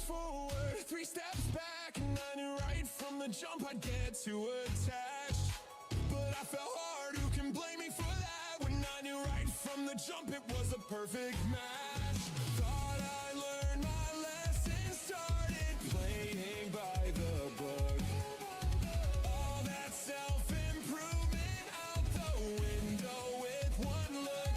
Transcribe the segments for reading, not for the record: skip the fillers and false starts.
forward, 3 steps back, and I knew right from the jump I'd get too attached. But I fell hard, who can blame me for that? When I knew right from the jump it was a perfect match. Thought I learned my lesson, started playing by the book. All that self-improvement out the window with one look.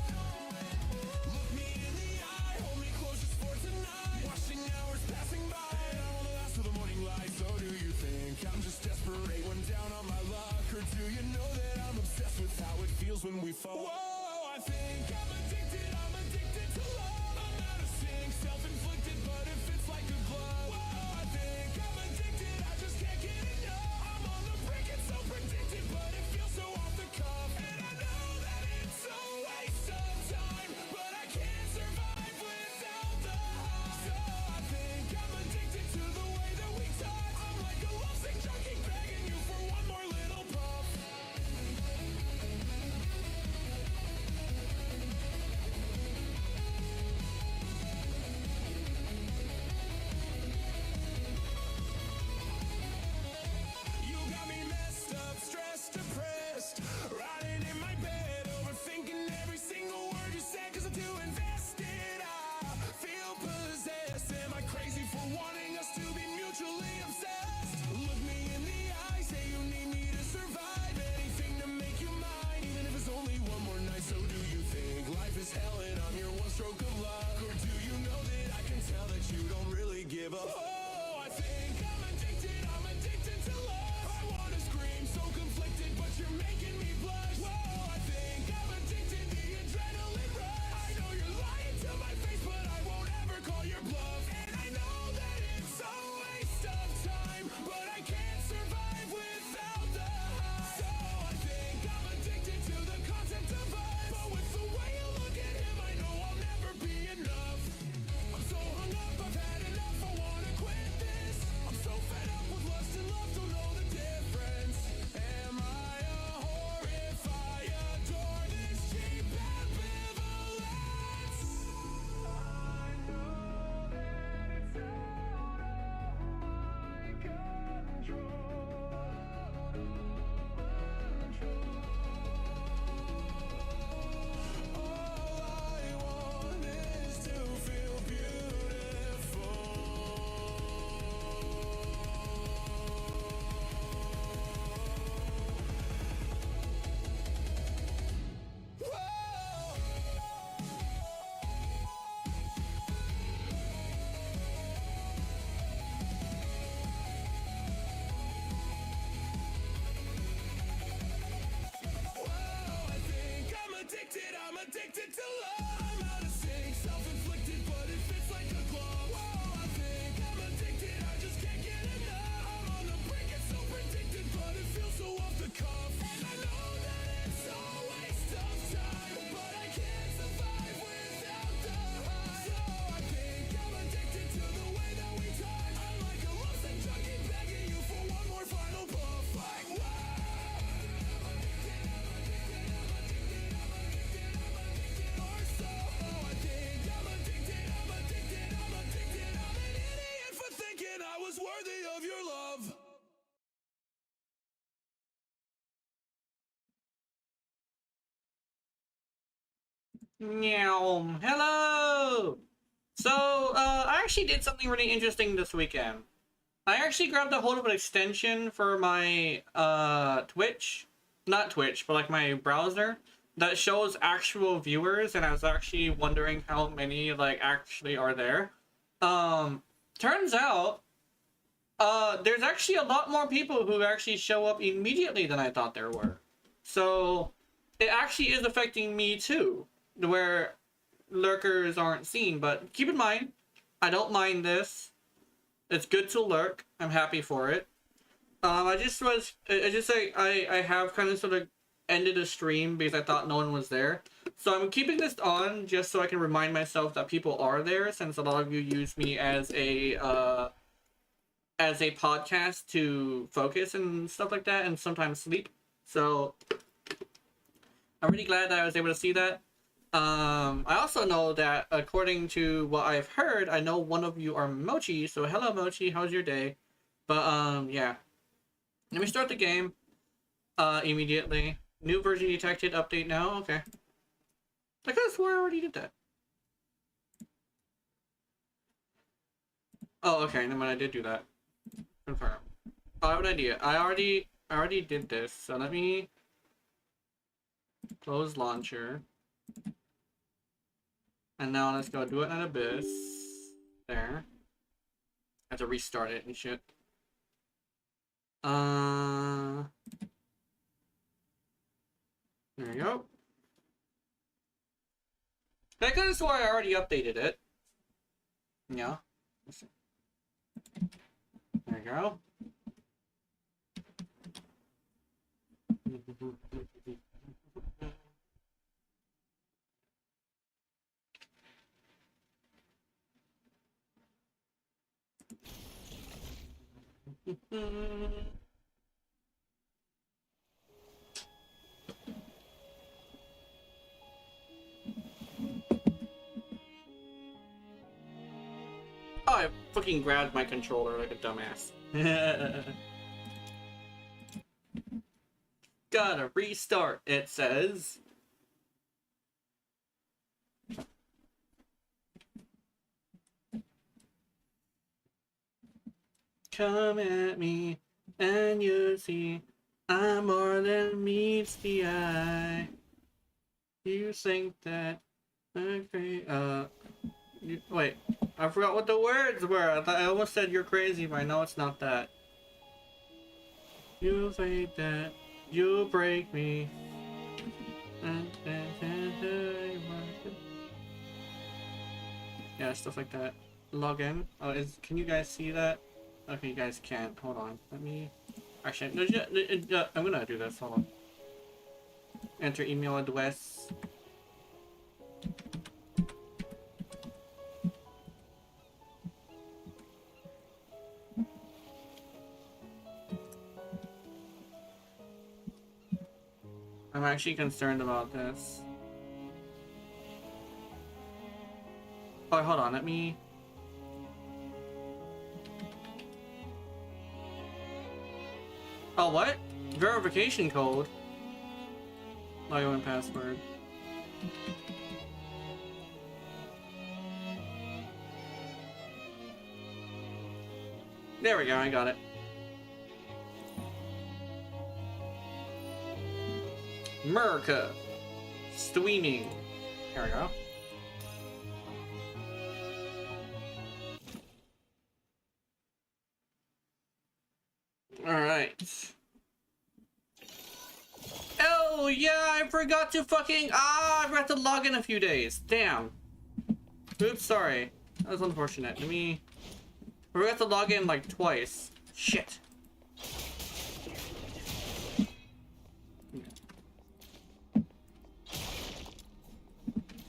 Look me in the eye, hold me close just for tonight. Watching hours passing by, and I wanna last till the morning light. So do you think I'm just desperate when down on my luck? Or do you know that I'm obsessed with how it feels when we fall? Whoa, I think I'm addicted to love. I'm out of sync, self-inflicted, but it fits like a glove. Whoa, I think I'm addicted, I just can't get enough. I'm on the brink, it's so predicted, but it feels so off the cuff. And I know that it's a waste of time, but I can't survive without the high. So I think I'm addicted to the way that we touch. I'm like a lovesick junkie begging you for one more little puff. You got me messed up, stressed, depressed, riding in my bed, overthinking every single word you said, 'cause I'm too invested. I feel possessed. Am I crazy for wanting us to be mutually obsessed? Look me in the eye, say you need me to survive. Anything to make you mine, even if it's only one more night. So do you think life is hell and I'm your one stroke of luck? Or do you know that I can tell that you don't really give a fuck? Oh, I think I'm addicted to love. I wanna scream, so conflicted, but you're making me blush. Whoa, I think I'm addicted, the adrenaline rush. I know you're lying to my face, but I won't ever call your bluff. And I know that it's a waste of time, but I can't survive without the high. So I think I'm addicted to the concept of us, but with the way you look at him, I know I'll never be enough. I'm so hung up, I've had enough, I wanna quit this. I'm so fed up with lust and love, don't know the difference. Am I a whore if I adore this cheap ambivalence? I know that it's out of my control. All I want is to feel beautiful. Whoa, I think I'm addicted to love. I'm out of sync, self-inflicted, but it fits like a glove. Whoa, I think I'm addicted, I just can't get enough. I'm on the brink, it's so predicted, but it feels so off the cuff. And I know that it's a waste of time, but I can't survive without the high. So I think I'm addicted to the way that we touch. I'm like a lovesick junkie begging you for one more final puff. Like, whoa. Or so I think I'm addicted, I'm an idiot for thinking I was worthy of your love. Meow. Hello! So, I actually did something really interesting this weekend. I actually grabbed a hold of an extension for my, Twitch. Not Twitch, but like my browser. That shows actual viewers, and I was actually wondering how many, like, actually are there. Turns out, there's actually a lot more people who actually show up immediately than I thought there were. So, it actually is affecting me too, where lurkers aren't seen. But keep in mind, I don't mind this. It's good to lurk. I'm happy for it. I have kind of sort of ended a stream because I thought no one was there. So I'm keeping this on just so I can remind myself that people are there, since a lot of you use me as a podcast to focus and stuff like that, and sometimes sleep. So I'm really glad that I was able to see that. I also know that according to what I've heard, I know one of you are Mochi. So hello, Mochi. How's your day? But yeah. Let me start the game. Immediately. New version detected. Update now. Okay. I could have swore I already did that. Oh, okay. Never mind. I did do that. Confirm. Oh, I have an idea. I already did this. So let me close launcher. And now let's go do it in Abyss. There. I have to restart it and shit. There you go. I could have swore I already updated it. Yeah. There you go. Oh, I fucking grabbed my controller like a dumbass. Gotta restart, it says. Come at me, and you see I'm more than meets the eye. You think that okay, wait, I forgot what the words were. I almost said you're crazy, but I know it's not that. You think that you break me. Yeah, stuff like that. Log in. Oh, can you guys see that? Okay, you guys can't. Hold on. Let me. Actually, no, I'm gonna do this. Hold on. Enter email address. I'm actually concerned about this. Oh, hold on. Let me. Oh, what? Verification code. Login password. There we go. I got it. America. Streaming. There we go. Alright. Oh, yeah, I forgot to fucking... I forgot to log in a few days. Damn. Oops, sorry. That was unfortunate. Let me... I forgot to log in, like, twice. Shit.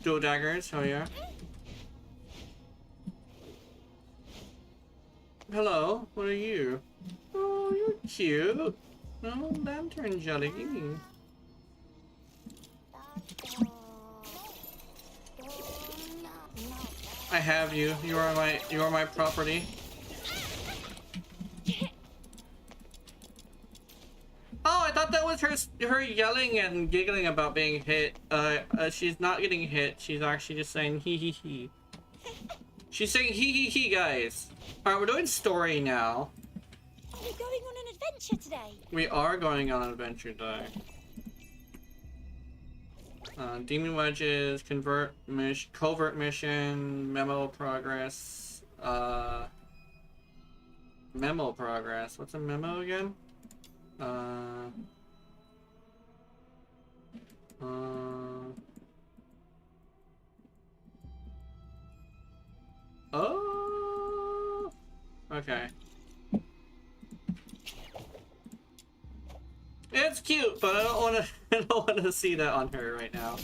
Dual daggers, oh yeah. Hello, what are you? Oh, you're cute. Oh, lantern jelly. I have you. You are my property. Oh, I thought that was her yelling and giggling about being hit. She's not getting hit. She's actually just saying hee hee hee. She's saying hee hee hee, guys. Alright, we're doing story now. Are we going on an adventure today? We are going on an adventure today. Demon wedges, covert mission, memo progress. Memo progress. What's a memo again? Oh. Okay. It's cute, but I don't want to. I don't want to see that on her right now.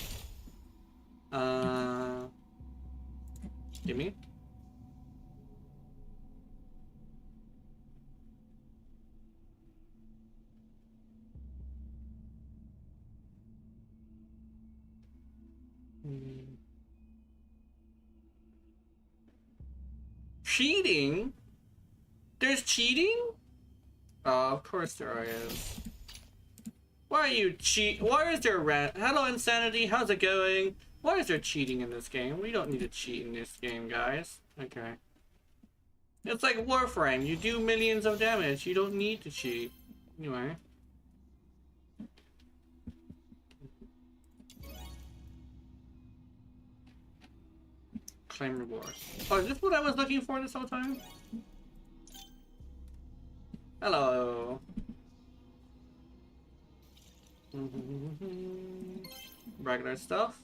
Give me. Cheating? There's cheating? Oh, of course there is. Why are you cheat? Why is there rant? Hello, Insanity. How's it going? Why is there cheating in this game? We don't need to cheat in this game, guys. Okay. It's like Warframe. You do millions of damage. You don't need to cheat. Anyway. Claim reward. Oh, is this what I was looking for this whole time? Hello. Regular stuff.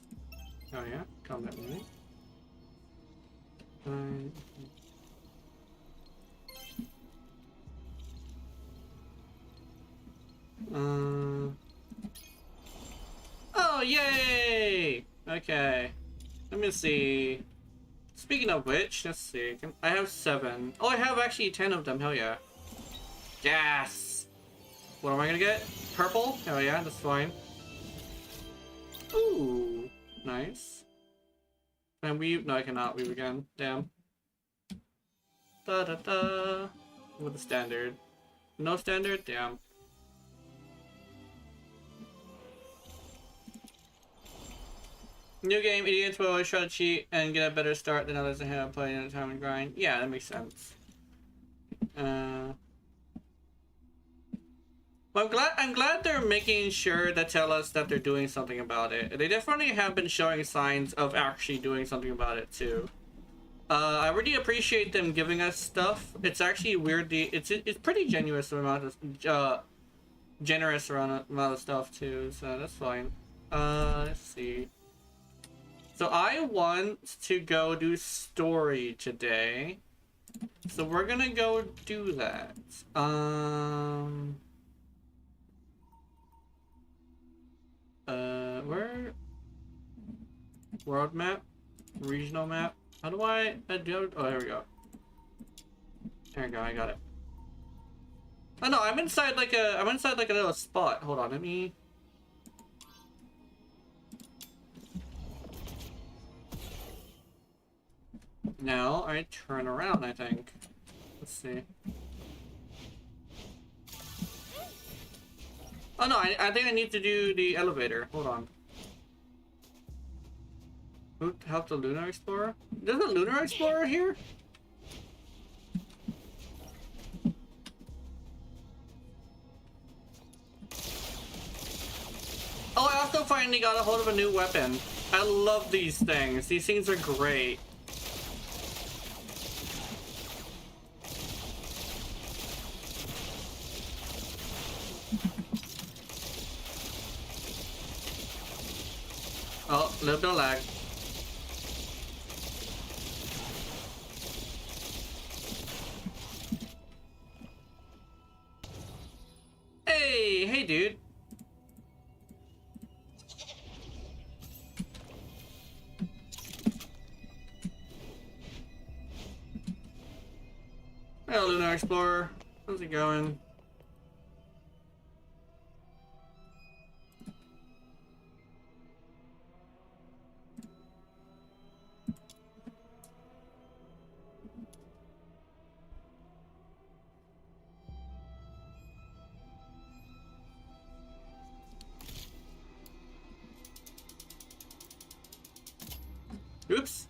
Oh yeah, combat movie. Oh yay! Okay. Let me see. Speaking of which, let's see. I have 7. Oh, I have actually 10 of them. Hell yeah. Yes! What am I gonna get? Purple? Hell yeah, that's fine. Ooh, nice. Can I weave? No, I cannot weave again. Damn. Da da da. With the standard. No standard? Damn. New game, idiots will always try to cheat and get a better start than others that have played in a time and grind. Yeah, that makes sense. Well, I'm glad they're making sure to tell us that they're doing something about it. They definitely have been showing signs of actually doing something about it too. I really appreciate them giving us stuff. It's actually weirdly, it's pretty generous amount of generous amount of stuff too. So that's fine. Let's see. So I want to go do story today. So we're gonna go do that. Where? World map? Regional map? How do I do? Oh, there we go. There we go, I got it. Oh no, I'm inside like a little spot. Hold on, let me... Now I turn around, I think. Let's see. Oh no, I think I need to do the elevator. Hold on. Who helped the Lunar Explorer? There's a Lunar Explorer here? Oh, I also finally got a hold of a new weapon. I love these things. These things are great. Oh, a little bit of lag. Hey dude. Hello, Lunar Explorer. How's it going? Oops.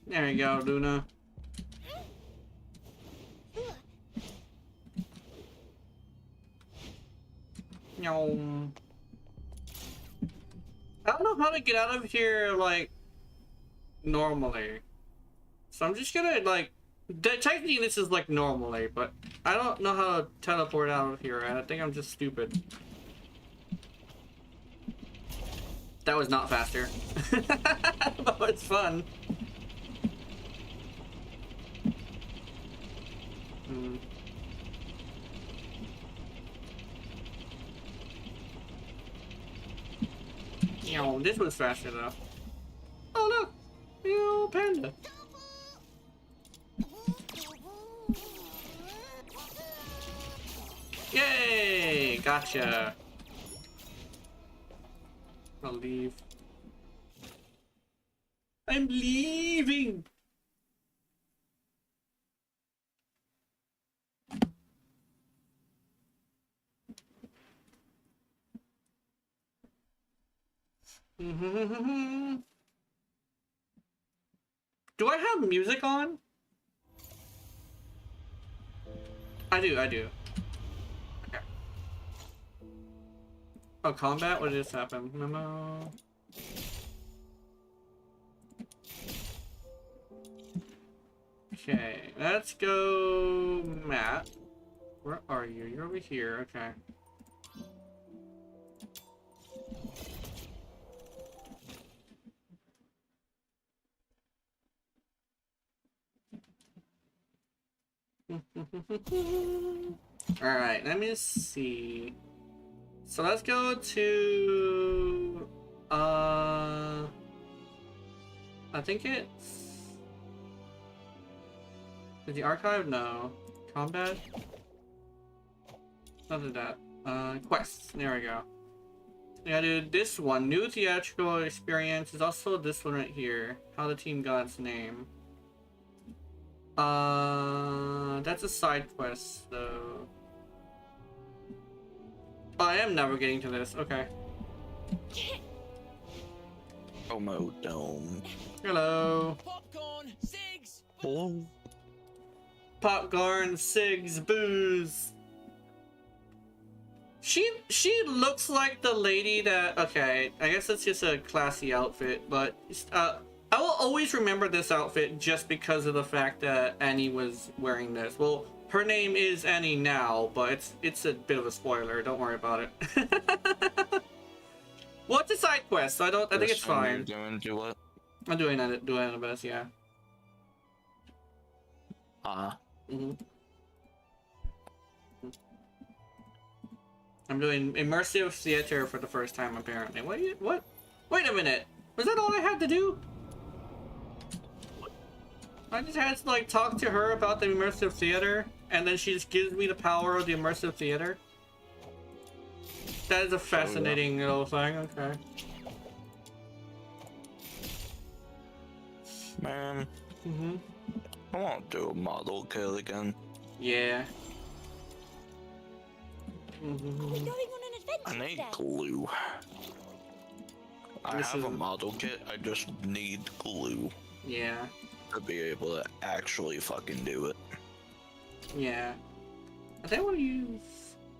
There you go, Luna. No. I don't know how to get out of here, like, normally. So I'm just gonna, like, technically this is, like, normally, but I don't know how to teleport out of here, and I think I'm just stupid. That was not faster. But it's fun. This was faster though. Oh look, little panda. Yay! Gotcha. I'll leave. I'm leaving. Do I have music on? I do. Okay. Oh, combat? What just happened? Memo. Okay, let's go, Matt. Where are you? You're over here. Okay. Alright, let me see. So let's go to I think it's is the archive? No. Combat? Not that. Quests. There we go. Yeah, dude, this one. New theatrical experience is also this one right here. How the team got its name. That's a side quest, though. Oh, I am navigating to this. Okay. Promo dome. Hello. Popcorn, cigs. Hello. Popcorn, cigs, booze. She looks like the lady that. Okay, I guess it's just a classy outfit, but I will always remember this outfit just because of the fact that Annie was wearing this. Well, her name is Annie now, but it's a bit of a spoiler. Don't worry about it. Well, it's a side quest, so I think it's fine. You're doing Duet? I'm doing the best, yeah. I'm doing immersive theater for the first time, apparently. What? Wait a minute. Was that all I had to do? I just had to, like, talk to her about the immersive theater, and then she just gives me the power of the immersive theater? That is a fascinating little thing, okay. Man. I want to do a model kill again. Yeah. Are we going on an adventure I need today? glue. I This have a is- model kit, I just need glue Yeah. to be able to actually fucking do it. Yeah. I think I want to use...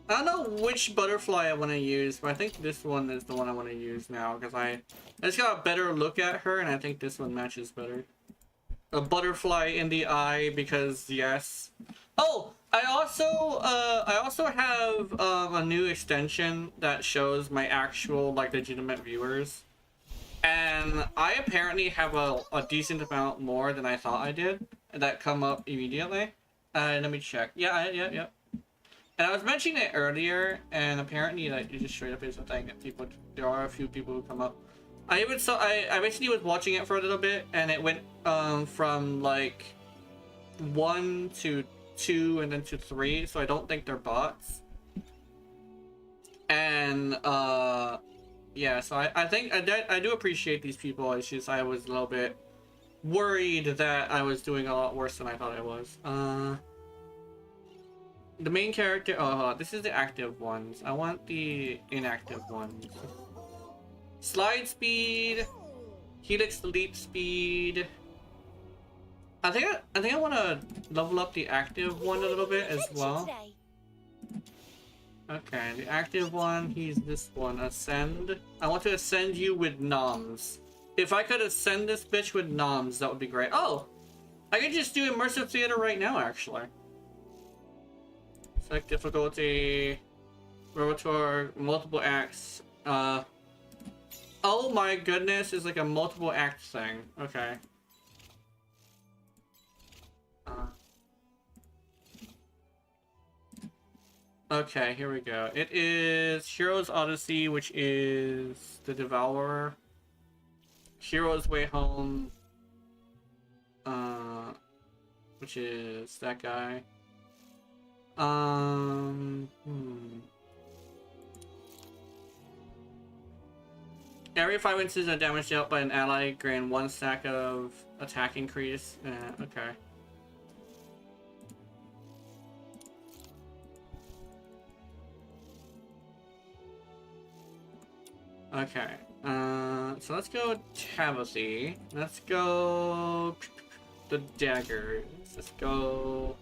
I don't know which butterfly I want to use, but I think this one is the one I want to use now, because I just got a better look at her, and I think this one matches better. A butterfly in the eye, because yes. Oh! I also have a new extension that shows my actual, like, legitimate viewers. And I apparently have a decent amount more than I thought I did that come up immediately. Let me check. Yeah. And I was mentioning it earlier, and apparently, like, it just straight up is a thing that there are a few people who come up. I basically was watching it for a little bit, and it went from like 1 to 2 and then to 3, so I don't think they're bots. And yeah, so I do appreciate these people. It's just I was a little bit worried that I was doing a lot worse than I thought I was. The main character, this is the active ones. I want the inactive ones. Slide speed, helix leap speed. I think I want to level up the active one a little bit as well. Today? Okay, the active one, he's this one, ascend. I want to ascend you with noms. If I could ascend this bitch with noms, that would be great. Oh, I could just do immersive theater right now, actually. Select difficulty, Robotor, multiple acts. Oh my goodness, it's like a multiple act thing. Okay. Okay, here we go. It is Hero's Odyssey, which is the Devourer. Hero's Way Home, which is that guy. Every 5 inches of damage dealt by an ally grant 1 stack of attack increase. Okay. Okay. So let's go Tabithy. Let's go the daggers. Let's go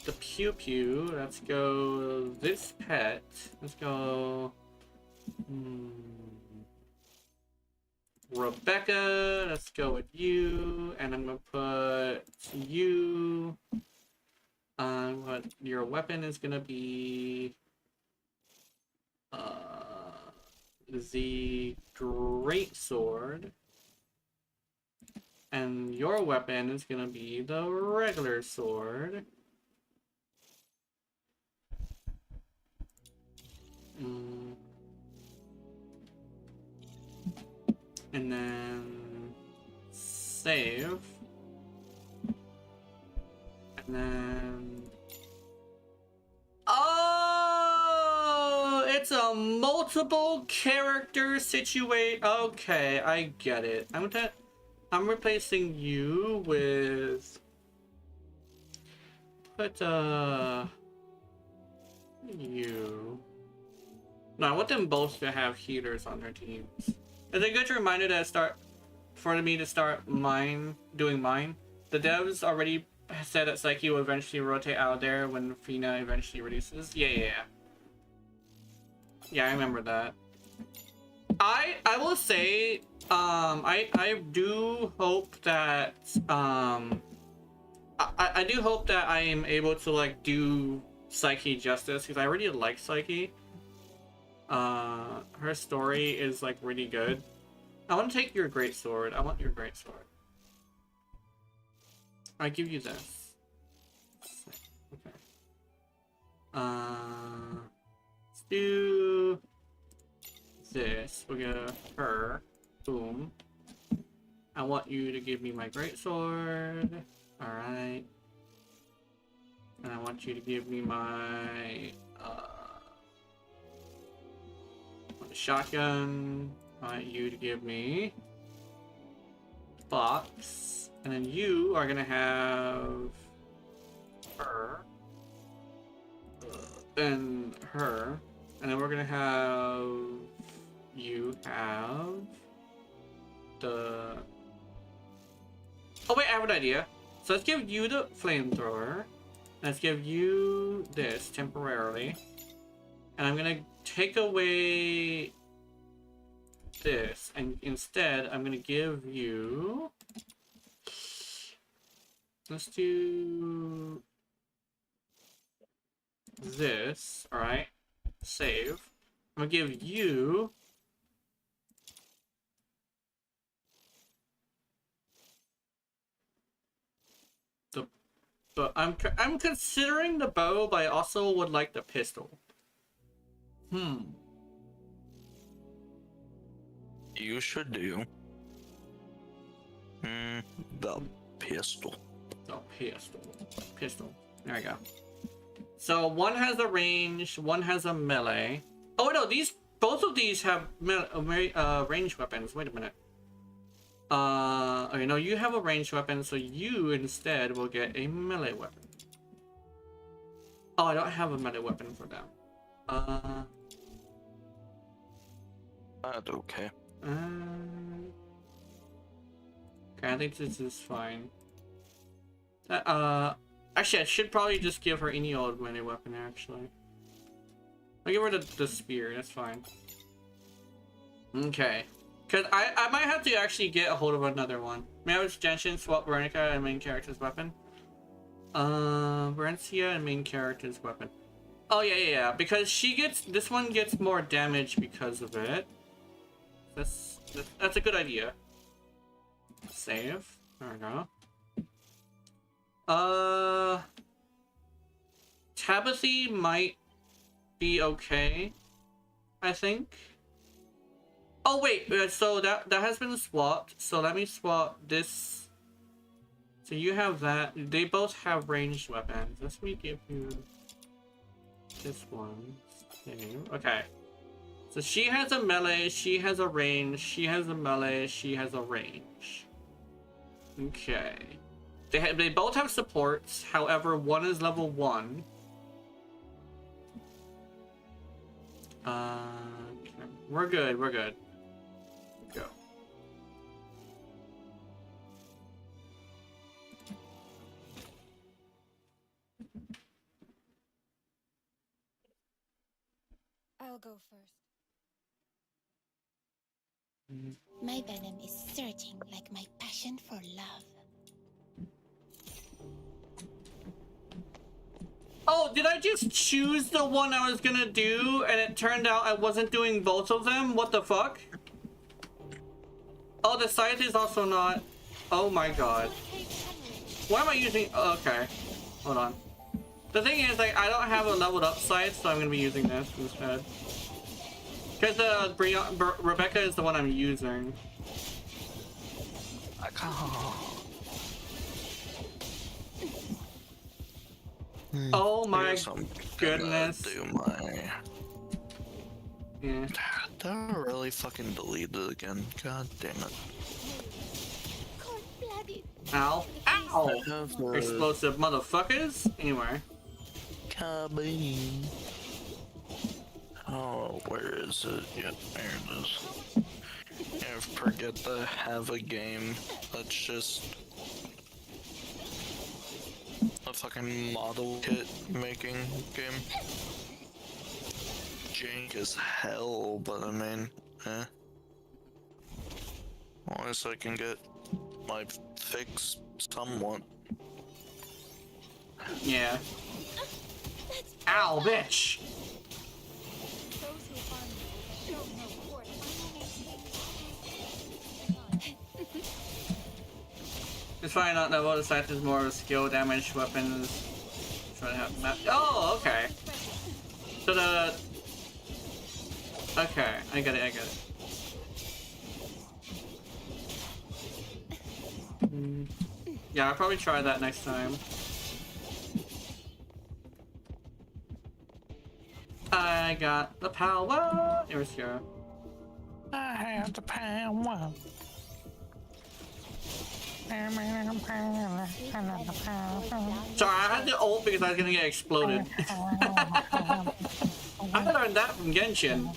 the pew pew. Let's go this pet. Let's go Rebecca. Let's go with you, and I'm gonna put you. What your weapon is gonna be? The great sword, and your weapon is gonna be the regular sword. And then save, and then oh, it's a multiple character situation. Okay, I get it. I'm replacing you with you. No, I want them both to have healers on their teams. Is it good reminder that for me to start doing mine? The devs already said that Psyche will eventually rotate out there when Fina eventually releases. Yeah. Yeah, I remember that. I will say, I do hope that, I do hope that I am able to, like, do Psyche justice, because I really like Psyche. Her story is, like, really good. I want to take your great sword. I want your great sword. I give you this. Okay. Let's do this. We're gonna her. Boom. I want you to give me my great sword. Alright. And I want you to give me my shotgun. I want you to give me box. And then you are gonna have her. And her. And then we're gonna have you have the... Oh wait, I have an idea. So let's give you the flamethrower. Let's give you this temporarily. And I'm gonna take away this, and instead I'm gonna give you... Let's do this. Alright. Save. I'm gonna give you the... But I'm considering the bow, but I also would like the pistol. You should do the pistol. Oh, pistol. There we go. So one has a range, one has a melee. Oh no, both of these have range weapons. Wait a minute. Okay, no, you have a ranged weapon, so you instead will get a melee weapon. Oh, I don't have a melee weapon for them. That's okay. Okay, I think this is fine. Actually, I should probably just give her any old melee weapon, actually. I'll give her the spear, that's fine. Okay. Because I might have to actually get a hold of another one. May I have Genshin swap Veronica and main character's weapon? Verencia and main character's weapon. Oh, yeah. Because this one gets more damage because of it. That's a good idea. Save. There we go. Tabithy might be okay, I think. Oh wait, so that has been swapped. So let me swap this. So you have that. They both have ranged weapons. Let me give you this one. Okay. So she has a melee, she has a range, she has a melee, she has a range. Okay. They both have supports, however, one is level 1. Okay. We're good, we're good. Go. I'll go first. My venom is surging like my passion for love. Oh, did I just choose the one I was gonna do and it turned out I wasn't doing both of them? What the fuck? Oh, the scythe is also not. Oh my god. Why am I using. Okay. Hold on. The thing is, like, I don't have a leveled up scythe, so I'm gonna be using this instead. Because Rebecca is the one I'm using. I can't. Oh my Yes, I'm goodness. gonna do my. Yeah. Did I really fucking delete it again? God damn it. Cold-blooded. Ow. Ow! I have the Explosive motherfuckers. Anyway. cabin. Oh, where is it? Yep, there it is. Yeah, forget to have a game. That's just a fucking model kit making game. Jank as hell, but I mean, eh. As long as I can get my fix somewhat. Yeah. Ow, bitch! Those who harm me show no quarter. It's fine not know what the scythe is more of a skill damage weapons. Trying to have map. Oh, okay. So the. Okay, I get it, I get it. Yeah, I'll probably try that next time. I got the power. Here we go. I have the power. Sorry, I had to ult because I was gonna get exploded. I learned that from Genshin.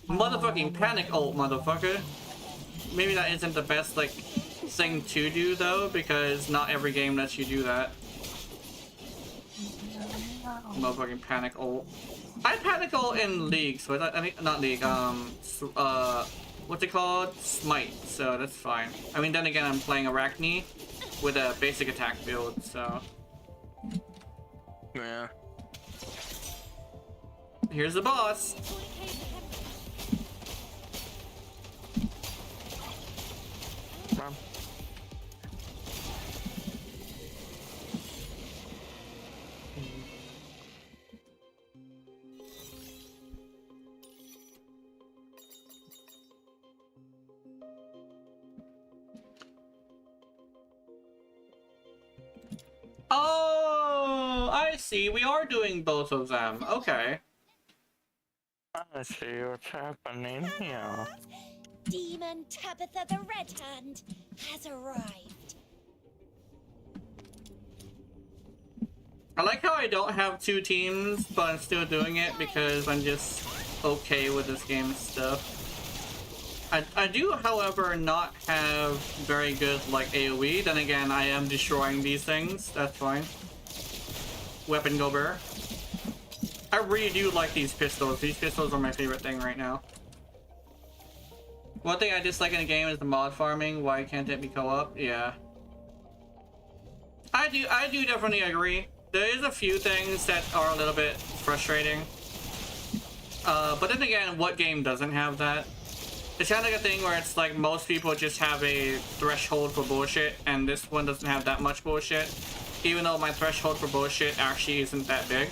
Motherfucking panic ult, motherfucker. Maybe that isn't the best, like, thing to do, though, because not every game lets you do that. Motherfucking panic ult. I panic ult in League, so I think, not League, what's it called? Smite, so that's fine. I mean, then again, I'm playing Arachne with a basic attack build, so. Yeah. Here's the boss. Mom. Oh, I see. We are doing both of them. Okay. I see what's happening here. Demon Tabitha the Red Hand has arrived. I like how I don't have 2 teams, but I'm still doing it because I'm just okay with this game stuff. I do, however, not have very good, like, AoE. Then again, I am destroying these things. That's fine. Weapon go bear. I really do like these pistols. These pistols are my favorite thing right now. One thing I dislike in the game is the mod farming. Why can't it be co-op? Yeah. I do definitely agree. There is a few things that are a little bit frustrating. But then again, what game doesn't have that? It's kind of like a thing where it's like most people just have a threshold for bullshit, and this one doesn't have that much bullshit. Even though my threshold for bullshit actually isn't that big.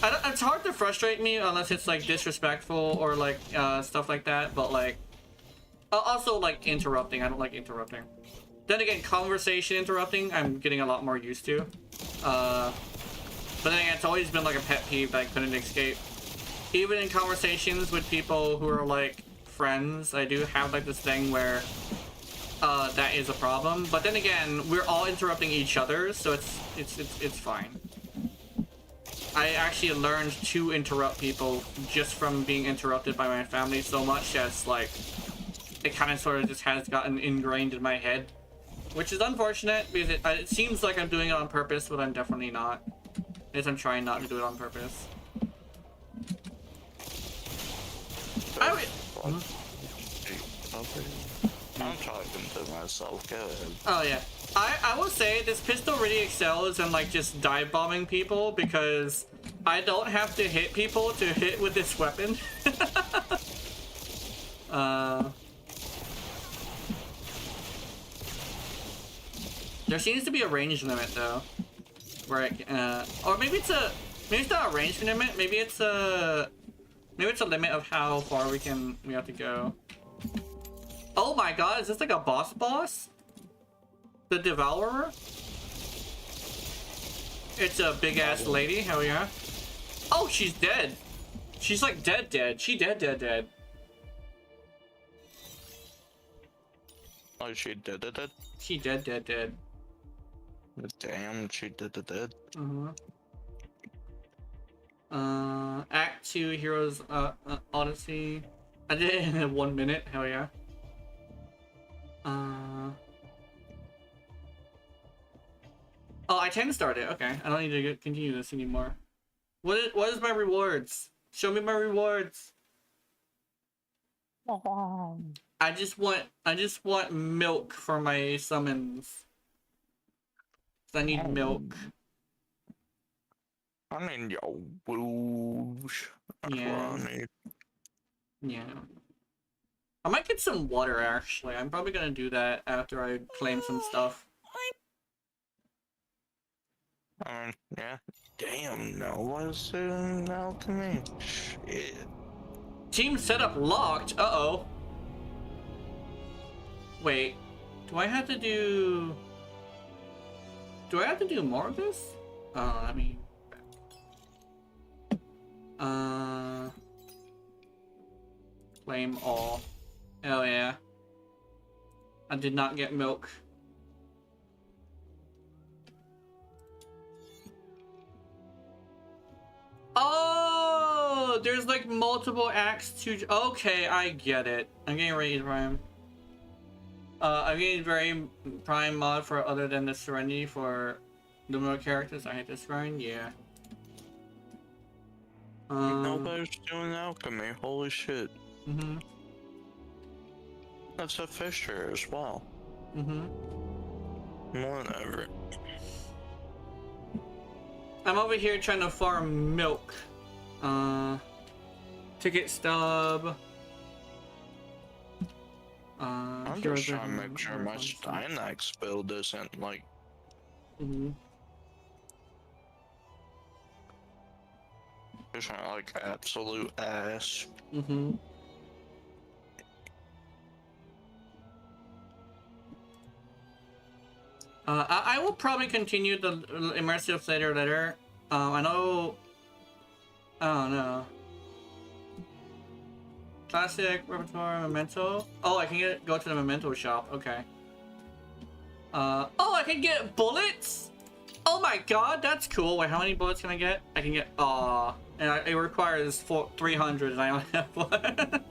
It's hard to frustrate me unless it's like disrespectful or like stuff like that. But like, also like interrupting. I don't like interrupting. Then again, conversation interrupting, I'm getting a lot more used to. But then again, it's always been like a pet peeve that I couldn't escape. Even in conversations with people who are like friends, I do have like this thing where that is a problem. But then again, we're all interrupting each other, so it's fine. I actually learned to interrupt people just from being interrupted by my family so much that like it kind of sort of just has gotten ingrained in my head, which is unfortunate because it seems like I'm doing it on purpose, but I'm definitely not. At least I'm trying not to do it on purpose. I'm talking to myself. Go ahead. Oh yeah, I will say this pistol really excels in like just dive bombing people because I don't have to hit people to hit with this weapon. There seems to be a range limit though, where or maybe it's not a range limit. Maybe it's a limit of how far we have to go. Oh my god, is this like a boss? The Devourer? It's a big ass lady, hell yeah. Oh, she's dead. She's like dead. She dead. Oh, she dead? She dead. Damn, she dead. Act 2 Heroes Odyssey. I did it in 1 minute, hell yeah. Oh, I can start it. Okay, I don't need to continue this anymore. What is my rewards? Show me my rewards. I just want milk for my summons. I need milk. I need your whoosh. That's what I need. Yeah. I might get some water actually. I'm probably gonna do that after I claim some stuff. Yeah. Damn, no one's saying now to me. Shit. Team setup locked. Uh-oh. Wait. Do I have to do more of this? Oh, let me... Claim all. Oh yeah. I did not get milk. Oh, there's like multiple acts to... Okay, I get it. I'm getting ready to Prime. I'm getting very Prime mod for other than the Serenity for Lumina characters. I hate this grind, yeah. Nobody's doing alchemy, holy shit. Mm-hmm. That's a fisher as well. Mm-hmm. Whatever. I'm over here trying to farm milk. Ticket stub. I'm just trying to make sure my Steinax build isn't like... Just like absolute ass. I will probably continue the immersive later. I know... Oh no. Classic, repertoire, memento. Oh, I can go to the memento shop. Okay. Oh, I can get bullets? Oh my god, that's cool. Wait, how many bullets can I get? I can get... and it requires 300 and I only have 1.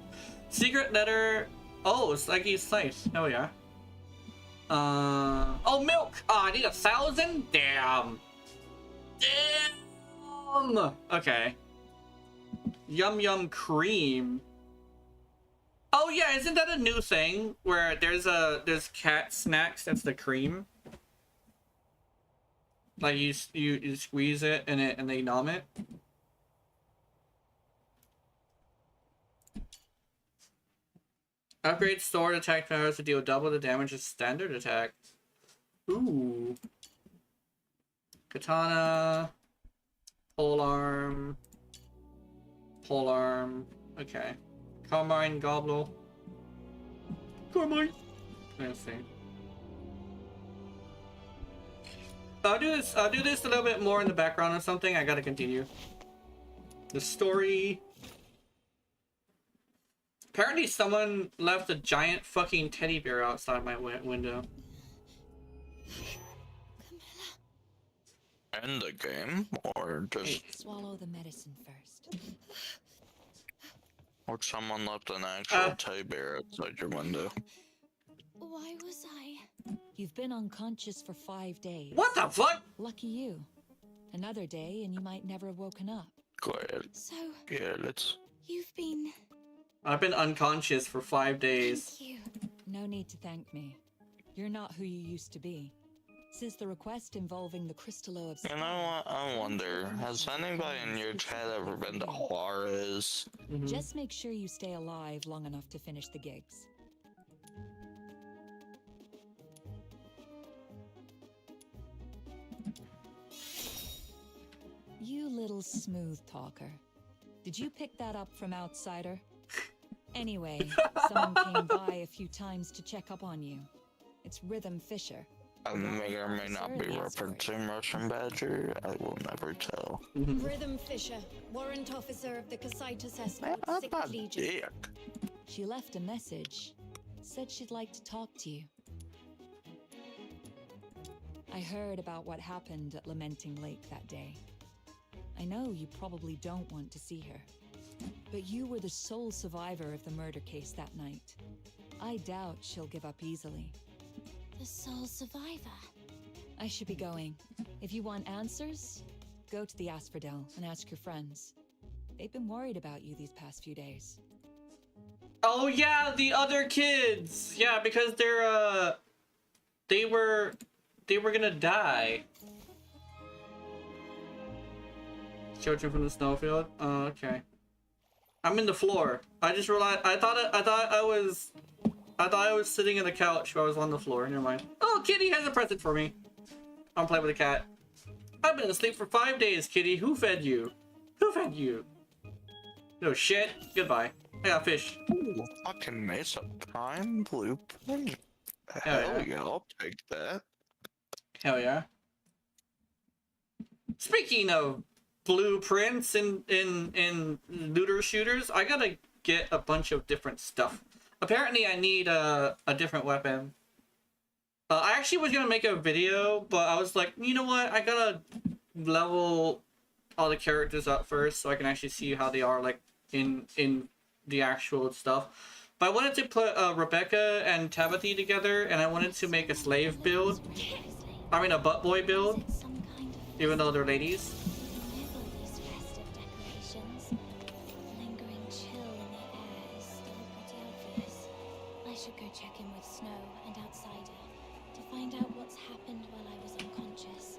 Secret letter... Oh, it's like he's nice. Hell yeah. Oh, milk! Oh, I need 1,000? Damn. Okay. Yum cream. Oh yeah, isn't that a new thing where there's cat snacks that's the cream? Like you squeeze it and they nom it. Upgrade sword attack powers to deal double the damage as standard attack. Ooh. Katana. Polearm. Polearm. Okay. Carmine Gobble. Carmine. Let's see. I'll do this a little bit more in the background or something. I gotta continue. The story. Apparently someone left a giant fucking teddy bear outside my window. End the game? Or just... Swallow the medicine first. Or someone left an actual teddy bear outside your window? Why was I? You've been unconscious for 5 days. What the fuck? Lucky you. Another day and you might never have woken up. Go ahead. So, Yeah, let's... you've been... I've been unconscious for 5 days. Thank you. No need to thank me. You're not who you used to be. Since the request involving the Crystallo of... You know what? I wonder, has anybody in your chat ever been to Juarez? Just make sure you stay alive long enough to finish the gigs. You little smooth talker. Did you pick that up from Outsider? Anyway, someone came by a few times to check up on you. It's Rhythm Fisher. I may or may not be referencing Russian Badger. I will never tell. Rhythm Fisher, warrant officer of the Casitas Escort, I'm 6th not Legion. dick. She left a message. Said she'd like to talk to you. I heard about what happened at Lamenting Lake that day. I know you probably don't want to see her. But you were the sole survivor of the murder case that night. I doubt she'll give up easily. The sole survivor. I should be going. If you want answers, go to the Asphodel and ask your friends. They've been worried about you these past few days. Oh yeah, the other kids. Yeah, because they were gonna die. Children from the snowfield. Oh, okay. I'm in the floor. I just realized. I thought I was sitting on the couch, but I was on the floor. Never mind. Oh, Kitty has a present for me. I'm playing with a cat. I've been asleep for 5 days, Kitty. Who fed you? Who fed you? No shit. Goodbye. I got fish. Ooh, fucking Mesa Prime Blueprint. Hell yeah, I'll take that. Hell yeah. Speaking of blueprints in looter shooters, I gotta get a bunch of different stuff. Apparently I need a different weapon. I actually was gonna make a video, but I was like, you know what, I gotta level all the characters up first so I can actually see how they are like in the actual stuff. But I wanted to put Rebecca and Tabitha together, and I wanted to make a slave build. I mean a butt boy build, even though they're ladies. Find out what's happened while I was unconscious.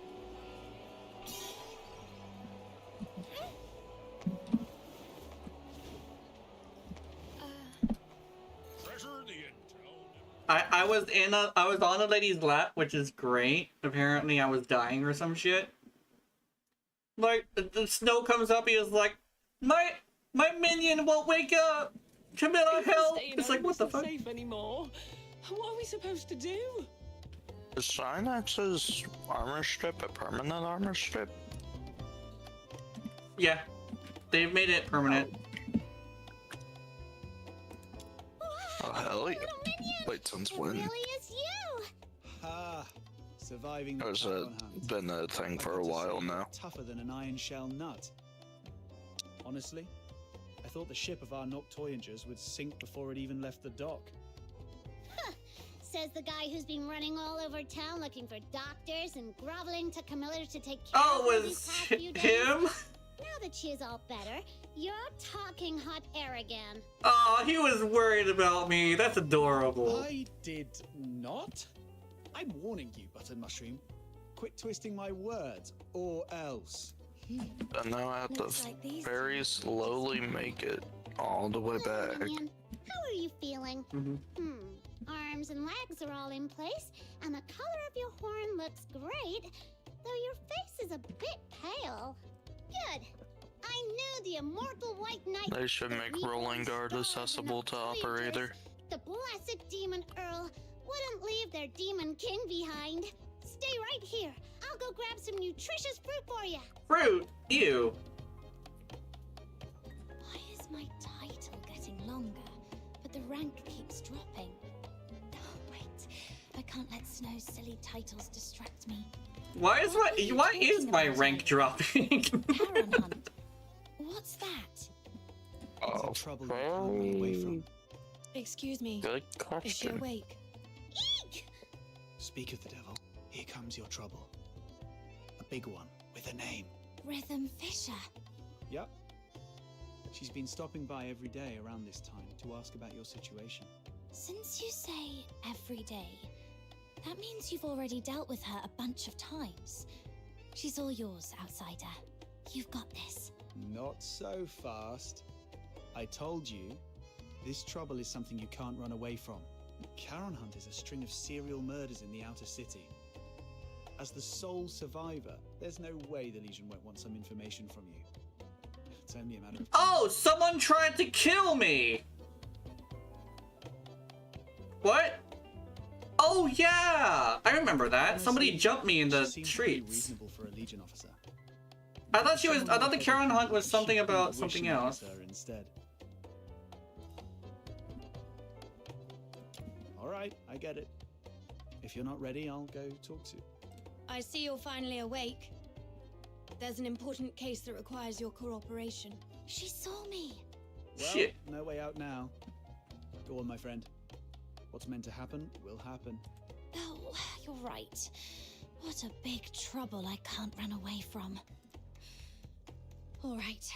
I was on a lady's lap, which is great. Apparently I was dying or some shit. Like the snow comes up, he was like, my minion won't wake up. Camilla, help! It's like, what the fuck? Safe anymore. What are we supposed to do? Is Synax's armor strip a permanent armor strip? Yeah, they've made it permanent. Oh hell yeah! Wait, since when? Really is you. Ha! Surviving the There's Falcon Hunt. been a thing for a while now. Tougher than an iron shell nut. Honestly, I thought the ship of our Noctoyangers would sink before it even left the dock. Says the guy who's been running all over town looking for doctors and groveling to Camilla to take care Oh, of her these was past few days. him? Now that she's all better, you're talking hot air again. Oh, he was worried about me. That's adorable. I did not. I'm warning you, Button Mushroom. Quit twisting my words, or else. And now I have to Looks like these very two- slowly make it all the way Hello, back. Minion. How are you feeling? Mhm. Arms and legs are all in place, and the color of your horn looks great, though your face is a bit pale. Good. I knew the immortal White Knight. They should the make reborn Rolling Guard star of accessible to the Noctoyagers, operator. The blessed demon Earl wouldn't leave their demon kin behind. Stay right here. I'll go grab some nutritious fruit for you. Fruit? Ew. Why is my title getting longer, but the rank keeps dropping? Oh, wait. I can't let Snow's silly titles distract me. Why is my rank dropping? Karen Hunt. What's that? It's a trouble you can't run away from. Excuse me. Good Is she question. awake? Eek! Speak of the devil, here comes your trouble. A big one, with a name. Rhythm Fisher. Yep. She's been stopping by every day around this time to ask about your situation. Since you say every day, that means you've already dealt with her a bunch of times. She's all yours, outsider. You've got this. Not so fast. I told you, this trouble is something you can't run away from. Karen Hunt is a string of serial murders in the outer city. As the sole survivor, there's no way the Legion won't want some information from you. It's only a matter of time. Oh, someone tried to kill me! What? Oh yeah! I remember that. Somebody Honestly, jumped me in the she seems pretty streets. reasonable for a Legion officer. I thought the Someone Karen Hunt was should something be about wishing something it else. was her instead. All right, I get it. If you're not ready, I'll go talk to. I see you're finally awake. There's an important case that requires your cooperation. She saw me. Well, Shit. no way out now. Go on, my friend. What's meant to happen will happen. Oh, you're right. What a big trouble I can't run away from. All right,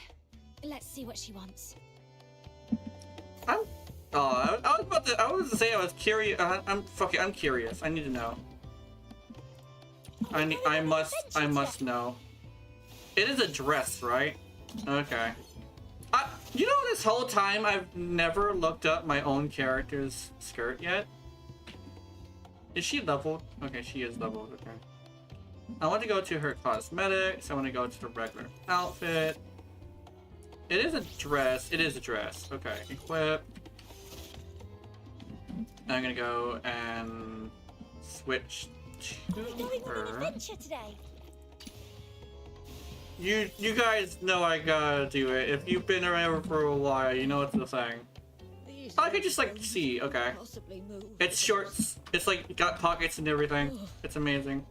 let's see what she wants. I was to say I was curious. I'm curious. I need to know. I must know. It is a dress, right? Okay. You know, this whole time I've never looked up my own character's skirt yet. Is she leveled? Okay, she is leveled. Okay. I want to go to her cosmetics. I want to go to the regular outfit. It is a dress. It is a dress. Okay, equip. I'm gonna go and switch to her. Adventure today. You guys know I gotta do it. If you've been around for a while, you know it's the thing. I could just like see. Okay. It's shorts. It's like got pockets and everything. It's amazing.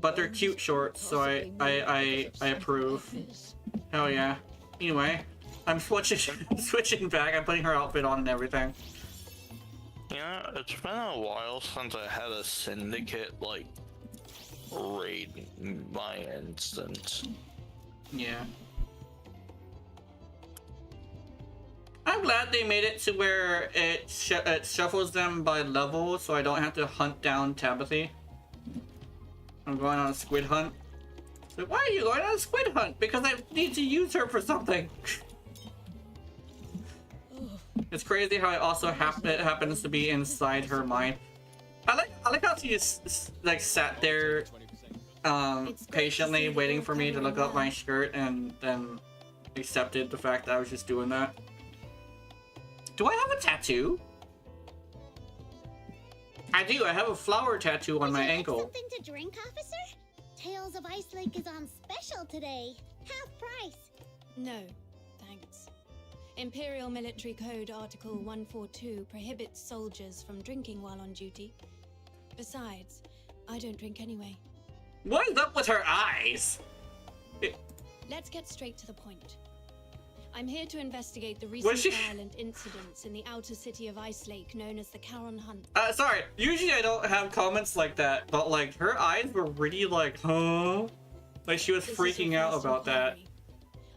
But they're cute shorts, so I approve. Hell yeah. Anyway, I'm switching back. I'm putting her outfit on and everything. Yeah, it's been a while since I had a syndicate, like, raid my instance. Yeah. I'm glad they made it to where it shuffles them by level, so I don't have to hunt down Tabithy. I'm going on a squid hunt. So why are you going on a squid hunt? Because I need to use her for something. It's crazy how it also it happens to be inside her mind. I like how she just like sat there patiently waiting for me to look up my skirt and then accepted the fact that I was just doing that. Do I have a tattoo? I do. I have a flower tattoo on Would my you like ankle. something to drink, officer? Tales of Ice Lake is on special today. Half price. No, thanks. Imperial Military Code Article 142 prohibits soldiers from drinking while on duty. Besides, I don't drink anyway. What is up with her eyes? Let's get straight to the point. I'm here to investigate the Was recent she- violent incidents in the outer city of Ice Lake known as the Karen Hunt. Sorry. Usually I don't have comments like that, but like her eyes were really like, huh? Like she was This is freaking your out first about that. inquiry.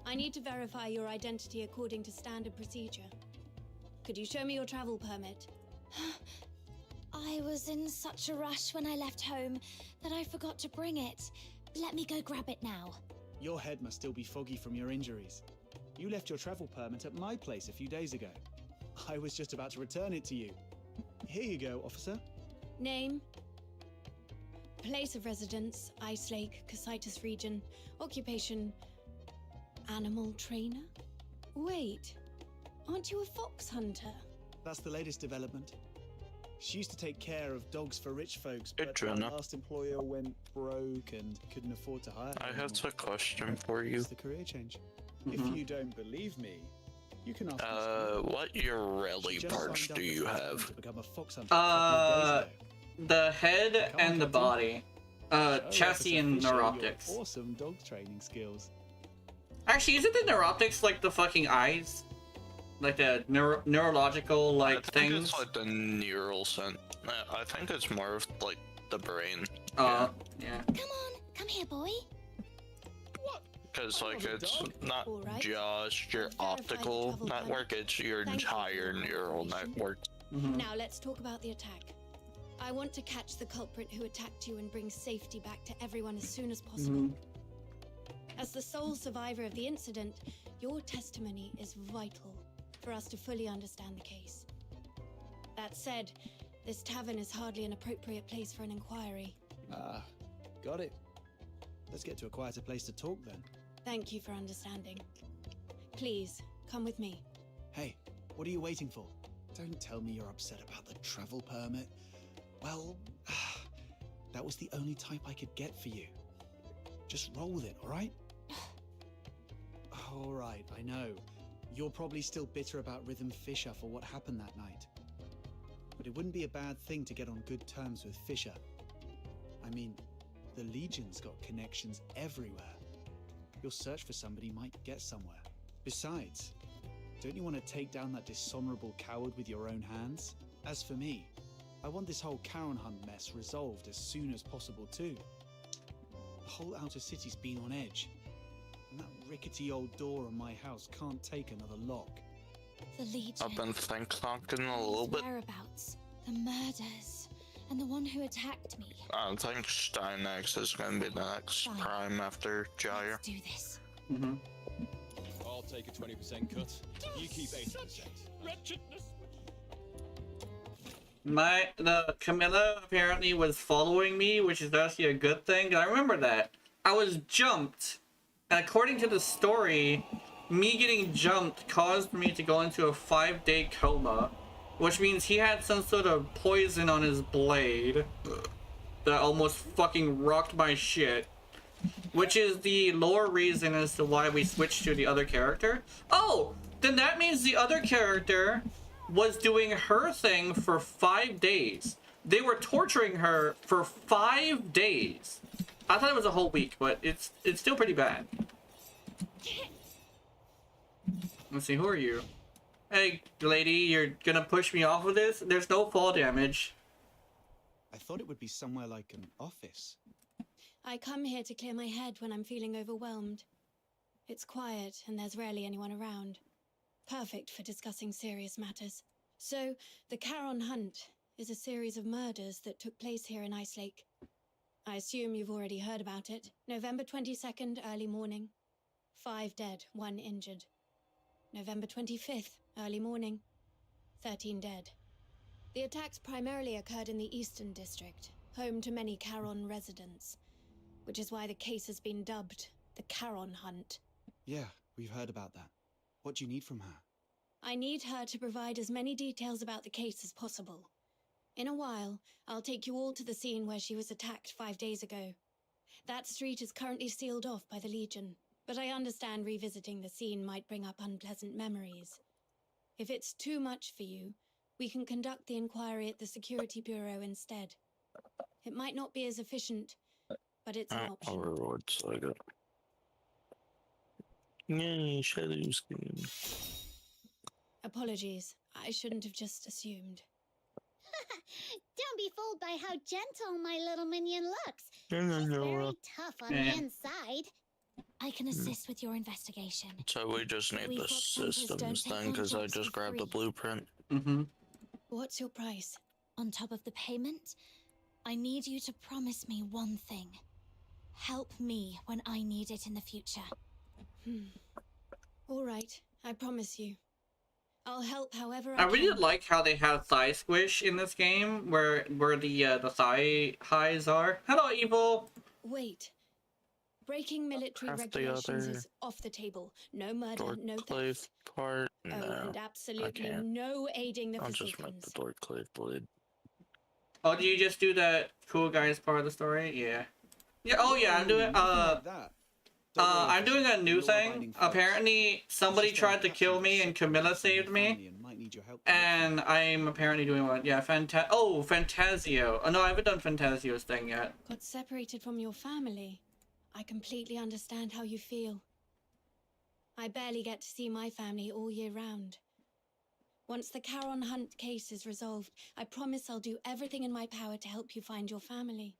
I need to verify your identity according to standard procedure. Could you show me your travel permit? I was in such a rush when I left home that I forgot to bring it. Let me go grab it now. Your head must still be foggy from your injuries. You left your travel permit at my place a few days ago. I was just about to return it to you. Here you go, officer. Name? Place of residence, Ice Lake, Casitas region. Occupation, animal trainer? Wait, aren't you a fox hunter? That's the latest development. She used to take care of dogs for rich folks, Hey, but Gena. her last employer went broke and couldn't afford to hire her I have anymore. a question for you. It's the career change. If you don't believe me, you can ask What your rally parts do you have? To become a fox hunter a couple of days ago. The head Come on, and the Captain. body. Show Officer Chassis and Fisher your neuroptics. Awesome dog training skills. Actually, isn't the neuroptics like the fucking eyes? Like the neurological like I think things? it's like the neural sense. I think it's more of like the brain. Yeah. Come on, come here, boy. Because like a it's dog. not All right. just your I've verified the optical travel network, plan. it's your Thank you entire for your neural information. network. Now let's talk about the attack. I want to catch the culprit who attacked you and bring safety back to everyone as soon as possible. As the sole survivor of the incident, your testimony is vital for us to fully understand the case. That said, this tavern is hardly an appropriate place for an inquiry. Ah, got it. Let's get to a quieter place to talk then. Thank you for understanding. Please, come with me. Hey, what are you waiting for? Don't tell me you're upset about the travel permit. Well, that was the only type I could get for you. Just roll with it, all right? All right, I know. You're probably still bitter about Rhythm Fisher for what happened that night. But it wouldn't be a bad thing to get on good terms with Fisher. I mean, the Legion's got connections everywhere. Your search for somebody might get somewhere. Besides, don't you want to take down that dishonorable coward with your own hands? As for me, I want this whole Charon Hunt mess resolved as soon as possible too. The whole outer city's been on edge, and that rickety old door on my house can't take another lock. The Legion. I've been think-talking a little bit. Whereabouts, the murders, and the one who attacked me. I think Steinex is going to be the next Fine. prime after Gyre. Let's do this. I'll take a 20% cut. You keep 80%. The Camilla apparently was following me, which is actually a good thing. I remember that. I was jumped, and according to the story, me getting jumped caused me to go into a 5-day coma, which means he had some sort of poison on his blade that almost fucking rocked my shit. Which is the lore reason as to why we switched to the other character. Oh, then that means the other character was doing her thing for 5 days. They were torturing her for 5 days. I thought it was a whole week, but it's still pretty bad. Let's see, who are you? Hey, lady, you're gonna push me off of this? There's no fall damage. I thought it would be somewhere like an office. I come here to clear my head when I'm feeling overwhelmed. It's quiet and there's rarely anyone around. Perfect for discussing serious matters. So, the Charon Hunt is a series of murders that took place here in Ice Lake. I assume you've already heard about it. November 22nd, early morning. 5 dead, 1 injured. November 25th, early morning. 13 dead. The attacks primarily occurred in the Eastern District, home to many Charon residents, which is why the case has been dubbed the Charon Hunt. Yeah, we've heard about that. What do you need from her? I need her to provide as many details about the case as possible. In a while, I'll take you all to the scene where she was attacked 5 days ago. That street is currently sealed off by the Legion, but I understand revisiting the scene might bring up unpleasant memories. If it's too much for you, we can conduct the inquiry at the Security Bureau instead. It might not be as efficient, but it's an option. Overlord Saga. Yay, Shadow Skin. Apologies, I shouldn't have just assumed. Don't be fooled by how gentle my little minion looks. No, She's no, very tough on Yeah. the inside. I can assist with your investigation. So we just need We the Fox Hunters systems don't take thing, because I contracts just for grabbed the free. blueprint. What's your price? On top of the payment, I need you to promise me one thing. Help me when I need it in the future. All right, I promise you. I'll help however I I really can. like how they have thigh squish in this game, where the thigh highs are. Hello, evil. Wait. Breaking military Half the regulations other is off the table. No murder, door no clave theft. part? Oh, No, and I absolutely can't. no aiding the I'll just make Forsaken. the door clave blade. Oh, do you just do that cool guys part of the story? Yeah. Yeah. Oh yeah, I'm doing. Nothing like that. Don't worry, I'm doing a officer. new thing. Law-abiding folks. Apparently, somebody It's just tried to captain kill me, got and separated Camilla from your saved me. family and might need your help to look for And them. I'm apparently doing one. Yeah, Fantasio. Oh no, I haven't done Fantasio's thing yet. Got separated from your family. I completely understand how you feel. I barely get to see my family all year round. Once the Charon Hunt case is resolved, I promise I'll do everything in my power to help you find your family.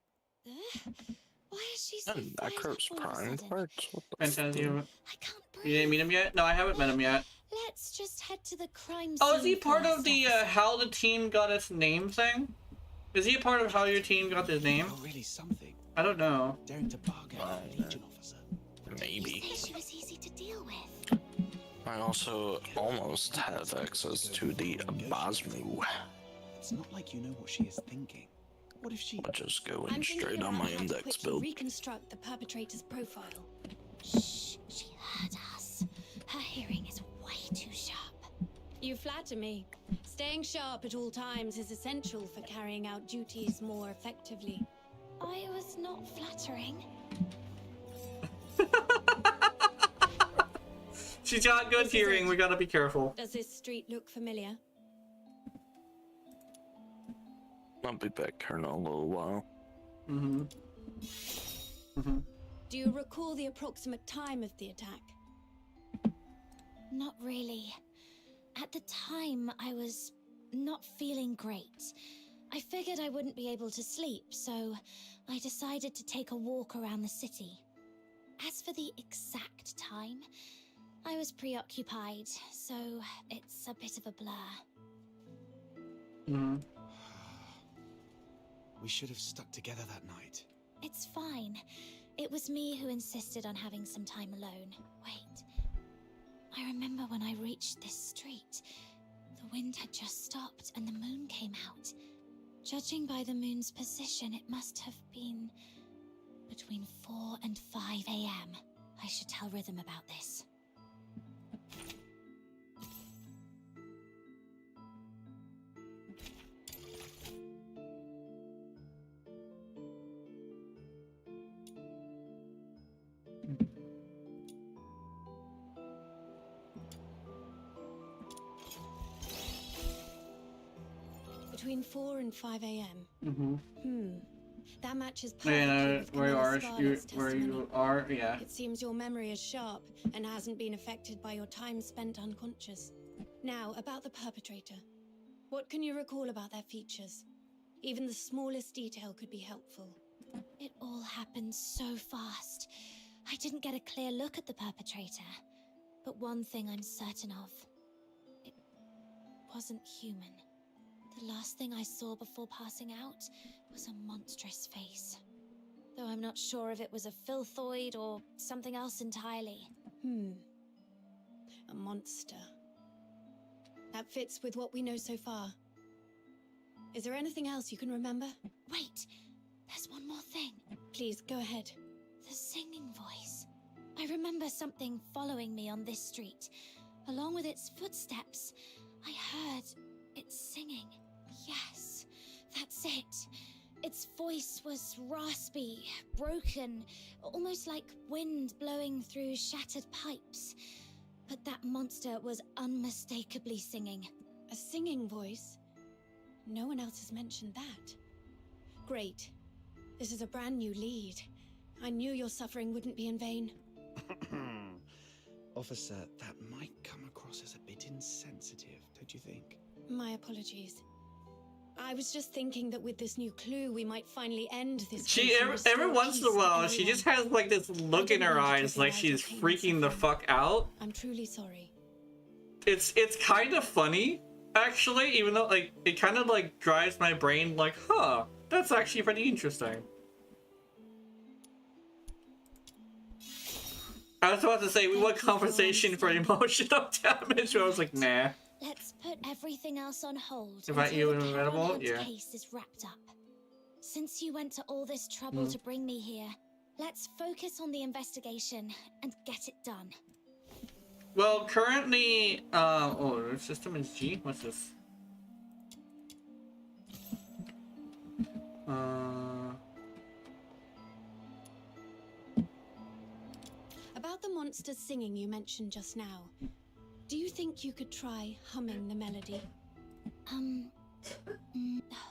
Why is she so And fired Acro's up all of a prime sudden? parts. What the Fantasio. I can't breathe. You didn't meet him yet? No, I haven't met him yet. Let's just head to the crime scene. Oh, is he part of first, the officer. how the team got its name thing? Is he a part of how your team got his name? You're really something. I don't know. Daring to bark at a Legion officer. Maybe. You said she was easy to deal with. I also almost have access to the Basmu, It's not like you know what she is thinking. What if she... which is I'm going thinking straight about on my how to index quickly build. reconstruct the perpetrator's profile. Shh, she heard us. Her hearing is way too sharp. You flatter me. Staying sharp at all times is essential for carrying out duties more effectively. I was not flattering. She's got good This is hearing. it. We gotta be careful. Does this street look familiar? I'll be back here in a little while. Mm-hmm. Mm-hmm. Do you recall the approximate time of the attack? Not really. At the time, I was not feeling great. I figured I wouldn't be able to sleep, so I decided to take a walk around the city. As for the exact time, I was preoccupied, so it's a bit of a blur. Mm-hmm. We should have stuck together that night. It's fine. It was me who insisted on having some time alone. Wait. I remember when I reached this street. The wind had just stopped and the moon came out. Judging by the moon's position, it must have been between 4 and 5 a.m. I should tell Rhythm about this. Between 4 and 5 a.m. Mm-hmm. That matches Yeah, perfectly no, with where you Camilla are, Scarlett's where testimony. you are, yeah. It seems your memory is sharp and hasn't been affected by your time spent unconscious. Now, about the perpetrator. What can you recall about their features? Even the smallest detail could be helpful. It all happened so fast. I didn't get a clear look at the perpetrator. But one thing I'm certain of. It wasn't human. The last thing I saw before passing out was a monstrous face. Though I'm not sure if it was a filthoid or something else entirely. A monster. That fits with what we know so far. Is there anything else you can remember? Wait, there's one more thing. Please, go ahead. The singing voice. I remember something following me on this street. Along with its footsteps, I heard it singing. Yes, that's it. Its voice was raspy, broken, almost like wind blowing through shattered pipes. But that monster was unmistakably singing. A singing voice? No one else has mentioned that. Great. This is a brand new lead. I knew your suffering wouldn't be in vain. Officer, that might come across as a bit insensitive, don't you think? My apologies. I was just thinking that with this new clue, we might finally end this. She case and restore every once in a peace while, for she everyone. just has like this look in her eyes, like she's freaking the fuck out. I'm truly sorry. It's kind of funny, actually, even though like it kind of like drives my brain like, huh, that's actually pretty interesting. I was about to say we want compensation for emotional damage, but I was like, nah. Let's put everything else on hold Invite until you the and Charon Venable? Hunt Yeah. case is wrapped up. Since you went to all this trouble to bring me here, Let's focus on the investigation and get it done. Well, currently, oh, the system is G. What's this? About the monsters singing you mentioned just now, do you think you could try humming the melody? Oh,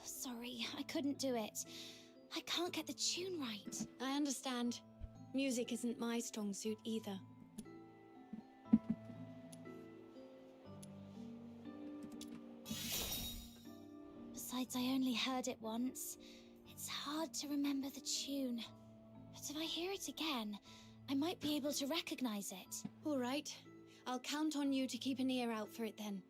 sorry, I couldn't do it. I can't get the tune right. I understand. Music isn't my strong suit either. Besides, I only heard it once. It's hard to remember the tune. But if I hear it again, I might be able to recognize it. All right. I'll count on you to keep an ear out for it then.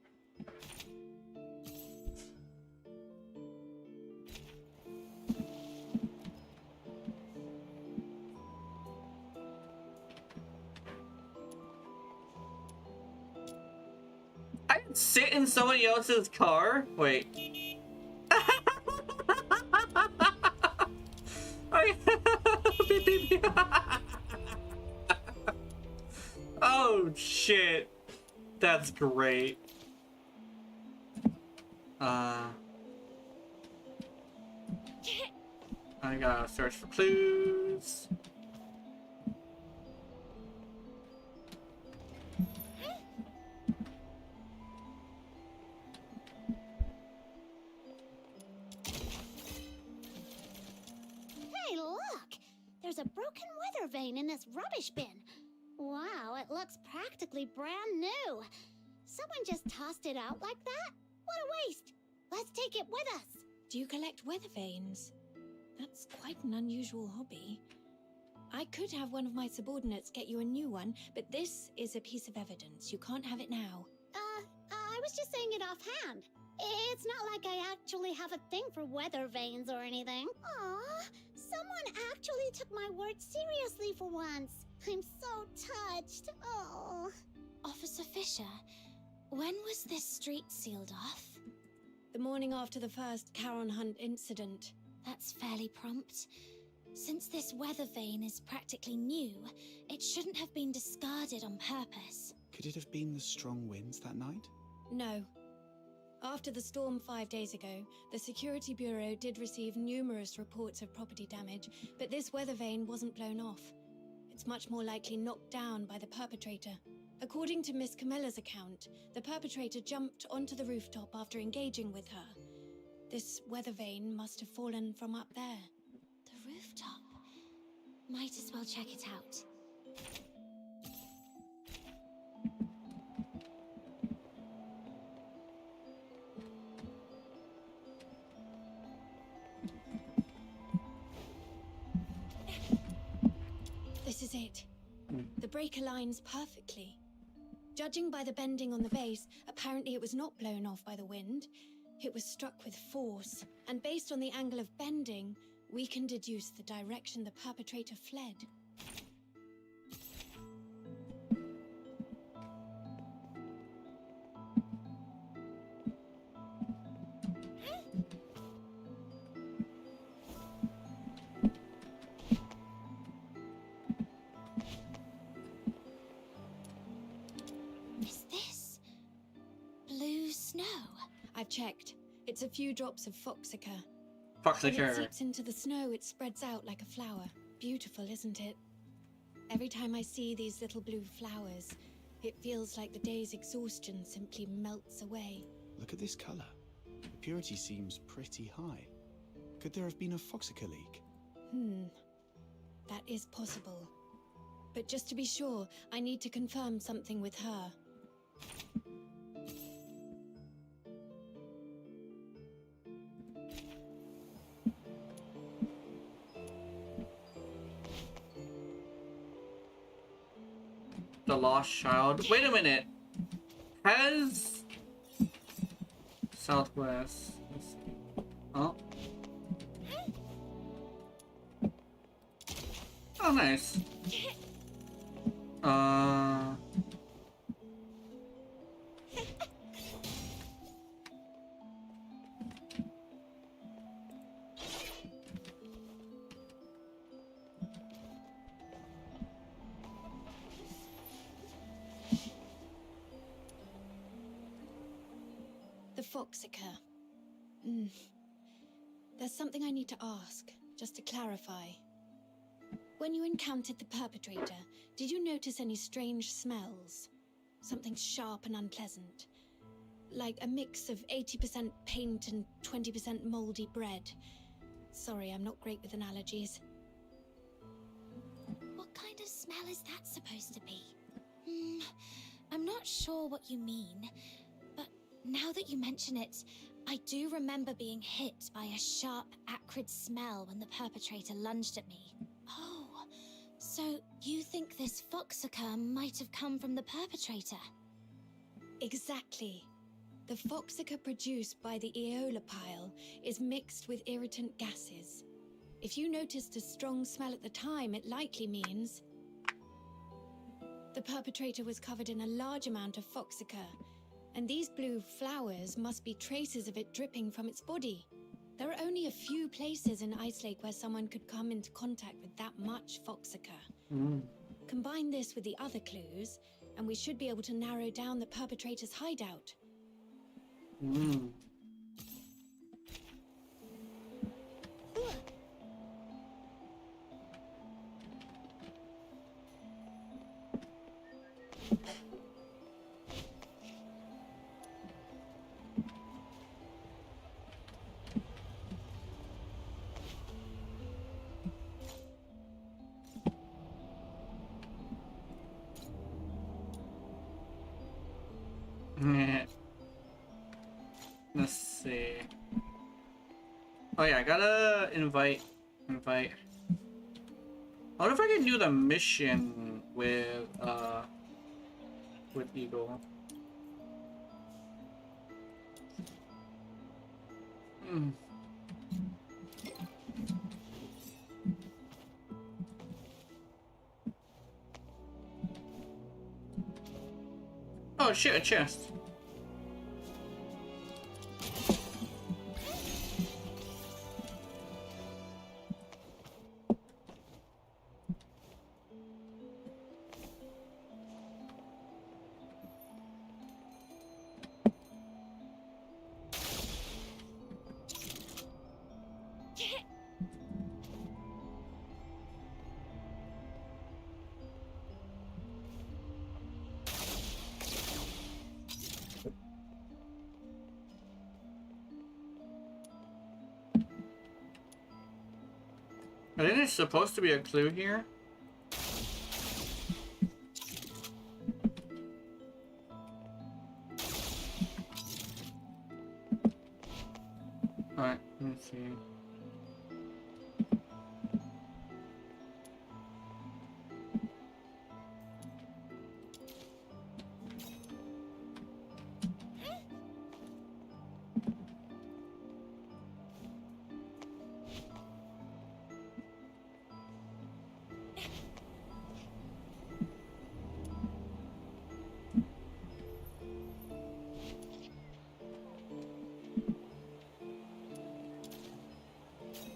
I didn't sit in somebody else's car? Wait. Beep, beep, beep. Oh shit. That's great. I gotta search for clues. Hey, look! There's a broken weather vane in this rubbish bin. Wow, it looks practically brand new. Someone just tossed it out like that? What a waste! Let's take it with us. Do you collect weather vanes? That's quite an unusual hobby. I could have one of my subordinates get you a new one, but this is a piece of evidence. You can't have it now. I was just saying it offhand. It's not like I actually have a thing for weather vanes or anything. Aw, someone actually took my word seriously for once. I'm so touched. Oh. Officer Fisher, when was this street sealed off? The morning after the first Charon Hunt incident. That's fairly prompt. Since this weather vane is practically new, it shouldn't have been discarded on purpose. Could it have been the strong winds that night? No. After the storm 5 days ago, the Security Bureau did receive numerous reports of property damage, but this weather vane wasn't blown off. It's much more likely knocked down by the perpetrator. According to Miss Camilla's account, the perpetrator jumped onto the rooftop after engaging with her. This weather vane must have fallen from up there. The rooftop. Might as well check it out. This is it. The break aligns perfectly. Judging by the bending on the base, apparently it was not blown off by the wind. It was struck with force, and based on the angle of bending, we can deduce the direction the perpetrator fled. Is this blue snow? I've checked. It's a few drops of foxica. Foxica. When it seeps into the snow, it spreads out like a flower. Beautiful, isn't it? Every time I see these little blue flowers, it feels like the day's exhaustion simply melts away. Look at this colour. The purity seems pretty high. Could there have been a foxica leak? That is possible. But just to be sure, I need to confirm something with her. The Lost Child. Wait a minute. Has Southwest. Let's see. Oh. Oh, nice. Foxica. Hmm. There's something I need to ask, just to clarify. When you encountered the perpetrator, did you notice any strange smells? Something sharp and unpleasant? Like a mix of 80% paint and 20% moldy bread. Sorry, I'm not great with analogies. What kind of smell is that supposed to be? I'm not sure what you mean, but now that you mention it, I do remember being hit by a sharp, acrid smell when the perpetrator lunged at me. Oh, so you think this Foxica might have come from the perpetrator? Exactly. The Foxica produced by the Aeola pile is mixed with irritant gases. If you noticed a strong smell at the time, it likely means the perpetrator was covered in a large amount of Foxica, and these blue flowers must be traces of it dripping from its body. There are only a few places in Ice Lake where someone could come into contact with that much Foxica. Combine this with the other clues, and we should be able to narrow down the perpetrator's hideout. Let's see. Oh yeah, I gotta invite. I wonder if I can do the mission with Eagle. Oh shit, a chest. I think there's supposed to be a clue here. Alright, let me see.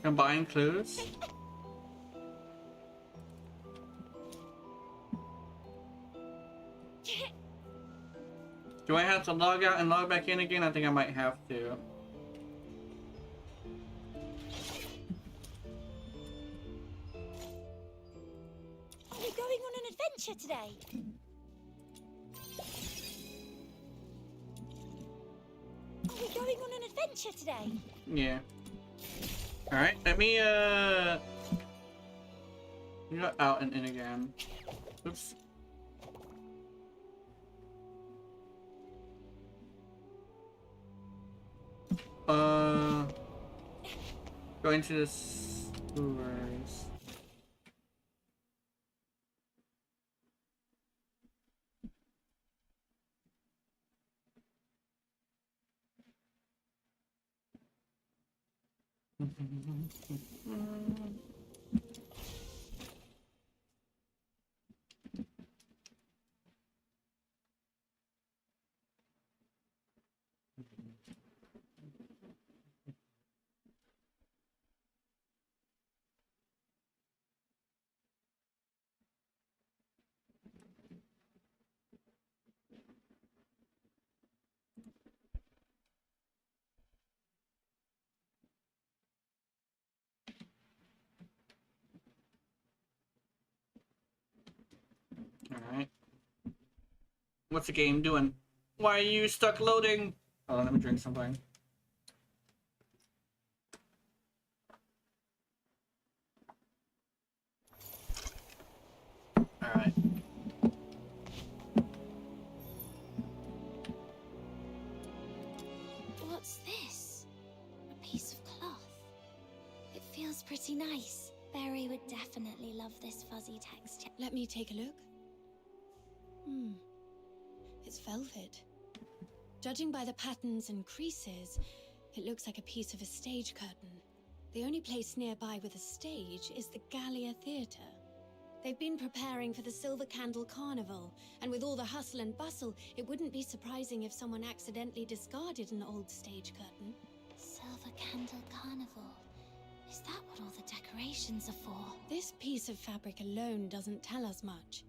Combine clues. Do I have to log out and log back in again? I think I might have to. Are we going on an adventure today? Are we going on an adventure today? Yeah. Alright, let me go out and in again. Oops. Going to the sewers. What's the game doing? Why are you stuck loading? Oh, let me drink something. Alright. What's this? A piece of cloth. It feels pretty nice. Barry would definitely love this fuzzy texture. Let me take a look. It's velvet. Judging by the patterns and creases, it looks like a piece of a stage curtain. The only place nearby with a stage is the Gallia Theatre. They've been preparing for the Silver Candle Carnival, and with all the hustle and bustle, it wouldn't be surprising if someone accidentally discarded an old stage curtain. Silver Candle Carnival. Is that what all the decorations are for? This piece of fabric alone doesn't tell us much,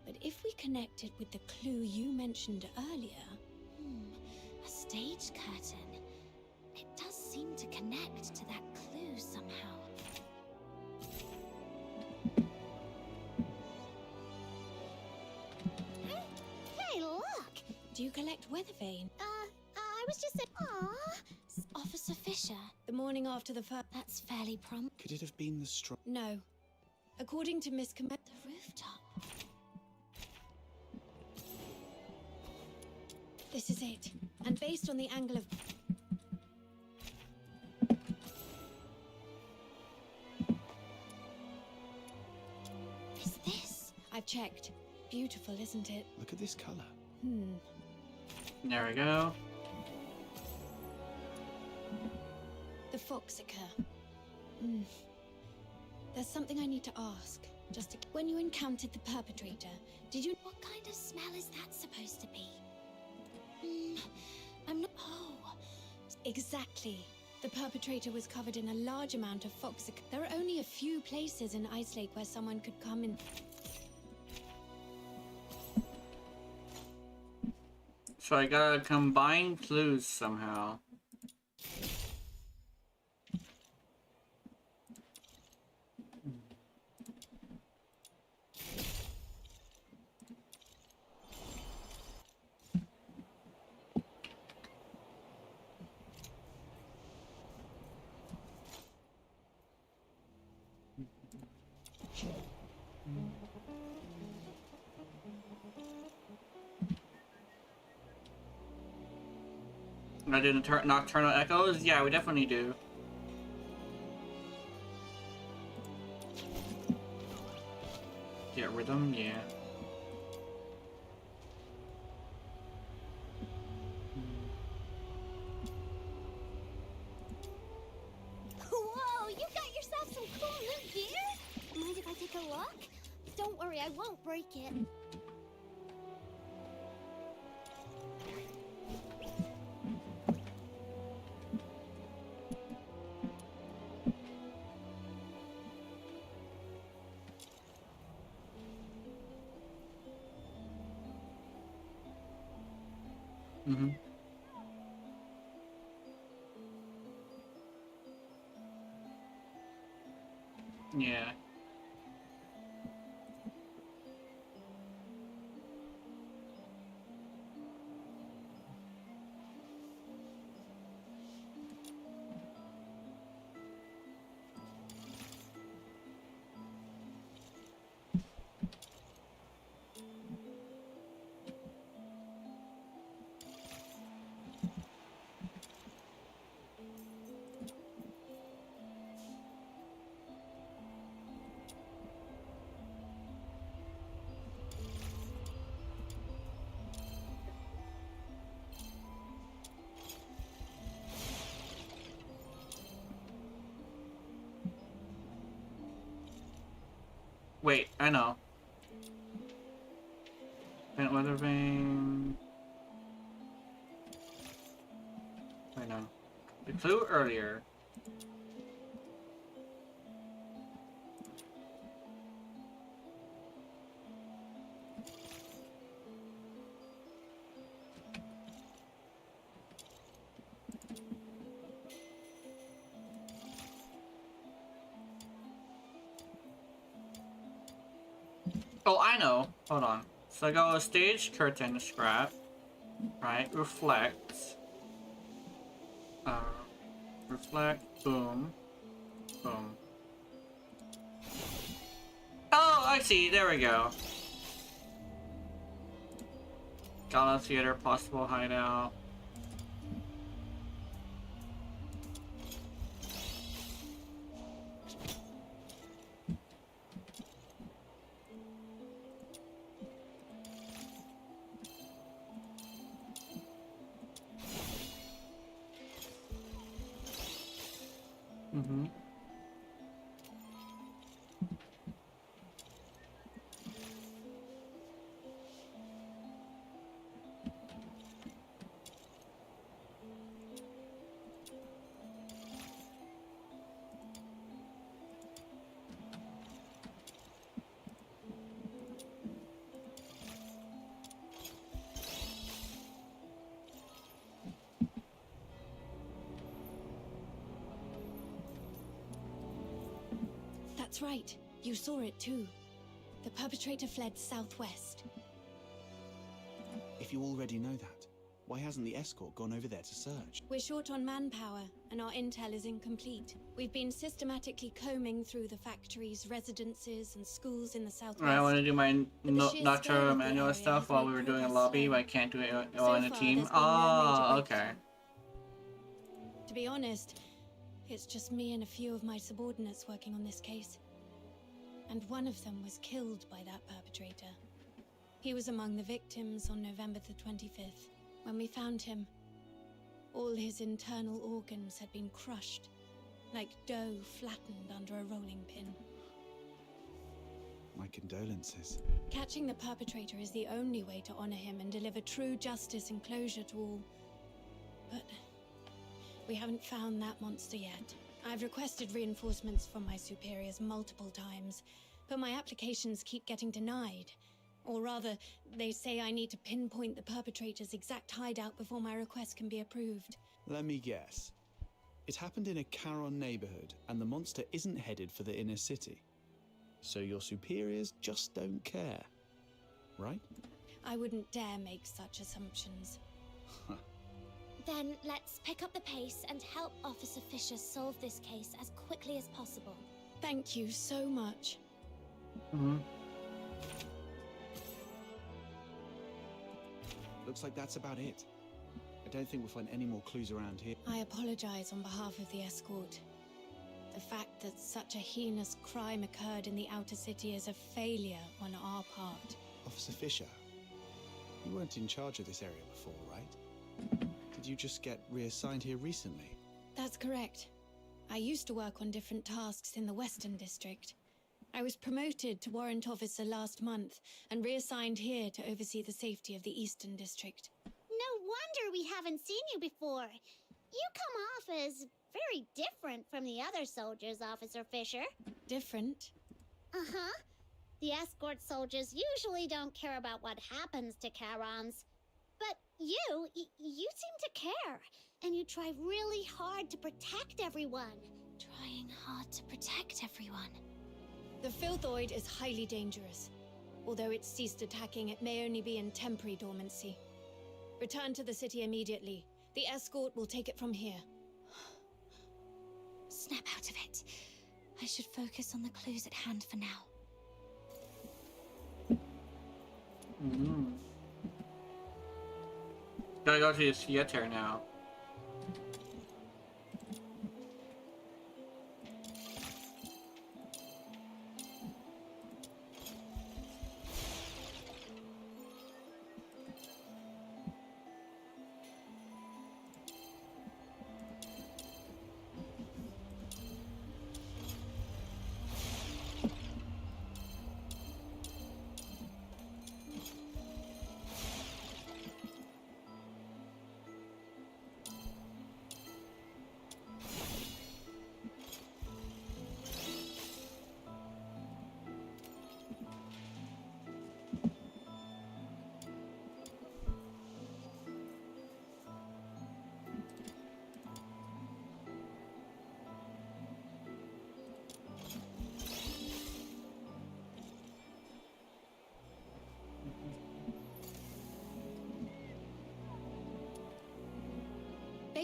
but if we connect it with the clue you mentioned earlier... A stage curtain. It does seem to connect to that clue somehow. Hey, look! Do you collect weather vane? I was just saying. Aww. Officer Fisher. The morning after the first... That's fairly prompt. Could it have been the straw? No. According to Miss The rooftop. This is it. And based on the angle of... Is this? I've checked. Beautiful, isn't it? Look at this color. There we go. The Foxica. There's something I need to ask. When you encountered the perpetrator, did you... What kind of smell is that supposed to be? I'm not... Oh. Exactly. The perpetrator was covered in a large amount of Foxica. There are only a few places in Ice Lake where someone could come in... So I gotta combine clues somehow. I do nocturnal echoes? Yeah, we definitely do. Get rhythm? Yeah. Whoa, you got yourself some cool new gear? Mind if I take a look? Don't worry, I won't break it. Yeah. Wait, I know. Vent weather vane. I know. The clue earlier. Oh, I know. Hold on. So I go stage curtain scrap, right? Reflect. Reflect, boom, boom. Oh, I see, there we go. Gala Theater, possible hideout. Mm-hmm. That's right. You saw it too. The perpetrator fled southwest. If you already know that, why hasn't the escort gone over there to search? We're short on manpower, and our intel is incomplete. We've been systematically combing through the factories, residences, and schools in the southwest. Right, I want to do my the sheer scale Nocturne of the manual area stuff has while made we were doing a progress lobby, slow. but I can't do it So on a far, team. there's been no Ah, major okay. breakthrough. To be honest, it's just me and a few of my subordinates working on this case. And one of them was killed by that perpetrator. He was among the victims on November the 25th. When we found him, all his internal organs had been crushed, like dough flattened under a rolling pin. My condolences. Catching the perpetrator is the only way to honor him and deliver true justice and closure to all. But we haven't found that monster yet. I've requested reinforcements from my superiors multiple times, but my applications keep getting denied. Or rather, they say I need to pinpoint the perpetrator's exact hideout before my request can be approved. Let me guess. It happened in a Charon neighborhood, and the monster isn't headed for the inner city. So your superiors just don't care, right? I wouldn't dare make such assumptions. Then let's pick up the pace and help Officer Fisher solve this case as quickly as possible. Thank you so much. Mm-hmm. Looks like that's about it. I don't think we'll find any more clues around here. I apologize on behalf of the escort. The fact that such a heinous crime occurred in the outer city is a failure on our part. Officer Fisher, you weren't in charge of this area before, right? Did you just get reassigned here recently? That's correct. I used to work on different tasks in the Western District. I was promoted to Warrant Officer last month and reassigned here to oversee the safety of the Eastern District. No wonder we haven't seen you before. You come off as very different from the other soldiers, Officer Fisher. Different? Uh-huh. The escort soldiers usually don't care about what happens to Charons. But you seem to care. And you try really hard to protect everyone. Trying hard to protect everyone. The Filthoid is highly dangerous. Although it's ceased attacking, it may only be in temporary dormancy. Return to the city immediately. The escort will take it from here. Snap out of it. I should focus on the clues at hand for now. Mm-hmm. Gotta go to the theater now.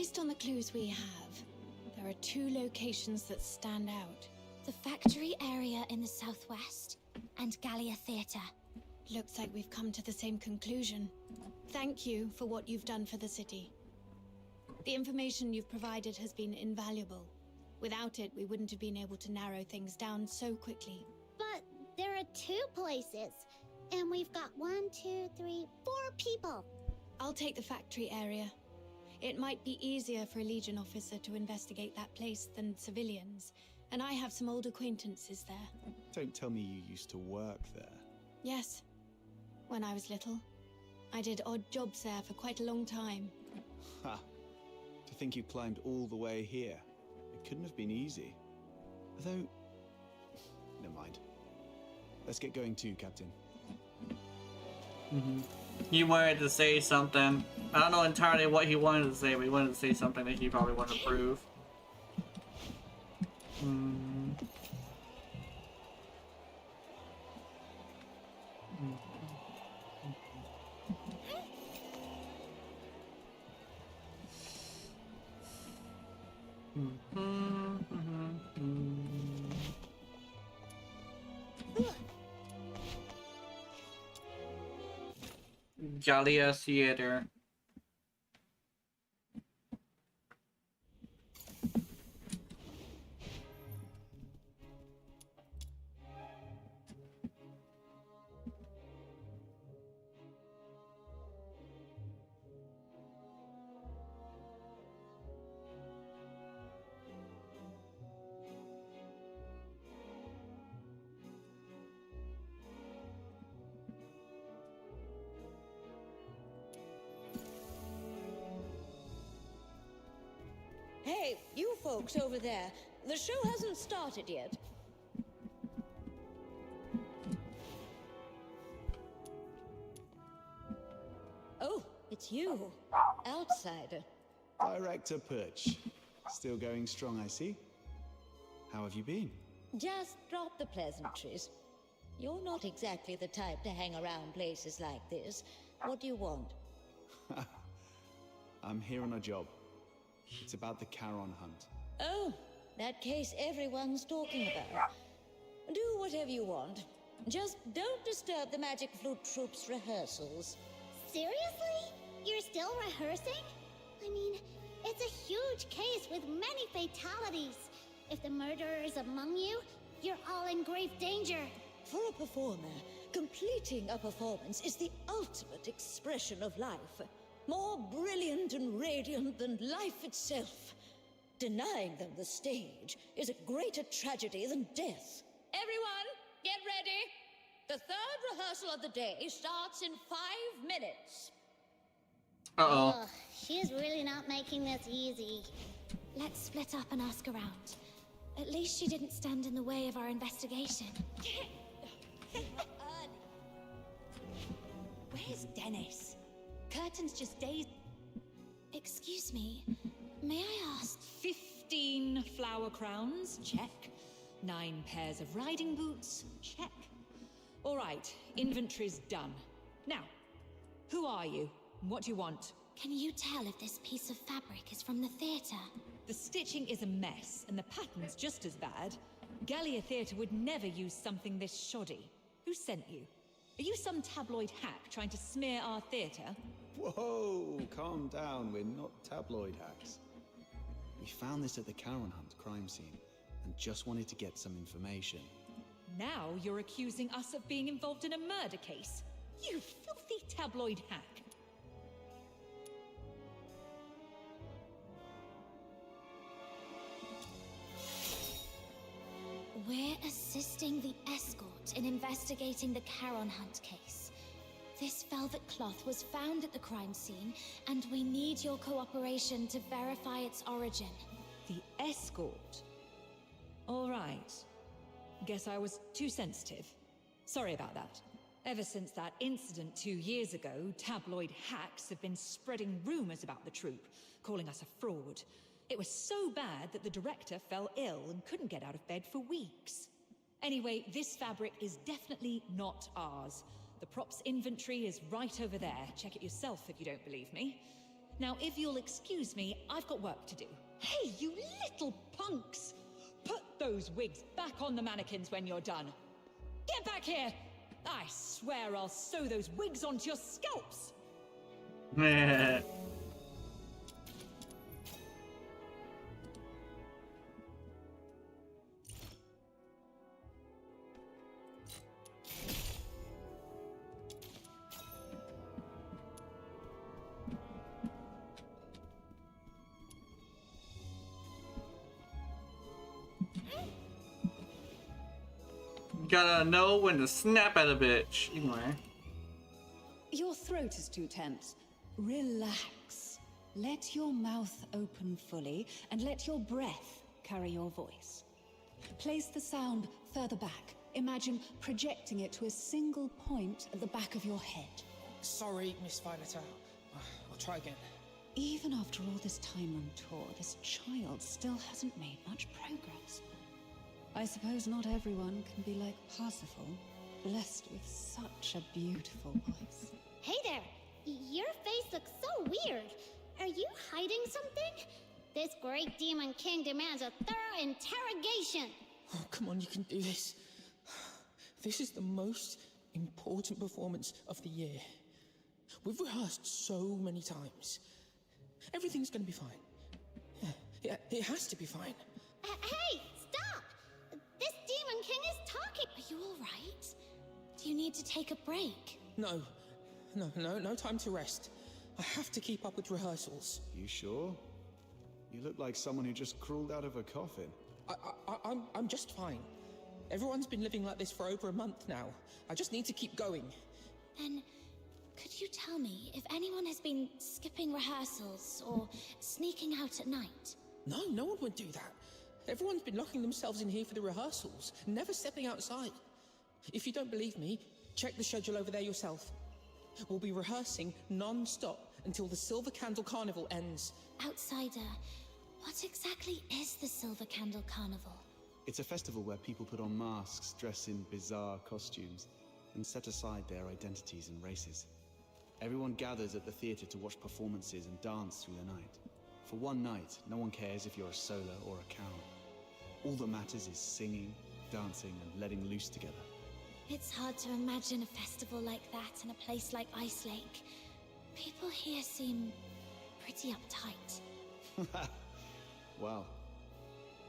Based on the clues we have, there are 2 locations that stand out. The factory area in the southwest and Gallia Theatre. Looks like we've come to the same conclusion. Thank you for what you've done for the city. The information you've provided has been invaluable. Without it, we wouldn't have been able to narrow things down so quickly. But there are 2 places, and we've got 1, 2, 3, 4 people. I'll take the factory area. It might be easier for a Legion officer to investigate that place than civilians, and I have some old acquaintances there. Don't tell me you used to work there. Yes, when I was little. I did odd jobs there for quite a long time. Ha! To think you climbed all the way here. It couldn't have been easy. Although... never mind. Let's get going too, Captain. He wanted to say something. I don't know entirely what he wanted to say, but he wanted to say something that he probably wanted to prove. Gallia Theatre. Hey, you folks over there. The show hasn't started yet. Oh, it's you. Outsider. Director Perch. Still going strong, I see. How have you been? Just drop the pleasantries. You're not exactly the type to hang around places like this. What do you want? I'm here on a job. It's about the Charon hunt. Oh, that case everyone's talking about. Do whatever you want. Just don't disturb the Magic Flute Troop's rehearsals. Seriously? You're still rehearsing? I mean, it's a huge case with many fatalities. If the murderer is among you, you're all in grave danger. For a performer, completing a performance is the ultimate expression of life. More brilliant and radiant than life itself. Denying them the stage is a greater tragedy than death. Everyone, get ready. The third rehearsal of the day starts in 5 minutes. Uh-oh. Ugh, she's really not making this easy. Let's split up and ask around. At least she didn't stand in the way of our investigation. Where's Dennis? Curtain's just dazed. Excuse me, may I ask? 15 flower crowns, check. 9 pairs of riding boots, check. All right, inventory's done. Now, who are you? What do you want? Can you tell if this piece of fabric is from the theatre? The stitching is a mess, and the pattern's just as bad. Gallia Theatre would never use something this shoddy. Who sent you? Are you some tabloid hack trying to smear our theatre? Whoa, calm down. We're not tabloid hacks. We found this at the Charon Hunt crime scene and just wanted to get some information. Now you're accusing us of being involved in a murder case. You filthy tabloid hack. We're assisting the escort in investigating the Charon Hunt case. This velvet cloth was found at the crime scene, and we need your cooperation to verify its origin. The escort? All right. Guess I was too sensitive. Sorry about that. Ever since that incident 2 years ago, tabloid hacks have been spreading rumors about the troupe, calling us a fraud. It was so bad that the director fell ill and couldn't get out of bed for weeks. Anyway, this fabric is definitely not ours. The props inventory is right over there. Check it yourself if you don't believe me. Now, if you'll excuse me, I've got work to do. Hey, you little punks! Put those wigs back on the mannequins when you're done. Get back here! I swear I'll sew those wigs onto your scalps! Gotta know when to snap at a bitch. Anyway. Your throat is too tense. Relax. Let your mouth open fully and let your breath carry your voice. Place the sound further back. Imagine projecting it to a single point at the back of your head. Sorry, Miss Violeta. I'll try again. Even after all this time on tour, this child still hasn't made much progress. I suppose not everyone can be like Parsifal, blessed with such a beautiful voice. Hey there! Your face looks so weird. Are you hiding something? This great demon king demands a thorough interrogation. Oh, come on, you can do this. This is the most important performance of the year. We've rehearsed so many times. Everything's gonna be fine. Yeah, it has to be fine. Hey, stop! This demon king is talking. Are you all right? Do you need to take a break? No time to rest. I have to keep up with rehearsals. You sure? You look like someone who just crawled out of a coffin. I'm just fine. Everyone's been living like this for over a month now. I just need to keep going. Then, could you tell me if anyone has been skipping rehearsals or sneaking out at night? No one would do that. Everyone's been locking themselves in here for the rehearsals, never stepping outside. If you don't believe me, check the schedule over there yourself. We'll be rehearsing non-stop until the Silver Candle Carnival ends. Outsider, what exactly is the Silver Candle Carnival? It's a festival where people put on masks, dress in bizarre costumes, and set aside their identities and races. Everyone gathers at the theatre to watch performances and dance through the night. For one night, no one cares if you're a Solar or a Charon. All that matters is singing, dancing, and letting loose together. It's hard to imagine a festival like that in a place like Ice Lake. People here seem pretty uptight. Well,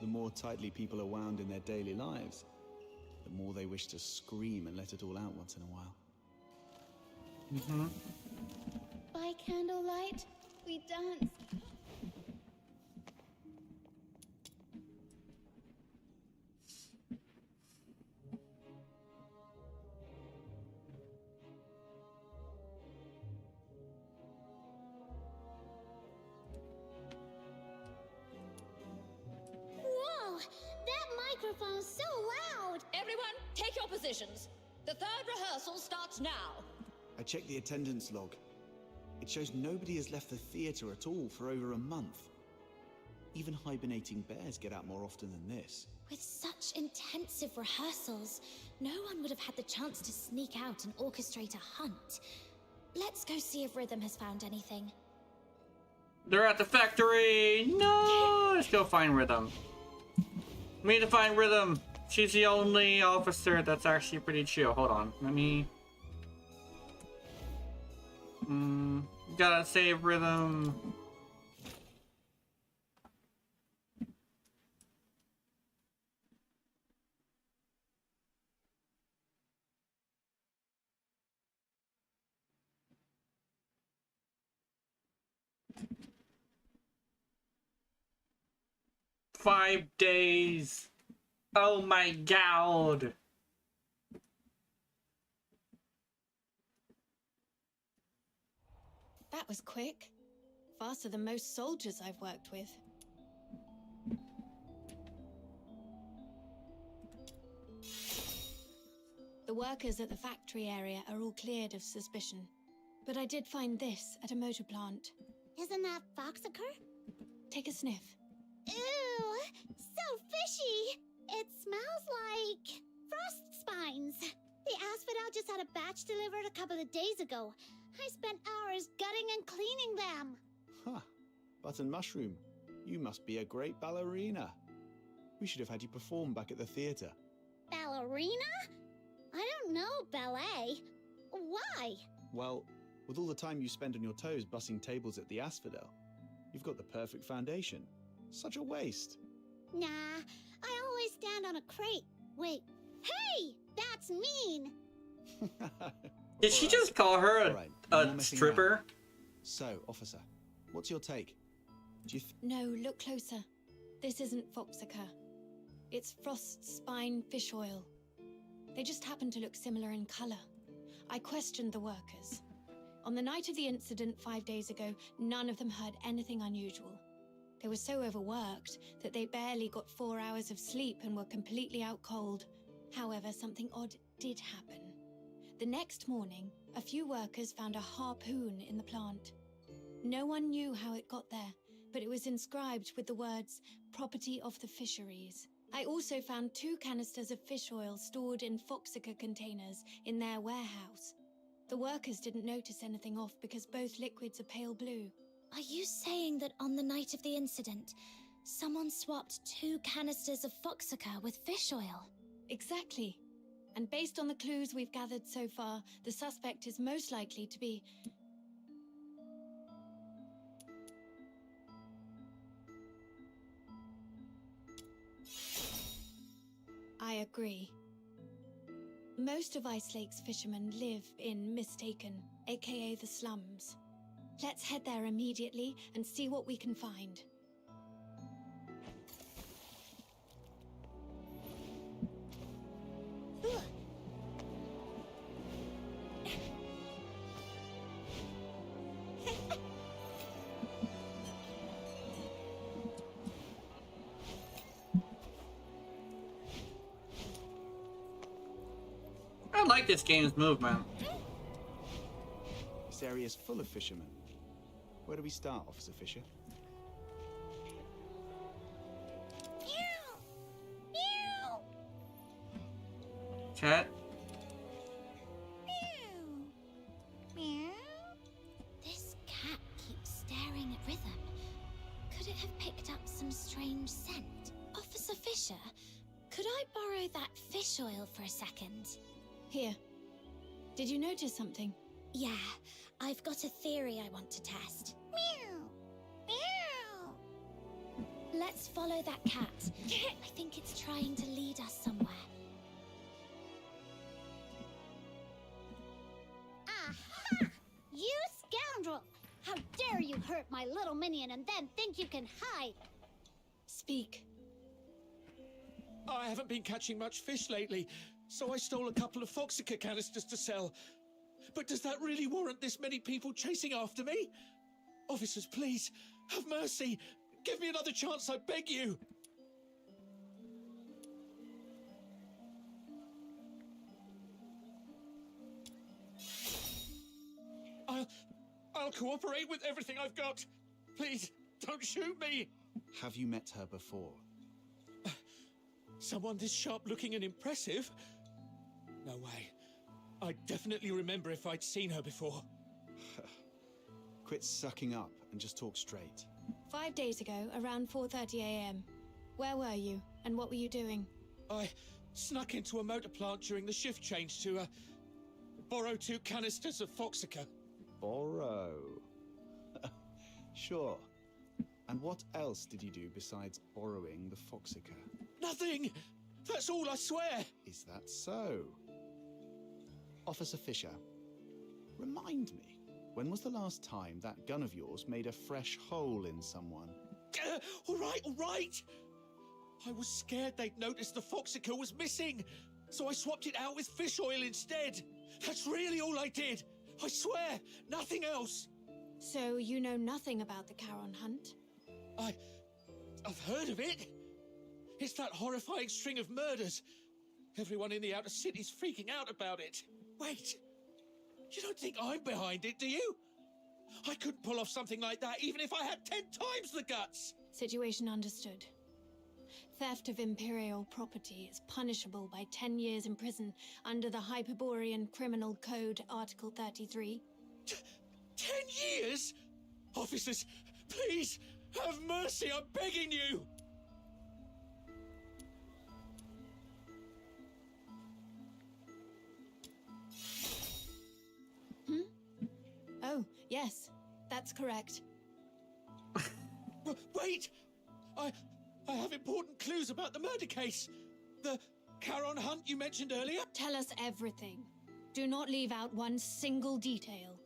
the more tightly people are wound in their daily lives, the more they wish to scream and let it all out once in a while. Mm-hmm. By candlelight, we dance. Whoa! That microphone's so loud! Everyone, take your positions. The third rehearsal starts now. I checked the attendance log. It shows nobody has left the theatre at all for over a month. Even hibernating bears get out more often than this. With such intensive rehearsals, no one would have had the chance to sneak out and orchestrate a hunt. Let's go see if Rhythm has found anything. They're at the factory! No! Let's go find Rhythm. We need to find Rhythm. She's the only officer that's actually pretty chill. Hold on. Let me... gotta save Rhythm. "5 days. Oh my god. That was quick. Faster than most soldiers I've worked with. The workers at the factory area are all cleared of suspicion. But I did find this at a motor plant. Isn't that foxacre? Take a sniff. Ew! So fishy! It smells like frost spines. The asphodel just had a batch delivered a couple of days ago. I spent hours gutting and cleaning them. Button Mushroom, you must be a great ballerina. We should have had you perform back at the theatre. Ballerina? I don't know ballet. Why? Well, with all the time you spend on your toes bussing tables at the Asphodel, you've got the perfect foundation. Such a waste. Nah, I always stand on a crate. Wait, hey! That's mean! Did she just call her All right, no more a messing stripper? around. So, officer, what's your take? Do you No, look closer. This isn't Foxica. It's Frost Spine Fish Oil. They just happen to look similar in colour. I questioned the workers. On the night of the incident 5 days ago, none of them heard anything unusual. They were so overworked that they barely got 4 hours of sleep and were completely out cold. However, something odd did happen. The next morning, a few workers found a harpoon in the plant. No one knew how it got there, but it was inscribed with the words, "Property of the Fisheries." I also found 2 canisters of fish oil stored in Foxica containers in their warehouse. The workers didn't notice anything off because both liquids are pale blue. Are you saying that on the night of the incident, someone swapped 2 canisters of Foxica with fish oil? Exactly. And based on the clues we've gathered so far, the suspect is most likely to be... I agree. Most of Ice Lake's fishermen live in Mistaken, aka the slums. Let's head there immediately and see what we can find. I like this game's movement. This area is full of fishermen. Where do we start, Officer Fisher? Cat? This cat keeps staring at Rhythm. Could it have picked up some strange scent? Officer Fisher, could I borrow that fish oil for a second? Here. Did you notice something? Yeah, I've got a theory I want to test. Meow! Meow! Let's follow that cat. I think it's trying to lead us somewhere. Aha! You scoundrel! How dare you hurt my little minion and then think you can hide? Speak. I haven't been catching much fish lately, so I stole a couple of Foxica canisters to sell. But does that really warrant this many people chasing after me? Officers, please, have mercy. Give me another chance, I beg you. I'll cooperate with everything I've got. Please, don't shoot me. Have you met her before? Someone this sharp-looking and impressive? No way. I'd definitely remember if I'd seen her before. Quit sucking up and just talk straight. 5 days ago, around 4:30 a.m. Where were you, and what were you doing? I snuck into a motor plant during the shift change to, borrow 2 canisters of Foxica. Borrow. Sure. And what else did you do besides borrowing the Foxica? Nothing! That's all, I swear! Is that so? Officer Fisher, remind me, when was the last time that gun of yours made a fresh hole in someone? All right! I was scared they'd noticed the Foxica was missing, so I swapped it out with fish oil instead. That's really all I did. I swear, nothing else. So you know nothing about the Charon hunt? I've heard of it. It's that horrifying string of murders. Everyone in the outer city's freaking out about it. Wait, you don't think I'm behind it, do you? I couldn't pull off something like that even if I had 10 times the guts. Situation understood. Theft of Imperial property is punishable by 10 years in prison under the Hyperborean Criminal Code, Article 33. 10 years? Officers, please, Have mercy, I'm begging you! Oh, yes, that's correct. Wait! I have important clues about the murder case. The Charon hunt you mentioned earlier. Tell us everything. Do not leave out one single detail.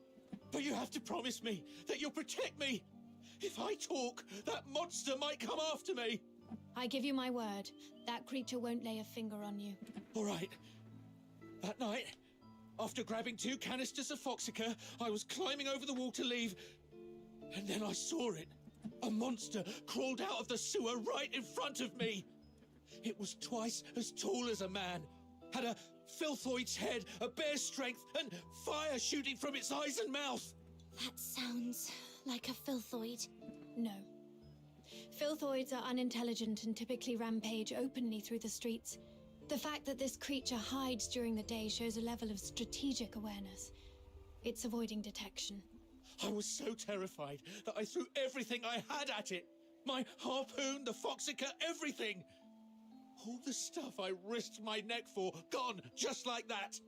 But you have to promise me that you'll protect me. If I talk, that monster might come after me. I give you my word, that creature won't lay a finger on you. All right. That night, after grabbing 2 canisters of Foxica, I was climbing over the wall to leave, and then I saw it. A monster crawled out of the sewer right in front of me. It was twice as tall as a man, had a filthoid's head, a bear's strength, and fire shooting from its eyes and mouth. That sounds like a filthoid. No. Filthoids are unintelligent and typically rampage openly through the streets. The fact that this creature hides during the day shows a level of strategic awareness. It's avoiding detection. I was so terrified that I threw everything I had at it. My harpoon, the Foxica, everything. All the stuff I risked my neck for, gone just like that.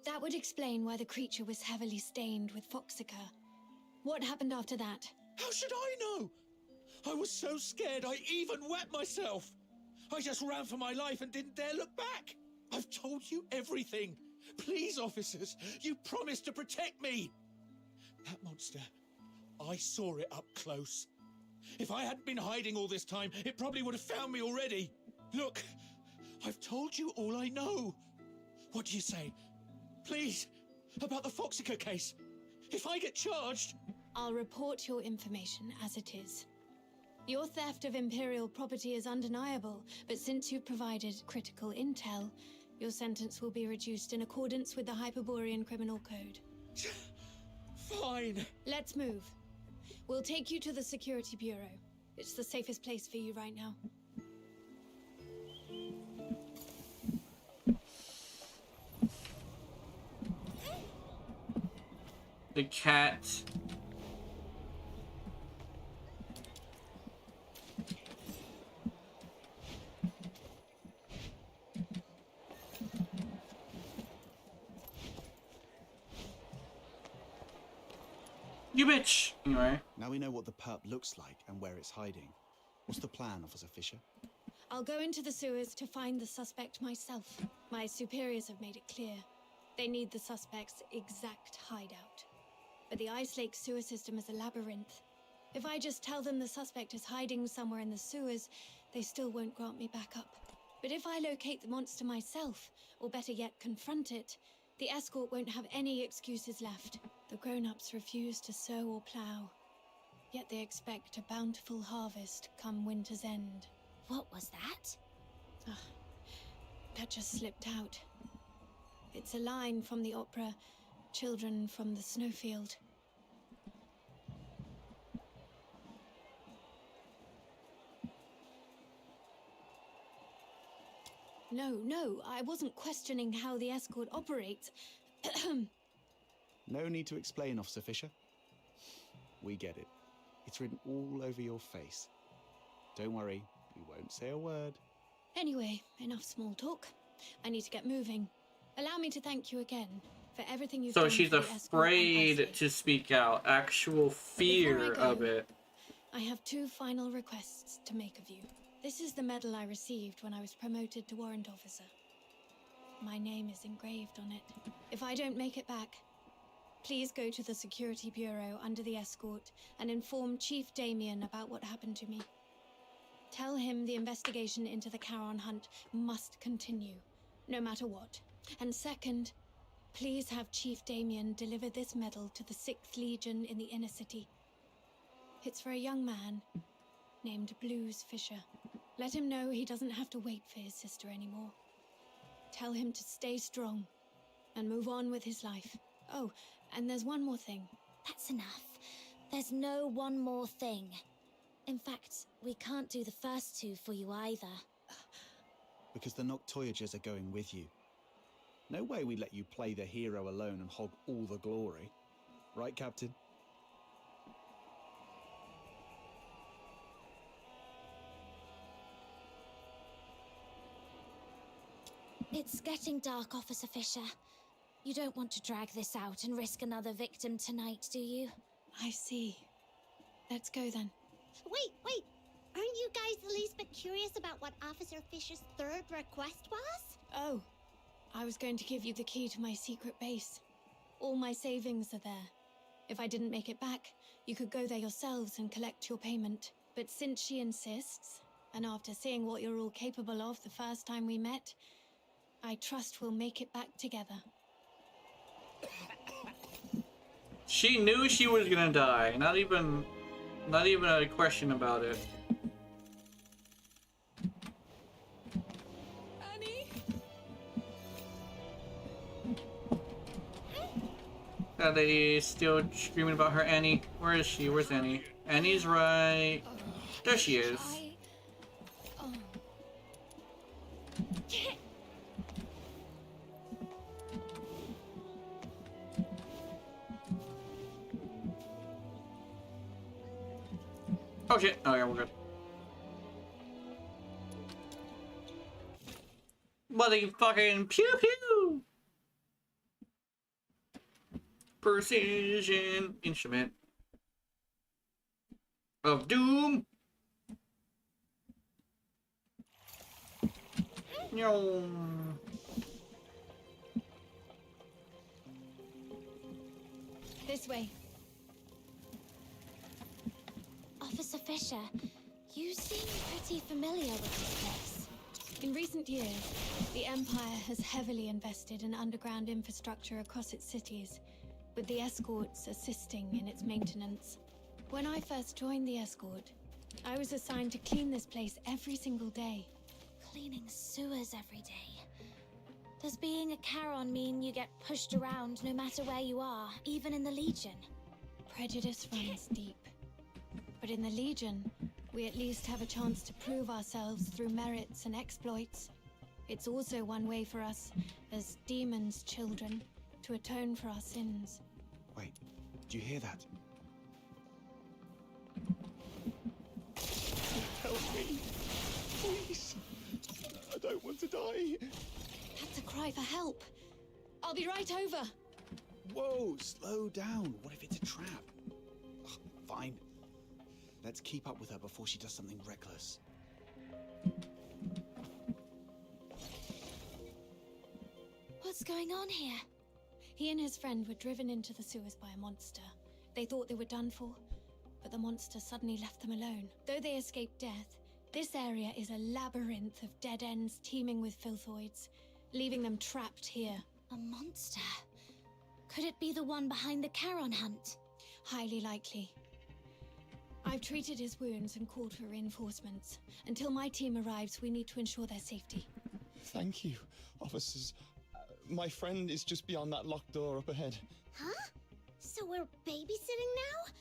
That would explain why the creature was heavily stained with Foxica. What happened after that? How should I know? I was so scared I even wet myself. I just ran for my life and didn't dare look back. I've told you everything. Please, officers, you promised to protect me. That monster, I saw it up close. If I hadn't been hiding all this time, it probably would have found me already. Look, I've told you all I know. What do you say? Please, about the Foxica case. If I get charged... I'll report your information as it is. Your theft of Imperial property is undeniable, but since you provided critical intel, your sentence will be reduced in accordance with the Hyperborean Criminal Code. Fine. Let's move. We'll take you to the Security Bureau. It's the safest place for you right now. The cat. You bitch! Anyway. Now we know what the pup looks like and where it's hiding. What's the plan, Officer Fisher? I'll go into the sewers to find the suspect myself. My superiors have made it clear. They need the suspect's exact hideout. But the Ice Lake sewer system is a labyrinth. If I just tell them the suspect is hiding somewhere in the sewers, they still won't grant me backup. But if I locate the monster myself, or better yet, confront it, the escort won't have any excuses left. The grown-ups refuse to sow or plow, yet they expect a bountiful harvest come winter's end. What was that? That just slipped out. It's a line from the opera, Children from the Snowfield. No, I wasn't questioning how the escort operates. No need to explain, Officer Fisher. We get it. It's written all over your face. Don't worry, we won't say a word. Anyway, enough small talk. I need to get moving. Allow me to thank you again for everything you've done. So she's for the escort on afraid Ice Lake. to speak out. Actual fear Before I go, of it. I have 2 final requests to make of you. This is the medal I received when I was promoted to warrant officer. My name is engraved on it. If I don't make it back, please go to the Security Bureau under the escort and inform Chief Damien about what happened to me. Tell him the investigation into the Charon hunt must continue, no matter what. And second, please have Chief Damien deliver this medal to the 6th Legion in the inner city. It's for a young man named Blues Fisher. Let him know he doesn't have to wait for his sister anymore. Tell him to stay strong and move on with his life. Oh, and there's one more thing. That's enough. There's no one more thing. In fact, we can't do the first 2 for you either. Because the Noctoyagers are going with you. No way we'd let you play the hero alone and hog all the glory. Right, Captain? It's getting dark, Officer Fisher. You don't want to drag this out and risk another victim tonight, do you? I see. Let's go then. Wait. Aren't you guys the least bit curious about what Officer Fisher's third request was? Oh, I was going to give you the key to my secret base. All my savings are there. If I didn't make it back, you could go there yourselves and collect your payment. But since she insists, and after seeing what you're all capable of the first time we met, I trust we'll make it back together. She knew she was gonna die. Not even a question about it. Annie? That lady is still screaming about her Annie. Where is she? Where's Annie? Annie's right. There she is. Oh shit. Oh yeah, we're good. Motherfucking pew pew! Precision instrument of doom. No. This way. Officer Fisher, you seem pretty familiar with this place. In recent years, the Empire has heavily invested in underground infrastructure across its cities, with the escorts assisting in its maintenance. When I first joined the escort, I was assigned to clean this place every single day. Cleaning sewers every day. Does being a Charon mean you get pushed around no matter where you are, even in the Legion? Prejudice runs deep. But in the Legion, we at least have a chance to prove ourselves through merits and exploits. It's also one way for us, as demons' children, to atone for our sins. Wait, do you hear that? Help me, please. I don't want to die. That's a cry for help. I'll be right over. Whoa, slow down. What if it's a trap? Ugh, fine. Let's keep up with her before she does something reckless. What's going on here? He and his friend were driven into the sewers by a monster. They thought they were done for, but the monster suddenly left them alone. Though they escaped death, this area is a labyrinth of dead ends teeming with filthoids, leaving them trapped here. A monster? Could it be the one behind the Charon hunt? Highly likely. I've treated his wounds and called for reinforcements. Until my team arrives, we need to ensure their safety. Thank you, officers. My friend is just beyond that locked door up ahead. Huh? So we're babysitting now?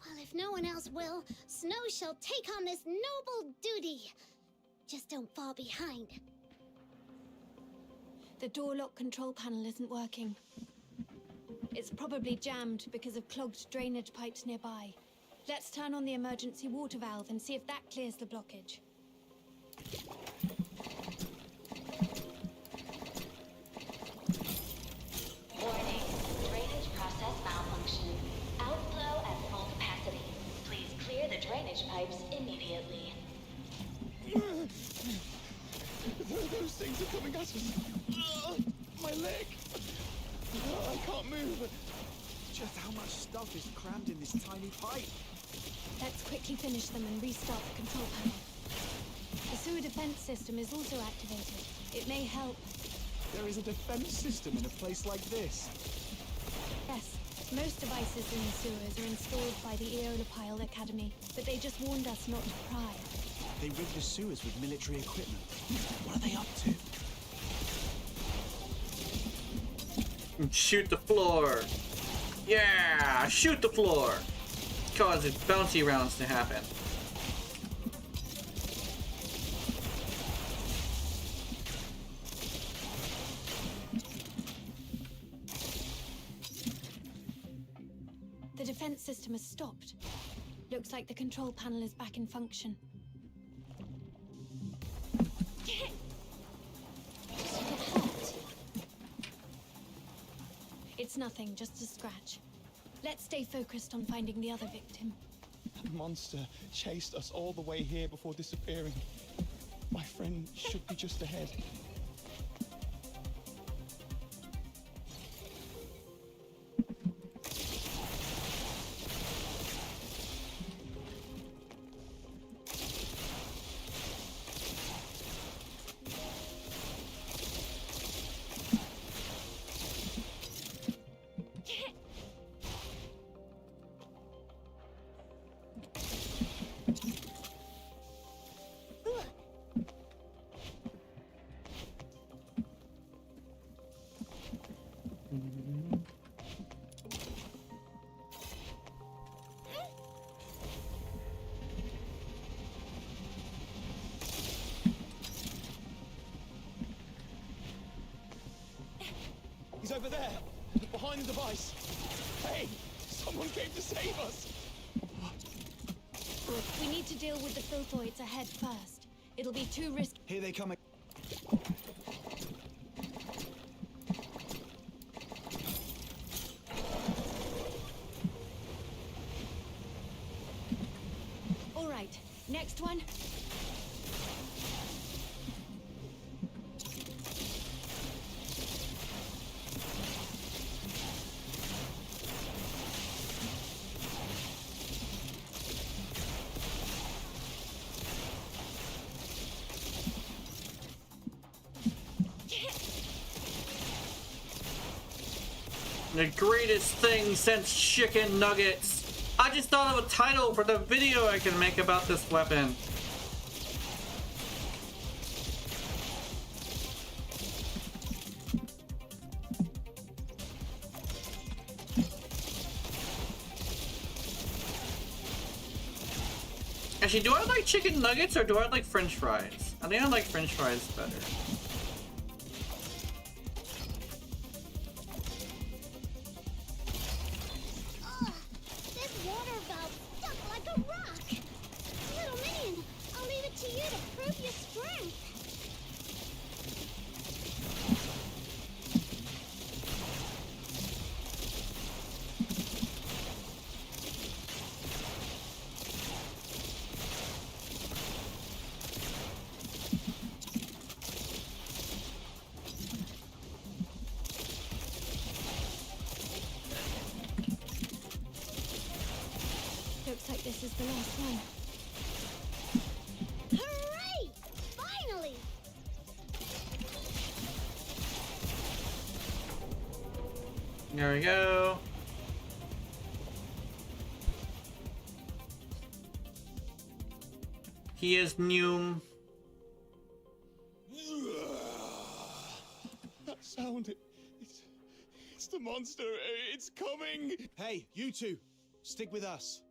Well, if no one else will, Snow shall take on this noble duty. Just don't fall behind. The door lock control panel isn't working. It's probably jammed because of clogged drainage pipes nearby. Let's turn on the emergency water valve and see if that clears the blockage. Warning, drainage process malfunction. Outflow at full capacity. Please clear the drainage pipes immediately. Those things are coming at us. My leg. I can't move. Just how much stuff is crammed in this tiny pipe? Let's quickly finish them and restart the control panel. The sewer defense system is also activated. It may help. There is a defense system in a place like this. Yes, most devices in the sewers are installed by the Eolopile Academy, but they just warned us not to pry. They rig the sewers with military equipment. What are they up to? Shoot the floor. Yeah, shoot the floor. Cause it's bouncy rounds to happen. The defense system has stopped. Looks like the control panel is back in function. Should have It's nothing, just a scratch. Let's stay focused on finding the other victim. That monster chased us all the way here before disappearing. My friend should be just ahead. He's over there, behind the device. Hey, someone came to save us. We need to deal with the filthoids ahead first. It'll be too risky. Here they come. All right, next one. The greatest thing since chicken nuggets. I just thought of a title for the video I can make about this weapon. Actually, do I like chicken nuggets or do I like French fries? I think I like French fries better. This water valve stuck like a rock. Little minion, I'll leave it to you to prove your strength. Looks like this is the last one. Hooray! Finally! There we go. He is new. That sound, it's the monster. It's coming. Hey, you two, stick with us.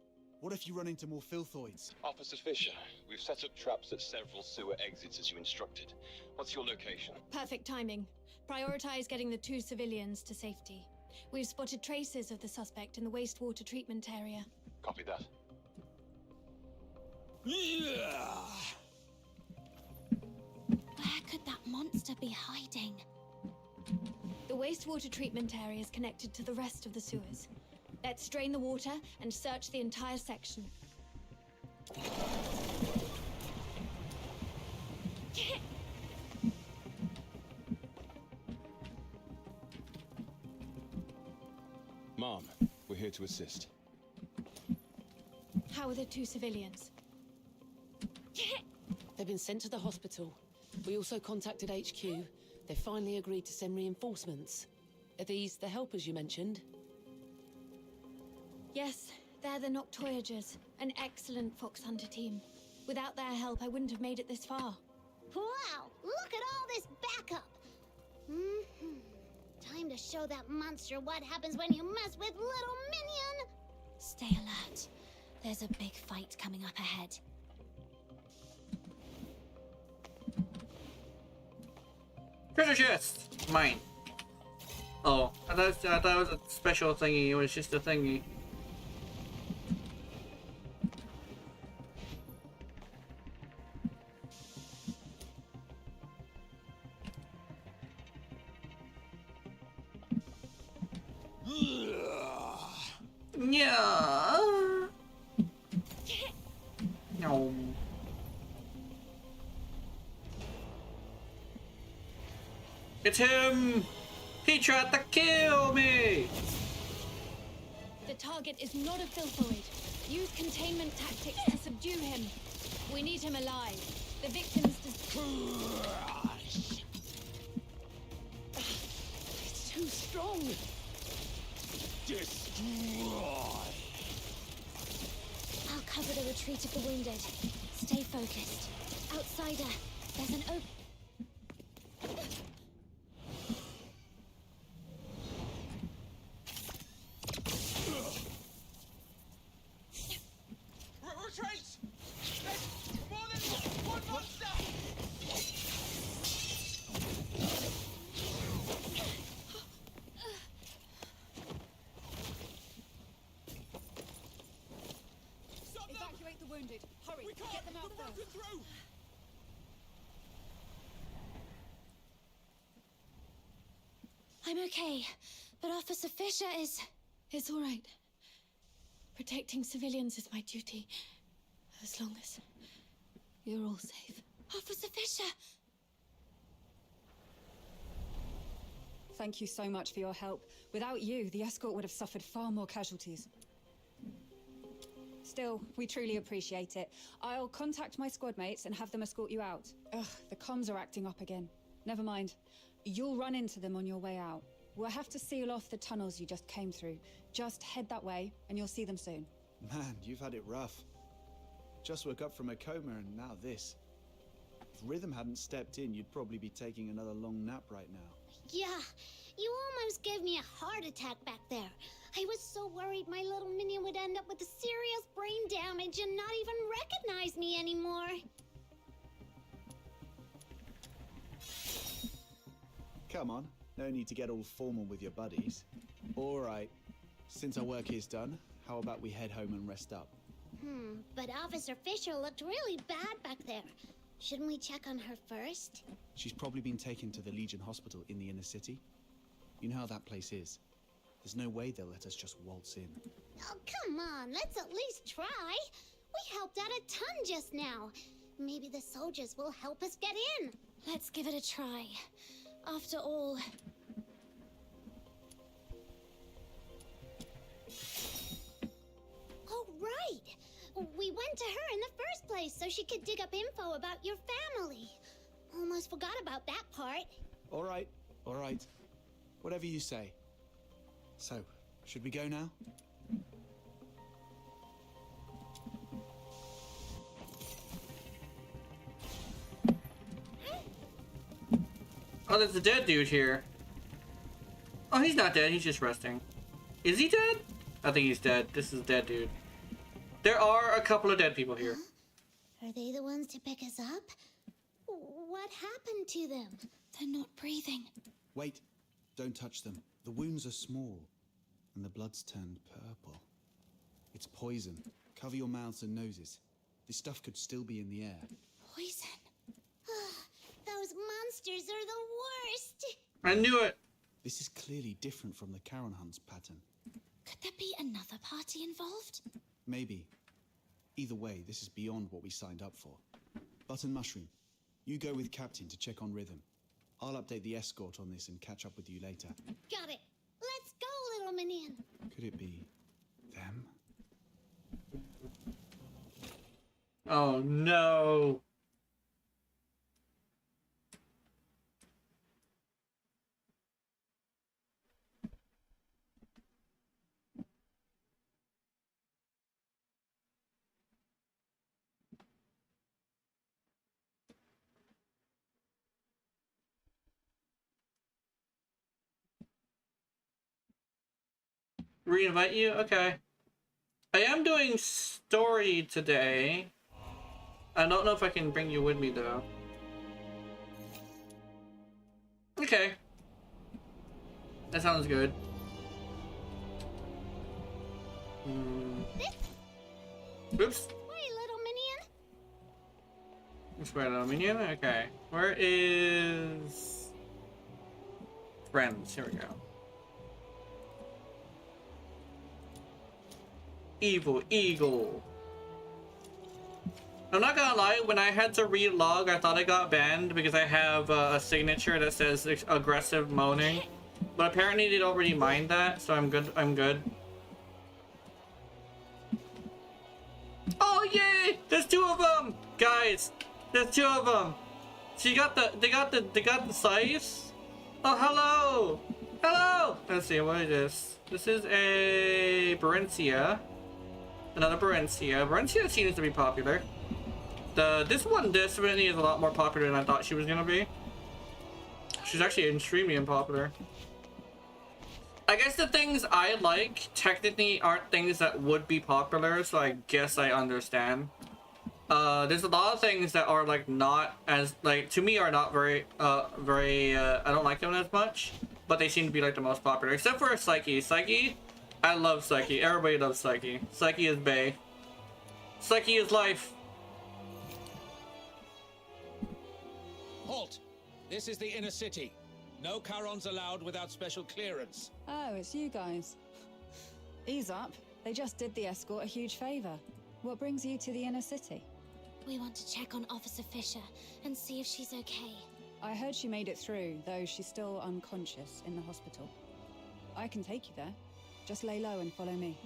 What if you run into more filthoids? Officer Fisher, we've set up traps at several sewer exits as you instructed. What's your location? Perfect timing. Prioritize getting the 2 civilians to safety. We've spotted traces of the suspect in the wastewater treatment area. Copy that. Where could that monster be hiding? The wastewater treatment area is connected to the rest of the sewers. Let's drain the water and search the entire section. Mom, we're here to assist. How are the 2 civilians? They've been sent to the hospital. We also contacted HQ. They finally agreed to send reinforcements. Are these the helpers you mentioned? Yes, they're the Noctoyagers, an excellent fox hunter team. Without their help, I wouldn't have made it this far. Wow, look at all this backup. Time to show that monster what happens when you mess with little minion. Stay alert. There's a big fight coming up ahead. Treasure chest! Mine. Oh, I thought it was a special thingy. It was just a thingy. It's him! He tried to kill me! The target is not a filthoid. Use containment tactics to subdue him. We need him alive. The victims It's too strong. Destroy. I'll cover the retreat of the wounded. Stay focused. Outsider, there's an open... Retreat! There's more than one monster! Evacuate the wounded. Hurry, get them out first. Through! I'm okay, but Officer Fisher is... It's all right. Protecting civilians is my duty. As long as you're all safe. Officer Fisher! Thank you so much for your help. Without you, the escort would have suffered far more casualties. Still, we truly appreciate it. I'll contact my squad mates and have them escort you out. Ugh, the comms are acting up again. Never mind. You'll run into them on your way out. We'll have to seal off the tunnels you just came through. Just head that way, and you'll see them soon. Man, you've had it rough. Just woke up from a coma and now this. If Rhythm hadn't stepped in, you'd probably be taking another long nap right now. Yeah, you almost gave me a heart attack back there. I was so worried my little minion would end up with a serious brain damage and not even recognize me anymore. Come on, no need to get all formal with your buddies. All right, since our work is done, how about we head home and rest up? But Officer Fisher looked really bad back there. Shouldn't we check on her first? She's probably been taken to the Legion Hospital in the inner city. You know how that place is. There's no way they'll let us just waltz in. Oh, come on, let's at least try. We helped out a ton just now. Maybe the soldiers will help us get in. Let's give it a try. After all... Oh, right. We went to her in the first place so she could dig up info about your family. Almost forgot about that part. All right. Whatever you say. So, should we go now? Oh, there's a dead dude here. Oh, he's not dead. He's just resting. Is he dead? I think he's dead. This is a dead dude. There are a couple of dead people here. Are they the ones to pick us up? What happened to them? They're not breathing. Wait, don't touch them. The wounds are small, and the blood's turned purple. It's poison. Cover your mouths and noses. This stuff could still be in the air. Poison. Those monsters are the worst. I knew it. This is clearly different from the Charon Hunt's pattern. Could there be another party involved? Maybe. Either way, this is beyond what we signed up for. Button Mushroom, you go with Captain to check on Rhythm. I'll update the escort on this and catch up with you later. Got it. Let's go, little minion. Could it be them? Oh no. Reinvite you? Okay. I am doing story today. I don't know if I can bring you with me though. Okay. That sounds good. Oops. Wait, little minion. This way, little minion. Okay. Where is friends? Here we go. Evil Eagle. I'm not gonna lie, when I had to relog, I thought I got banned because I have a signature that says aggressive moaning. But apparently they don't really mind that, so I'm good. I'm good. Oh yay! There's 2 of them, guys. There's 2 of them. So you got the. They got the scythes. Oh hello, hello. Let's see what is this. This is a Barencia. Another Barencia. Barencia seems to be popular. This one definitely is a lot more popular than I thought she was gonna be. She's actually extremely unpopular. I guess the things I like technically aren't things that would be popular, so I guess I understand. There's a lot of things that are like not as like to me are not very I don't like them as much, but they seem to be like the most popular, except for Psyche. Psyche, I love Psyche. Everybody loves Psyche. Psyche is bae. Psyche is life. Halt! This is the inner city. No Charons allowed without special clearance. Oh, it's you guys. Ease up. They just did the escort a huge favor. What brings you to the inner city? We want to check on Officer Fisher and see if she's okay. I heard she made it through, though she's still unconscious in the hospital. I can take you there. Just lay low and follow me.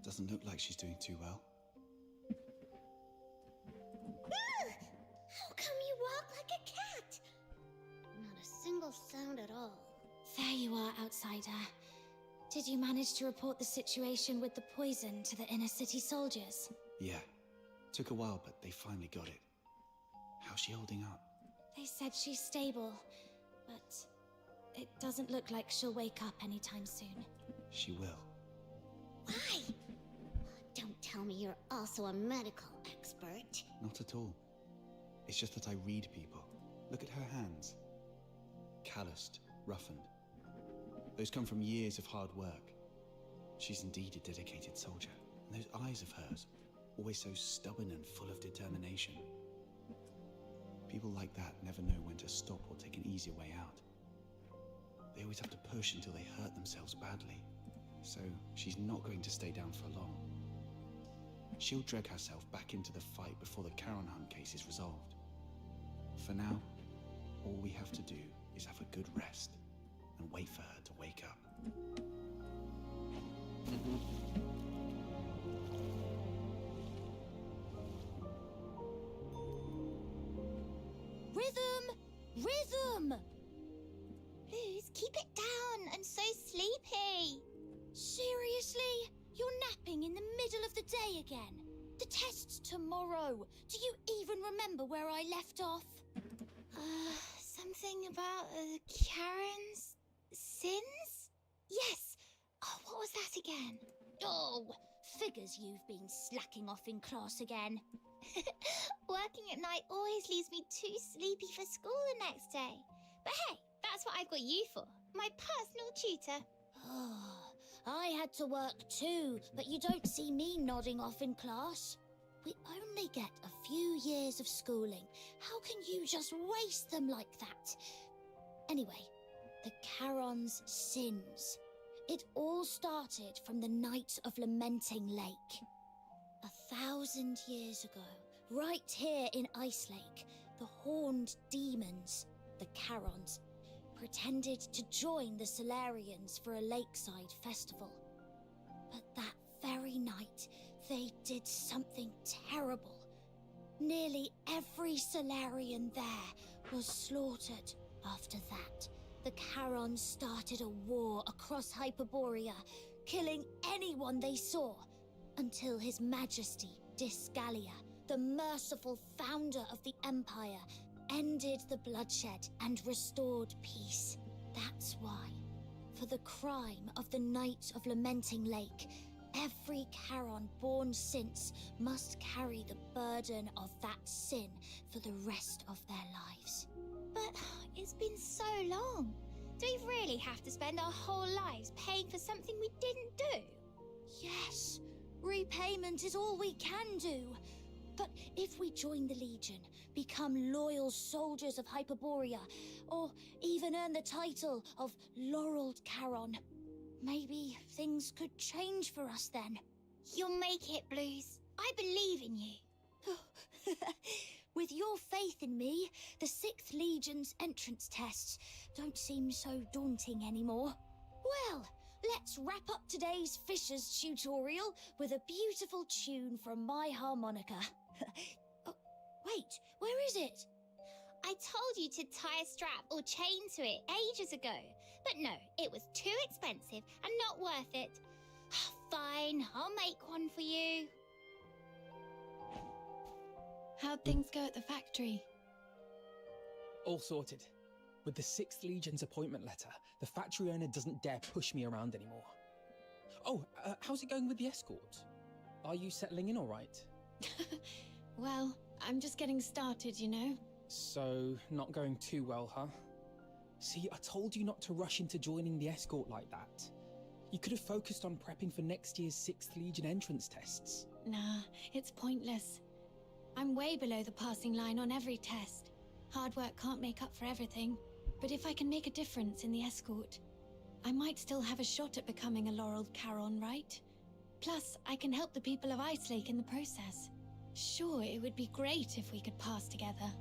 Doesn't look like she's doing too well. How come you walk like a cat? Not a single sound at all. There you are, outsider. Did you manage to report the situation with the poison to the inner city soldiers? Yeah. Took a while, but they finally got it. How's she holding up? They said she's stable, but it doesn't look like she'll wake up anytime soon. She will. Why? Don't tell me you're also a medical expert. Not at all. It's just that I read people. Look at her hands. Calloused, roughened. Those come from years of hard work. She's indeed a dedicated soldier. And those eyes of hers, always so stubborn and full of determination. People like that never know when to stop or take an easier way out. They always have to push until they hurt themselves badly. So she's not going to stay down for long. She'll drag herself back into the fight before the Charon Hunt case is resolved. For now, all we have to do is have a good rest and wait for her to wake up. Rhythm! Rhythm! Please keep it down. I'm so sleepy. Seriously? You're napping in the middle of the day again? The test's tomorrow. Do you even remember where I left off? Something about Karen's sins? Yes. Oh, what was that again? Oh, figures you've been slacking off in class again. Working at night always leaves me too sleepy for school the next day. But hey, that's what I've got you for. My personal tutor. Oh, I had to work too, but you don't see me nodding off in class. We only get a few years of schooling. How can you just waste them like that? Anyway, the Charon's sins. It all started from the night of Lamenting Lake. 1,000 years ago, right here in Ice Lake, the horned demons, the Charons, pretended to join the Solarians for a lakeside festival. But that very night, they did something terrible. Nearly every Solarian there was slaughtered. After that, the Charons started a war across Hyperborea, killing anyone they saw, until His Majesty Disgalia, the merciful founder of the Empire, ended the bloodshed and restored peace. That's why, for the crime of the Night of Lamenting Lake, every Charon born since must carry the burden of that sin for the rest of their lives. But it's been so long. Do we really have to spend our whole lives paying for something we didn't do? Yes, repayment is all we can do. But if we join the Legion, become loyal soldiers of Hyperborea, or even earn the title of Laureled Charon, maybe things could change for us then. You'll make it, Blues. I believe in you. With your faith in me, the 6th Legion's entrance tests don't seem so daunting anymore. Well, let's wrap up today's Fisher's tutorial with a beautiful tune from my harmonica. Oh, wait, where is it? I told you to tie a strap or chain to it ages ago. But no, it was too expensive and not worth it. Fine, I'll make one for you. How'd things go at the factory? All sorted. With the 6th Legion's appointment letter, the factory owner doesn't dare push me around anymore. Oh, how's it going with the escort? Are you settling in all right? Well, I'm just getting started, you know? So, not going too well, huh? See, I told you not to rush into joining the escort like that. You could have focused on prepping for next year's 6th Legion entrance tests. Nah, it's pointless. I'm way below the passing line on every test. Hard work can't make up for everything. But if I can make a difference in the escort, I might still have a shot at becoming a Laureled Charon, right? Plus, I can help the people of Icelake in the process. Sure, it would be great if we could pass together.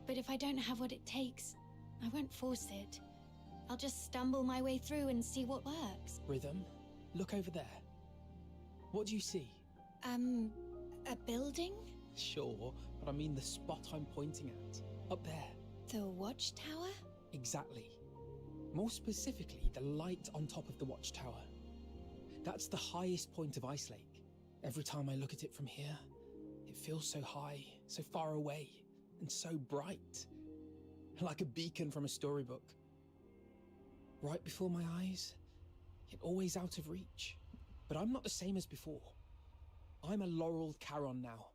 But if I don't have what it takes, I won't force it. I'll just stumble my way through and see what works. Rhythm, look over there. What do you see? A building? Sure, but I mean the spot I'm pointing at. Up there. The watchtower? Exactly. More specifically, the light on top of the watchtower. That's the highest point of Icelake. Every time I look at it from here, it feels so high, so far away, and so bright. Like a beacon from a storybook. Right before my eyes, yet always out of reach. But I'm not the same as before. I'm a Laureled Charon now.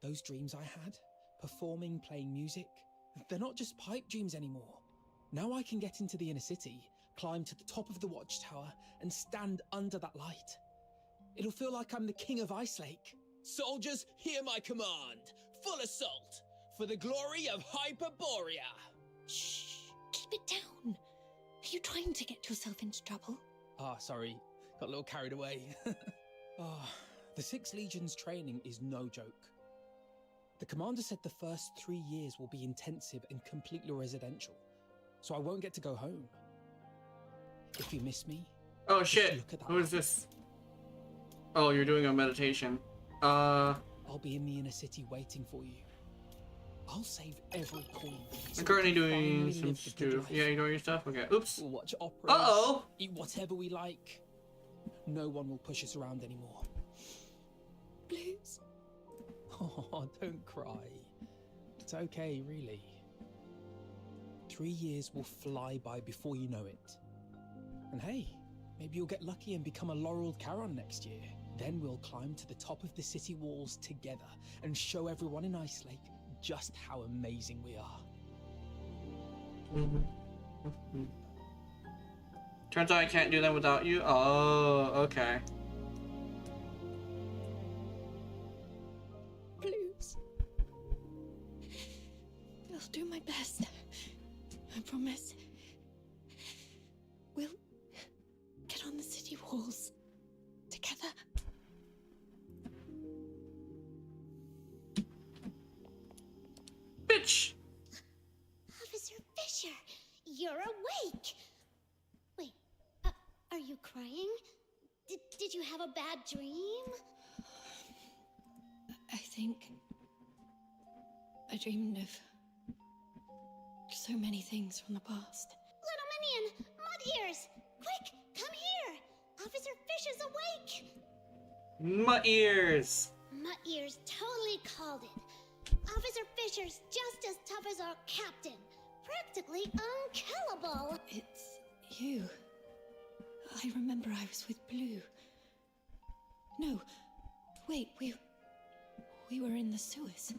Those dreams I had, performing, playing music, they're not just pipe dreams anymore. Now I can get into the inner city, climb to the top of the watchtower, and stand under that light. It'll feel like I'm the king of Icelake. Soldiers, hear my command. Full assault, for the glory of Hyperborea. Shh, keep it down. Are you trying to get yourself into trouble? Sorry. Got a little carried away. The 6th Legion's training is no joke. The commander said the first 3 years will be intensive and completely residential, so I won't get to go home. If you miss me... Oh shit, who is this? Oh, you're doing a meditation. I'll be in the inner city waiting for you. I'll save every coin. I'm currently doing some stuff. Yeah, you're doing your stuff? Okay, oops. We'll watch operas, Uh-oh! eat whatever we like. No one will push us around anymore. Blues? Oh, don't cry. It's okay, really. 3 years will fly by before you know it. And hey, maybe you'll get lucky and become a Laureled Charon next year. Then we'll climb to the top of the city walls together and show everyone in Icelake just how amazing we are. Turns out I can't do that without you. Oh, okay. Blues. I'll do my best. I promise. We'll get on the city walls together. Bitch! Officer Fisher, you're awake. Wait, are you crying? Did you have a bad dream? I think I dreamed of so many things from the past. Little Minion, Mud Ears, quick, come here. Officer Fisher's awake. My ears! Mud Ears totally called it. Officer Fisher's just as tough as our captain. Practically unkillable. It's you. I remember I was with Blue. No, wait, we were in the sewers,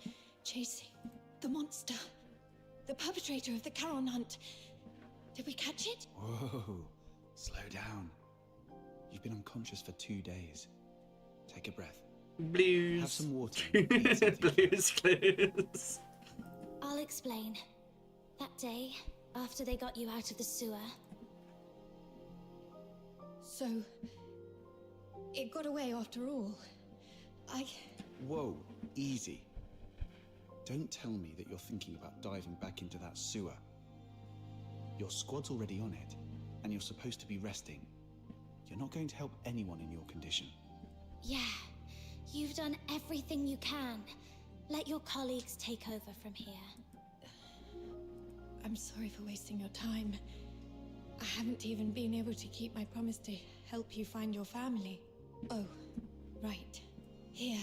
chasing the monster, the perpetrator of the Charon hunt. Did we catch it? Whoa, slow down. You've been unconscious for 2 days. Take a breath. Blues. Have some water. And eat something. Blues clues. I'll explain. That day, after they got you out of the sewer. So, it got away after all. Whoa, easy. Don't tell me that you're thinking about diving back into that sewer. Your squad's already on it, and you're supposed to be resting. You're not going to help anyone in your condition. Yeah, you've done everything you can. Let your colleagues take over from here. I'm sorry for wasting your time. I haven't even been able to keep my promise to help you find your family. Oh, right. Here.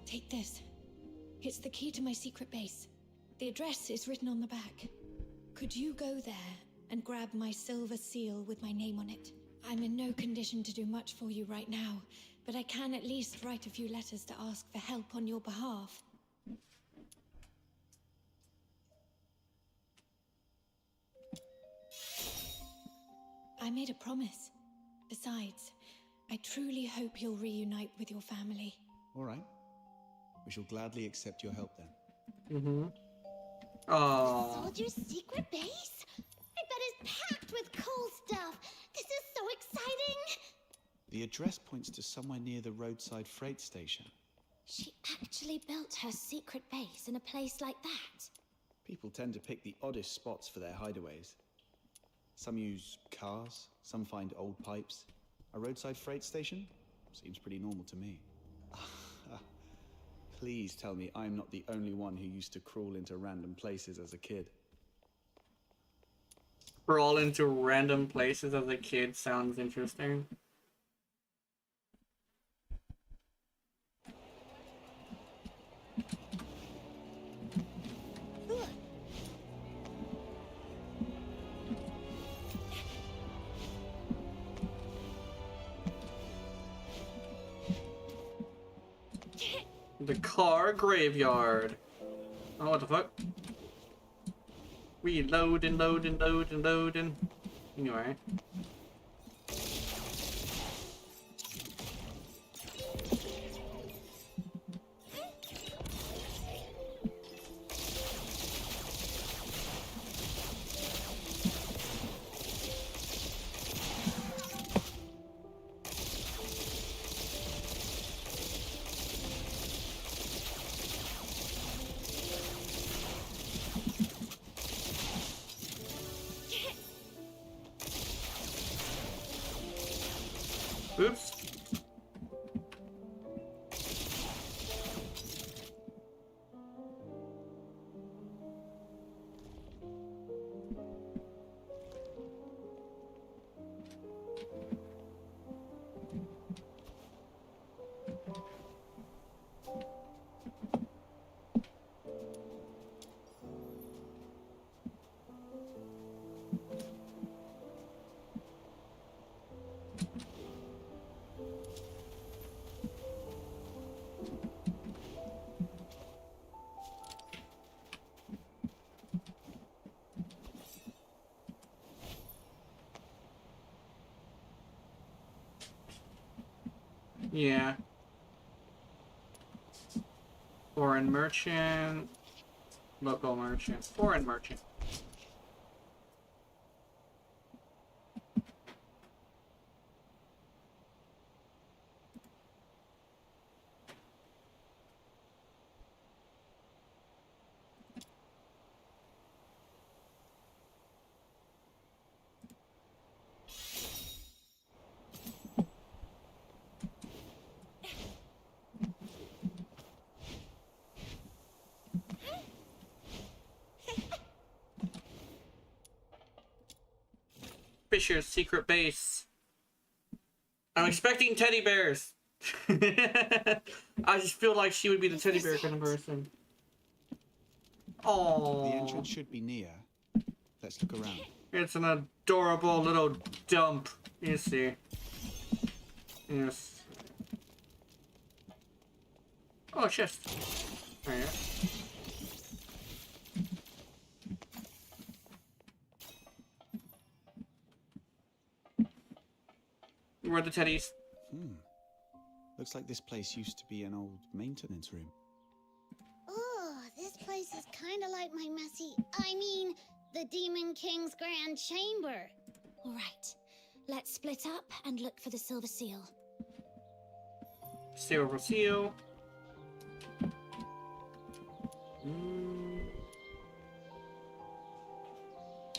Take this. It's the key to my secret base. The address is written on the back. Could you go there and grab my silver seal with my name on it? I'm in no condition to do much for you right now, but I can at least write a few letters to ask for help on your behalf. I made a promise. Besides, I truly hope you'll reunite with your family. All right. We shall gladly accept your help then. Mm-hmm. Aww. Soldier's secret base? I bet it's packed with cool stuff. This is so exciting. The address points to somewhere near the roadside freight station. She actually built her secret base in a place like that. People tend to pick the oddest spots for their hideaways. Some use cars, some find old pipes. A roadside freight station? Seems pretty normal to me. Please tell me I'm not the only one who used to crawl into random places as a kid. Crawl into random places as a kid sounds interesting. The car graveyard. Oh, what the fuck? Reloading, loading, loading, loading. Anyway. Oops. Yeah. Foreign merchant. Local merchant. Foreign merchant. Fisher's secret base. I'm expecting teddy bears. I just feel like she would be the teddy bear kind of person. Oh. The entrance should be near. Let's look around. It's an adorable little dump. You see. Yes. Oh, chest. Oh, yeah. Where the teddies. Looks like this place used to be an old maintenance room. Oh, this place is kind of like my the Demon King's Grand Chamber. All right, let's split up and look for the Silver Seal. Silver Seal.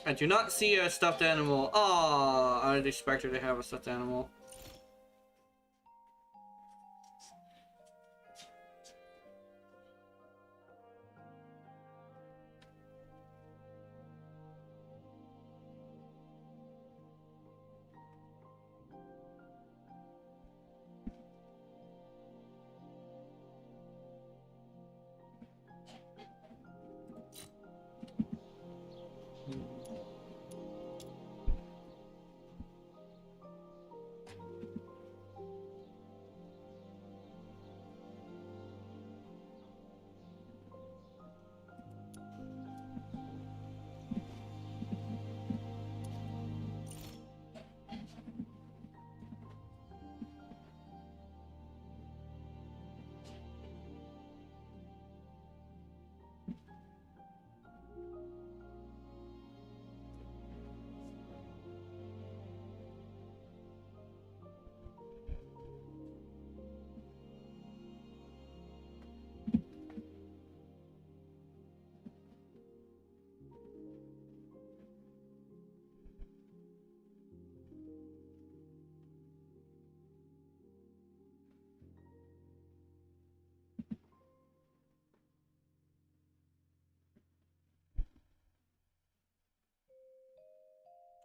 I do not see a stuffed animal. Aww, I'd expect her to have a stuffed animal.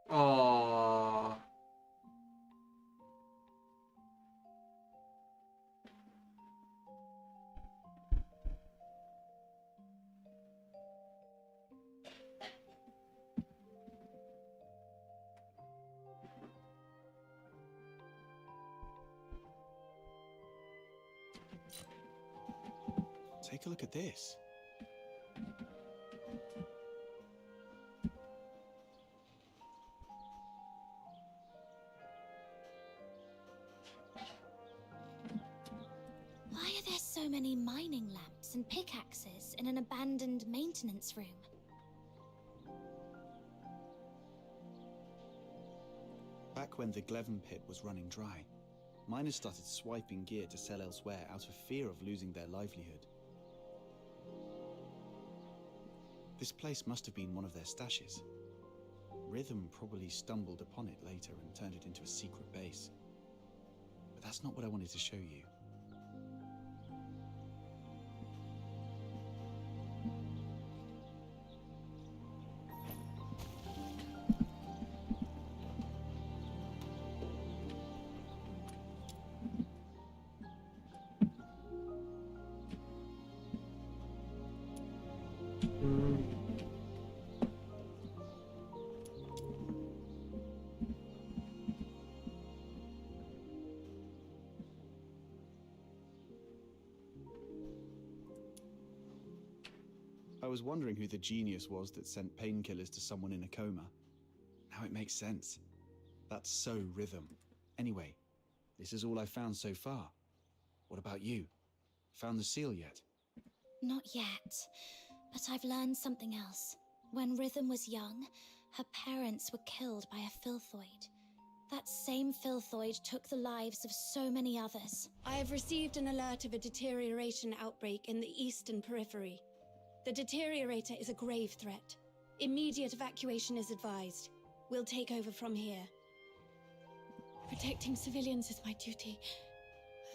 Aww. Take a look at this. Why are there so many mining lamps and pickaxes in an abandoned maintenance room? Back when the Gleven pit was running dry, miners started swiping gear to sell elsewhere out of fear of losing their livelihood. This place must have been one of their stashes. Rhythm probably stumbled upon it later and turned it into a secret base. But that's not what I wanted to show you. I was wondering who the genius was that sent painkillers to someone in a coma. Now it makes sense. That's so Rhythm. Anyway, this is all I found so far. What about you? Found the seal yet? Not yet, but I've learned something else. When Rhythm was young, her parents were killed by a filthoid. That same filthoid took the lives of so many others. I have received an alert of a deterioration outbreak in the eastern periphery. The deteriorator is a grave threat. Immediate evacuation is advised. We'll take over from here. Protecting civilians is my duty,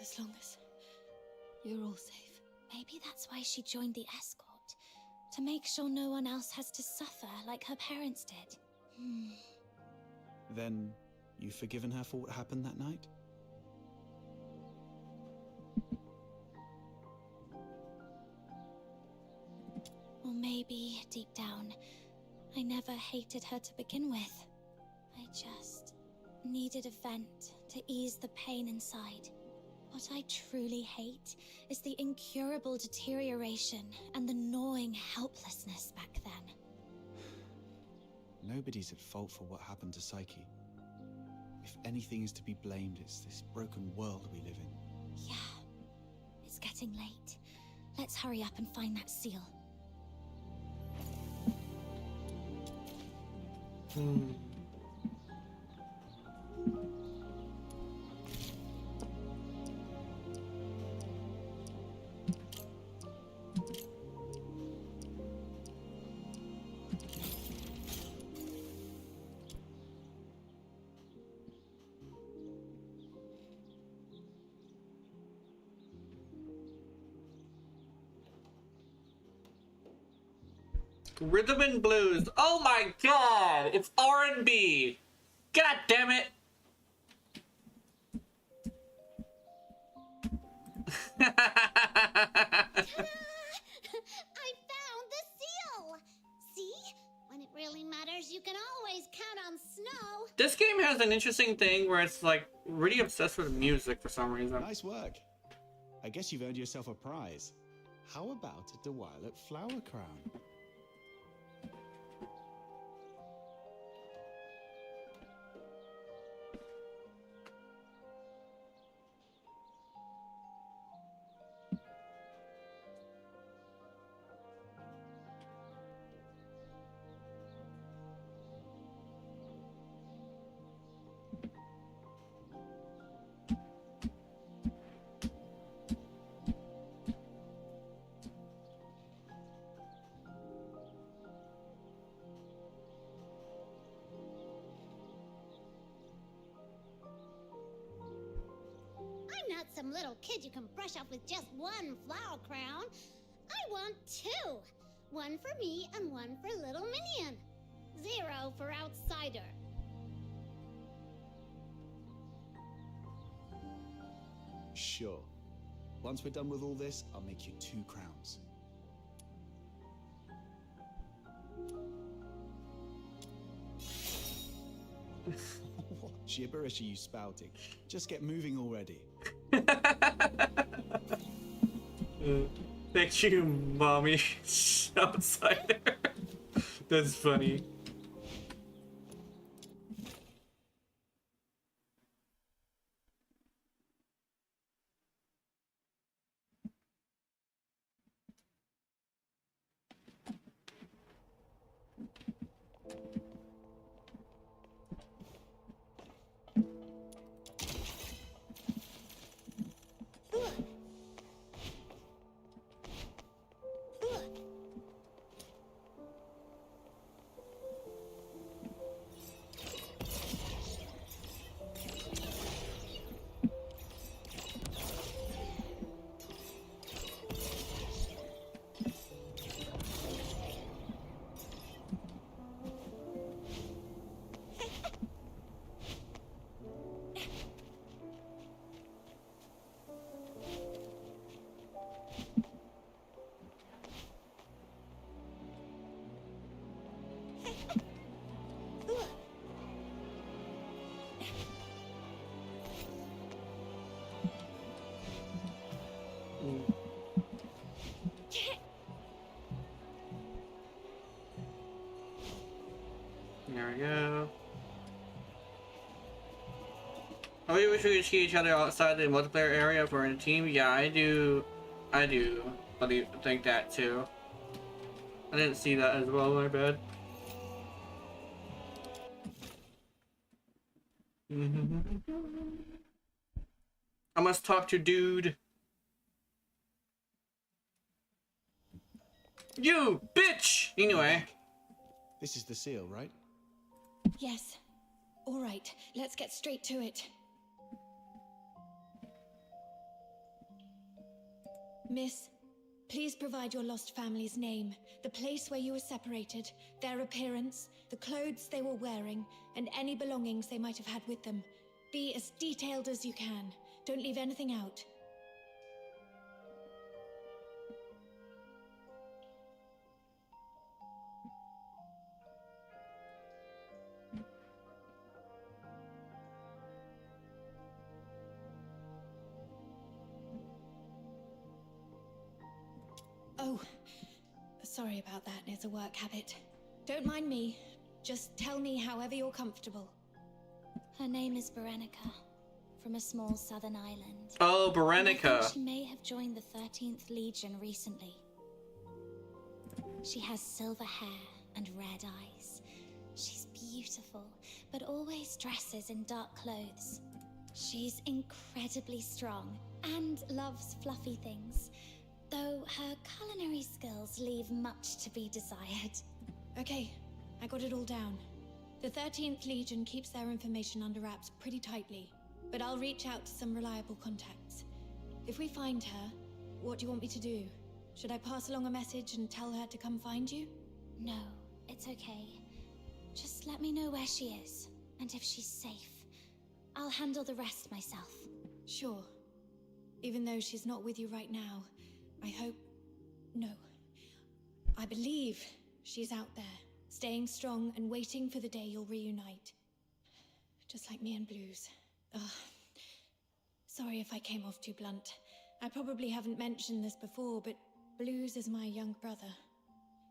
as long as you're all safe. Maybe that's why she joined the escort. To make sure no one else has to suffer like her parents did. Then, you've forgiven her for what happened that night? Or maybe, deep down, I never hated her to begin with. I just needed a vent to ease the pain inside. What I truly hate is the incurable deterioration and the gnawing helplessness back then. Nobody's at fault for what happened to Psyche. If anything is to be blamed, it's this broken world we live in. Yeah. It's getting late. Let's hurry up and find that seal. Rhythm and blues. Oh my god! It's R&B. God damn it! I found the seal! See? When it really matters, you can always count on snow. This game has an interesting thing where it's like really obsessed with music for some reason. Nice work. I guess you've earned yourself a prize. How about a Duet flower crown? I'm not some little kid you can brush off with just one flower crown. I want two. One for me and one for little minion. 0 for outsider. Sure. Once we're done with all this, I'll make you 2 crowns. What gibberish are you spouting? Just get moving already. Thank you, mommy. Outsider. That's funny. There we go. I really wish we could see each other outside the multiplayer area if we're in a team. Yeah, I do think that too. I didn't see that as well, my bad. I must talk to dude. You bitch! Anyway. This is the seal, right? Yes. All right, let's get straight to it. Miss, please provide your lost family's name, the place where you were separated, their appearance, the clothes they were wearing, and any belongings they might have had with them. Be as detailed as you can. Don't leave anything out. Oh, sorry about that. It's a work habit. Don't mind me. Just tell me however you're comfortable. Her name is Berenica, from a small southern island. Oh, And I Berenica. think she may have joined the 13th Legion recently. She has silver hair and red eyes. She's beautiful, but always dresses in dark clothes. She's incredibly strong and loves fluffy things, though her culinary skills leave much to be desired. Okay, I got it all down. The 13th Legion keeps their information under wraps pretty tightly, but I'll reach out to some reliable contacts. If we find her, what do you want me to do? Should I pass along a message and tell her to come find you? No, it's okay. Just let me know where she is, and if she's safe. I'll handle the rest myself. Sure. Even though she's not with you right now, I hope... No. I believe she's out there, staying strong and waiting for the day you'll reunite. Just like me and Blues. Ugh. Sorry if I came off too blunt. I probably haven't mentioned this before, but Blues is my young brother.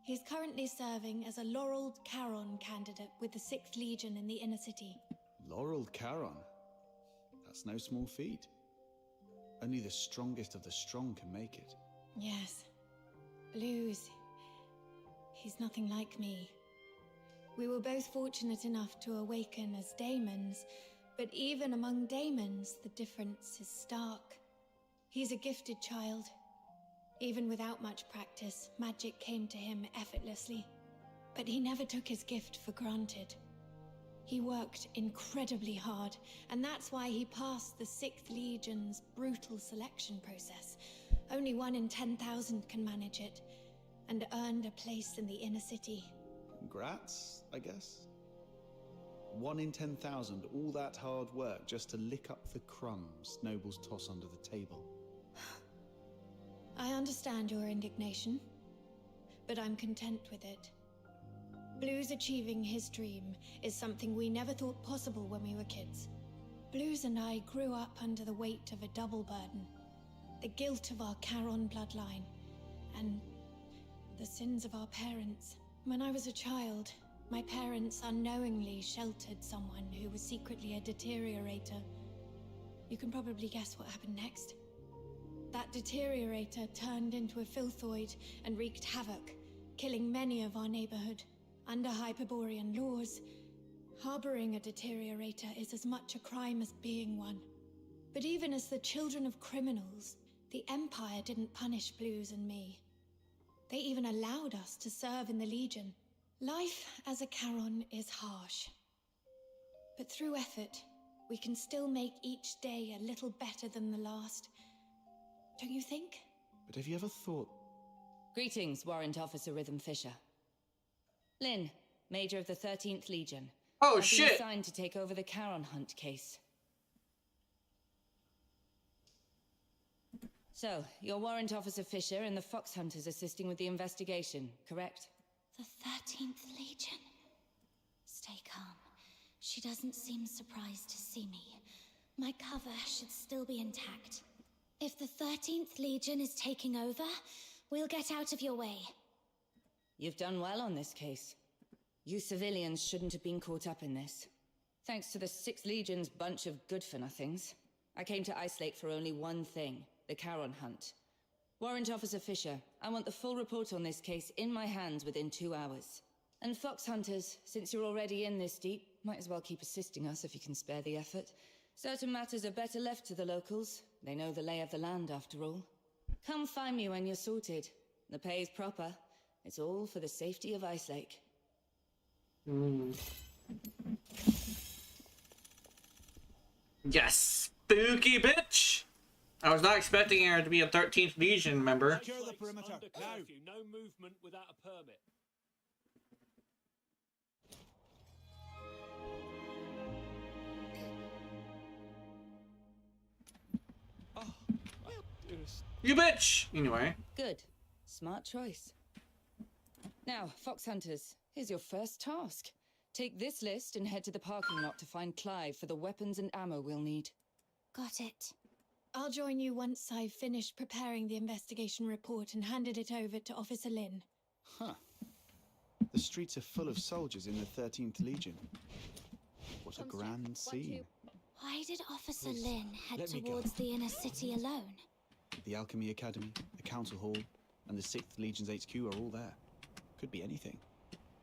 He's currently serving as a Laureled Charon candidate with the 6th Legion in the inner city. Laureled Charon? That's no small feat. Only the strongest of the strong can make it. Yes. Blues. He's nothing like me. We were both fortunate enough to awaken as daemons, but even among daemons, the difference is stark. He's a gifted child. Even without much practice, magic came to him effortlessly. But he never took his gift for granted. He worked incredibly hard, and that's why he passed the 6th Legion's brutal selection process. Only 1 in 10,000 can manage it, and earned a place in the inner city. Congrats, I guess? 1 in 10,000, all that hard work just to lick up the crumbs nobles toss under the table. I understand your indignation, but I'm content with it. Blues achieving his dream is something we never thought possible when we were kids. Blues and I grew up under the weight of a double burden. The guilt of our Charon bloodline, and the sins of our parents. When I was a child, my parents unknowingly sheltered someone who was secretly a deteriorator. You can probably guess what happened next. That deteriorator turned into a filthoid and wreaked havoc, killing many of our neighborhood. Under Hyperborean laws, harboring a deteriorator is as much a crime as being one. But even as the children of criminals, the Empire didn't punish Blues and me. They even allowed us to serve in the Legion. Life as a Charon is harsh. But through effort, we can still make each day a little better than the last. Don't you think? But have you ever thought... Greetings, Warrant Officer Rhythm Fisher. Lynn, Major of the 13th Legion. Oh, I've shit! been assigned to take over the Charon Hunt case. So, you're Warrant Officer Fisher and the Fox Hunters assisting with the investigation, correct? The 13th Legion. Stay calm. She doesn't seem surprised to see me. My cover should still be intact. If the 13th Legion is taking over, we'll get out of your way. You've done well on this case. You civilians shouldn't have been caught up in this. Thanks to the 6th Legion's bunch of good-for-nothings, I came to Ice Lake for only one thing, the Charon Hunt. Warrant Officer Fisher, I want the full report on this case in my hands within 2 hours. And Fox Hunters, since you're already in this deep, might as well keep assisting us if you can spare the effort. Certain matters are better left to the locals. They know the lay of the land, after all. Come find me when you're sorted. The pay's proper. It's all for the safety of Ice Lake. Yes, spooky bitch! I was not expecting her to be a 13th Legion member. Secure the perimeter. Now. No movement without a permit. You bitch! Anyway. Good. Smart choice. Now, Fox Hunters, here's your first task. Take this list and head to the parking lot to find Clive for the weapons and ammo we'll need. Got it. I'll join you once I've finished preparing the investigation report and handed it over to Officer Lynn. Huh. The streets are full of soldiers in the 13th Legion. What a grand scene. Why did Officer Please, Lin head let me go. towards the inner city alone? The Alchemy Academy, the Council Hall, and the 6th Legion's HQ are all there. Could be anything.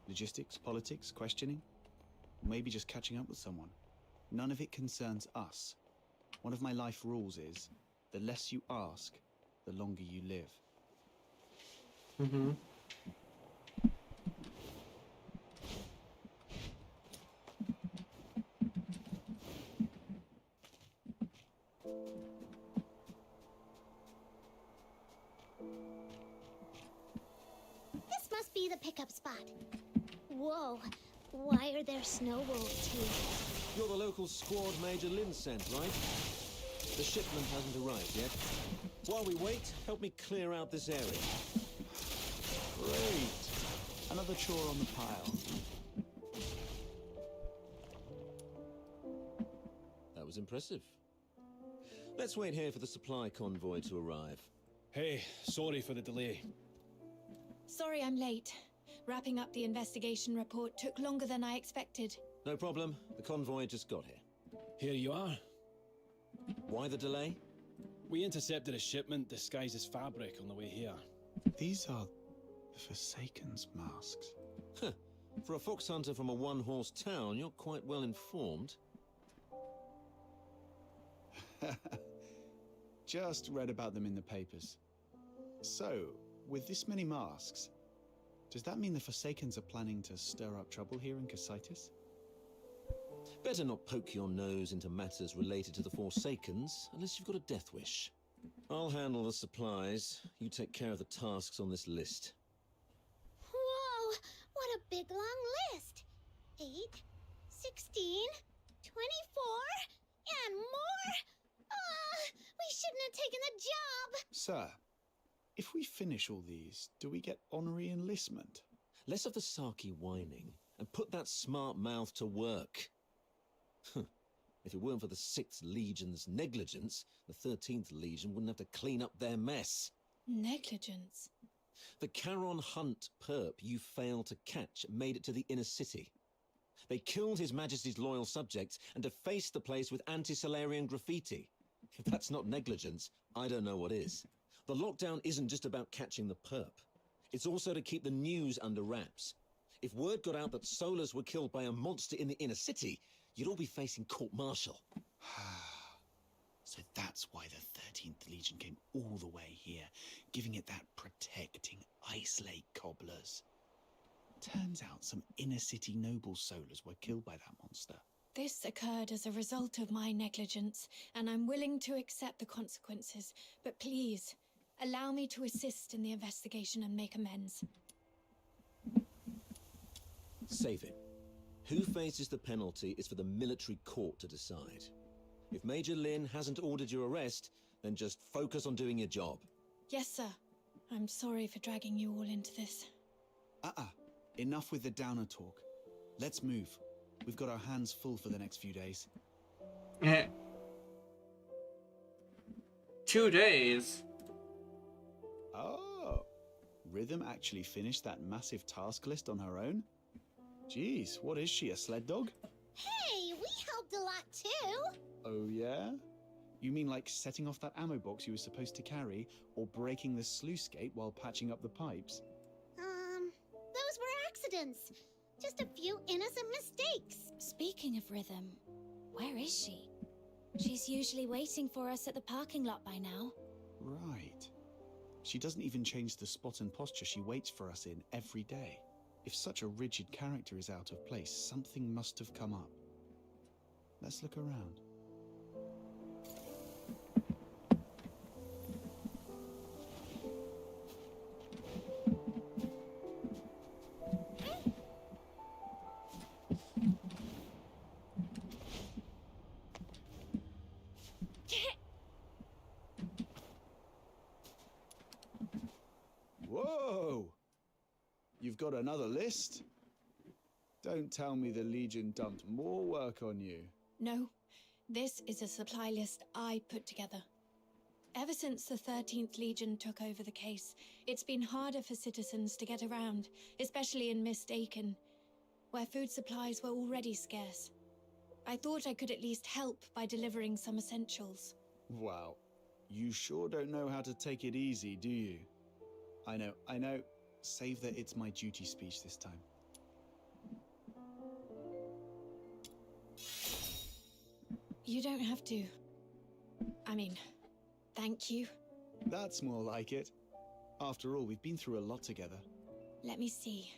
Logistics, politics, questioning. Maybe just catching up with someone. None of it concerns us. One of my life rules is, the less you ask, the longer you live. Mm-hmm. This must be the pickup spot. Whoa, why are there snow wolves here? You're the local squad Major Lin sent, right? The shipment hasn't arrived yet. While we wait, help me clear out this area. Great. Another chore on the pile. That was impressive. Let's wait here for the supply convoy to arrive. Hey, sorry for the delay. Sorry I'm late. Wrapping up the investigation report took longer than I expected. No problem. The convoy just got here. Here you are. Why the delay? We intercepted a shipment disguised as fabric on the way here. These are the Forsaken's masks. Huh. For a fox hunter from a one-horse town, you're quite well informed. Just read about them in the papers. So, with this many masks, does that mean the Forsakens are planning to stir up trouble here in Cocytus? Better not poke your nose into matters related to the Forsakens, unless you've got a death wish. I'll handle the supplies. You take care of the tasks on this list. Whoa, what a big long list. 8, 16, 24, and more? We shouldn't have taken the job. Sir, if we finish all these, do we get honorary enlistment? Less of the Saki whining, and put that smart mouth to work. If it weren't for the 6th Legion's negligence, the 13th Legion wouldn't have to clean up their mess. Negligence? The Charon Hunt perp you failed to catch made it to the inner city. They killed His Majesty's loyal subjects and defaced the place with anti-Solarian graffiti. If that's not negligence, I don't know what is. The lockdown isn't just about catching the perp. It's also to keep the news under wraps. If word got out that Solars were killed by a monster in the inner city, you'd all be facing court-martial. So that's why the 13th Legion came all the way here, giving it that protecting Ice Lake cobblers. Turns out some inner city noble Solars were killed by that monster. This occurred as a result of my negligence, and I'm willing to accept the consequences. But please, allow me to assist in the investigation and make amends. Save it. Who faces the penalty is for the military court to decide. If Major Lin hasn't ordered your arrest, then just focus on doing your job. Yes, sir. I'm sorry for dragging you all into this. Enough with the downer talk. Let's move. We've got our hands full for the next few days. 2 days? Oh. Rhythm actually finished that massive task list on her own? Jeez, what is she, a sled dog? Hey, we helped a lot too. Oh yeah? You mean like setting off that ammo box you were supposed to carry, or breaking the sluice gate while patching up the pipes? Those were accidents. Just a few innocent mistakes. Speaking of Rhythm, where is she? She's usually waiting for us at the parking lot by now. Right. She doesn't even change the spot and posture she waits for us in every day. If such a rigid character is out of place, something must have come up. Let's look around. Whoa! You've got another list? Don't tell me the Legion dumped more work on you. No, this is a supply list I put together. Ever since the 13th Legion took over the case, it's been harder for citizens to get around, especially in Mist Aiken, where food supplies were already scarce. I thought I could at least help by delivering some essentials. Wow. You sure don't know how to take it easy, do you? I know. Save that it's my duty speech this time. You don't have to. I mean, thank you. That's more like it. After all, we've been through a lot together. Let me see.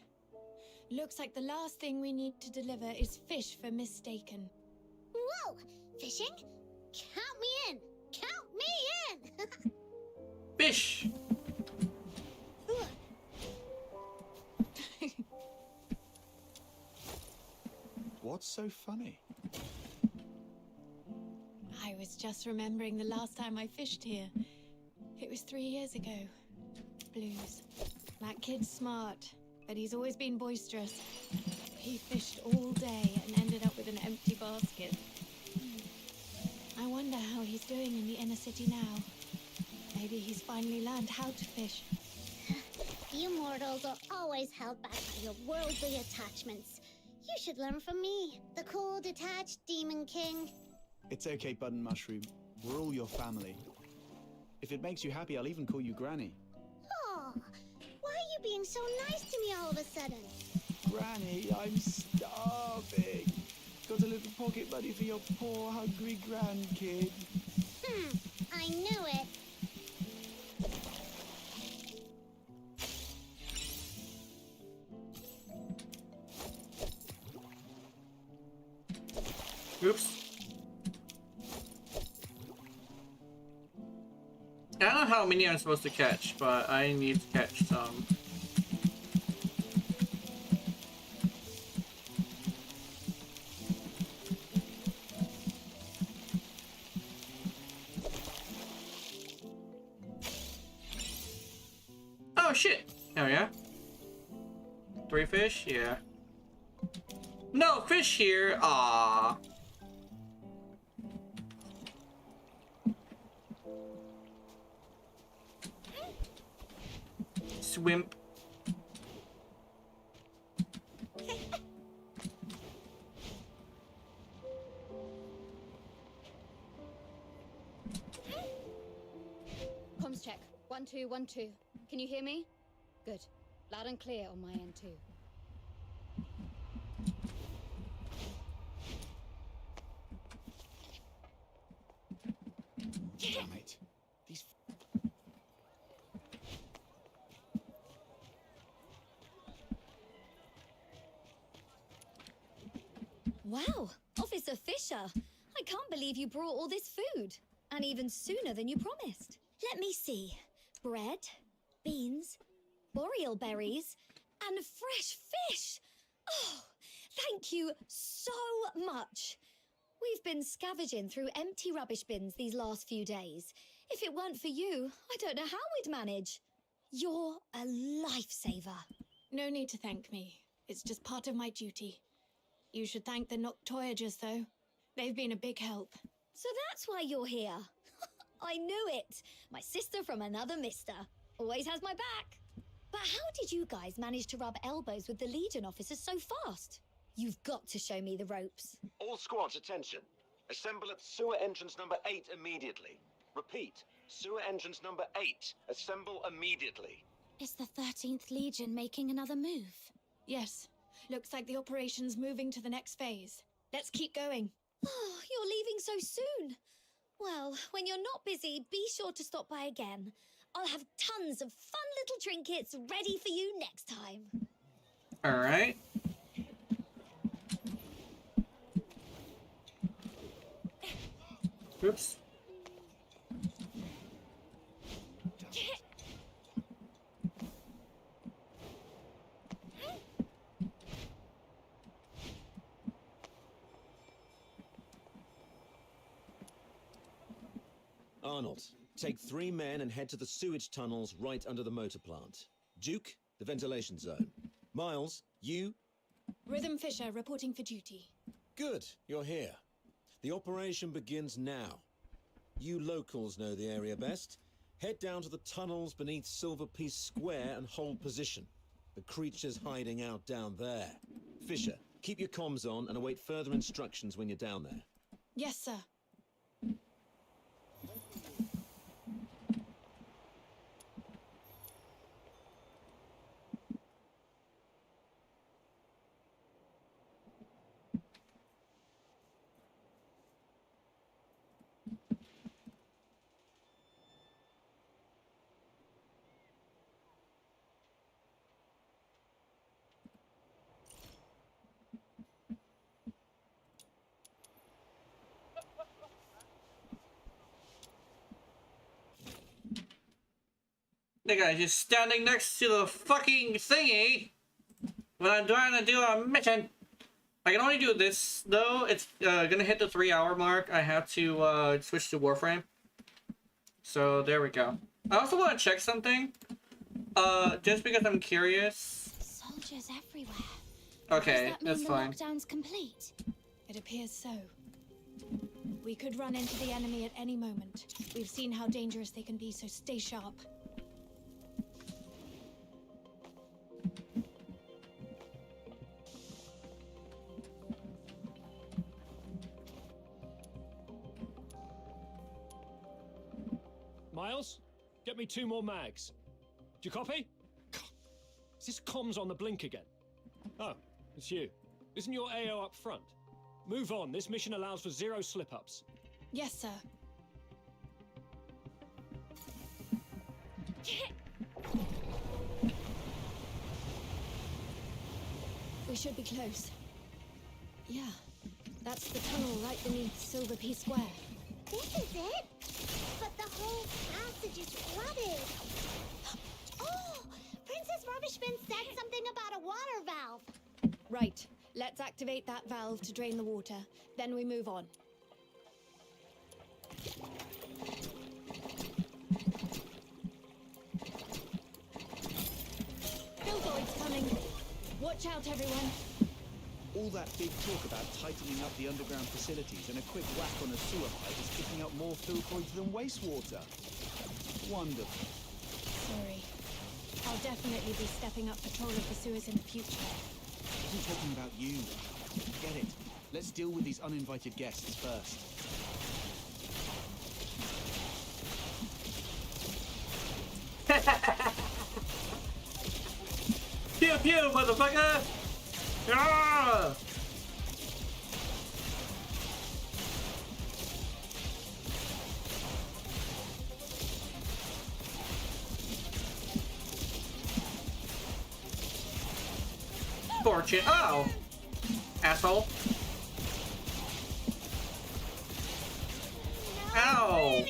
Looks like the last thing we need to deliver is fish for Mistaken. Whoa! Fishing? Count me in! Count me in! Fish! What's so funny? I was just remembering the last time I fished here. It was 3 years ago. Blues. That kid's smart, but he's always been boisterous. He fished all day and ended up with an empty basket. I wonder how he's doing in the inner city now. Maybe he's finally learned how to fish. You mortals are always held back by your worldly attachments. You should learn from me, the cool, detached Demon King. It's okay, Button Mushroom. We're all your family. If it makes you happy, I'll even call you Granny. Oh, why are you being so nice to me all of a sudden? Granny, I'm starving. Got a little pocket money for your poor, hungry grandkid. I knew it. Oops. I don't know how many I'm supposed to catch, but I need to catch some. Oh shit! Oh yeah? 3 fish? Yeah. No fish here! Aww. Swimp. Comms check. 1 2 1 2. Can you hear me? Good. Loud and clear on my end too. Damn it. These... Wow, Officer Fisher. I can't believe you brought all this food. And even sooner than you promised. Let me see. Bread, beans, boreal berries, and fresh fish. Oh, thank you so much. We've been scavenging through empty rubbish bins these last few days. If it weren't for you, I don't know how we'd manage. You're a lifesaver. No need to thank me. It's just part of my duty. You should thank the Noctoyagers, though. They've been a big help. So that's why you're here. I knew it. My sister from another mister. Always has my back. But how did you guys manage to rub elbows with the Legion officers so fast? You've got to show me the ropes. All squads, attention. Assemble at sewer entrance number 8 immediately. Repeat, sewer entrance number 8. Assemble immediately. Is the 13th Legion making another move? Yes. Looks like the operation's moving to the next phase. Let's keep going. Oh, you're leaving so soon. Well, when you're not busy, be sure to stop by again. I'll have tons of fun little trinkets ready for you next time. Alright. Oops. Arnold, take 3 men and head to the sewage tunnels right under the motor plant. Duke, the ventilation zone. Miles, you... Rhythm Fisher reporting for duty. Good, you're here. The operation begins now. You locals know the area best. Head down to the tunnels beneath Silver Piece Square and hold position. The creature's hiding out down there. Fisher, Keep your comms on and await further instructions when you're down there. Yes, sir. The guy just standing next to the fucking thingy when I'm trying to do a mission. I can only do this though. It's gonna hit the 3-hour mark. I have to switch to Warframe. So there we go. I also want to check something. Just because I'm curious. Soldiers everywhere. Okay, Does that mean that's the fine. lockdown's complete? It appears so. We could run into the enemy at any moment. We've seen how dangerous they can be, so stay sharp. Miles, get me 2 more mags. Do you copy? Is this comms on the blink again? Oh, it's you. Isn't your AO up front? Move on. This mission allows for 0 slip-ups. Yes, sir. We should be close. Yeah, that's the tunnel right beneath Silver Pea Square. This is it? But the whole passage is flooded. Oh! Princess Rubbishman said something about a water valve. Right. Let's activate that valve to drain the water. Then we move on. Billboard's coming. Watch out, everyone. All that big talk about tightening up the underground facilities and a quick whack on a sewer pipe is kicking out more filcoids than wastewater. Wonderful. Sorry. I'll definitely be stepping up patrol of the sewers in the future. I wasn't talking about you. Get it. Let's deal with these uninvited guests first. Pew pew, motherfucker! Ah! Fortune. Oh! Asshole. Ow!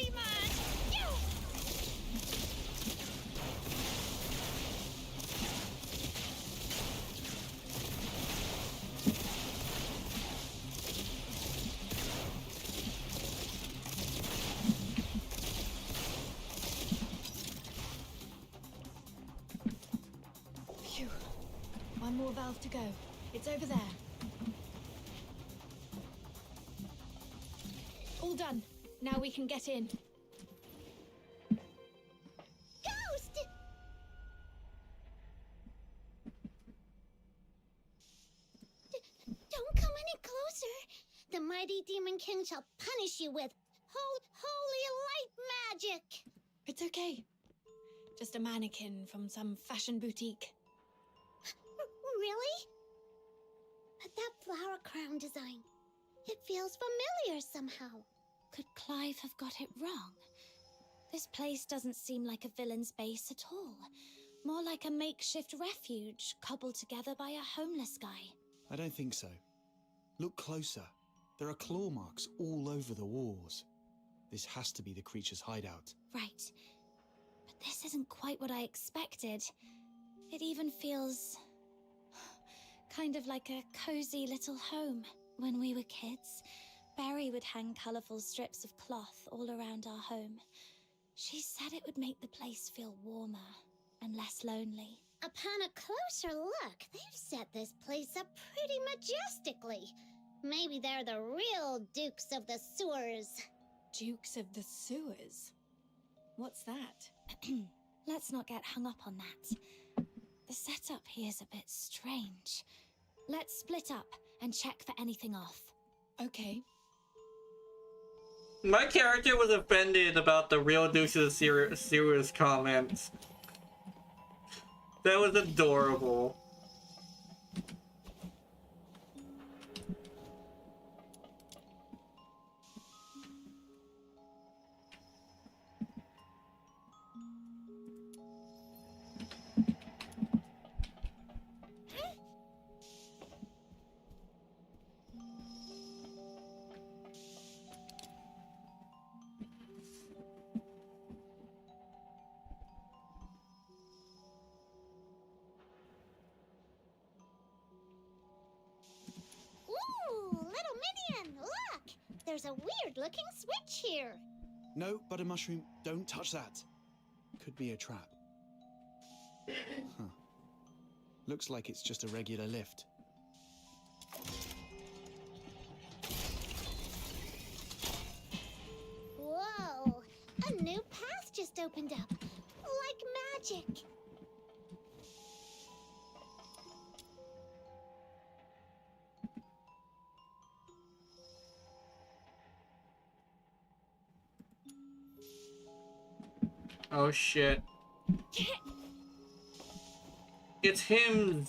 Phew. One more valve to go. It's over there. All done. Now we can get in. Ghost! Don't come any closer. The mighty Demon King shall punish you with holy light magic. It's okay. Just a mannequin from some fashion boutique. Really? But that flower crown design, it feels familiar somehow. Could Clive have got it wrong? This place doesn't seem like a villain's base at all. More like a makeshift refuge cobbled together by a homeless guy. I don't think so. Look closer. There are claw marks all over the walls. This has to be the creature's hideout. Right. But this isn't quite what I expected. It even feels kind of like a cozy little home. When we were kids, Berry would hang colourful strips of cloth all around our home. She said it would make the place feel warmer and less lonely. Upon a closer look, they've set this place up pretty majestically. Maybe they're the real Dukes of the Sewers. Dukes of the Sewers? What's that? Let's not get hung up on that. The setup here's a bit strange. Let's split up and check for anything off. Okay. My character was offended about the real Deuce's serious comments. That was adorable. Ooh, little minion, look! There's a weird-looking switch here. No, Butter Mushroom, don't touch that. Could be a trap. Huh. Looks like it's just a regular lift. Whoa! A new path just opened up. Like magic. Oh shit. It's him.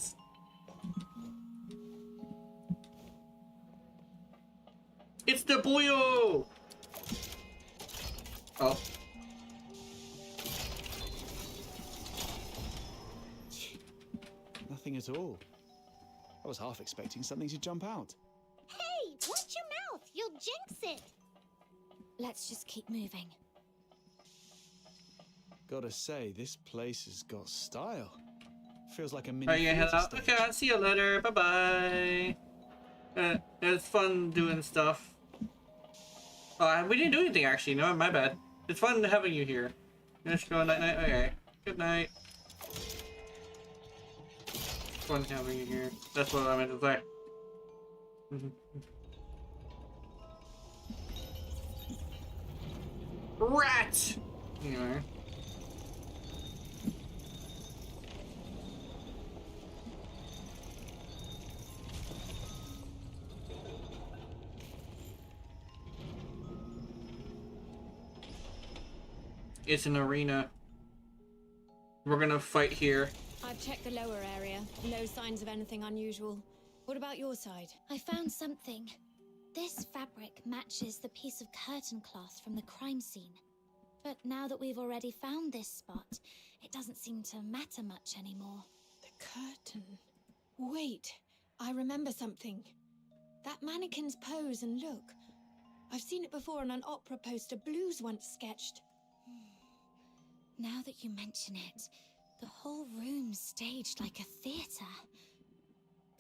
It's the boyo! Oh. Nothing at all. I was half expecting something to jump out. Hey, watch your mouth! You'll jinx it! Let's just keep moving. Gotta say, this place has got style. Feels like a mini. Are you gonna head theatre out? stage. Okay, I'll see you later. Bye bye. It's fun doing stuff. We didn't do anything actually. No, my bad. It's fun having you here. Just go night night. Okay. Good night. Fun having you here. That's what I meant to say. Rat! Anyway. It's an arena. We're gonna fight here. I've checked the lower area. No signs of anything unusual. What about your side? I found something. This fabric matches the piece of curtain cloth from the crime scene. But now that we've already found this spot, it doesn't seem to matter much anymore. The curtain. Wait, I remember something. That mannequin's pose and look. I've seen it before on an opera poster Blues once sketched. Now that you mention it, the whole room's staged like a theater.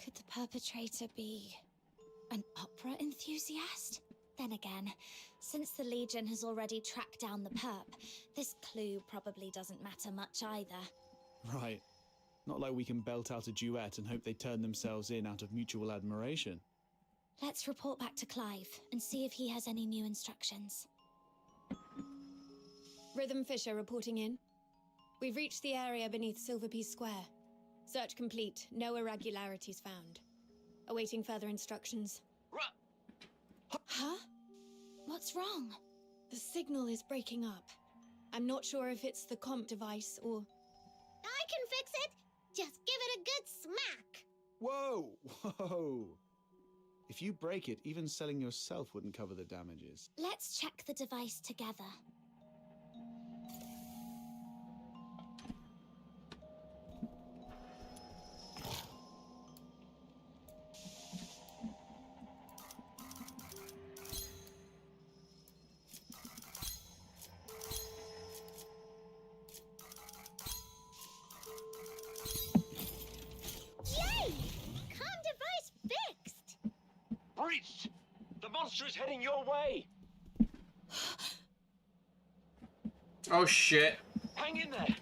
Could the perpetrator be an opera enthusiast? Then again, since the Legion has already tracked down the perp, this clue probably doesn't matter much either. Right. Not like we can belt out a duet and hope they turn themselves in out of mutual admiration. Let's report back to Clive and see if he has any new instructions. Rhythm Fisher reporting in. We've reached the area beneath Silverpiece Square. Search complete. No irregularities found. Awaiting further instructions. Huh? What's wrong? The signal is breaking up. I'm not sure if it's the comp device or... I can fix it! Just give it a good smack! Whoa! Whoa! If you break it, even selling yourself wouldn't cover the damages. Let's check the device together. Yay! Comm device fixed! Breached! The monster is heading your way! Oh shit. Hang in there!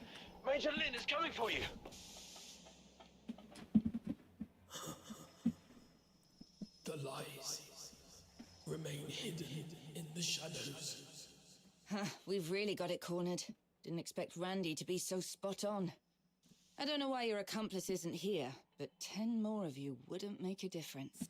Major Lin is coming for you! The lies remain hidden in the shadows. Huh, we've really got it cornered. Didn't expect Randy to be so spot on. I don't know why your accomplice isn't here, but 10 more of you wouldn't make a difference.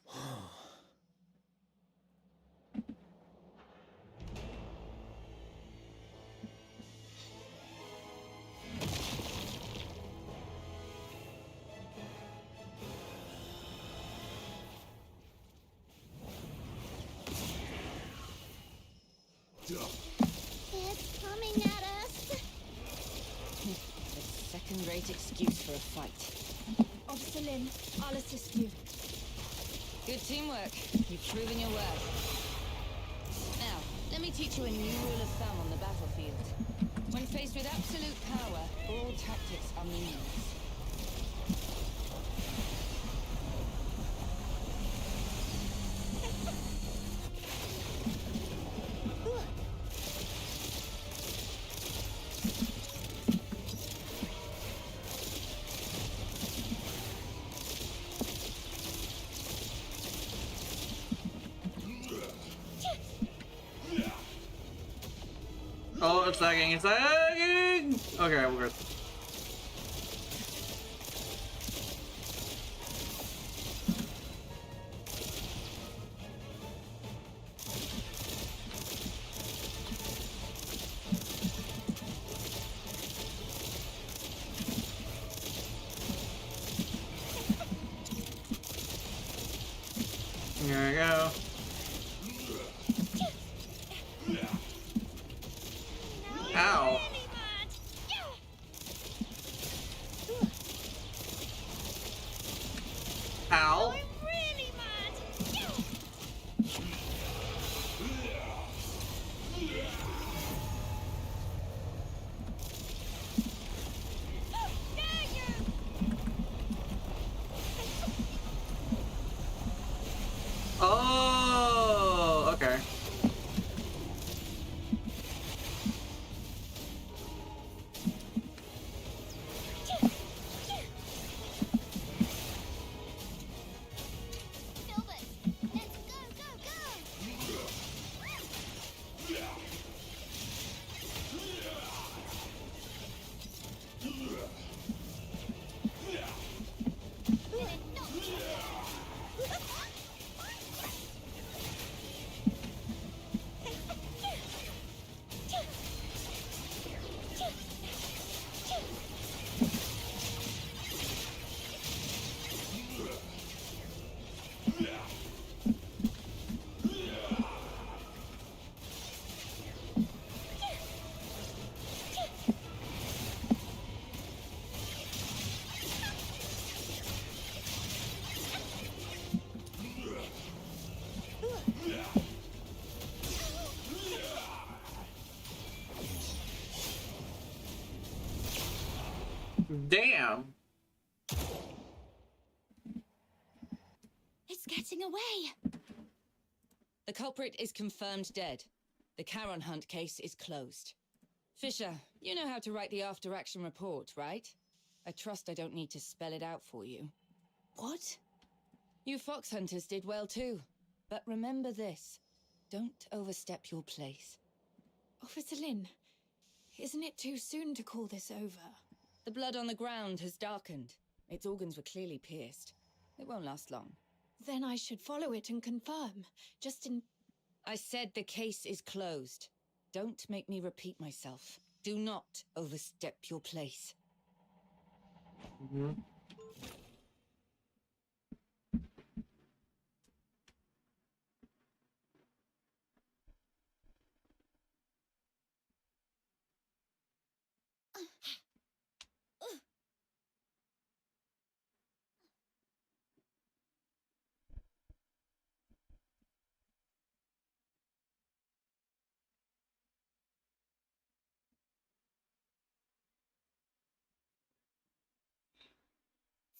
It's coming at us. A second-rate excuse for a fight. Officer Lin, I'll assist you. Good teamwork. You've proven your worth. Now, let me teach you a new rule of thumb on the battlefield. When faced with absolute power, all tactics are meaningless. Oh, it's lagging, it's lagging! Okay, we're good. Here we go. Ow. Ow. Oh, okay. Damn. It's getting away. The culprit is confirmed dead. The Charon Hunt case is closed. Fisher, you know how to write the after-action report, right? I trust I don't need to spell it out for you. What? You fox hunters did well too. But remember this. Don't overstep your place. Officer Lin, isn't it too soon to call this over? The blood on the ground has darkened. Its organs were clearly pierced. It won't last long. Then I should follow it and confirm, just in... I said the case is closed. Don't make me repeat myself. Do not overstep your place. Mm-hmm.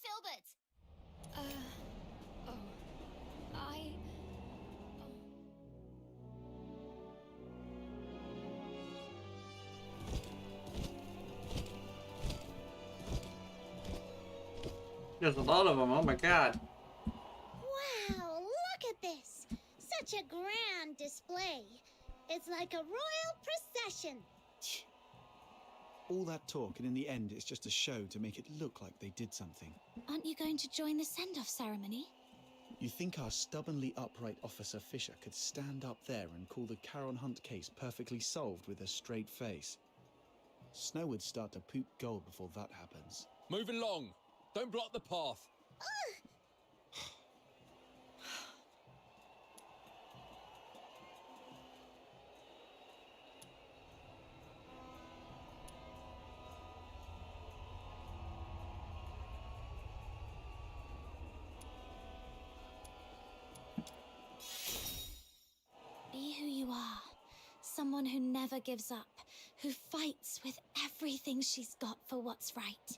Filbert! Oh. I... There's a lot of them, oh my god. Wow, look at this. Such a grand display. It's like a royal procession. All that talk, and in the end, it's just a show to make it look like they did something. Aren't you going to join the send-off ceremony? You think our stubbornly upright Officer Fisher could stand up there and call the Charon Hunt case perfectly solved with a straight face? Snow would start to poop gold before that happens. Move along! Don't block the path! Be who you are. Someone who never gives up, who fights with everything she's got for what's right.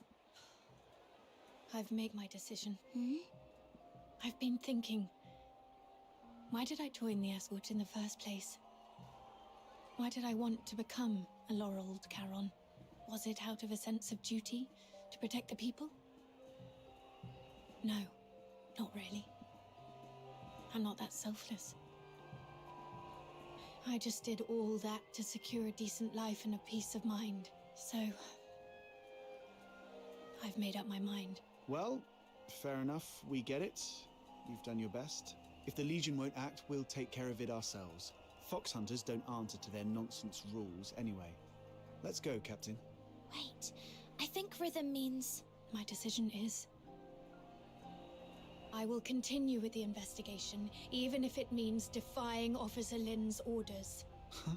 I've made my decision. Hmm? I've been thinking. Why did I join the escort in the first place? Why did I want to become a laureled Charon? Was it out of a sense of duty to protect the people? No, not really. I'm not that selfless. I just did all that to secure a decent life and a peace of mind. So, I've made up my mind. Well, fair enough, we get it. You've done your best. If the Legion won't act, we'll take care of it ourselves. Fox hunters don't answer to their nonsense rules anyway. Let's go, Captain. Wait, I think rhythm means... My decision is... I will continue with the investigation, even if it means defying Officer Lin's orders. Huh?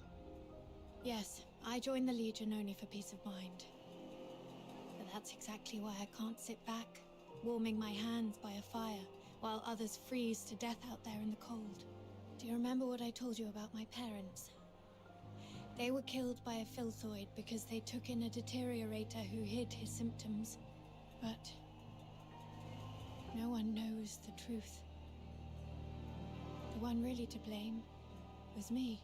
Yes, I joined the Legion only for peace of mind. But that's exactly why I can't sit back, warming my hands by a fire, while others freeze to death out there in the cold. Do you remember what I told you about my parents? They were killed by a filthoid because they took in a deteriorator who hid his symptoms. But... no one knows the truth. The one really to blame was me.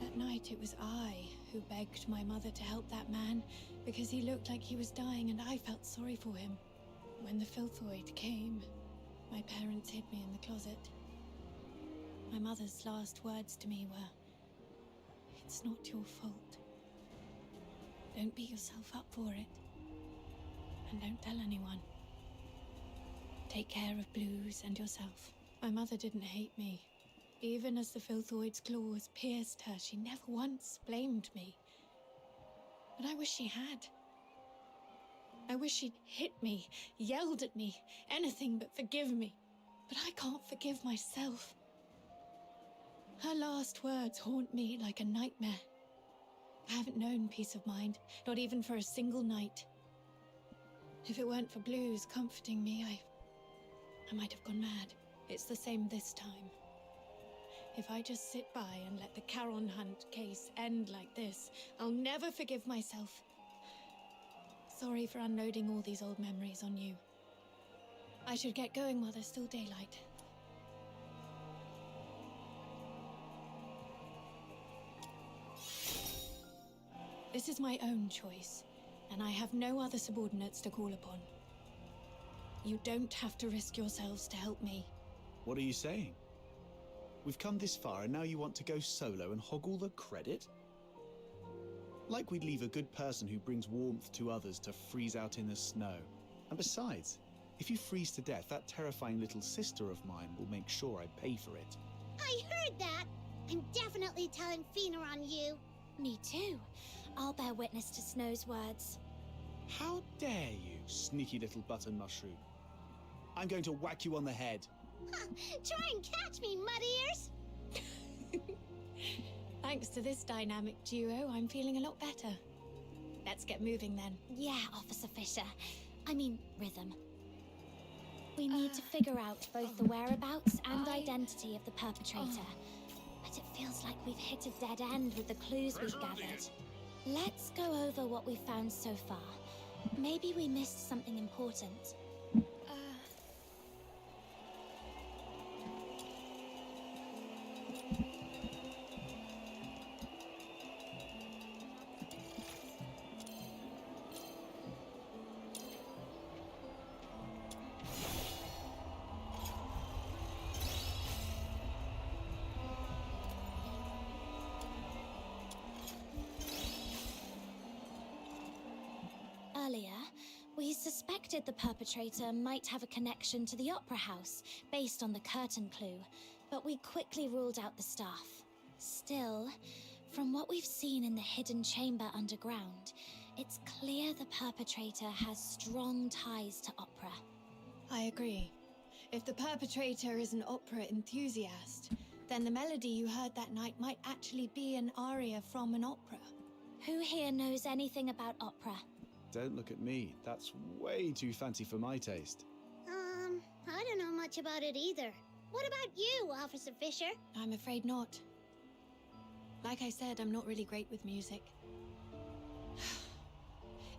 That night it was I who begged my mother to help that man because he looked like he was dying and I felt sorry for him. When the filthoid came, my parents hid me in the closet. My mother's last words to me were, "It's not your fault. Don't beat yourself up for it. And don't tell anyone. Take care of Blues and yourself." My mother didn't hate me. Even as the filthoid's claws pierced her, she never once blamed me. But I wish she had. I wish she'd hit me, yelled at me, anything but forgive me. But I can't forgive myself. Her last words haunt me like a nightmare. I haven't known peace of mind, not even for a single night. If it weren't for Blues comforting me, I might have gone mad. It's the same this time. If I just sit by and let the Charon Hunt case end like this, I'll never forgive myself. Sorry for unloading all these old memories on you. I should get going while there's still daylight. This is my own choice, and I have no other subordinates to call upon. You don't have to risk yourselves to help me. What are you saying? We've come this far and now you want to go solo and hog all the credit? Like we'd leave a good person who brings warmth to others to freeze out in the snow. And besides, if you freeze to death, that terrifying little sister of mine will make sure I pay for it. I heard that! I'm definitely telling Fina on you. Me too. I'll bear witness to Snow's words. How dare you, sneaky little button mushroom? I'm going to whack you on the head. Try and catch me, mud ears! Thanks to this dynamic duo, I'm feeling a lot better. Let's get moving then. Yeah, Officer Fisher. I mean, Rhythm. We need to figure out both the whereabouts and identity of the perpetrator. But it feels like we've hit a dead end with the clues we've gathered. Let's go over what we've found so far. Maybe we missed something important. suspected the perpetrator might have a connection to the Opera House based on the curtain clue, but we quickly ruled out the staff. Still, from what we've seen in the hidden chamber underground, it's clear the perpetrator has strong ties to opera. I agree. If the perpetrator is an opera enthusiast, then the melody you heard that night might actually be an aria from an opera. Who here knows anything about opera? Don't look at me. That's way too fancy for my taste. I don't know much about it either. What about you, Officer Fisher? I'm afraid not. Like I said, I'm not really great with music.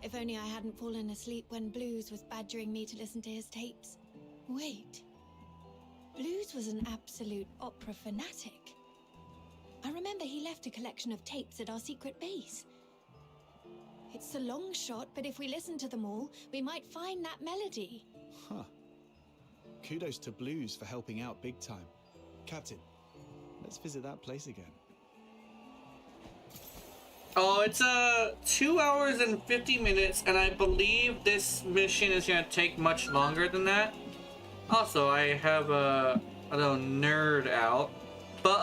If only I hadn't fallen asleep when Blues was badgering me to listen to his tapes. Wait. Blues was an absolute opera fanatic. I remember he left a collection of tapes at our secret base. It's a long shot, but if we listen to them all, we might find that melody. Huh. Kudos to Blues for helping out big time. Captain, let's visit that place again. Oh, it's 2 hours and 50 minutes, and I believe this mission is gonna take much longer than that. Also, I have a little nerd out, but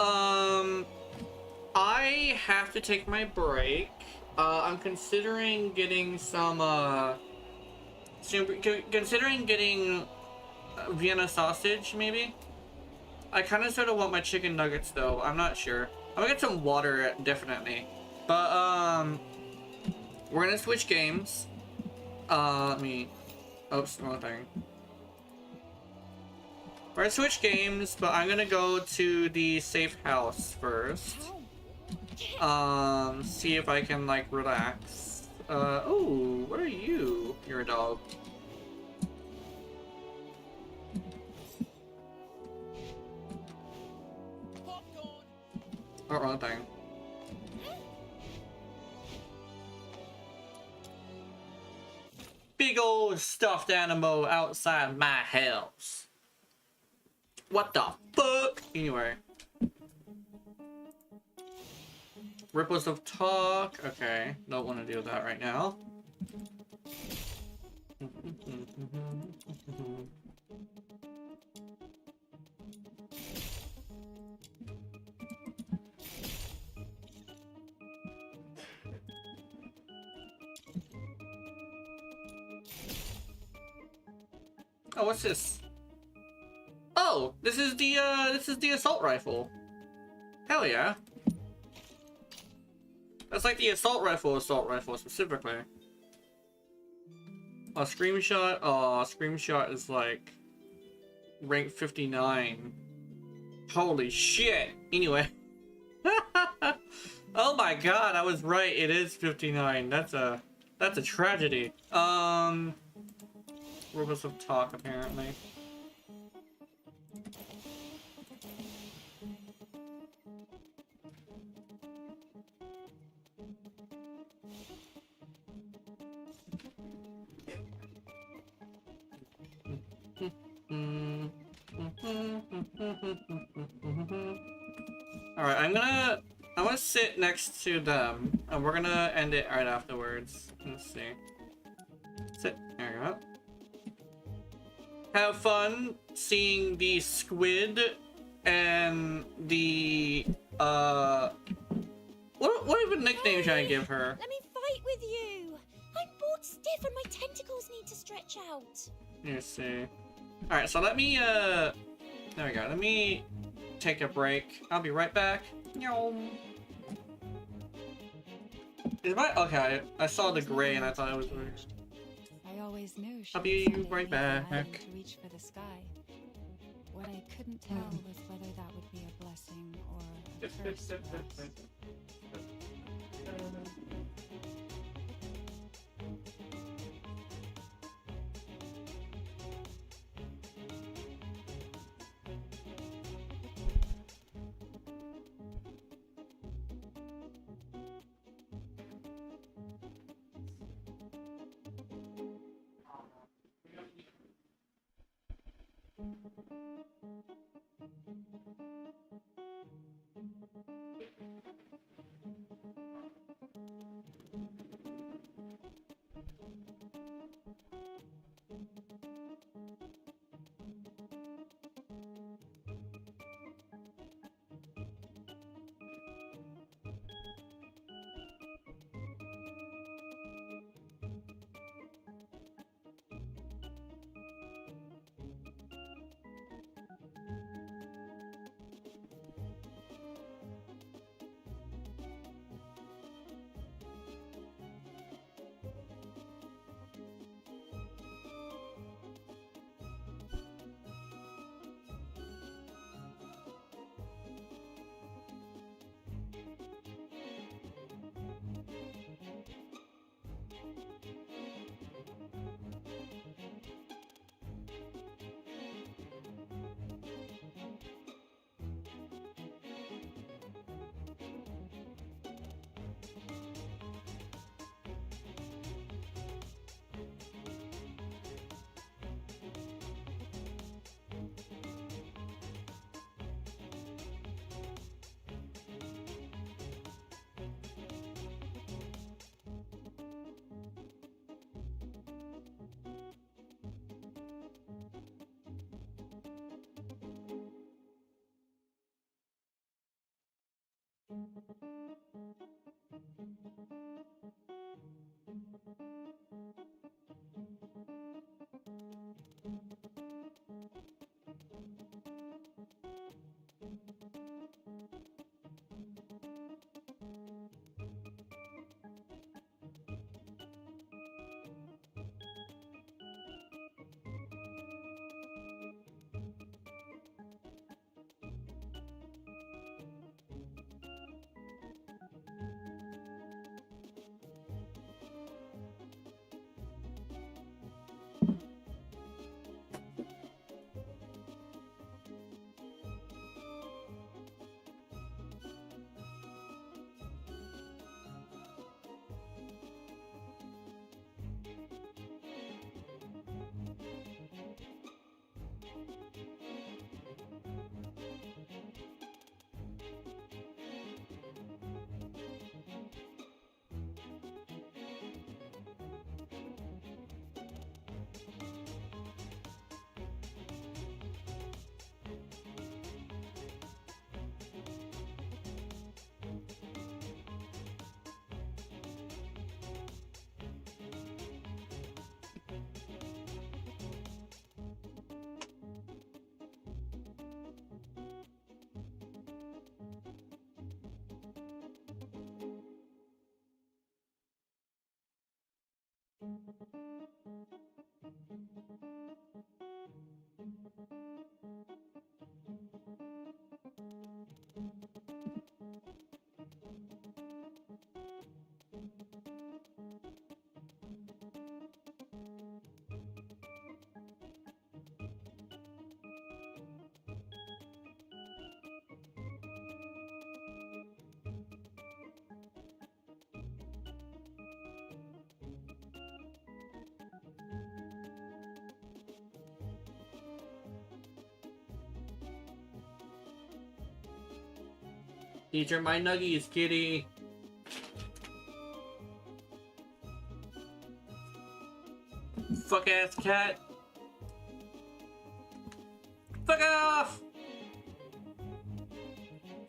I have to take my break. I'm considering getting some considering getting Vienna sausage, maybe. I kind of sort of want my chicken nuggets though. I'm not sure. I'm gonna get some water definitely. But we're gonna switch games. Let me. Oops, wrong thing. We're gonna switch games, but I'm gonna go to the safe house first. See if I can like relax. Oh, what are you? You're a dog. Oh, wrong thing. Big old stuffed animal outside my house. What the fuck? Anyway. Ripples of talk. Okay, don't want to do that right now. Oh, what's this? Oh, this is the assault rifle. Hell yeah. That's like the assault rifle specifically. A screenshot. Oh, screenshot is like rank 59. Holy shit. Anyway. Oh my god, I was right. It is 59. That's a tragedy. Robots of talk apparently. Alright, I'm gonna sit next to them, and we're gonna end it right afterwards. Let's see. Sit. There you go. Have fun seeing the squid and the what even nickname should I give her? Let me fight with you. I'm bored stiff and my tentacles need to stretch out. Let's see. Alright, so let me there we go. Let me take a break. I'll be right back. Is my okay, I saw the gray and I thought it was weird. I always knew she I'll be was someday right back. to reach for the sky. What I couldn't tell was whether that would be a blessing or a curse to us. These are my nuggies, kitty. Fuck ass cat. Fuck off!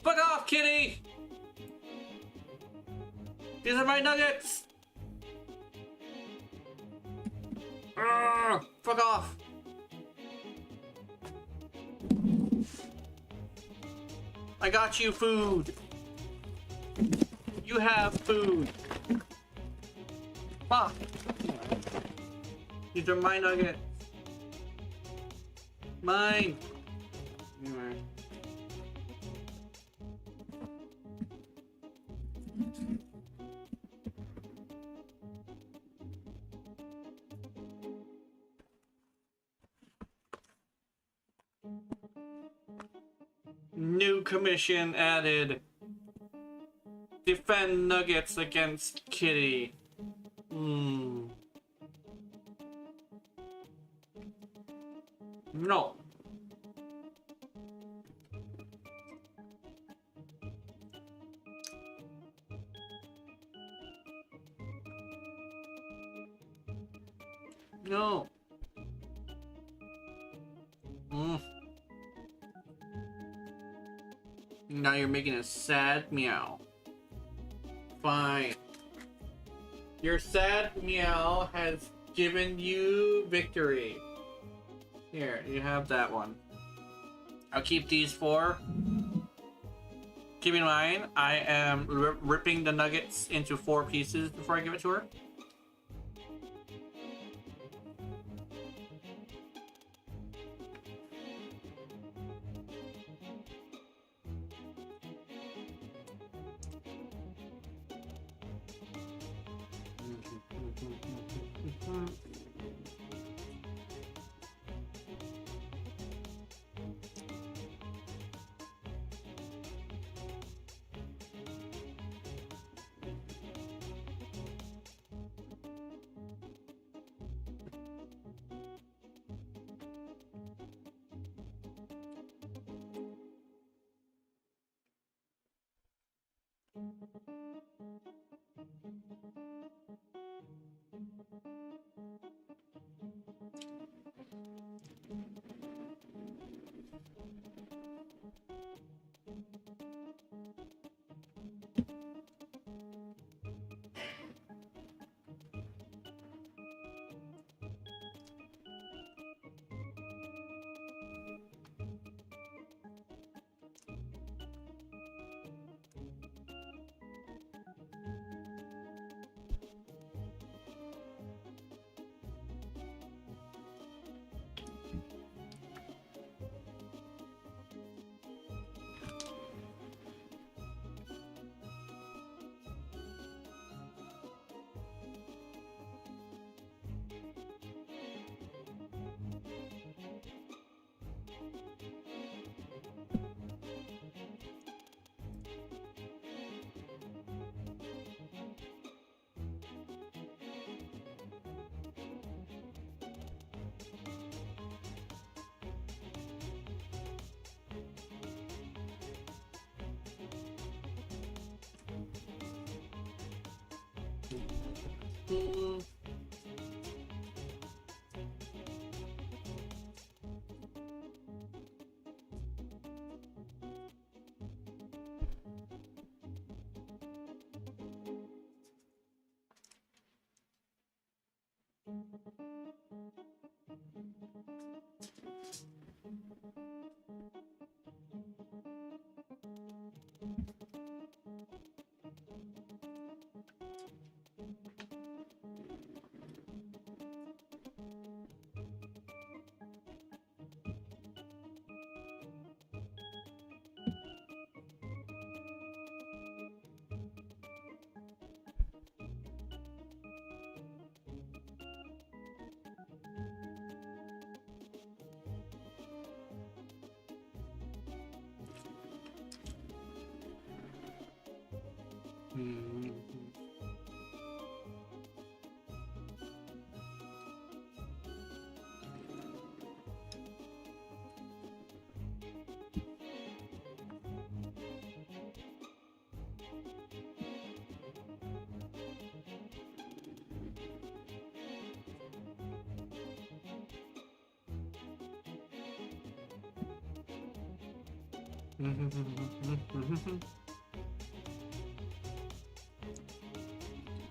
Fuck off, kitty! These are my nuggets! Fuck off! I got you food. You have food. Fuck. These are my nuggets. Mine. Anyway. New commission added. Defend nuggets against kitty. No. No. Now you're making a sad meow. Fine. Your sad meow has given you victory. Here, you have that one. I'll keep these 4. Keep in mind, I am ripping the nuggets into 4 pieces before I give it to her.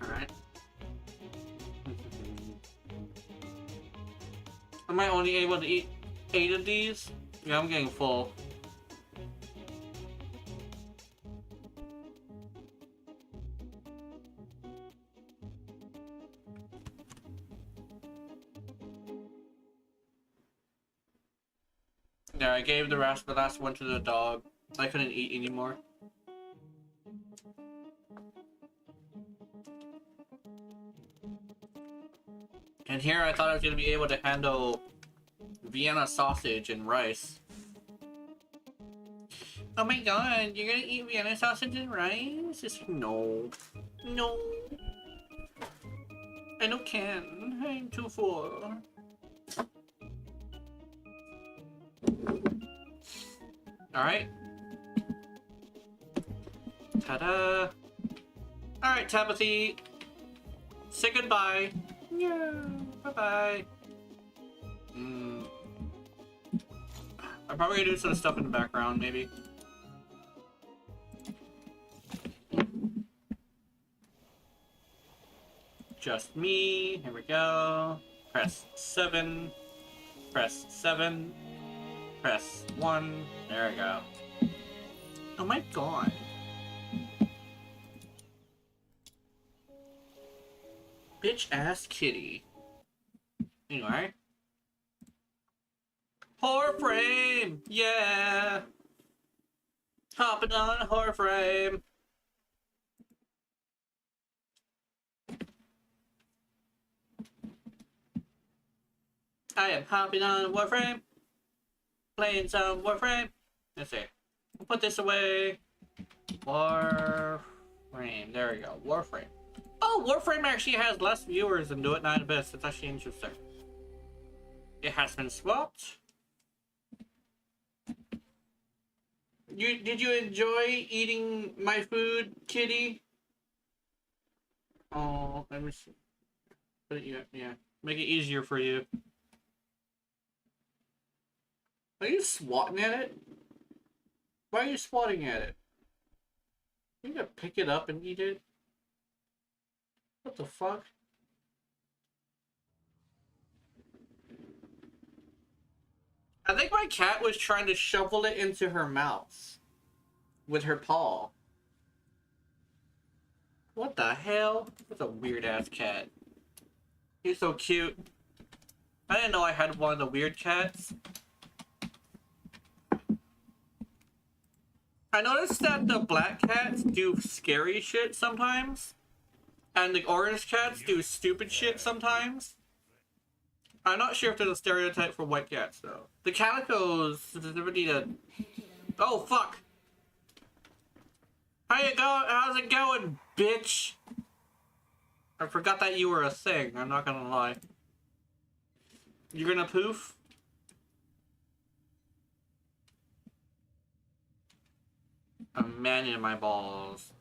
Alright. Am I only able to eat 8 of these? Yeah, I'm getting full. Yeah, I gave the last one to the dog. I couldn't eat anymore. And here I thought I was gonna be able to handle Vienna sausage and rice. Oh my god, you're gonna eat Vienna sausage and rice? Just no. No. I don't can. I'm too full. Alright. Ta-da! Alright, Tabitha. Say goodbye. Yeah. Bye-bye. I'm probably gonna do some stuff in the background, maybe. Just me. Here we go. Press 7. Press 7. Press 1. There we go. Oh my god. Bitch ass kitty. Anyway. Warframe! Yeah! Hopping on Warframe! I am hopping on Warframe. Playing some Warframe. Let's see. We'll put this away. Warframe. There we go. Warframe. Oh, Warframe actually has less viewers than Duet 9 Abyss. It's actually interesting. It has been swapped. Did you enjoy eating my food, kitty? Oh, let me see. Put it, yeah. Make it easier for you. Are you swatting at it? Why are you swatting at it? You gotta pick it up and eat it? What the fuck? I think my cat was trying to shovel it into her mouth with her paw. What the hell? That's a weird ass cat. He's so cute. I didn't know I had one of the weird cats. I noticed that the black cats do scary shit sometimes. And the orange cats do stupid shit sometimes. I'm not sure if there's a stereotype for white cats, though. The calicos need a... Oh, fuck! How you going? How's it going, bitch? I forgot that you were a thing, I'm not gonna lie. You're gonna poof? I'm manning my balls.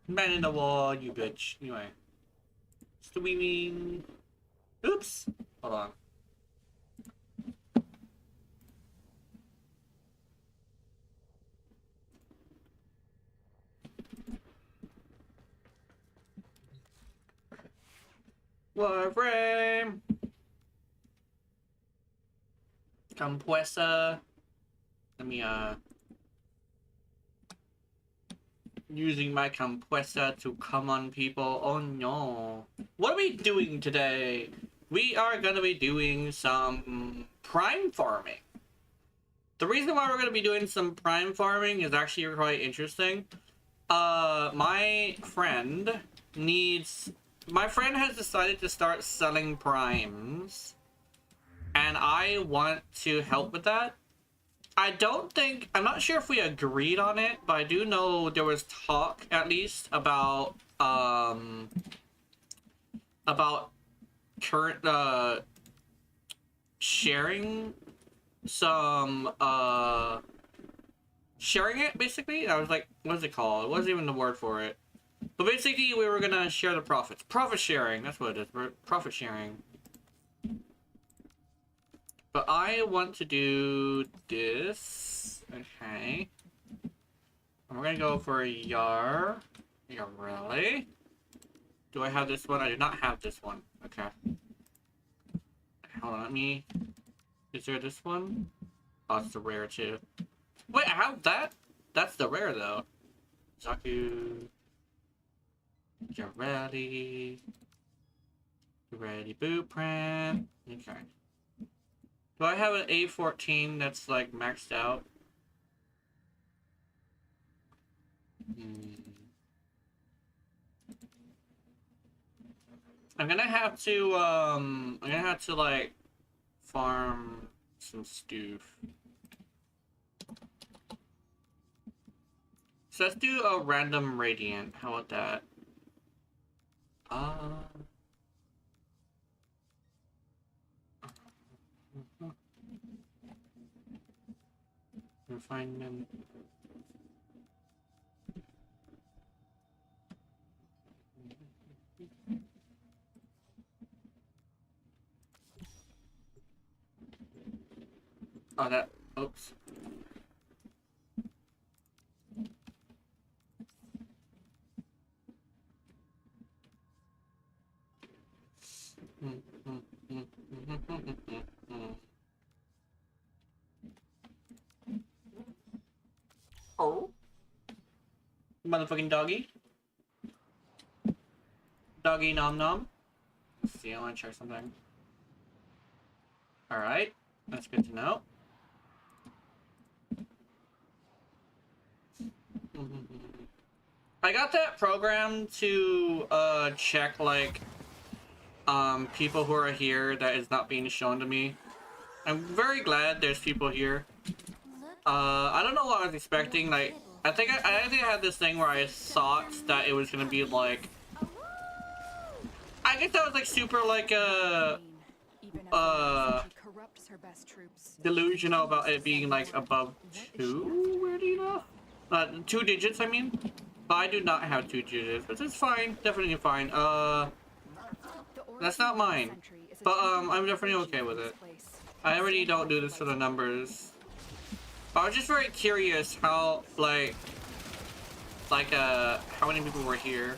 Man in the wall, you bitch. Anyway. Swimming. Oops. Hold on. Warframe. Compressor. Let me using my compressor to come on people. Oh no. What are we doing today? We are gonna be doing some prime farming. The reason why we're gonna be doing some prime farming is actually quite interesting. My friend has decided to start selling primes, and I want to help with that. I'm not sure if we agreed on it, but I do know there was talk, at least, about current, sharing some, sharing it, basically. I was like, what is it called? It wasn't even the word for it. But basically, we were gonna share the profits. Profit sharing, that's what it is. Profit sharing. But I want to do this. Okay. And we're gonna go for a Yar. Yeah, really? Do I have this one? I do not have this one. Okay. Hold on, let me... Is there this one? Oh, it's the rare too. Wait, I have that? That's the rare though. Zaku. Get ready. Get ready, boot print. Okay. Do I have an A14 that's like maxed out? I'm gonna have to like farm some stoof. So let's do a random radiant. How about that? Refinement. Oh, that. Oops. Oh. Motherfucking doggy. Doggy nom nom. Let's see, I want to check something. Alright. That's good to know. I got that program to check like people who are here that is not being shown to me. I'm very glad there's people here. I don't know what I was expecting. Like, I think I had this thing where I thought that it was gonna be like, I guess that was like super like delusional about it being like above 2. Weirdly enough, 2 digits. I mean, but I do not have 2 digits, which is fine. Definitely fine. That's not mine, but I'm definitely okay with it. I already don't do this for the numbers. I was just very curious how, how many people were here.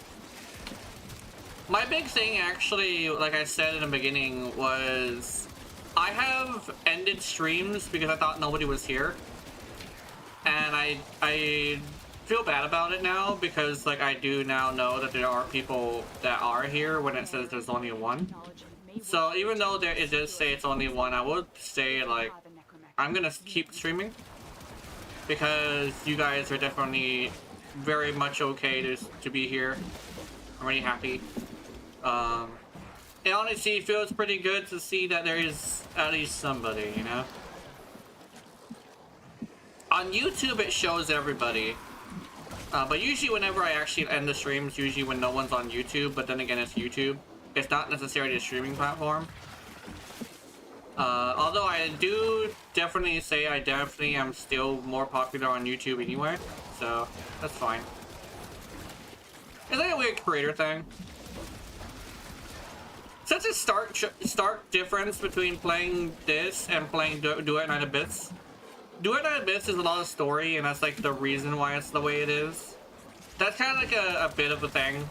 My big thing, actually, like I said in the beginning, was I have ended streams because I thought nobody was here. And I feel bad about it now because, like, I do now know that there are people that are here when it says there's only 1. So even though it does say it's only 1, I would say, like, I'm gonna keep streaming. Because you guys are definitely very much okay to be here. I'm really happy. It honestly feels pretty good to see that there is at least somebody, you know? On YouTube, it shows everybody. But usually whenever I actually end the streams, usually when no one's on YouTube, but then again, it's YouTube. It's not necessarily a streaming platform. Although I do definitely say I definitely am still more popular on YouTube anyway, so that's fine. It's like a weird creator thing. Such a stark difference between playing this and playing Duet Night Abyss. Duet Night Abyss is a lot of story, and that's like the reason why it's the way it is. That's kind of like a bit of a thing.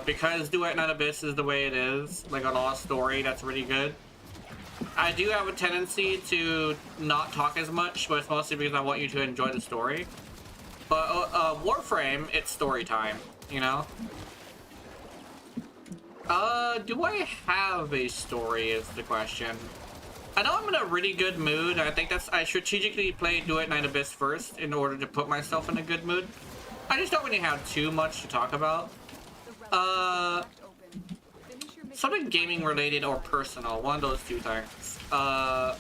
Because Duet Night Abyss is the way it is, like a lot of story that's really good. I do have a tendency to not talk as much, but it's mostly because I want you to enjoy the story. But Warframe, it's story time, you know? Do I have a story is the question. I know I'm in a really good mood. I think I strategically played Duet Night Abyss first in order to put myself in a good mood. I just don't really have too much to talk about. Something gaming related or personal, one of those two things. I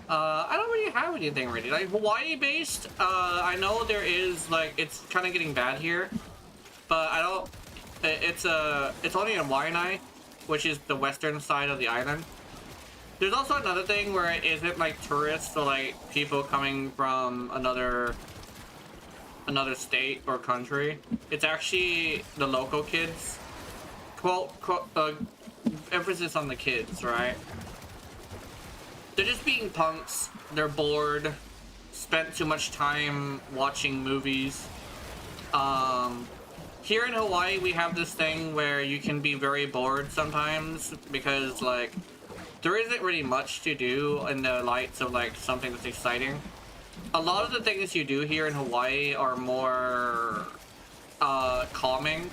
don't really have anything really. Like Hawaii based, I know there is like, it's kind of getting bad here, but I don't, it's only in Waianae, which is the western side of the island. There's also another thing where it isn't like tourists, so like people coming from another state or country. It's actually the local kids. Emphasis on the kids, right? They're just being punks. They're bored. Spent too much time watching movies. Here in Hawaii, we have this thing where you can be very bored sometimes because, like, there isn't really much to do in the lights of, like, something that's exciting. A lot of the things you do here in Hawaii are more calming,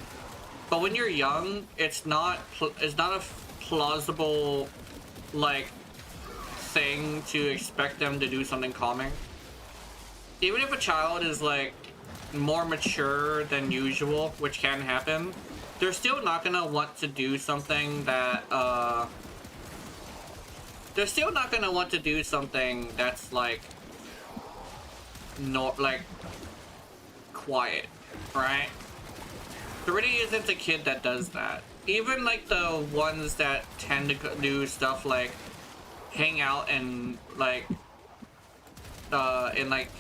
but when you're young, it's not a plausible like thing to expect them to do something calming. Even if a child is like more mature than usual, which can happen, they're still not gonna want to do something that that's like not like quiet, right? There really isn't a kid that does that. Even like the ones that tend to do stuff like hang out and like in like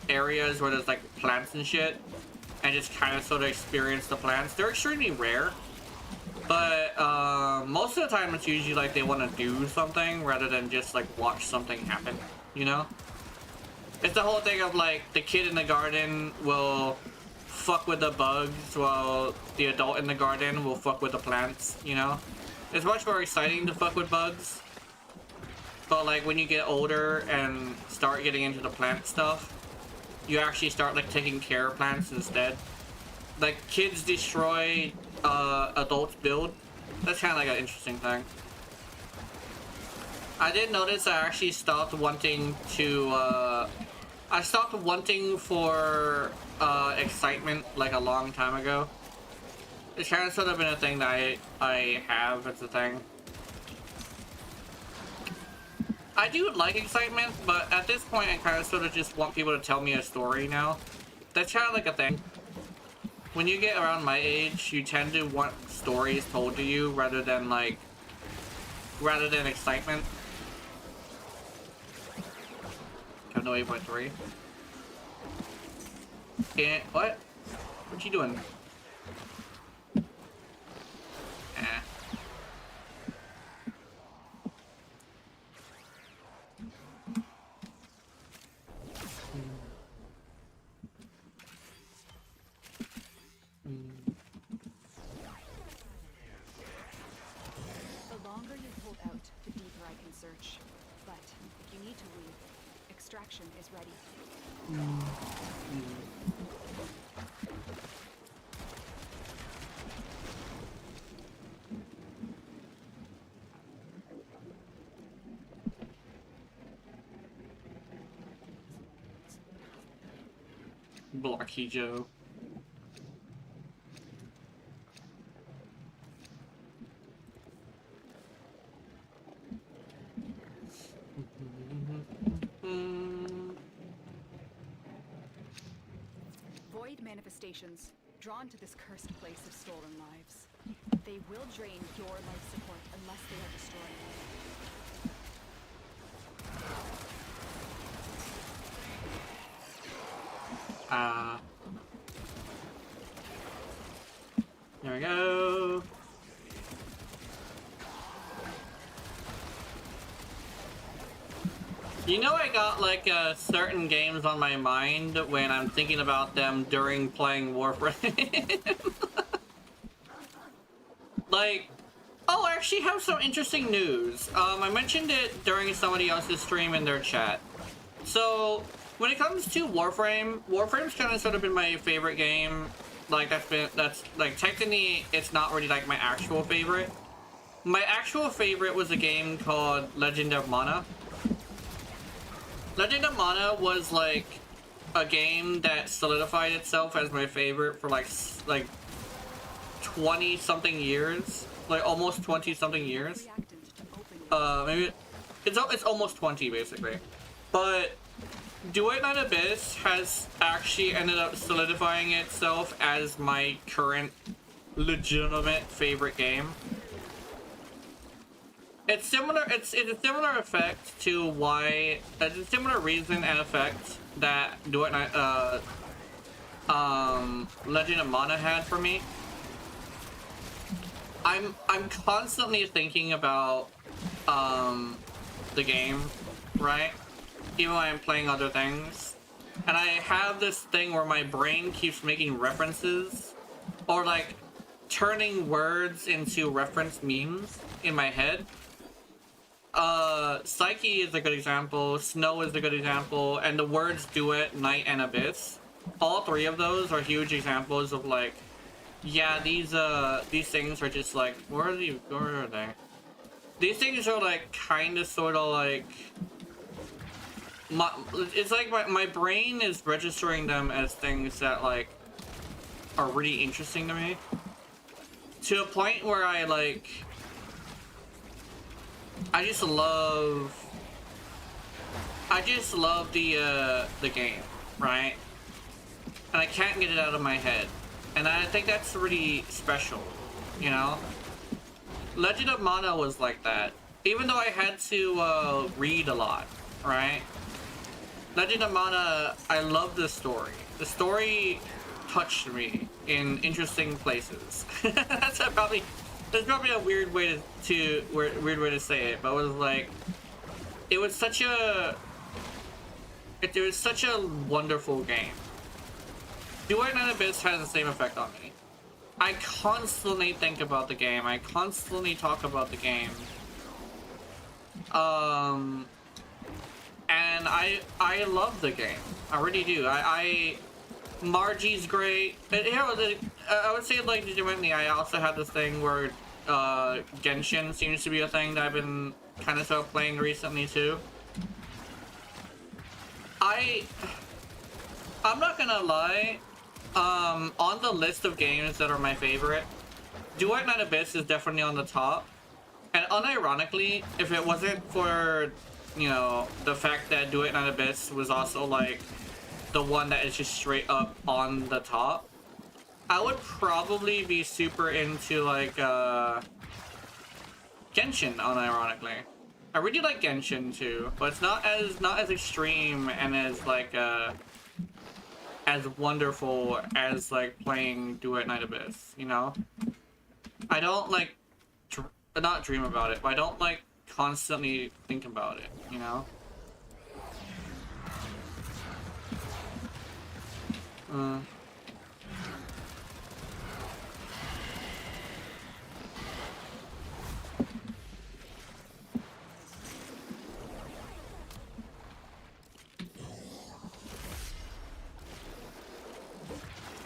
areas where there's like plants and shit and just kind of sort of experience the plants, they're extremely rare. But most of the time it's usually like they want to do something rather than just like watch something happen, you know? It's the whole thing of like the kid in the garden will fuck with the bugs while the adult in the garden will fuck with the plants, you know? It's much more exciting to fuck with bugs. But like when you get older and start getting into the plant stuff, you actually start like taking care of plants instead. Like kids destroy, adults build. That's kind of like an interesting thing. I did notice I actually stopped wanting to, I stopped wanting for excitement like a long time ago. It's kind of sort of been a thing that I have as a thing. I do like excitement, but at this point I kind of sort of just want people to tell me a story now. That's kind of like a thing. When you get around my age, you tend to want stories told to you rather than excitement. Have no 8.3. Can't, what? What you doing? Eh. The longer you hold out, the deeper I can search. But if you need to leave, extraction is ready. Blocky Joe. Void manifestations, drawn to this cursed place of stolen lives. They will drain your life support unless they are destroyed. There we go. You know, I got like certain games on my mind when I'm thinking about them during playing Warframe. Like, oh, I actually have some interesting news. I mentioned it during somebody else's stream in their chat. So, when it comes to Warframe, Warframe's kind of sort of been my favorite game. Like, that's like, technically, it's not really like my actual favorite. My actual favorite was a game called Legend of Mana. Legend of Mana was like a game that solidified itself as my favorite for like 20 something years, like almost 20 something years. Maybe it's almost 20 basically. But Duet Night Abyss has actually ended up solidifying itself as my current legitimate favorite game. It's similar. It's a similar effect to why. It's a similar reason and effect that Duet Night, Legend of Mana had for me. I'm constantly thinking about the game, right? Even when I'm playing other things, and I have this thing where my brain keeps making references, or like turning words into reference memes in my head. Psyche is a good example, Snow is a good example, and the words Duet, Night, and Abyss. All three of those are huge examples of like, yeah, these things are just like, where are they? These things are like kinda sorta like it's like my brain is registering them as things that like are really interesting to me. To a point where I just love the game, right? And I can't get it out of my head. And I think that's really special, you know? Legend of Mana was like that. Even though I had to read a lot, right? Legend of Mana, I love the story. The story touched me in interesting places. That's probably a weird way to say it, but it was like, it was such a wonderful game. Duet Night Abyss has the same effect on me. I constantly think about the game. I constantly talk about the game. And I love the game. I really do. Margie's great. And, you know, I would say, like, legitimately, I also have this thing where Genshin seems to be a thing that I've been kind of sort of playing recently too. I'm not gonna lie. On the list of games that are my favorite, Duet Night Abyss is definitely on the top. And unironically, if it wasn't for, you know, the fact that Duet Night Abyss was also like the one that is just straight up on the top, I would probably be super into like Genshin, unironically. I really like Genshin too, but it's not as extreme and as like as wonderful as like playing Duet Night Abyss, you know? I don't like not dream about it, but I don't like constantly think about it, you know?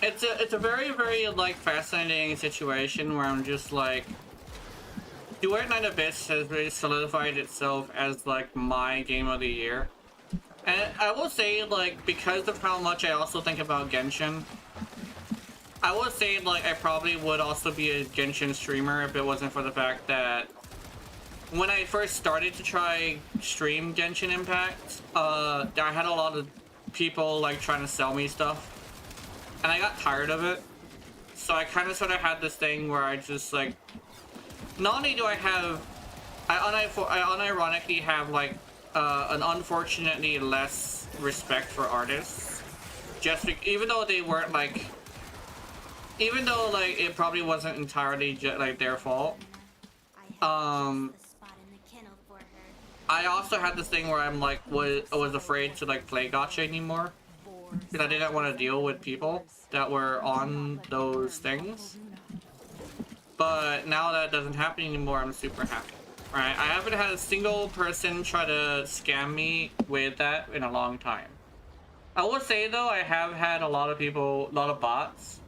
It's a very, very like fascinating situation where I'm just like, Duet Night Abyss has really solidified itself as like my game of the year. And I will say, like, because of how much I also think about Genshin, I will say, like, I probably would also be a Genshin streamer if it wasn't for the fact that when I first started to try stream Genshin Impact, I had a lot of people like trying to sell me stuff, and I got tired of it. So I kind of sort of had this thing where I just like, not only do I unironically have like an unfortunately less respect for artists, just even though they weren't like even though like it probably wasn't entirely like their fault, I also had this thing where I'm like I was afraid to like play gacha anymore because I didn't want to deal with people that were on those things. But now that doesn't happen anymore, I'm super happy. Right? I haven't had a single person try to scam me with that in a long time. I will say though, I have had a lot of people, a lot of bots,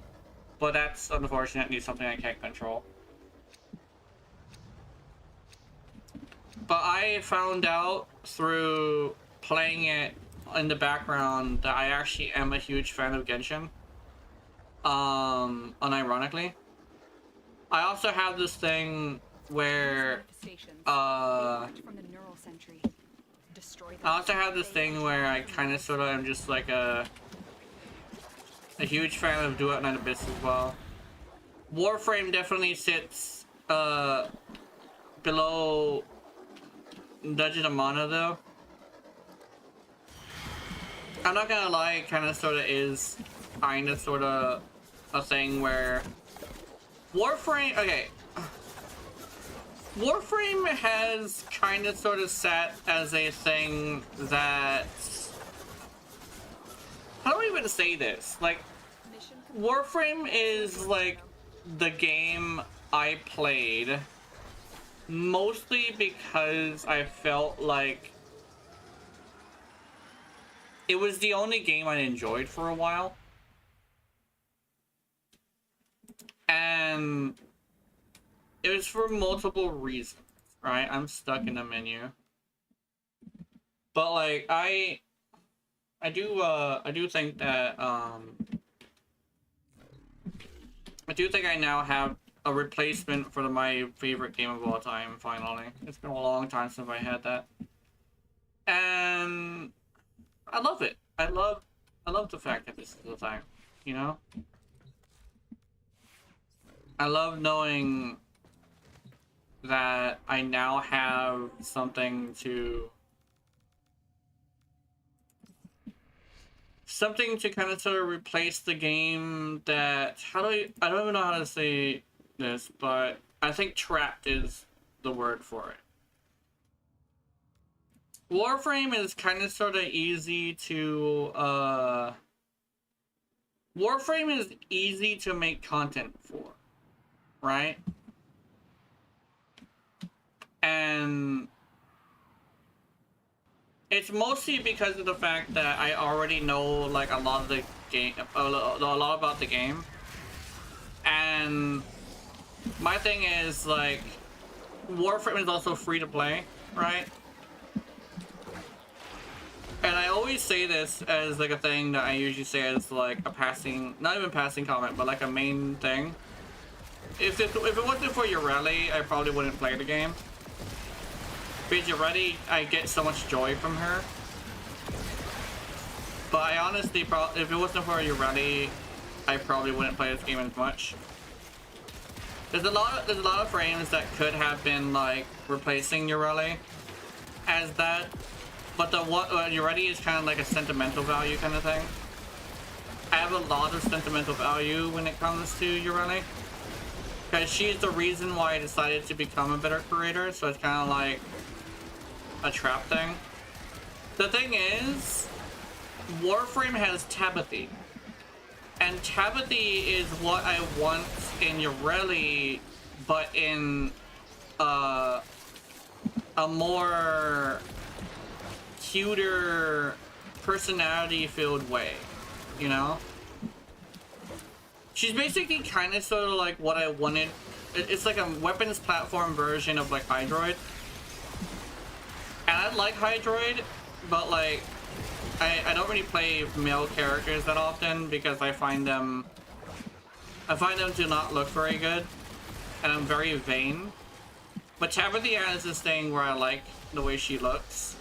but that's unfortunately something I can't control. But I found out through playing it in the background that I actually am a huge fan of Genshin. Unironically. I also have this thing where I also have this thing where I kind of sort of am just like a huge fan of Duet and Abyss as well. Warframe definitely sits below Dungeon of Mana though. I'm not gonna lie, it kind of sort of is kind of sort of a thing where Warframe, okay, Warframe has kind of sort of sat as a thing that, how do I even say this? Like, Warframe is like the game I played mostly because I felt like it was the only game I enjoyed for a while. And it was for multiple reasons, right? I'm stuck in a menu. But like I do think that I do think I now have a replacement for my favorite game of all time, finally. It's been a long time since I had that. And I love it. I love the fact that this is the thing, you know? I love knowing that I now have something to kind of sort of replace the game that, I don't even know how to say this, but I think trapped is the word for it. Warframe is kind of sort of easy to, Warframe is easy to make content for, right? And it's mostly because of the fact that I already know like a lot of the game, a lot about the game. And my thing is like, Warframe is also free to play, right? And I always say this as like a thing that I usually say as like a passing, not even passing comment, but like a main thing. If it wasn't for Ureli, I probably wouldn't play the game. Because Ureli, I get so much joy from her. But I honestly, if it wasn't for Ureli, I probably wouldn't play this game as much. There's a lot of frames that could have been like replacing Ureli as that. But the what Ureli is kind of like a sentimental value kind of thing. I have a lot of sentimental value when it comes to Ureli. Because she's the reason why I decided to become a better creator, so it's kind of like a trap thing. The thing is, Warframe has Tabithy. And Tabithy is what I want in Ureli, but in a more cuter, personality-filled way, you know? She's basically kind of sort of like what I wanted. It's like a weapons platform version of like Hydroid. And I like Hydroid, but like, I don't really play male characters that often because I find them to not look very good. And I'm very vain. But Tabithy has this thing where I like the way she looks.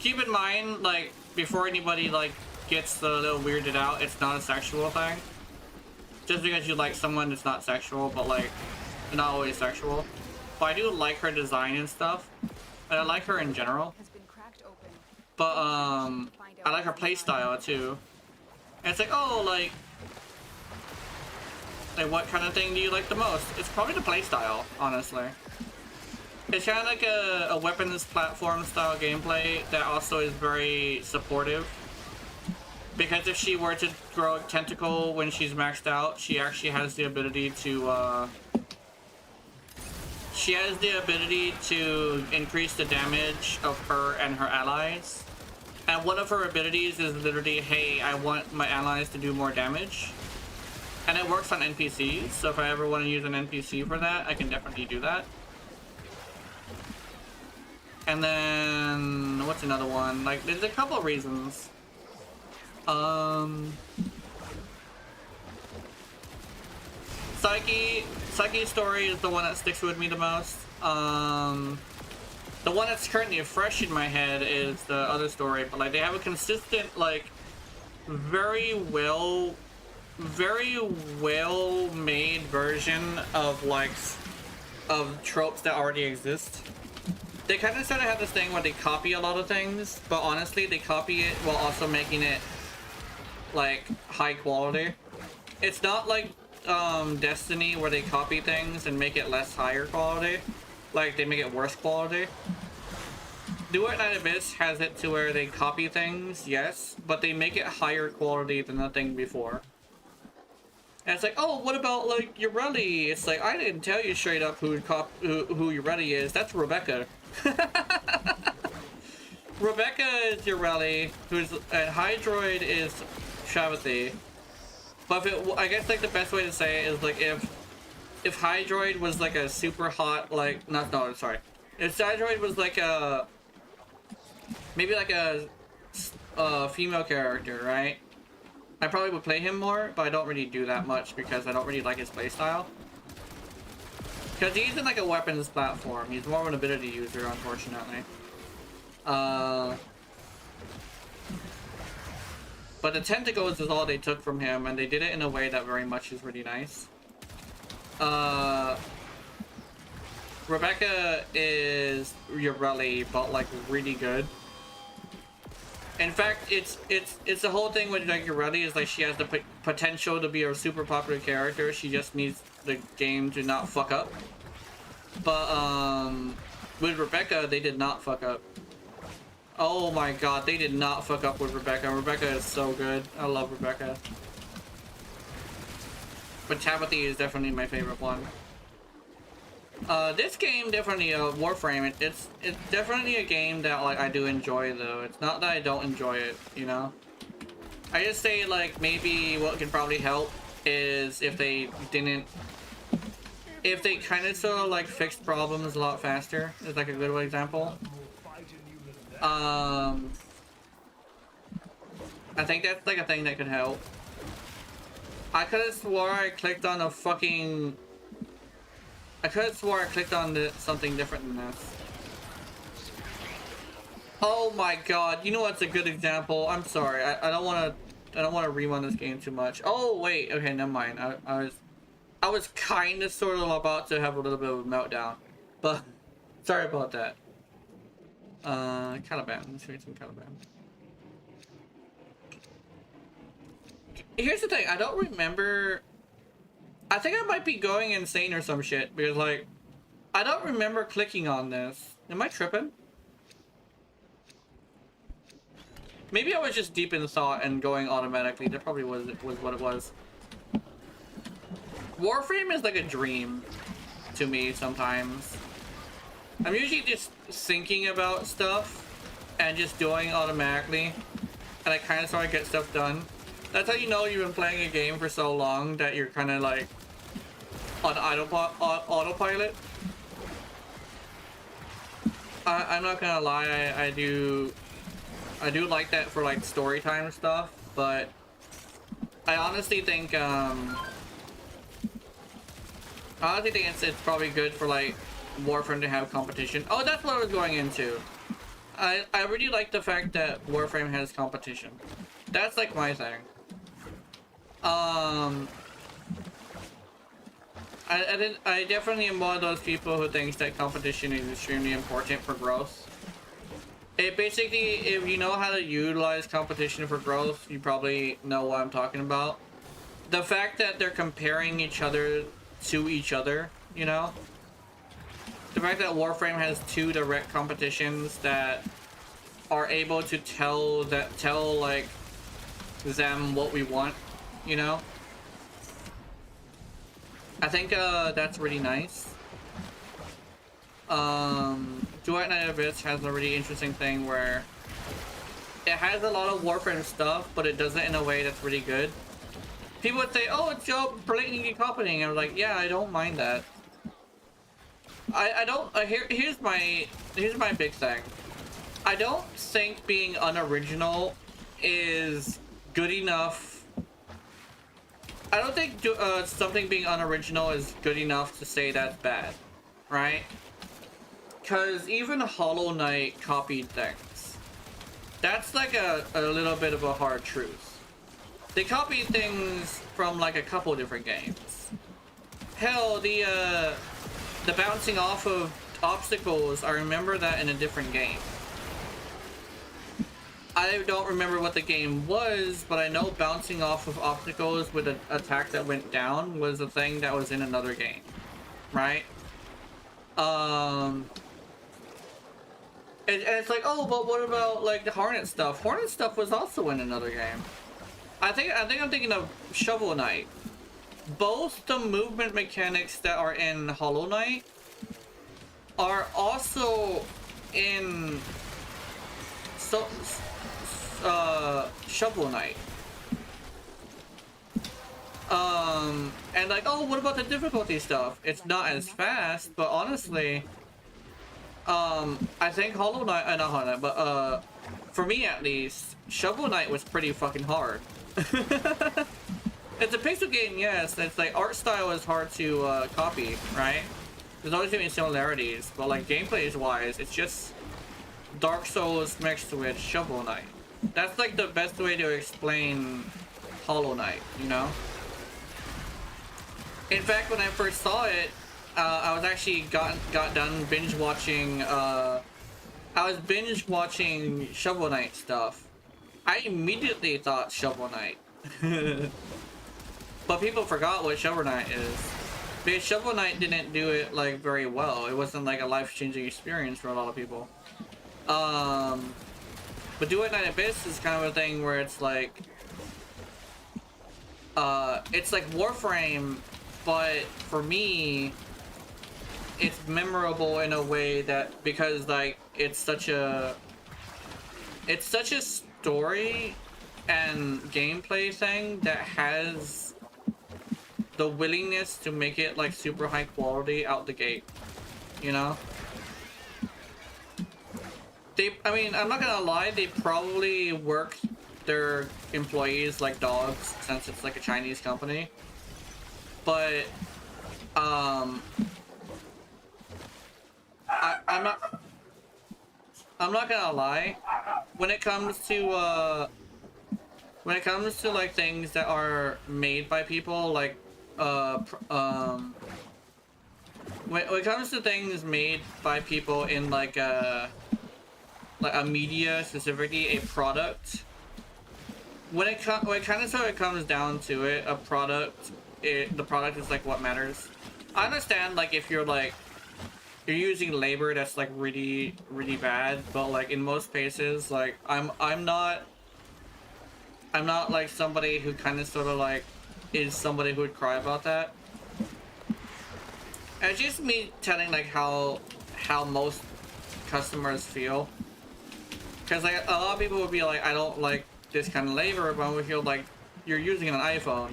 Keep in mind, like, before anybody like gets a little weirded out, it's not a sexual thing. Just because you like someone, it's not sexual, but like, not always sexual. But I do like her design and stuff. And I like her in general. But I like her playstyle too. And it's like, oh, like, Like, what kind of thing do you like the most? It's probably the playstyle, honestly. It's kind of like a weapons platform style gameplay that also is very supportive. Because if she were to grow a tentacle when she's maxed out, she actually has the ability to, she has the ability to increase the damage of her and her allies. And one of her abilities is literally, hey, I want my allies to do more damage. And it works on NPCs, so if I ever want to use an NPC for that, I can definitely do that. And then, what's another one? Like, there's a couple of reasons. Psyche's story is the one that sticks with me the most. The one that's currently fresh in my head is the other story, but like they have a consistent, like, very well made version of like of tropes that already exist. They kind of sort of have this thing where they copy a lot of things, but honestly they copy it while also making it like high quality. It's not like Destiny where they copy things and make it less higher quality. Like, they make it worse quality. Duet Night Abyss has it to where they copy things, yes, but they make it higher quality than the thing before. And it's like, oh, what about, like, Urelli? It's like, I didn't tell you straight up who Urelli is. That's Rebecca. Rebecca is Urelli, and Hydroid is Shavathi. But if it, I guess, like, the best way to say it is, like, if Hydroid was like a super hot, like, if Hydroid was like a, maybe like a female character, right? I probably would play him more, but I don't really do that much because I don't really like his playstyle. Because he's in like a weapons platform. He's more of an ability user, unfortunately. But the tentacles is all they took from him, and they did it in a way that very much is really nice. Rebecca is Urelli, but like really good. In fact, it's the whole thing with like Urelli is like she has the potential to be a super popular character. She just needs the game to not fuck up. But with Rebecca, they did not fuck up. Oh my god, they did not fuck up with Rebecca. Rebecca is so good. I love Rebecca. But Tabitha is definitely my favorite one. This game definitely Warframe. It's definitely a game that like I do enjoy though. It's not that I don't enjoy it, you know. I just say like maybe what could probably help is if they kind of sort of like fixed problems a lot faster. Is like a good example. I think that's like a thing that could help. I could have swore I clicked on a fucking... I could have swore I clicked on something different than this. Oh my god, you know what's a good example? I'm sorry, I don't want to rerun this game too much. Oh wait, okay, never mind. I was kind of sort of about to have a little bit of a meltdown, but sorry about that. Caliban. Let's read some Caliban. Here's the thing, I don't remember. I think I might be going insane or some shit because like I don't remember clicking on this. Am I tripping? Maybe I was just deep in thought and going automatically. That probably was what it was. Warframe is like a dream to me sometimes. I'm usually just thinking about stuff and just doing automatically, and I kind of sort of get stuff done. That's how you know you've been playing a game for so long that you're kind of like on autopilot. I'm not gonna lie, I do like that for like story time stuff, but I honestly think it's probably good for like Warframe to have competition. Oh, that's what I was going into. I really like the fact that Warframe has competition. That's like my thing. I definitely am one of those people who thinks that competition is extremely important for growth. It basically, if you know how to utilize competition for growth, you probably know what I'm talking about. the fact that they're comparing each other to each other, you know? The fact that Warframe has two direct competitions that are able to tell like them what we want, you know? I think that's really nice. Duet Night Abyss has a really interesting thing where it has a lot of Warframe stuff, but it does it in a way that's really good. People would say, oh, it's Joe blatantly copying. I'm like, yeah, I don't mind that. I don't, here's my big thing. I don't think being unoriginal is good enough. I don't think something being unoriginal is good enough to say that's bad, right? Because even Hollow Knight copied things. That's like a little bit of a hard truth. They copied things from like a couple different games. Hell, the bouncing off of obstacles, I remember that in a different game. I don't remember what the game was, but I know bouncing off of obstacles with an attack that went down was a thing that was in another game, right? And it's like, oh, but what about like the Hornet stuff? Hornet stuff was also in another game. I think I'm thinking of Shovel Knight. Both the movement mechanics that are in Hollow Knight are also in Shovel Knight. And like, oh, what about the difficulty stuff? It's not as fast, but honestly, I think Hollow Knight, not Hollow Knight, but for me at least, Shovel Knight was pretty fucking hard. It's a pixel game, yes. It's like art style is hard to copy, right? There's always gonna be similarities, but like gameplay wise, it's just Dark Souls mixed with Shovel Knight. That's like the best way to explain Hollow Knight, you know? In fact, when I first saw it, I was actually got done binge watching. I was binge watching Shovel Knight stuff. I immediately thought Shovel Knight, but people forgot what Shovel Knight is. Because Shovel Knight didn't do it like very well. It wasn't like a life-changing experience for a lot of people. But Duet Night Abyss is kind of a thing where it's like Warframe, but for me, it's memorable in a way that because like it's such a story and gameplay thing that has the willingness to make it like super high quality out the gate, you know? I mean, I'm not gonna lie, they probably work their employees like dogs since it's like a Chinese company. But, I'm not gonna lie, when it comes to like things that are made by people, like, when it comes to things made by people in like a media, specifically a product, when it kind of sort of comes down to it, a product, the product is like what matters. I understand like if you're using labor that's like really bad, but like in most cases, like I'm not like somebody who kind of sort of like is somebody who would cry about that. And it's just me telling like how most customers feel. Because like a lot of people would be like, I don't like this kind of labor, but we feel like you're using an iPhone.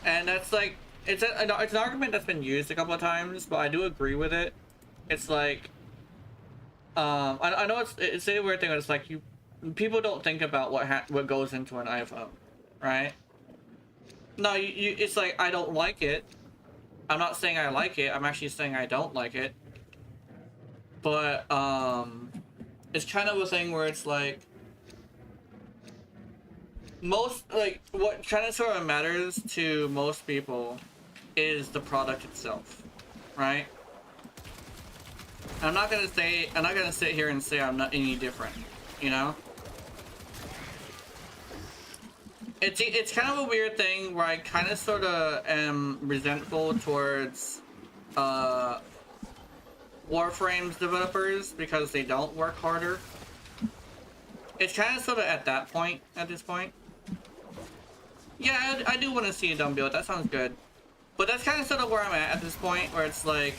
And that's like, it's an argument that's been used a couple of times, but I do agree with it. It's like, I know it's a weird thing, but it's like people don't think about what goes into an iPhone, right? No, it's like, I don't like it. I'm not saying I like it, I'm actually saying I don't like it. But, it's kind of a thing where it's like, what kind of sort of matters to most people is the product itself, right? I'm not gonna sit here and say I'm not any different, you know? it's kind of a weird thing where I kind of sort of am resentful towards Warframe's developers because they don't work harder. It's kind of sort of at that point, at this point. Yeah, I do want to see a dumb build. That sounds good. But that's kind of sort of where I'm at this point, where it's like,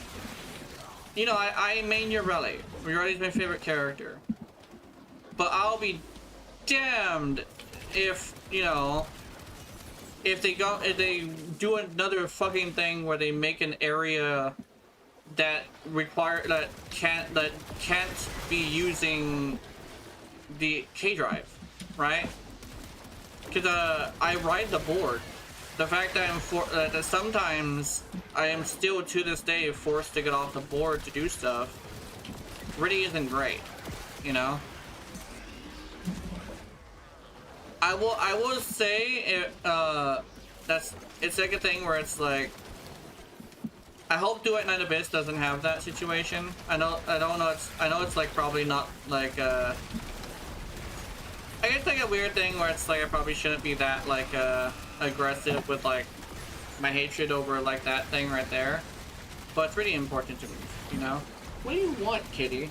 you know, I main Urelli. Urelli's my favorite character. But I'll be damned if, you know, if they do another fucking thing where they make an area that can't be using the K drive, right? Because I ride the board. The fact that that sometimes I am still to this day forced to get off the board to do stuff really isn't great, you know. I will say it's like a thing where it's like, I hope Duet Night Abyss doesn't have that situation. I know it's like probably not like I guess like a weird thing where it's like I probably shouldn't be that like aggressive with like my hatred over like that thing right there, but it's really important to me, you know. What do you want, kitty?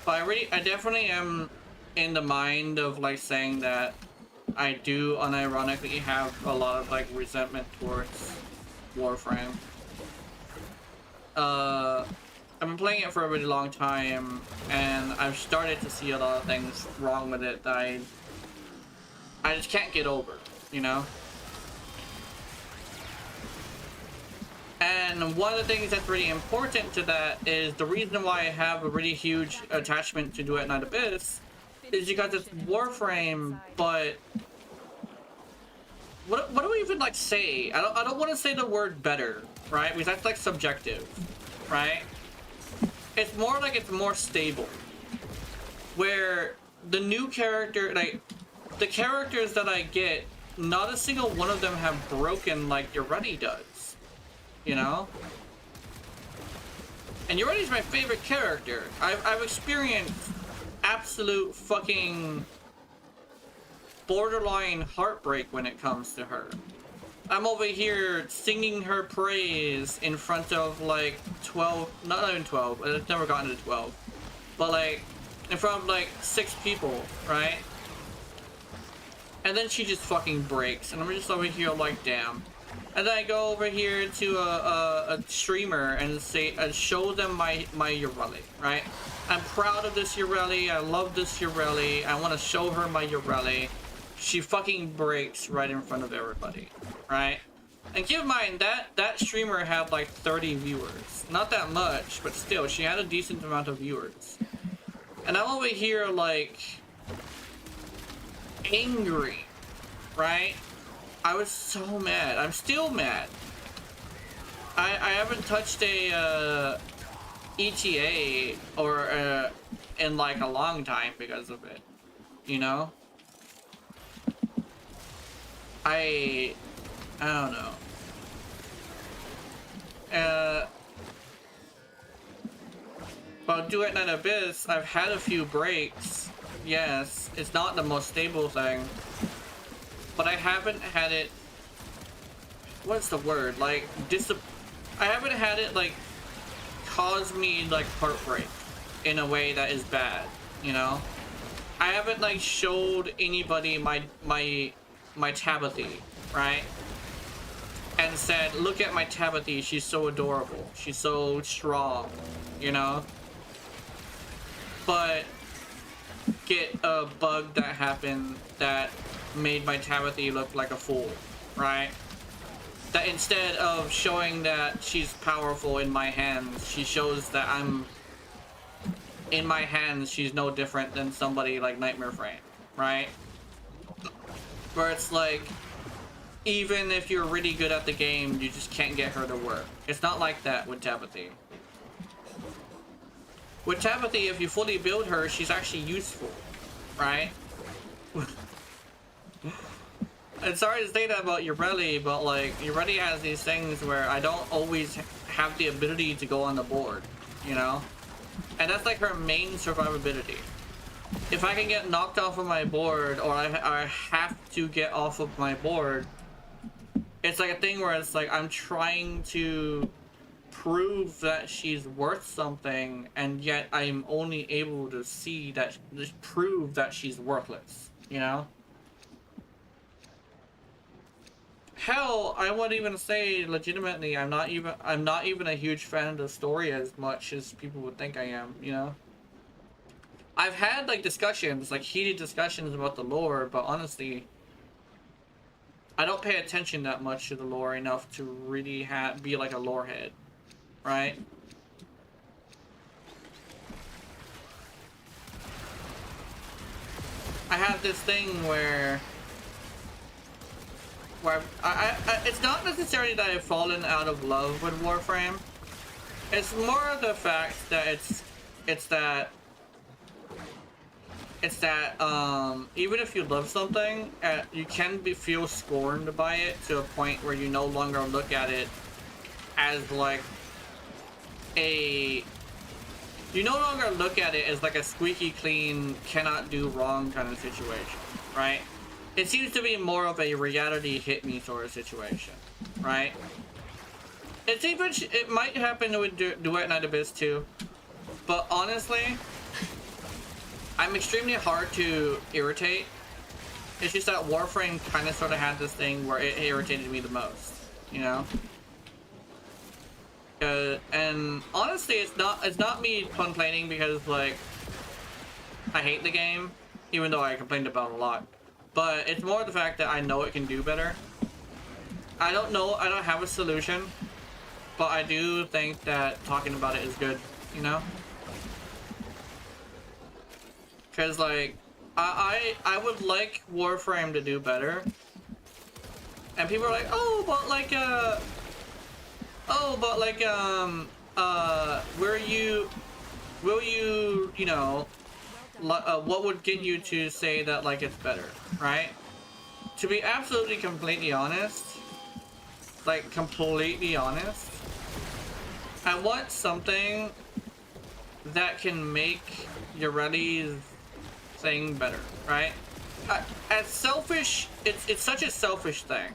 But I definitely am in the mind of like saying that I do unironically have a lot of like resentment towards Warframe. I've been playing it for a really long time, and I've started to see a lot of things wrong with it that I just can't get over, you know? And one of the things that's really important to that is the reason why I have a really huge attachment to Duet Night Abyss is because it's Warframe, but what do we even like say? I don't want to say the word better, right? Because that's like subjective, right? It's more like it's more stable, where the new character, like the characters that I get, not a single one of them have broken like Urelli does, you know? And Urelli's my favorite character. I've experienced absolute fucking borderline heartbreak when it comes to her. I'm over here singing her praise in front of like 12, not even 12, I've never gotten to 12, but like in front of like 6 people, right? And then she just fucking breaks, and I'm just over here like, damn. And then I go over here to a streamer and show them my Urelli, right? I'm proud of this Urelli, I love this Urelli, I want to show her my Urelli. She fucking breaks right in front of everybody, right? And keep in mind that streamer had like 30 viewers. Not that much, but still, she had a decent amount of viewers. And I'm over here like angry, right? I was so mad. I'm still mad. I haven't touched a ETA or in like a long time because of it, you know? I don't know. Well, Duet Night Abyss, I've had a few breaks. Yes, it's not the most stable thing. But I haven't had it... What's the word? Like, I haven't had it, like, cause me, like, heartbreak in a way that is bad, you know? I haven't, like, showed anybody my Tabithy, right? And said, look at my Tabithy, she's so adorable, she's so strong, you know? But get a bug that happened that made my Tabithy look like a fool, right? That instead of showing that she's powerful in my hands, she shows that I'm in my hands, she's no different than somebody like Nightmare Frame, right? Where it's like, even if you're really good at the game, you just can't get her to work. It's not like that with Tabithy. With Tabithy, if you fully build her, she's actually useful, right? I'm sorry to say that about Urelli, but like, Urelli has these things where I don't always have the ability to go on the board, you know? And that's like her main survivability. if I can get knocked off of my board, or I have to get off of my board, it's like a thing where it's like I'm trying to prove that she's worth something, and yet I'm only able to see that, prove that she's worthless, you know? Hell, I wouldn't even say legitimately I'm not even a huge fan of the story as much as people would think I am, you know? I've had like discussions, like heated discussions about the lore, but honestly, I don't pay attention that much to the lore enough to really be like a lore head, right? I have this thing where it's not necessarily that I've fallen out of love with Warframe. It's more of the fact that it's that even if you love something, you can feel scorned by it to a point where you no longer look at it as like you no longer look at it as like a squeaky clean, cannot do wrong kind of situation, right? It seems to be more of a reality hit me sort of situation, right? It might happen with Duet Night Abyss too, but honestly, I'm extremely hard to irritate. It's just that Warframe kind of sort of had this thing where it irritated me the most, you know? And honestly, it's not me complaining because like I hate the game, even though I complained about it a lot. But it's more the fact that I know it can do better. I don't have a solution, but I do think that talking about it is good, you know? Cause like I would like Warframe to do better. And people are like, oh, but like will you know, what would get you to say that like it's better, right? To be absolutely completely honest, I want something that can make Yoreli's thing better, right? As selfish, it's such a selfish thing,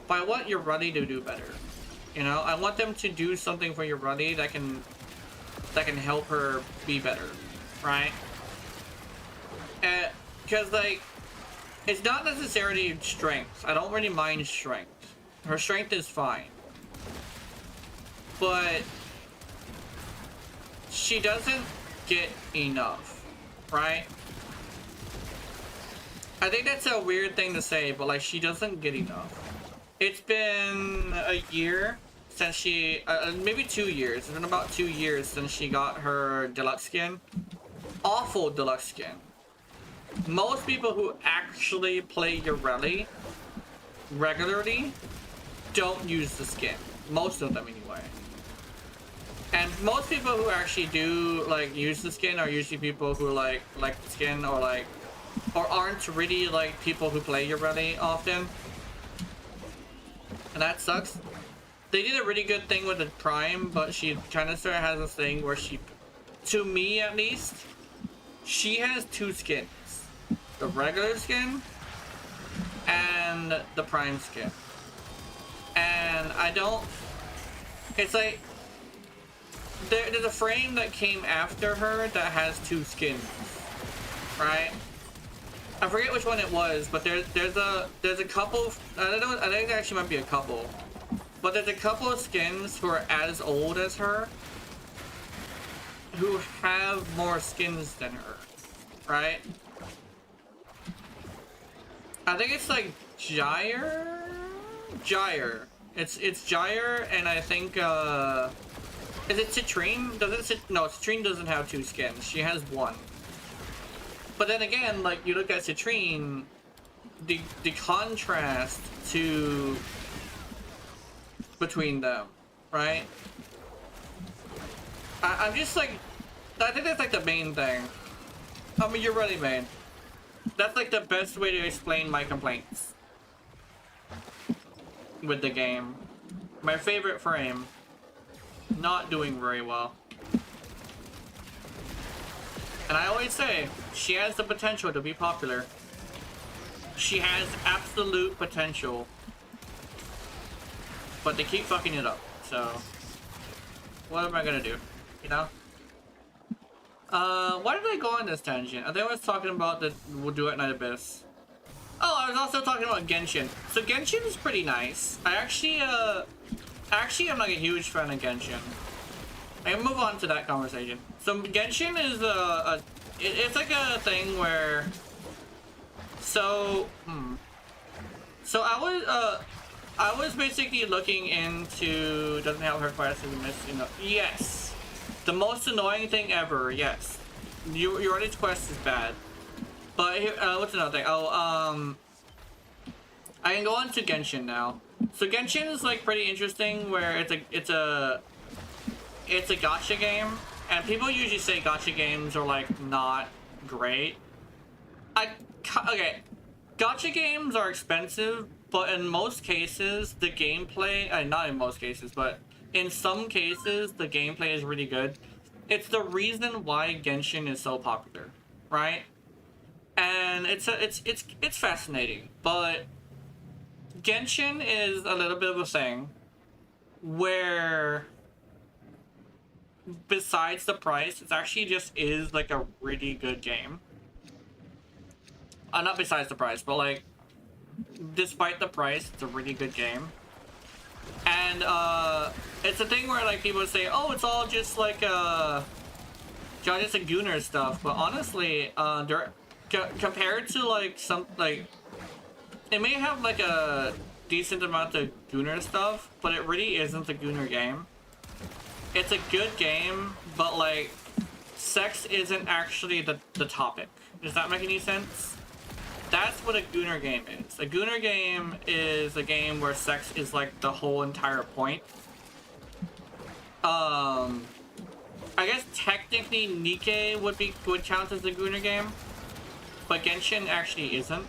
but I want Yoreli to do better. You know, I want them to do something for Yoreli that can help her be better, right? Because like, it's not necessarily strength. I don't really mind strength. Her strength is fine, but she doesn't get enough, right? I think that's a weird thing to say, but like, she doesn't get enough. It's been a year since she, maybe 2 years. It's been about 2 years since she got her deluxe skin. Awful deluxe skin. Most people who actually play Yoreli regularly don't use the skin. Most of them anyway. And most people who actually do like use the skin are usually people who like the skin, or aren't really like people who play Yoreli often. And that sucks. They did a really good thing with the Prime, but she kind of sort of has this thing where she, to me at least, she has 2 skins. The regular skin and the Prime skin. And I don't, it's like, there's a frame that came after her that has 2 skins, right? I forget which one it was, but there's a couple, I don't know, I think there actually might be a couple, but there's a couple of skins who are as old as her who have more skins than her, right? I think it's like Gyre? It's Gyre, and I think is it Citrine? No, Citrine doesn't have 2 skins. She has 1. But then again, like, you look at Citrine, the contrast between them, right? I'm just like, I think that's like the main thing. I mean, you're really main. That's like the best way to explain my complaints with the game. My favorite frame, not doing very well. And I always say, she has the potential to be popular. She has absolute potential. But they keep fucking it up, so... What am I gonna do? You know? Why did I go on this tangent? I think I was talking about the Duet Night Abyss. Oh, I was also talking about Genshin. So Genshin is pretty nice. I actually, I'm like a huge fan of Genshin. I can move on to that conversation. So Genshin is it's like a thing where, so I was basically looking into, doesn't have her quest is missing. Yes, the most annoying thing ever. Yes, your Reddit's quest is bad. But here, what's another thing? Oh, I can go on to Genshin now. So Genshin is like pretty interesting, where it's a gacha game, and people usually say gacha games are like not great. Okay, gacha games are expensive, but in most cases the gameplay, not in most cases, but in some cases the gameplay is really good. It's the reason why Genshin is so popular, right? And it's fascinating, but Genshin is a little bit of a thing where, besides the price, it actually just is like a really good game. Not besides the price, but like, despite the price, it's a really good game. And it's a thing where like people say, oh, it's all just like just a Gunner stuff, but honestly, compared to like some, like, it may have like a decent amount of Gunner stuff, but it really isn't a Gunner game. It's a good game, but like, sex isn't actually the topic. Does that make any sense? That's what a Gunner game is. A Gunner game is a game where sex is like the whole entire point. I guess technically Nikke would count as a Gunner game, but Genshin actually isn't.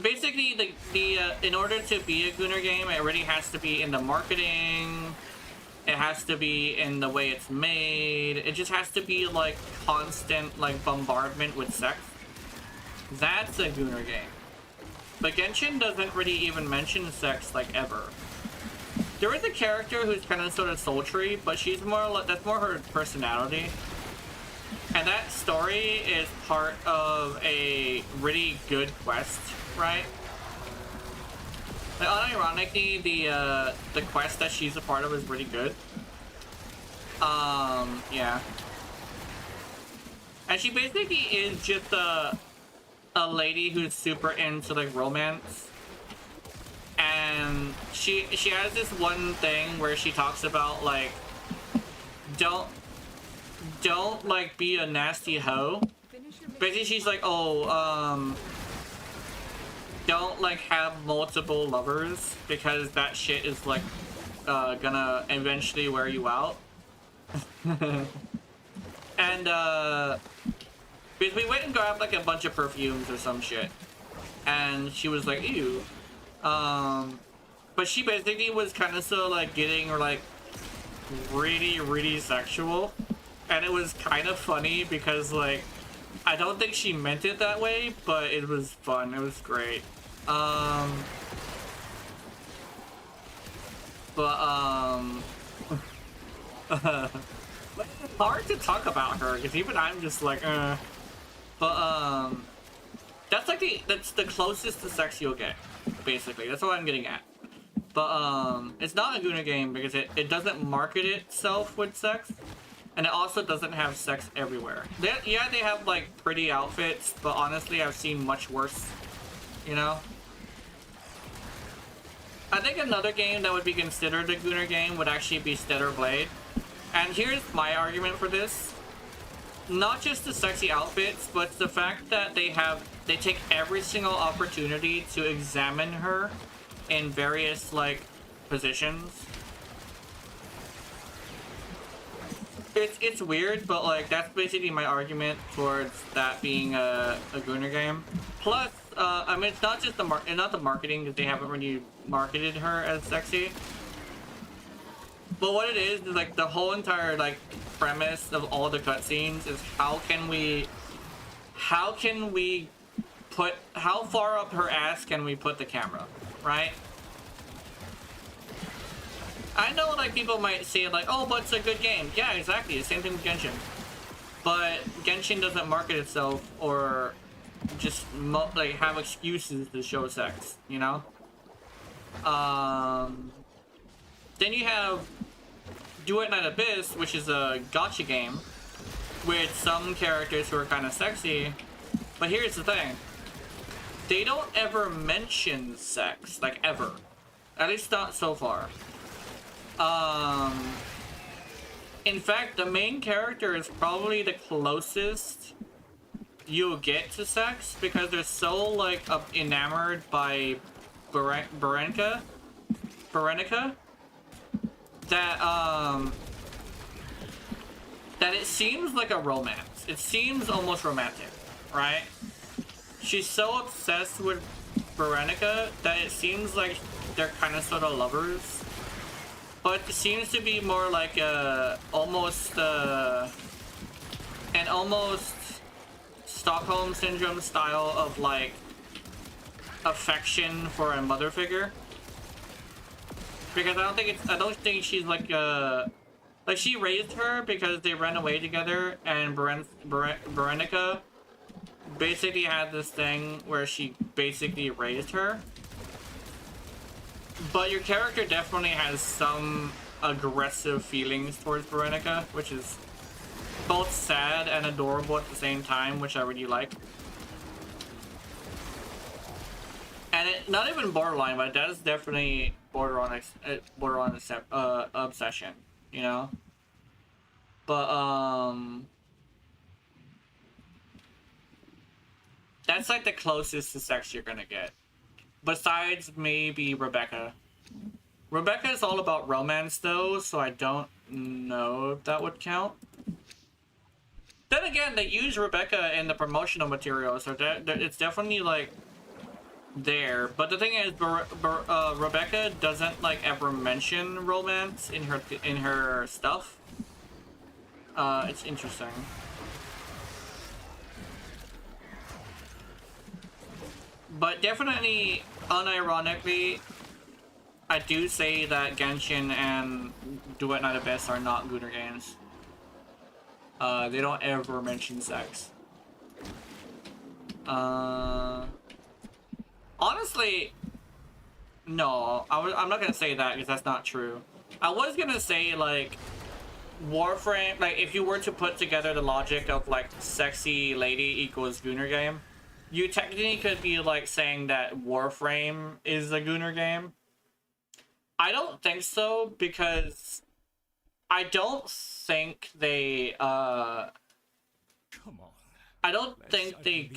Basically, in order to be a Gunner game, it really has to be in the marketing. It has to be in the way it's made. It just has to be like constant like bombardment with sex. That's a Gunner game. But Genshin doesn't really even mention sex like ever. There is a character who's kind of sort of sultry, but she's more like, that's more her personality. And that story is part of a really good quest, right? Like, unironically, the quest that she's a part of is really good. Yeah. And she basically is just a lady who's super into like romance. And she has this one thing where she talks about like, don't like be a nasty hoe. Basically she's like, oh, don't like have multiple lovers because that shit is like gonna eventually wear you out. And because we went and grabbed like a bunch of perfumes or some shit, and she was like, ew. But she basically was kind of so like getting like really sexual, and it was kind of funny because like I don't think she meant it that way, but it was fun. It was great. It's hard to talk about her because even I'm just like, But that's like that's the closest to sex you'll get, basically. That's what I'm getting at. But it's not a Gunner game because it doesn't market itself with sex, and it also doesn't have sex everywhere. They have like pretty outfits, but honestly, I've seen much worse. You know. I think another game that would be considered a Gunner game would actually be Stellar Blade. And here's my argument for this. Not just the sexy outfits, but the fact that they take every single opportunity to examine her in various like positions. It's weird, but like that's basically my argument towards that being a Gunner game. Plus, I mean, it's not just the marketing, because they haven't really marketed her as sexy. But what it is like the whole entire like premise of all the cutscenes is how can we put, how far up her ass can we put the camera, right? I know like people might say like, oh, but it's a good game. Yeah, exactly. The same thing with Genshin. But Genshin doesn't market itself or just like have excuses to show sex, you know? Then you have Duet Night Abyss, which is a gacha game with some characters who are kind of sexy. But here's the thing. They don't ever mention sex, like ever. At least not so far. In fact, the main character is probably the closest you'll get to sex because they're so like enamored by Berenica that that it seems like a romance. It seems almost romantic, right? She's so obsessed with Berenica that it seems like they're kind of sort of lovers. But it seems to be more like almost Stockholm Syndrome style of like affection for a mother figure. Because I don't think she's like she raised her because they ran away together, and Berenica basically had this thing where she basically raised her. But your character definitely has some aggressive feelings towards Berenica, which is both sad and adorable at the same time, which I really like. And it, not even borderline, but that is definitely borderline obsession, you know? But, that's like the closest to sex you're gonna get. Besides maybe Rebecca. Rebecca is all about romance though, so I don't know if that would count. Then again, they use Rebecca in the promotional materials, so it's definitely like there. But the thing is, Rebecca doesn't like ever mention romance in her stuff. It's interesting. But definitely, unironically, I do say that Genshin and Duet Night Abyss are not Gunner games. They don't ever mention sex. Honestly, no, I'm not gonna say that because that's not true. I was gonna say like Warframe, like if you were to put together the logic of like sexy lady equals Gunner game, you technically could be like saying that Warframe is a Gunner game. I don't think so because I don't think they I don't think they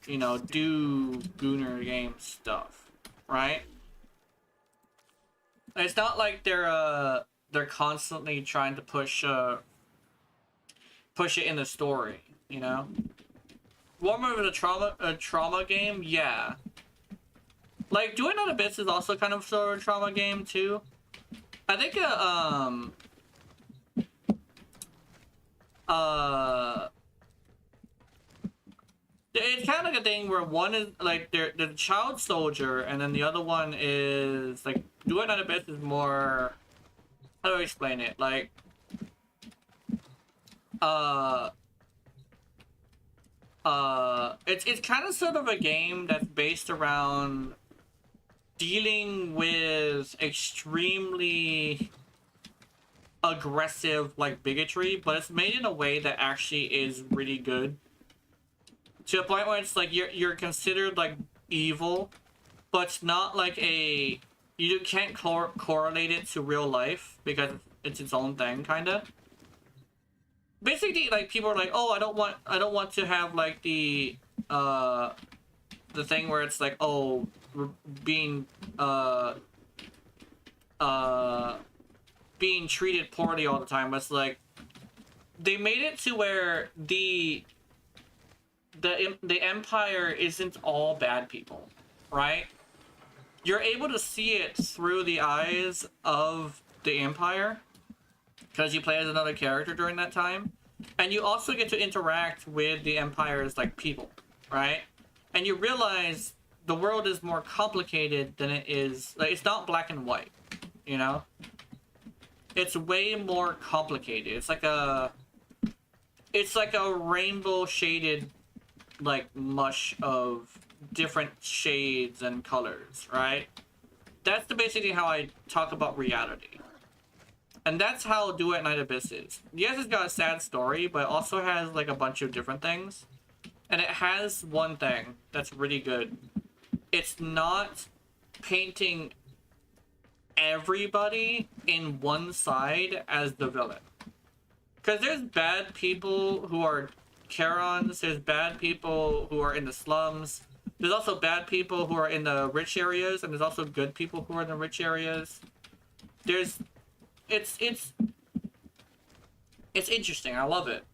you know, do Gunner game stuff, right? It's not like they're constantly trying to push it in the story, you know? Warframe is a trauma game, yeah. Like, Duet Night Abyss is also kind of sort of a trauma game too. I think it's kind of like a thing where one is like the child soldier, and then the other one is like Duet Night Abyss is more, how do I explain it? Like it's kind of sort of a game that's based around dealing with extremely aggressive like bigotry, but it's made in a way that actually is really good. To a point where it's like you're considered like evil, but it's not like you can't correlate it to real life because it's its own thing, kinda. Basically, like people are like, oh, I don't want to have like the thing where it's like, oh, being treated poorly all the time. But it's like they made it to where the Empire isn't all bad people, right? You're able to see it through the eyes of the Empire, because you play as another character during that time. And you also get to interact with the Empire's, like, people, right? And you realize the world is more complicated than it is... Like, it's not black and white, you know? It's way more complicated. It's like a rainbow-shaded, like, mush of different shades and colors, right? That's basically how I talk about reality. And that's how Duet Night Abyss is. Yes, it's got a sad story, but it also has, like, a bunch of different things. And it has one thing that's really good. It's not painting everybody in one side as the villain. Because there's bad people who are Karons, there's bad people who are in the slums, there's also bad people who are in the rich areas, and there's also good people who are in the rich areas. It's interesting, I love it.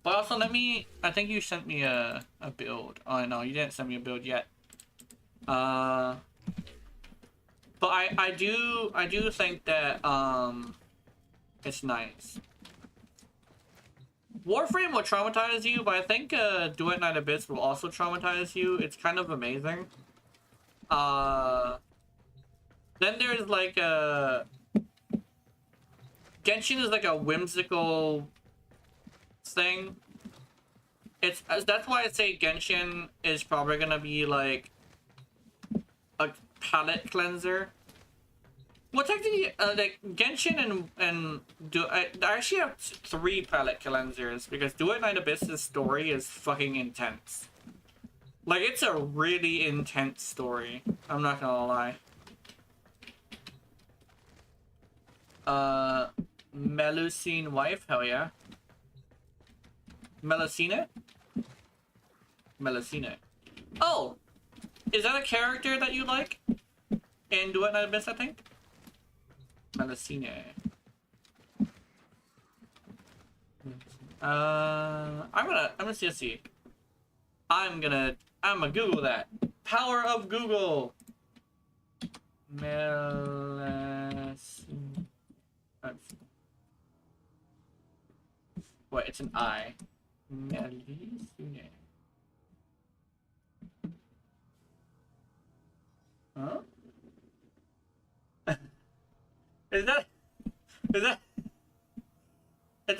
But also I think you sent me a build. Oh no, you didn't send me a build yet. But I do think that it's nice. Warframe will traumatize you, but I think Duet Night Abyss will also traumatize you. It's kind of amazing. Then there's like Genshin is like a whimsical thing. That's why I say Genshin is probably gonna be like a palette cleanser. Well, technically, like Genshin and I actually have 3 palette cleansers because Duet Night Abyss's story is fucking intense. Like, it's a really intense story. I'm not gonna lie. Melusine wife, hell yeah. Melusine? Melusine. Oh! Is that a character that you like? In Duet Night Abyss, I think? Melusine. I'm gonna see. I'm gonna Google that. Power of Google! Melusine. Wait, it's an I. Melusine. Huh? Is that it's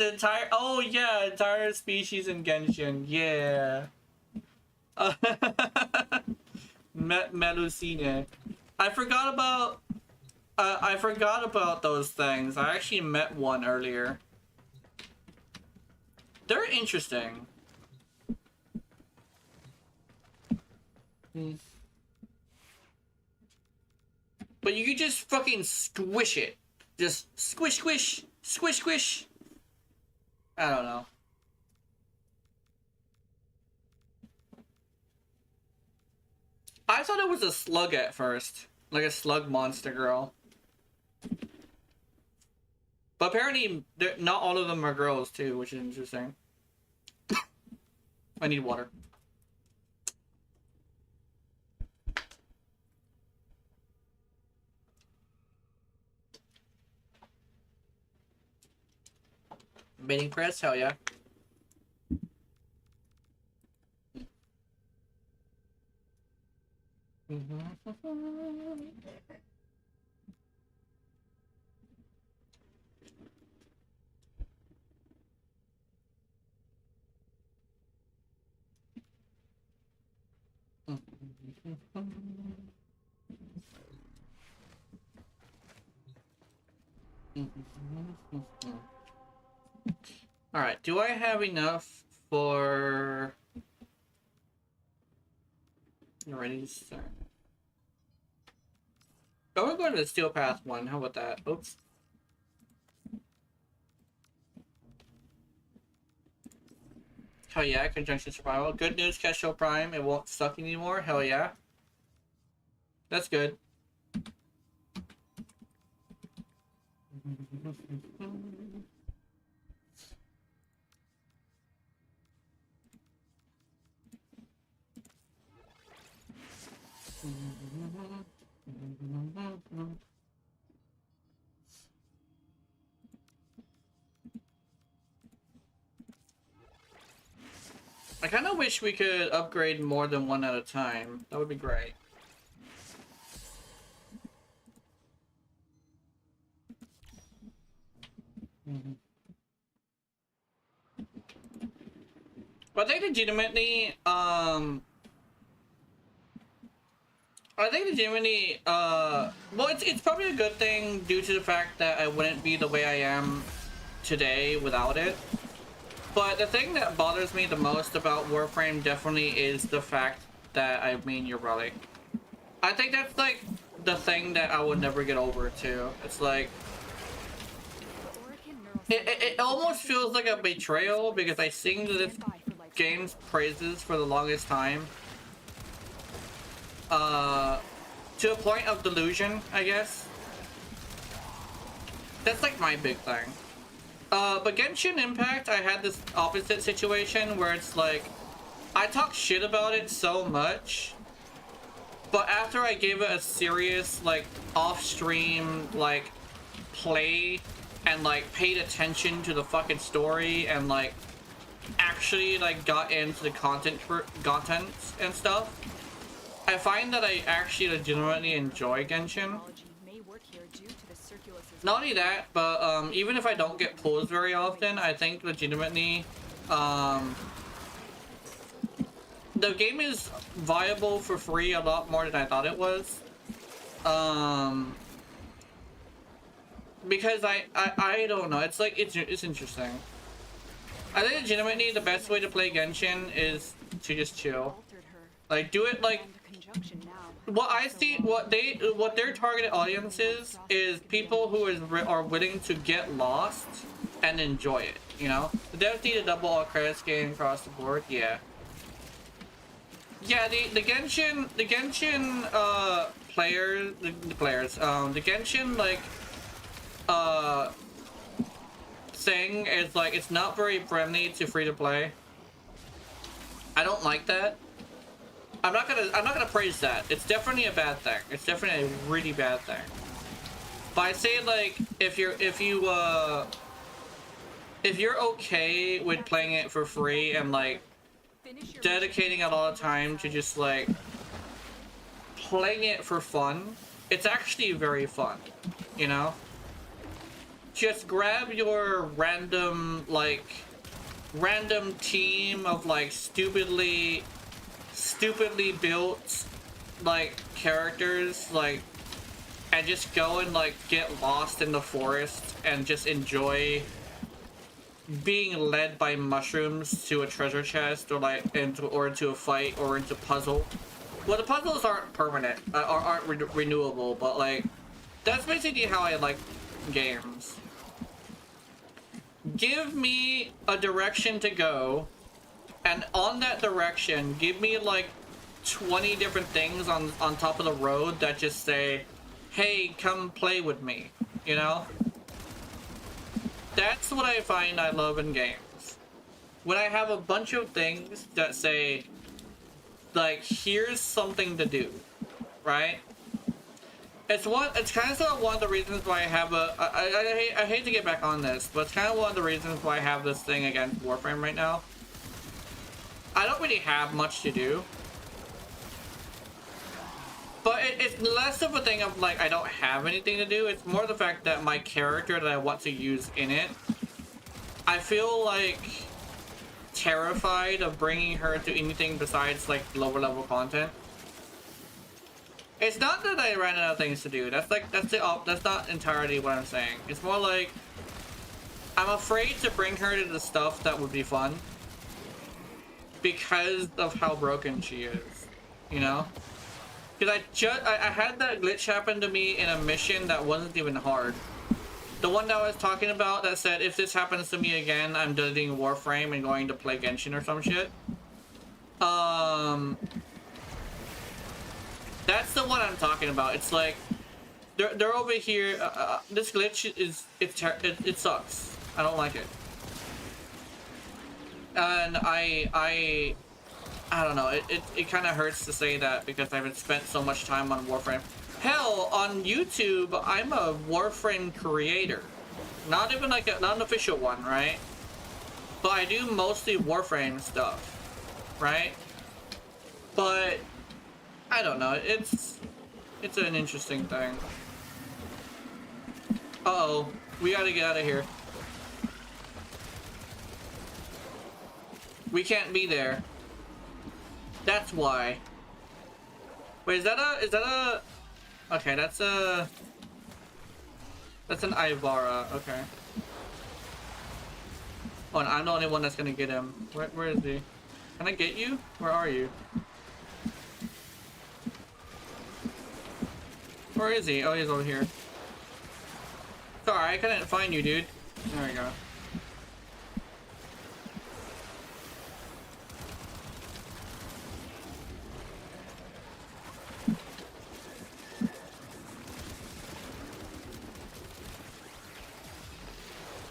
an entire, oh yeah, entire species in Genshin, yeah. Melusine. I forgot about those things. I actually met one earlier. They're interesting. But you could just fucking squish it. Just squish, squish, squish, squish. I don't know. I thought it was a slug at first. Like a slug monster girl. But apparently, not all of them are girls too, which is interesting. I need water. Mating press, hell yeah. Alright, do I have enough for... You're ready to start. Oh, we're going to the Steel Path one. How about that? Oops. Hell yeah, Conjunction Survival. Good news, Kesho Prime. It won't suck anymore. Hell yeah. That's good. I kind of wish we could upgrade more than one at a time. That would be great. But I think legitimately, well, it's probably a good thing due to the fact that I wouldn't be the way I am today without it. But the thing that bothers me the most about Warframe definitely is the fact that I mean your relic. I think that's like the thing that I would never get over too. It's like it almost feels like a betrayal because I sing this game's praises for the longest time. To a point of delusion, I guess. That's like my big thing. But Genshin Impact, I had this opposite situation where it's like, I talk shit about it so much, but after I gave it a serious, like, off-stream, like, play, and, like, paid attention to the fucking story, and, like, actually, like, got into the content and stuff, I find that I actually legitimately enjoy Genshin. Not only that, but even if I don't get pulls very often, I think legitimately the game is viable for free a lot more than I thought it was. Because I don't know, it's like it's interesting. I think legitimately the best way to play Genshin is to just chill. Like do it like what I see, what their targeted audience is people who are willing to get lost and enjoy it, you know? The devs need a double all credits game across the board, yeah. Yeah, the Genshin players, the Genshin like thing is like it's not very friendly to free to play. I don't like that. I'm not gonna praise that. It's definitely a bad thing. It's definitely a really bad thing. But I say like if you're okay with playing it for free and like dedicating a lot of time to just like playing it for fun, it's actually very fun, you know? Just grab your random team of like stupidly built like characters, like, and just go and like get lost in the forest and just enjoy being led by mushrooms to a treasure chest or like into a fight or into puzzle. Well, the puzzles aren't permanent or aren't renewable, but like that's basically how I like games. Give me a direction to go, and on that direction, give me like 20 different things on top of the road that just say, hey, come play with me, you know? That's what I find I love in games. When I have a bunch of things that say, like, here's something to do, right? It's kind of sort of one of the reasons why I have I hate to get back on this, but it's kind of one of the reasons why I have this thing against Warframe right now. I don't really have much to do. But it's less of a thing of like I don't have anything to do. It's more the fact that my character that I want to use in it, I feel like terrified of bringing her to anything besides like lower level content. It's not that I ran out of things to do. That's not entirely what I'm saying. It's more like I'm afraid to bring her to the stuff that would be fun because of how broken she is, you know? Because I had that glitch happen to me in a mission that wasn't even hard. The one that I was talking about that said, if this happens to me again, I'm deleting Warframe and going to play Genshin or some shit. That's the one I'm talking about. It's like, they're over here, this glitch it sucks. I don't like it. And I don't know, it kind of hurts to say that because I've spent so much time on Warframe. Hell, on YouTube, I'm a Warframe creator. Not even like not an official one, right? But I do mostly Warframe stuff. right? But I don't know. It's an interesting thing. Uh-oh, we gotta get out of here. We can't be there. That's why. Wait, is that a? Okay, that's an Ivara. Okay. Oh, and I'm the only one that's gonna get him. Where is he? Can I get you? Where are you? Where is he? Oh, he's over here. Sorry, I couldn't find you, dude. There we go.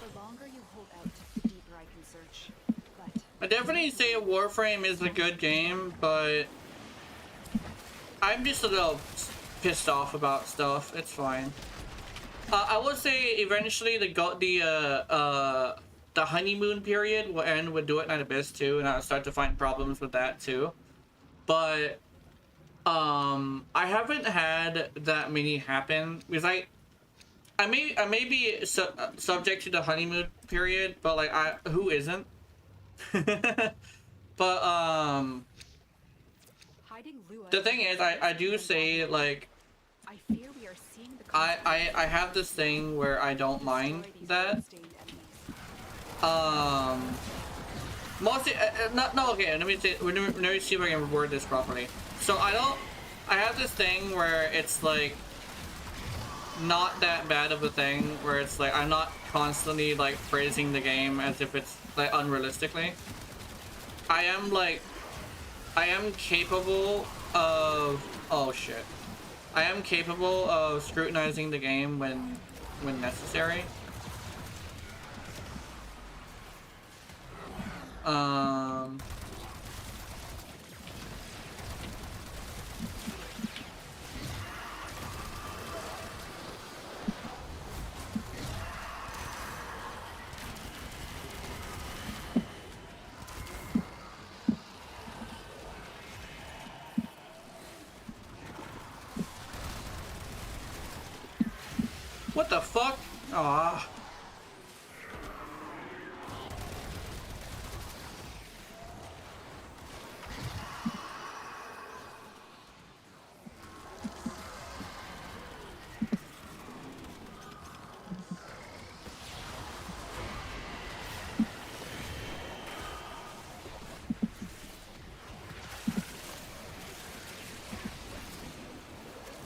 The longer you hold out, the deeper I can search. But I definitely say Warframe is a good game, but I'm just a little pissed off about stuff. It's fine. I will say eventually the honeymoon period will end with Duet Night Abyss too, and I'll start to find problems with that too. But I haven't had that many happen because I may be subject to the honeymoon period, but like who isn't? But the thing is, I do say like I have this thing where I don't mind that. Mostly okay, let me see if I can word this properly. So I have this thing where it's like not that bad of a thing, where it's like I'm not constantly like praising the game as if it's like unrealistically. I am capable of I am capable of scrutinizing the game when necessary. What the fuck? Aw.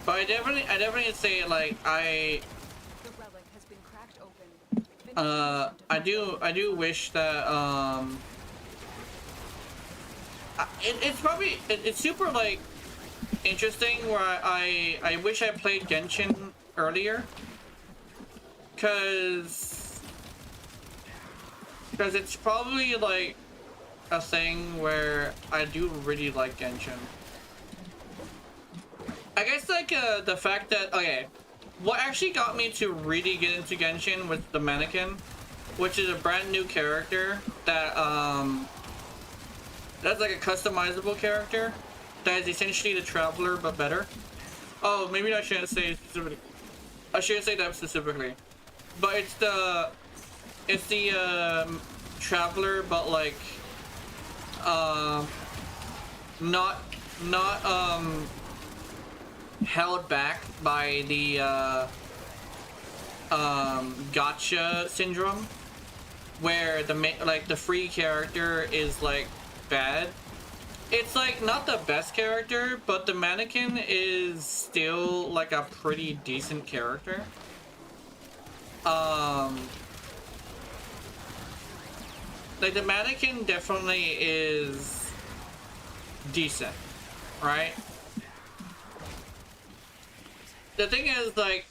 But I definitely say like I do wish that it's super like interesting where I wish I played Genshin earlier, cause it's probably like a thing where I do really like Genshin. I guess like the fact that what actually got me to really get into Genshin was the mannequin, which is a brand new character that that's like a customizable character that is essentially the Traveler but better. Oh, maybe I shouldn't say specifically. I shouldn't say that specifically, but it's the Traveler but like not held back by the gotcha syndrome, where the free character is like bad. It's like not the best character, but the mannequin is still like a pretty decent character. Like the mannequin definitely is decent, right? The thing is, like,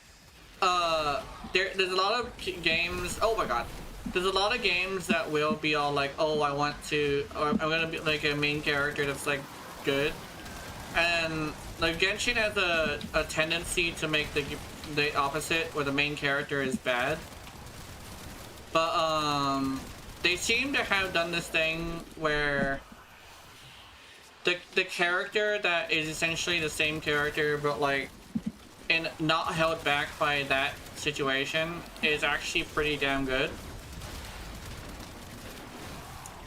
there's a lot of games. Oh my god, there's a lot of games that will be all like, oh, I'm gonna be like a main character that's like good, and like Genshin has a tendency to make the opposite, where the main character is bad. But they seem to have done this thing where the character that is essentially the same character, but like, and not held back by that situation is actually pretty damn good.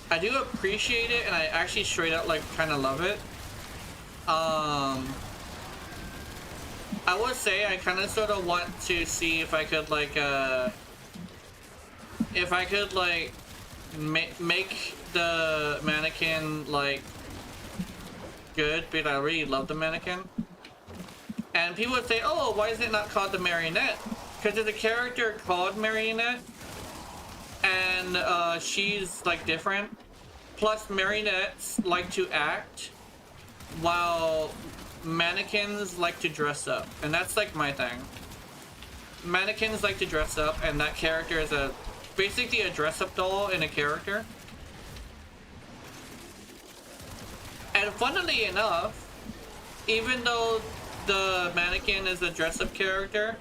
I do appreciate it, and I actually straight up like kind of love it. I would say I kind of sort of want to see if I could like make the mannequin like good, because I really love the mannequin. And people would say, oh, why is it not called the marionette? Because there's a character called Marionette, and she's like different. Plus marionettes like to act, while mannequins like to dress up, and that's like my thing. Mannequins like to dress up, and that character is basically a dress-up doll in a character. And funnily enough, even though the mannequin is a dress-up character,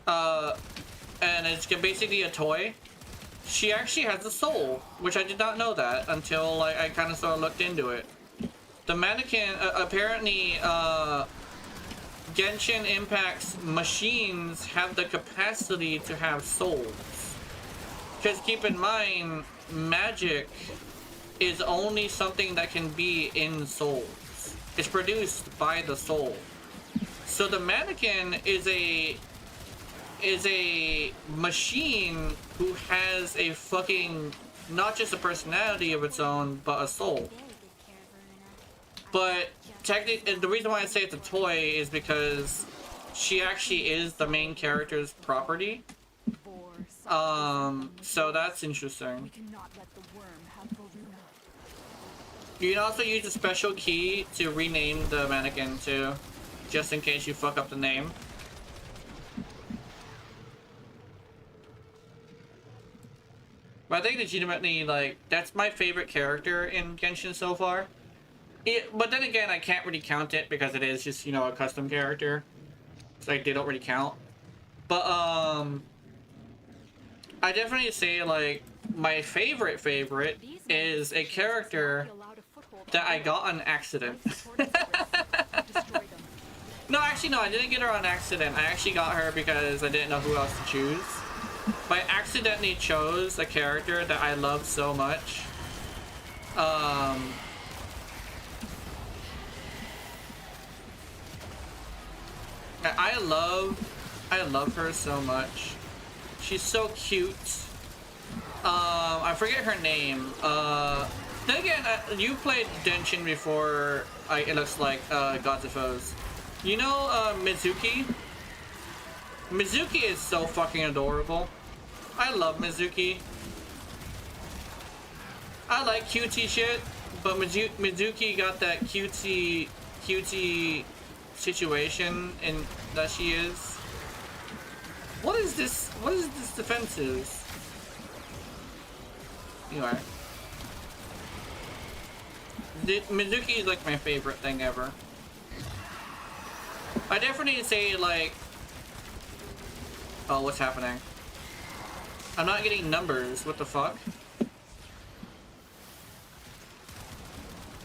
and it's basically a toy, she actually has a soul, which I did not know that until like I kind of sort of looked into it. The mannequin, apparently, Genshin Impact's machines have the capacity to have souls. Because keep in mind, magic is only something that can be in souls. It's produced by the soul. So the mannequin is a machine who has a fucking, not just a personality of its own, but a soul. But technically, the reason why I say it's a toy is because she actually is the main character's property. So that's interesting. You can also use a special key to rename the mannequin too, just in case you fuck up the name. But I think legitimately, like, that's my favorite character in Genshin so far. But then again, I can't really count it because it is just, you know, a custom character. It's like, they don't really count. But, I definitely say, like, my favorite is a character that I got on accident. No, actually, no, I didn't get her on accident. I actually got her because I didn't know who else to choose. But I accidentally chose a character that I love so much. I love her so much. She's so cute. I forget her name. Then again, you played Genshin before. It looks like Gods of Foes. You know Mizuki? Mizuki is so fucking adorable. I love Mizuki. I like cutie shit, but Mizuki got that cutie situation in that she is. What is this? What is this defenses? Anyway. Mizuki is like my favorite thing ever. I definitely say like... Oh, what's happening? I'm not getting numbers. What the fuck?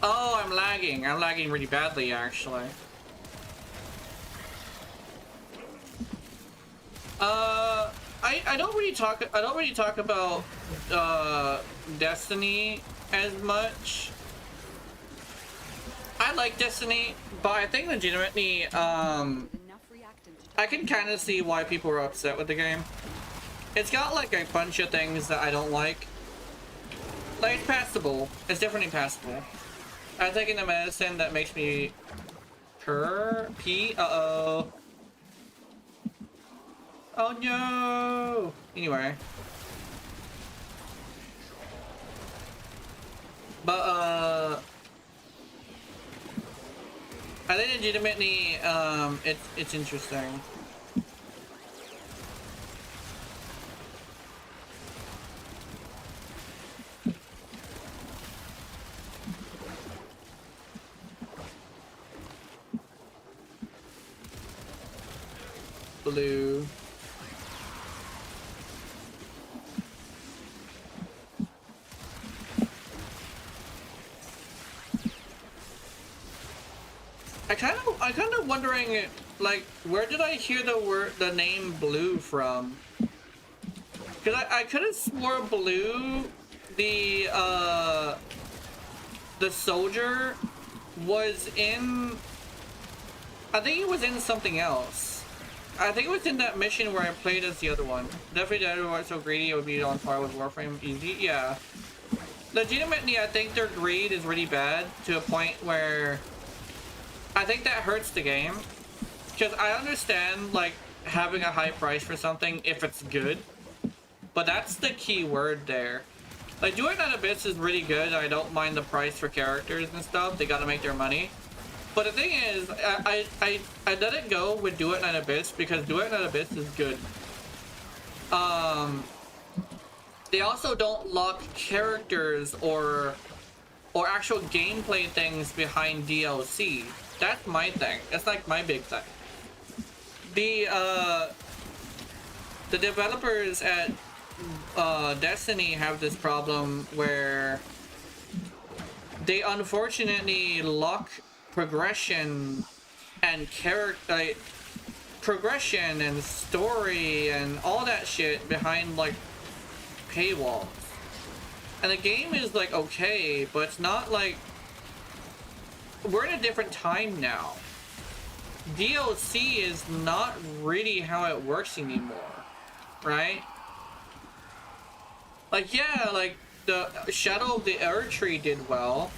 Oh, I'm lagging. I'm lagging really badly, actually. I don't really talk about Destiny as much. I like Destiny, but I think legitimately I can kind of see why people are upset with the game. It's got like a bunch of things that I don't like. Like, it's passable. It's definitely passable. I'm taking the medicine that makes me pee. Uh-oh. Oh no! Anyway. But, I think legitimately, it's interesting. Blue. I kind of wondering, like, where did I hear the name Blue from? Because I could have swore Blue, the soldier, was in... I think it was in something else. I think it was in that mission where I played as the other one. Definitely the other one so greedy it would be on par with Warframe. Easy, yeah. Legitimately, I think their greed is really bad to a point where I think that hurts the game. Because I understand, like, having a high price for something if it's good. But that's the key word there. Like, Duet Night Abyss is really good. I don't mind the price for characters and stuff. They gotta make their money. But the thing is, I let it go with Duet Night Abyss because Duet Night Abyss is good. They also don't lock characters or actual gameplay things behind DLC. That's my thing. That's like my big thing. The developers at Destiny have this problem where they unfortunately lock progression and progression and story and all that shit behind like paywalls. And the game is like okay, but it's not like we're in a different time now. DLC is not really how it works anymore, right? Like yeah, like the Shadow of the Erdtree did well,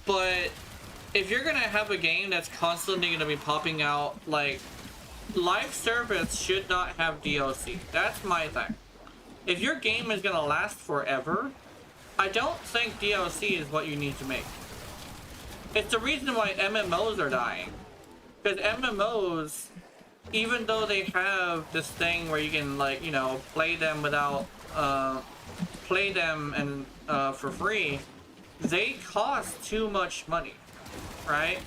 but if you're gonna have a game that's constantly gonna be popping out, like, live service should not have DLC. That's my thing. If your game is gonna last forever, I don't think DLC is what you need to make. It's the reason why MMOs are dying. Because MMOs, even though they have this thing where you can, like, you know, play them without, play them and for free, they cost too much money. Right?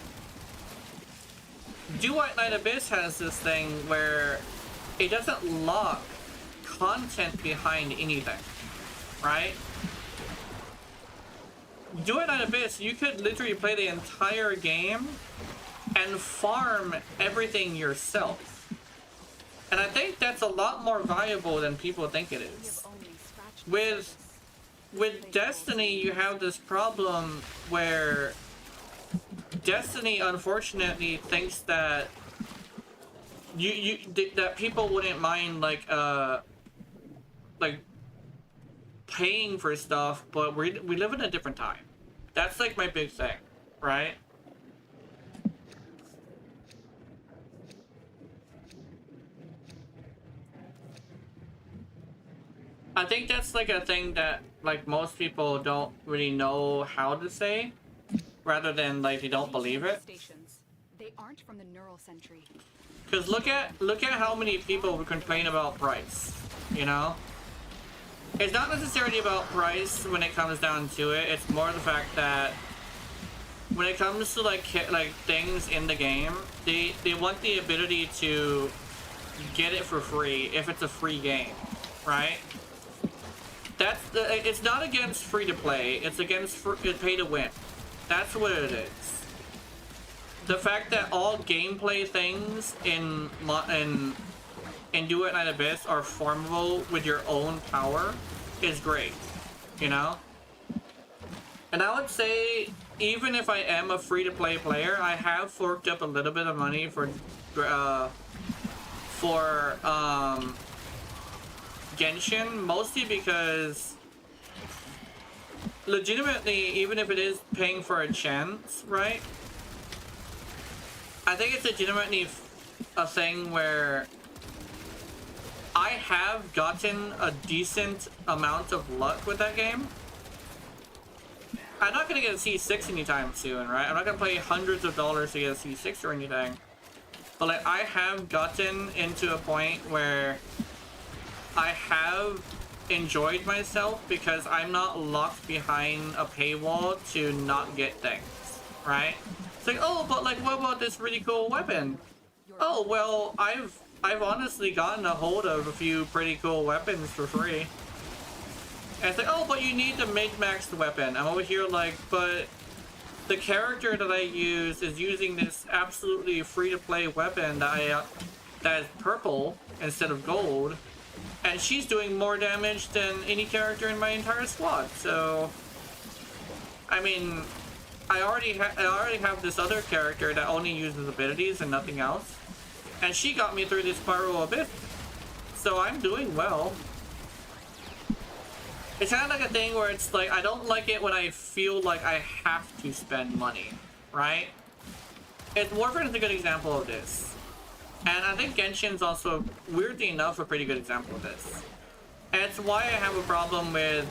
Duet Night Abyss has this thing where it doesn't lock content behind anything, right? Duet Night Abyss, you could literally play the entire game and farm everything yourself. And I think that's a lot more valuable than people think it is. With Destiny, you have this problem where Destiny unfortunately thinks that that people wouldn't mind like paying for stuff, but we live in a different time. That's like my big thing, right? I think that's like a thing that like most people don't really know how to say. Rather than like they don't believe it. They aren't from the neural century. Because look at how many people complain about price. You know, it's not necessarily about price when it comes down to it. It's more the fact that when it comes to like things in the game, they want the ability to get it for free if it's a free game, right? It's not against free to play. It's against pay to win. That's what it is. The fact that all gameplay things in Duet Night Abyss are formable with your own power is great, you know? And I would say, even if I am a free-to-play player, I have forked up a little bit of money for Genshin, mostly because legitimately, even if it is paying for a chance, right? I think it's legitimately a thing where I have gotten a decent amount of luck with that game. I'm not gonna get a C6 anytime soon, right? I'm not gonna pay hundreds of dollars to get a C6 or anything. But like, I have gotten into a point where I have enjoyed myself because I'm not locked behind a paywall to not get things, right? It's like, oh, but like, what about this really cool weapon? Oh, well, I've honestly gotten a hold of a few pretty cool weapons for free. And it's like, oh, but you need the min-maxed weapon. I'm over here like, but the character that I use is using this absolutely free-to-play weapon that that is purple instead of gold, and she's doing more damage than any character in my entire squad. So, I mean, I already have this other character that only uses abilities and nothing else, and she got me through this spiral abyss. So I'm doing well. It's kind of like a thing where it's like, I don't like it when I feel like I have to spend money, right? Warframe is a good example of this. And I think Genshin's also, weirdly enough, a pretty good example of this. And it's why I have a problem with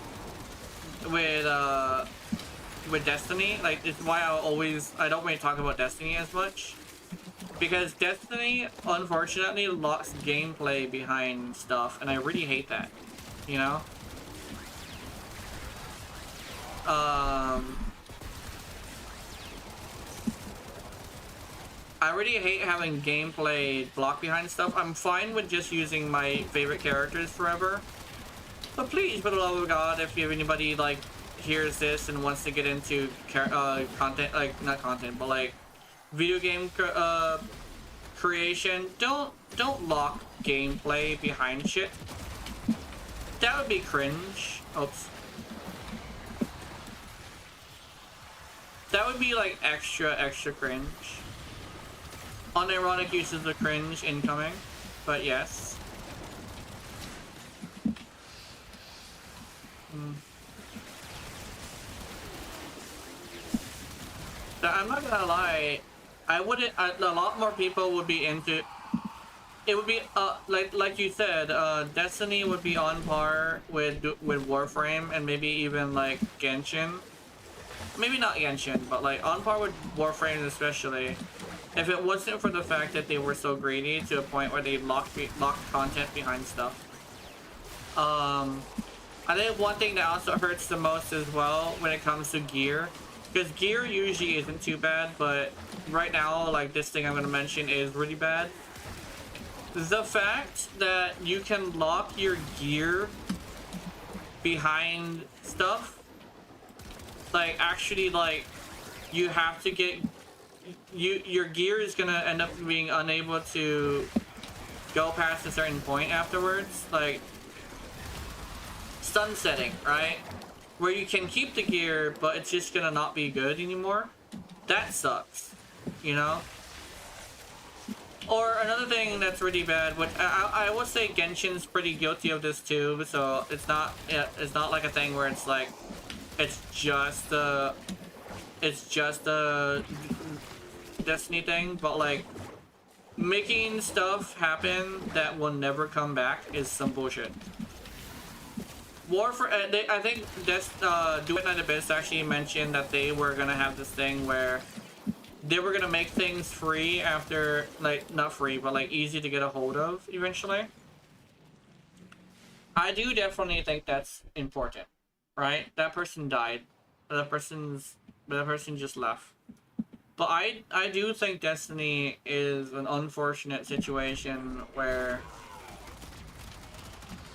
Destiny. Like, it's why I don't really talk about Destiny as much. Because Destiny, unfortunately, locks gameplay behind stuff, and I really hate that, you know? I really hate having gameplay blocked behind stuff. I'm fine with just using my favorite characters forever. But please, for the love of God, if you have anybody, like, hears this and wants to get into content, like, not content, but, like, video game creation, don't lock gameplay behind shit. That would be cringe. Oops. That would be like extra cringe. Unironic uses of cringe incoming, but yes. I'm not gonna lie, I wouldn't. A lot more people would be into. It would be like you said, Destiny would be on par with Warframe and maybe even like Genshin. Maybe not Genshin, but like on par with Warframe especially. If it wasn't for the fact that they were so greedy to a point where they locked content behind stuff. I think one thing that also hurts the most as well when it comes to gear, because gear usually isn't too bad, but right now, like this thing I'm going to mention is really bad. The fact that you can lock your gear behind stuff, like actually, like you have to get your gear is gonna end up being unable to go past a certain point afterwards, like sunsetting, right? Where you can keep the gear, but it's just gonna not be good anymore. That sucks, you know? Or another thing that's really bad, which I would say Genshin's pretty guilty of this too, so it's not like a thing where it's like it's just a Destiny thing, but like making stuff happen that will never come back is some bullshit. I think Duet and Abyss actually mentioned that they were gonna have this thing where they were gonna make things free after, like, not free, but like easy to get a hold of eventually. I do definitely think that's important, right? That person died. That person just left. But I do think Destiny is an unfortunate situation where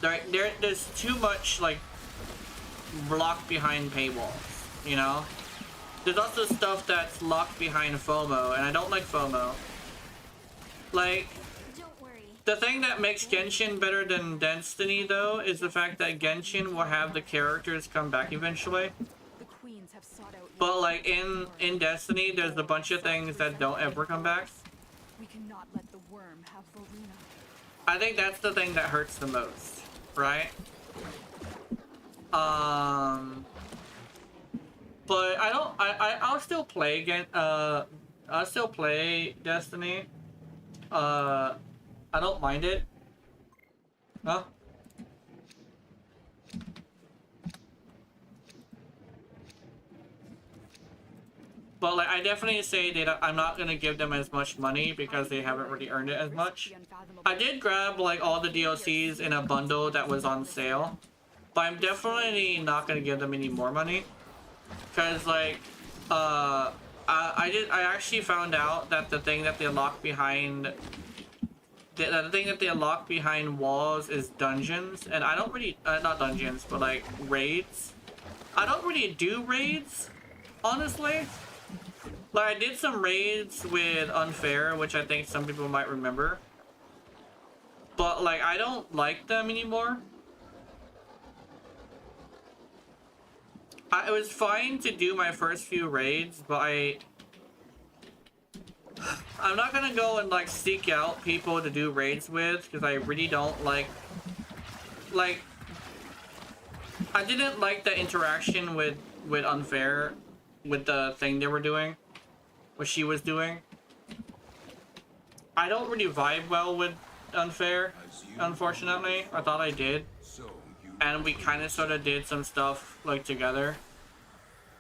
there's too much like locked behind paywalls, you know? There's also stuff that's locked behind FOMO, and I don't like FOMO. Like, the thing that makes Genshin better than Destiny, though, is the fact that Genshin will have the characters come back eventually. But like in Destiny, there's a bunch of things that don't ever come back. We cannot let the worm have Voluna. I think that's the thing that hurts the most, right? But I'll still play again. I'll still play Destiny. I don't mind it. Huh? But like, I definitely say that I'm not gonna give them as much money because they haven't really earned it as much. I did grab like all the DLCs in a bundle that was on sale, but I'm definitely not gonna give them any more money. Cause like, I actually found out that the thing that they lock behind, the thing that they lock behind walls is dungeons, and I don't really, not dungeons, but like raids. I don't really do raids, honestly. Like, I did some raids with Unfair, which I think some people might remember. But, like, I don't like them anymore. It was fine to do my first few raids, but I'm not gonna go and, like, seek out people to do raids with, because I really don't like, I didn't like the interaction with Unfair, with the thing they were doing, what she was doing. I don't really vibe well with Unfair, unfortunately. I thought I did. And we kind of sort of did some stuff, like, together.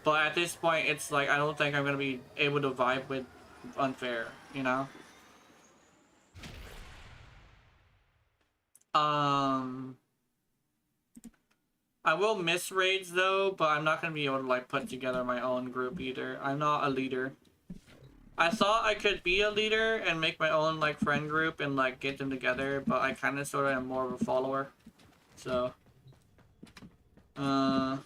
But at this point, it's like, I don't think I'm going to be able to vibe with Unfair, you know? I will miss raids, though, but I'm not going to be able to, like, put together my own group either. I'm not a leader. I thought I could be a leader and make my own, like, friend group and, like, get them together, but I kind of sort of am more of a follower. So, the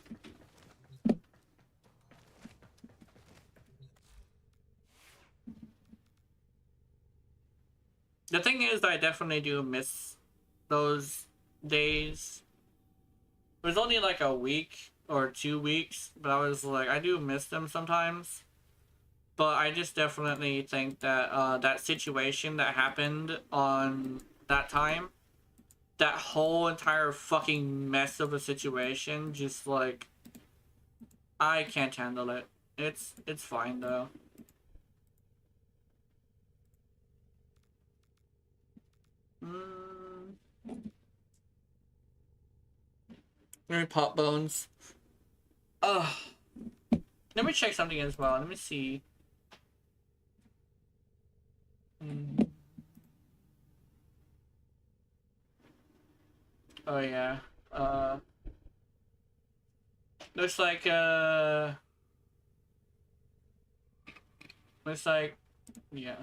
thing is, I definitely do miss those days. It was only like a week or 2 weeks, but I was like, I do miss them sometimes. But I just definitely think that that situation that happened on that time, that whole entire fucking mess of a situation, just like, I can't handle it. It's fine though. Maybe pop bones. Ugh. Let me check something as well. Let me see. Oh yeah. Looks like yeah,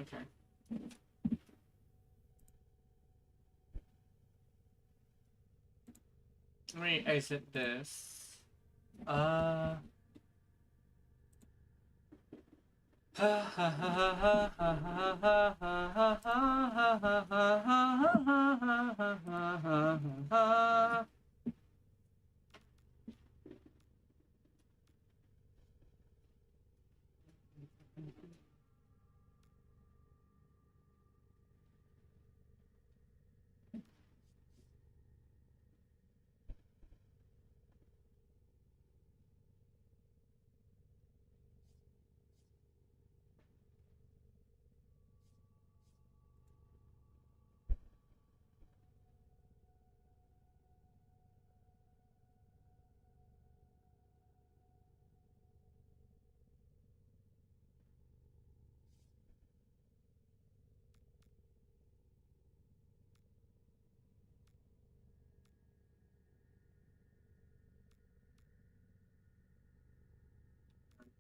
okay. Let me exit this.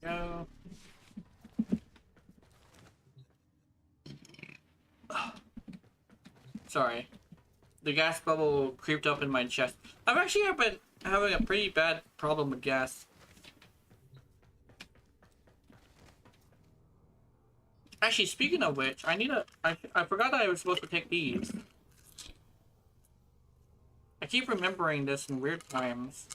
Go. Sorry. The gas bubble creeped up in my chest. I've actually been having a pretty bad problem with gas. Actually, speaking of which, I forgot that I was supposed to take these. I keep remembering this in weird times.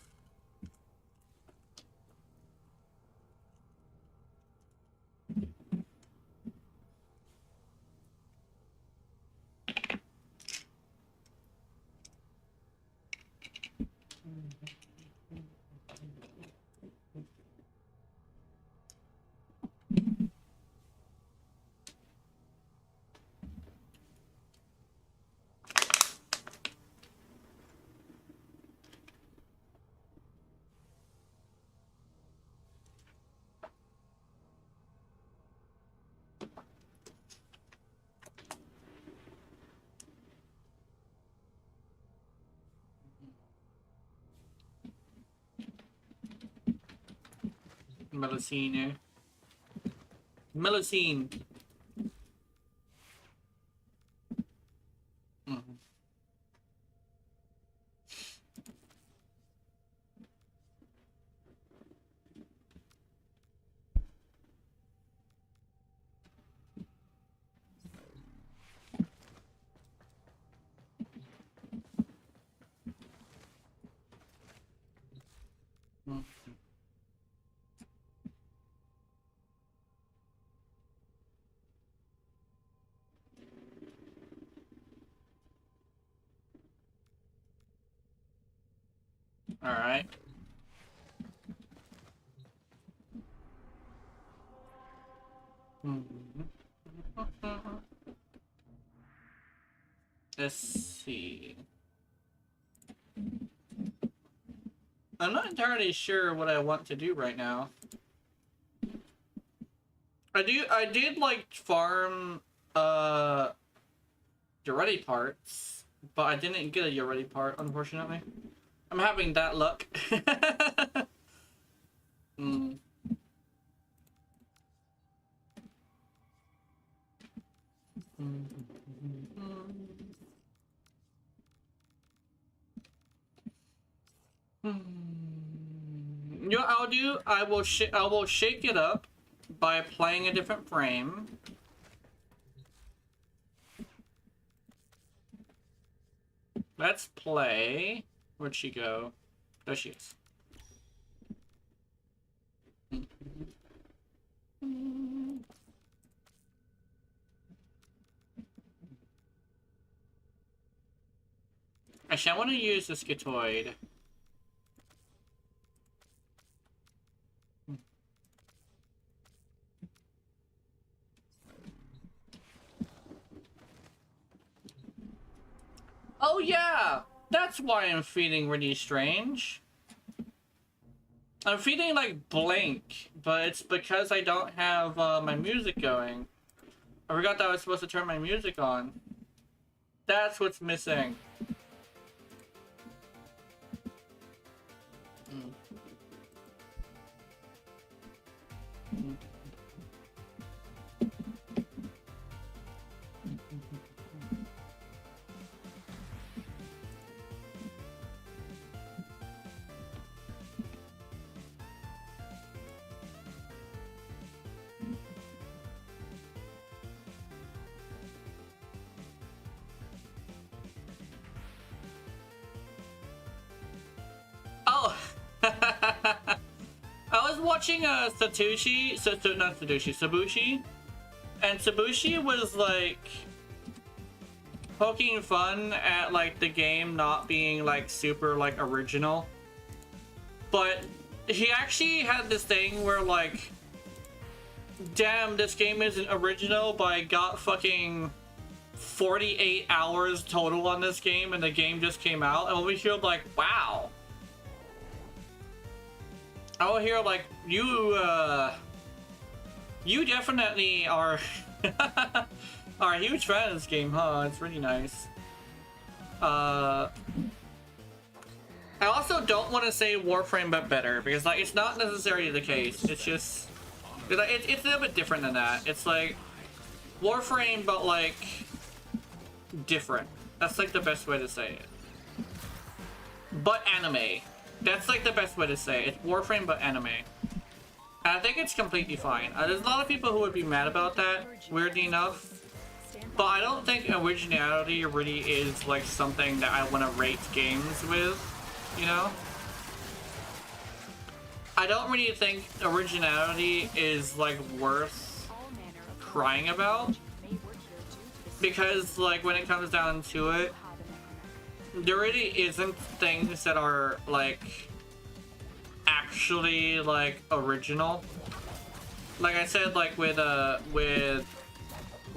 Melusine. Melusine. All right. Let's see. I'm not entirely sure what I want to do right now. I did like farm Ureti parts, but I didn't get a Ureti part, unfortunately. I'm having that luck. You know what I'll do? I will shake it up by playing a different frame. Let's play. Where'd she go? There she is. Actually, I want to use the Skitoid. Oh yeah! That's why I'm feeling really strange. I'm feeling like blank, but it's because I don't have my music going. I forgot that I was supposed to turn my music on. That's what's missing. Oh, I was watching Satoshi, not Satoshi, Sabushi, and Sabushi was like poking fun at like the game not being like super like original, but he actually had this thing where like, damn, this game isn't original, but I got fucking 48 hours total on this game and the game just came out, and we feel like, wow. I will hear like, you definitely are are a huge fan of this game, huh? It's really nice. I also don't want to say Warframe but better, because like it's not necessarily the case. It's just it's a little bit different than that. It's like Warframe but like different. That's like the best way to say it. But anime. That's like the best way to say it. It's Warframe but anime. And I think it's completely fine. There's a lot of people who would be mad about that, weirdly enough. But I don't think originality really is like something that I want to rate games with, you know? I don't really think originality is like worth crying about. Because like when it comes down to it, there really isn't things that are like actually like original. Like I said, like with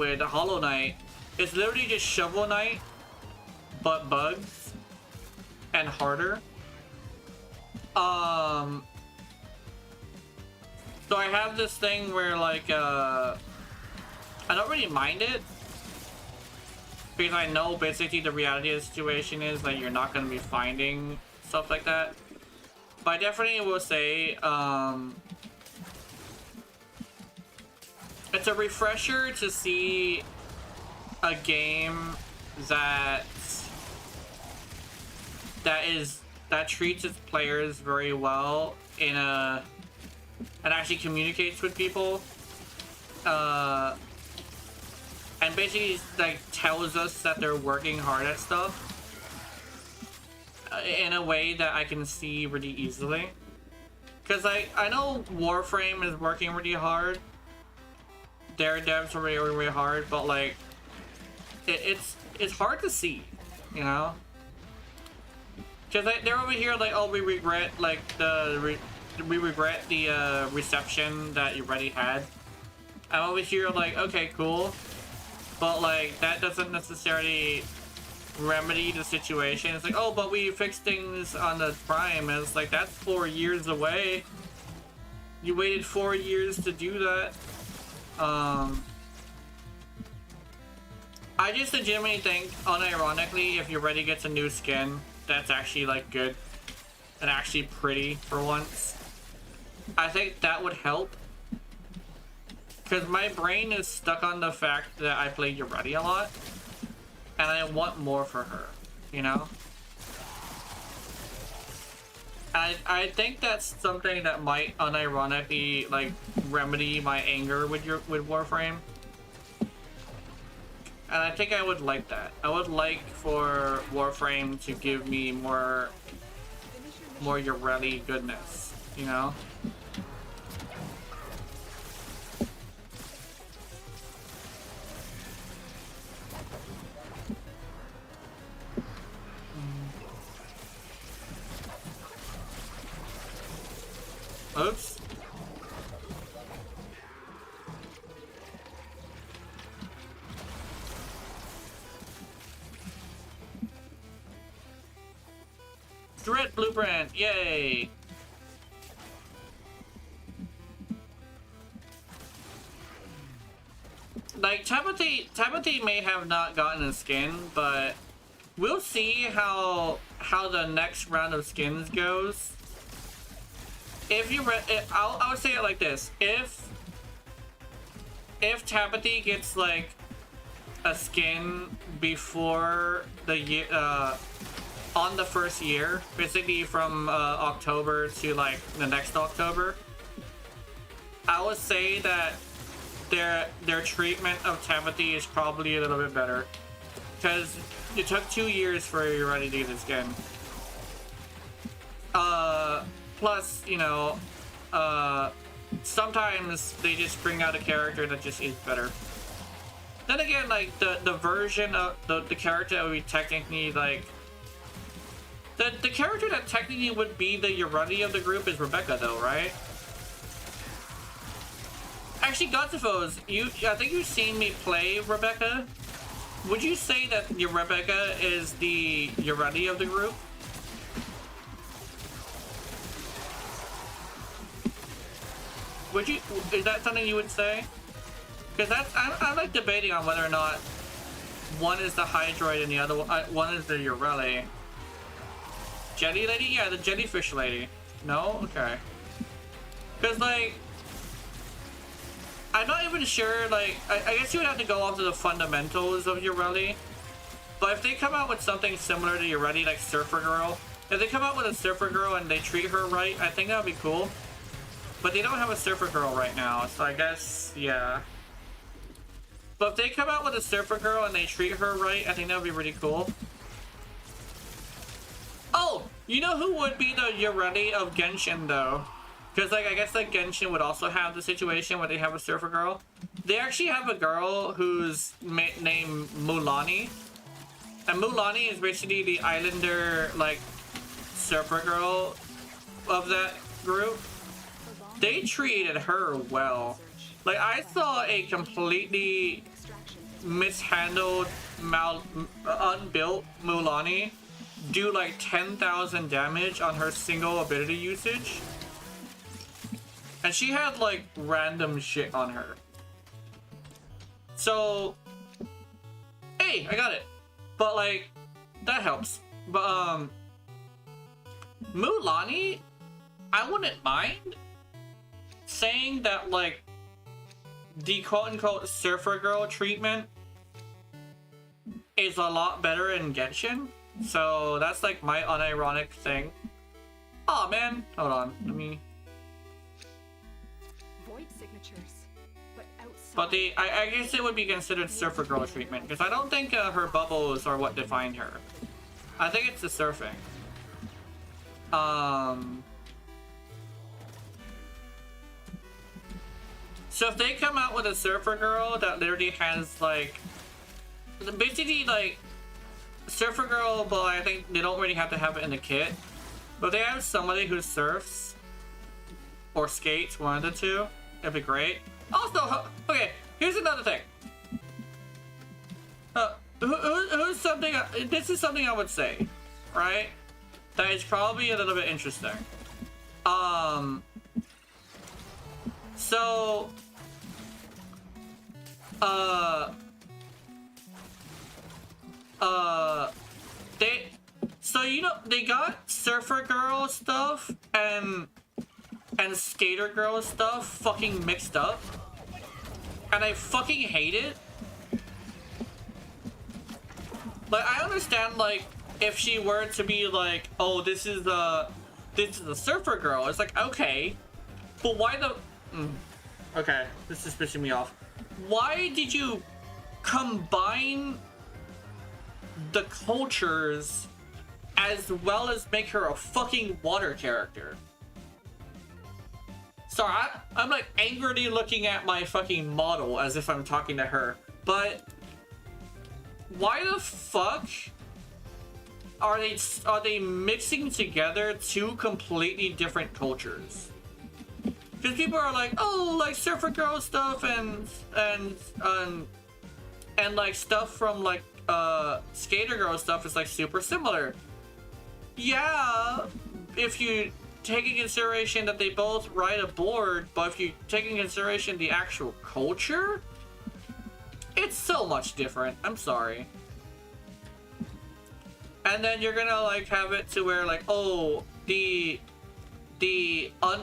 Hollow Knight, it's literally just Shovel Knight but bugs and harder. So I have this thing where like I don't really mind it, because I know basically the reality of the situation is that you're not going to be finding stuff like that. But I definitely will say it's a refresher to see a game that treats its players very well and actually communicates with people. And basically like tells us that they're working hard at stuff in a way that I can see really easily. Because I know Warframe is working really hard. Their devs are working really hard, but like, it's hard to see, you know? Because they're over here like, oh, we regret like we regret the reception that you already had. I'm over here like, okay, cool, but like that doesn't necessarily remedy the situation. It's like, oh, but we fixed things on the Prime, and it's like, that's 4 years away. You waited 4 years to do that. I just legitimately think, unironically, if your Ready gets a new skin that's actually like good and actually pretty for once, I think that would help. Because my brain is stuck on the fact that I play Yurati a lot, and I want more for her, you know? I think that's something that might unironically like remedy my anger with Warframe. And I think I would like that. I would like for Warframe to give me more Yurati goodness, you know? Oops. Duet blueprint, yay! Like, Tabitha may have not gotten a skin, but we'll see how the next round of skins goes. If you I would say it like this: if Tabitha gets like a skin before the year, on the first year, basically from October to like the next October, I would say that their treatment of Tabitha is probably a little bit better, because it took 2 years for you ready to get the skin. Plus, you know, sometimes they just bring out a character that just is better. Then again, like the version of the character that would be technically like the character that technically would be the Yurati of the group is Rebecca, though, right? Actually, Godsifos, I think you've seen me play Rebecca. Would you say that your Rebecca is the Yurati of the group? Would you? Is that something you would say? Because that's I'm like debating on whether or not one is the Hydroid and the other one is the Ureli. Jelly lady? Yeah, the jellyfish lady. No? Okay. Because like, I'm not even sure. Like, I guess you would have to go off to the fundamentals of Ureli. But if they come out with something similar to Ureli, like Surfer Girl, if they come out with a Surfer Girl and they treat her right, I think that would be cool. But they don't have a Surfer Girl right now, so I guess, yeah. But if they come out with a Surfer Girl and they treat her right, I think that would be really cool. Oh, you know who would be the Yurati of Genshin, though? Because, like, I guess, like, Genshin would also have the situation where they have a Surfer Girl. They actually have a girl who's named Mulani. And Mulani is basically the Islander, like, Surfer Girl of that group. They treated her well. Like, I saw a completely mishandled, unbuilt Mulani do like 10,000 damage on her single ability usage. And she had like random shit on her. So, hey, I got it. But like, that helps. But Mulani, I wouldn't mind saying that like the quote-unquote Surfer Girl treatment is a lot better in Genshin. So that's like my unironic thing. Oh man, hold on, let me. Void signatures, but outside. But I guess it would be considered Surfer Girl treatment, because I don't think her bubbles are what defined her. I think it's the surfing. So if they come out with a surfer girl that literally has like, basically like surfer girl, but I think they don't really have to have it in the kit. But they have somebody who surfs or skates, one of the two. That'd be great. Also, okay, here's another thing. Who's something? This is something I would say, right? That is probably a little bit interesting. So, they got surfer girl stuff and skater girl stuff fucking mixed up, and I fucking hate it. Like, I understand, like, if she were to be like, oh, this is a surfer girl, it's like, okay, but why the okay, this is pissing me off. Why did you combine the cultures as well as make her a fucking water character? Sorry, I'm like angrily looking at my fucking model as if I'm talking to her, but why the fuck are they mixing together two completely different cultures? Because people are like, oh, like surfer girl stuff and like stuff from like skater girl stuff is like super similar. Yeah, if you take in consideration that they both ride a board, but if you take in consideration the actual culture, it's so much different. I'm sorry. And then you're gonna like have it to where like, oh, the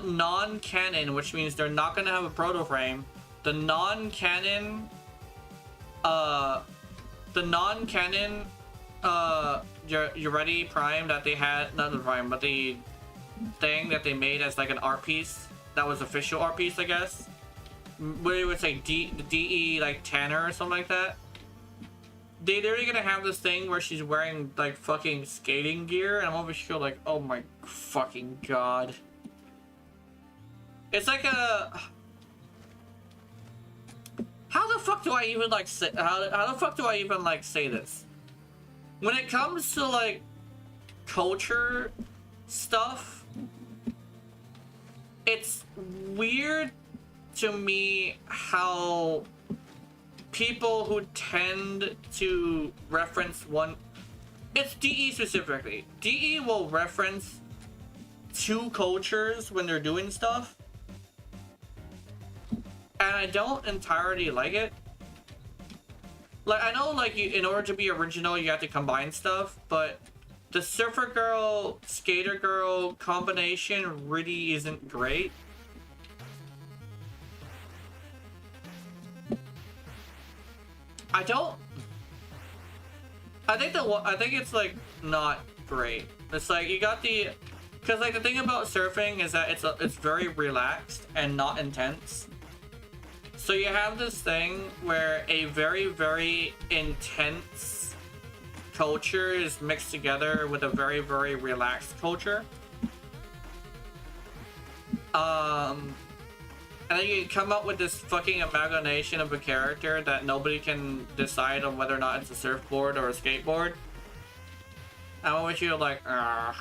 non-canon, which means they're not gonna have a proto-frame, the non-canon you're ready prime that they had, not the prime, but the thing that they made as like an art piece that was official art piece, I guess, where it would say DE like Tanner or something like that. They're literally gonna have this thing where she's wearing like fucking skating gear, and I'm over here like, oh my fucking god. It's like a, how the fuck do I even like say, how the fuck do I even like say this? When it comes to like culture stuff, it's weird to me how people who tend to reference one, it's DE specifically. DE will reference two cultures when they're doing stuff, and I don't entirely like it. Like, I know, like, in order to be original, you have to combine stuff, but the surfer girl, skater girl combination really isn't great. I think it's like not great. It's like you got the, because like the thing about surfing is that it's very relaxed and not intense. So you have this thing where a very, very intense culture is mixed together with a very, very relaxed culture. And then you come up with this fucking amalgamation of a character that nobody can decide on whether or not it's a surfboard or a skateboard. And I want you to like, ugh.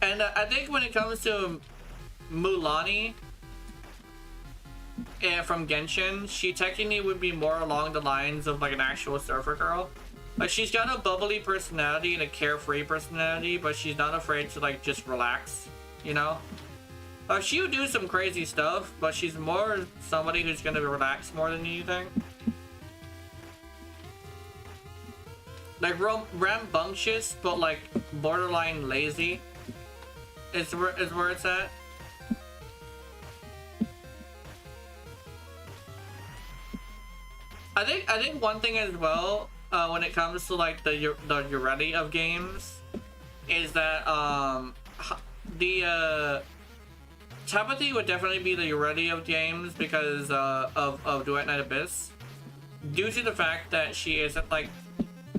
And I think when it comes to Mulani from Genshin, she technically would be more along the lines of like an actual surfer girl. Like, she's got a bubbly personality and a carefree personality, but she's not afraid to like just relax, you know? She would do some crazy stuff, but she's more somebody who's gonna relax more than anything. Like rambunctious, but like borderline lazy is where it's at. I think one thing as well, when it comes to like the Ureti of games, is that the Tapathy would definitely be the Ureti of games because of Duet Night Abyss, due to the fact that she isn't like,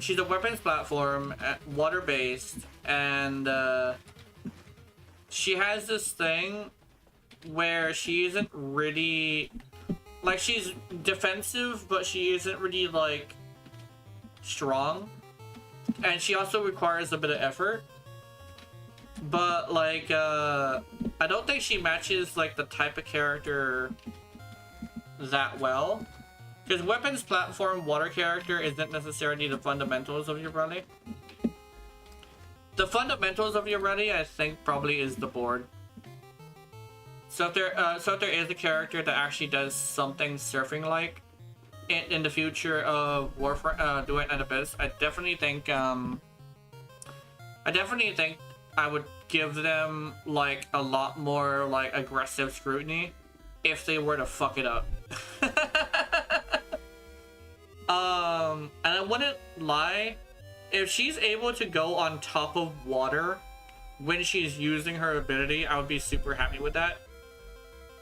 she's a weapons platform, water based, and she has this thing where she isn't really, like, she's defensive, but she isn't really, like, strong. And she also requires a bit of effort. But, like, I don't think she matches, like, the type of character that well. Because weapons, platform, water character isn't necessarily the fundamentals of your rally. The fundamentals of your rally, I think, probably is the board. So if there is a character that actually does something surfing-like in the future of Warframe, Duet and Abyss, I definitely think I would give them like a lot more like aggressive scrutiny if they were to fuck it up. And I wouldn't lie, if she's able to go on top of water when she's using her ability, I would be super happy with that.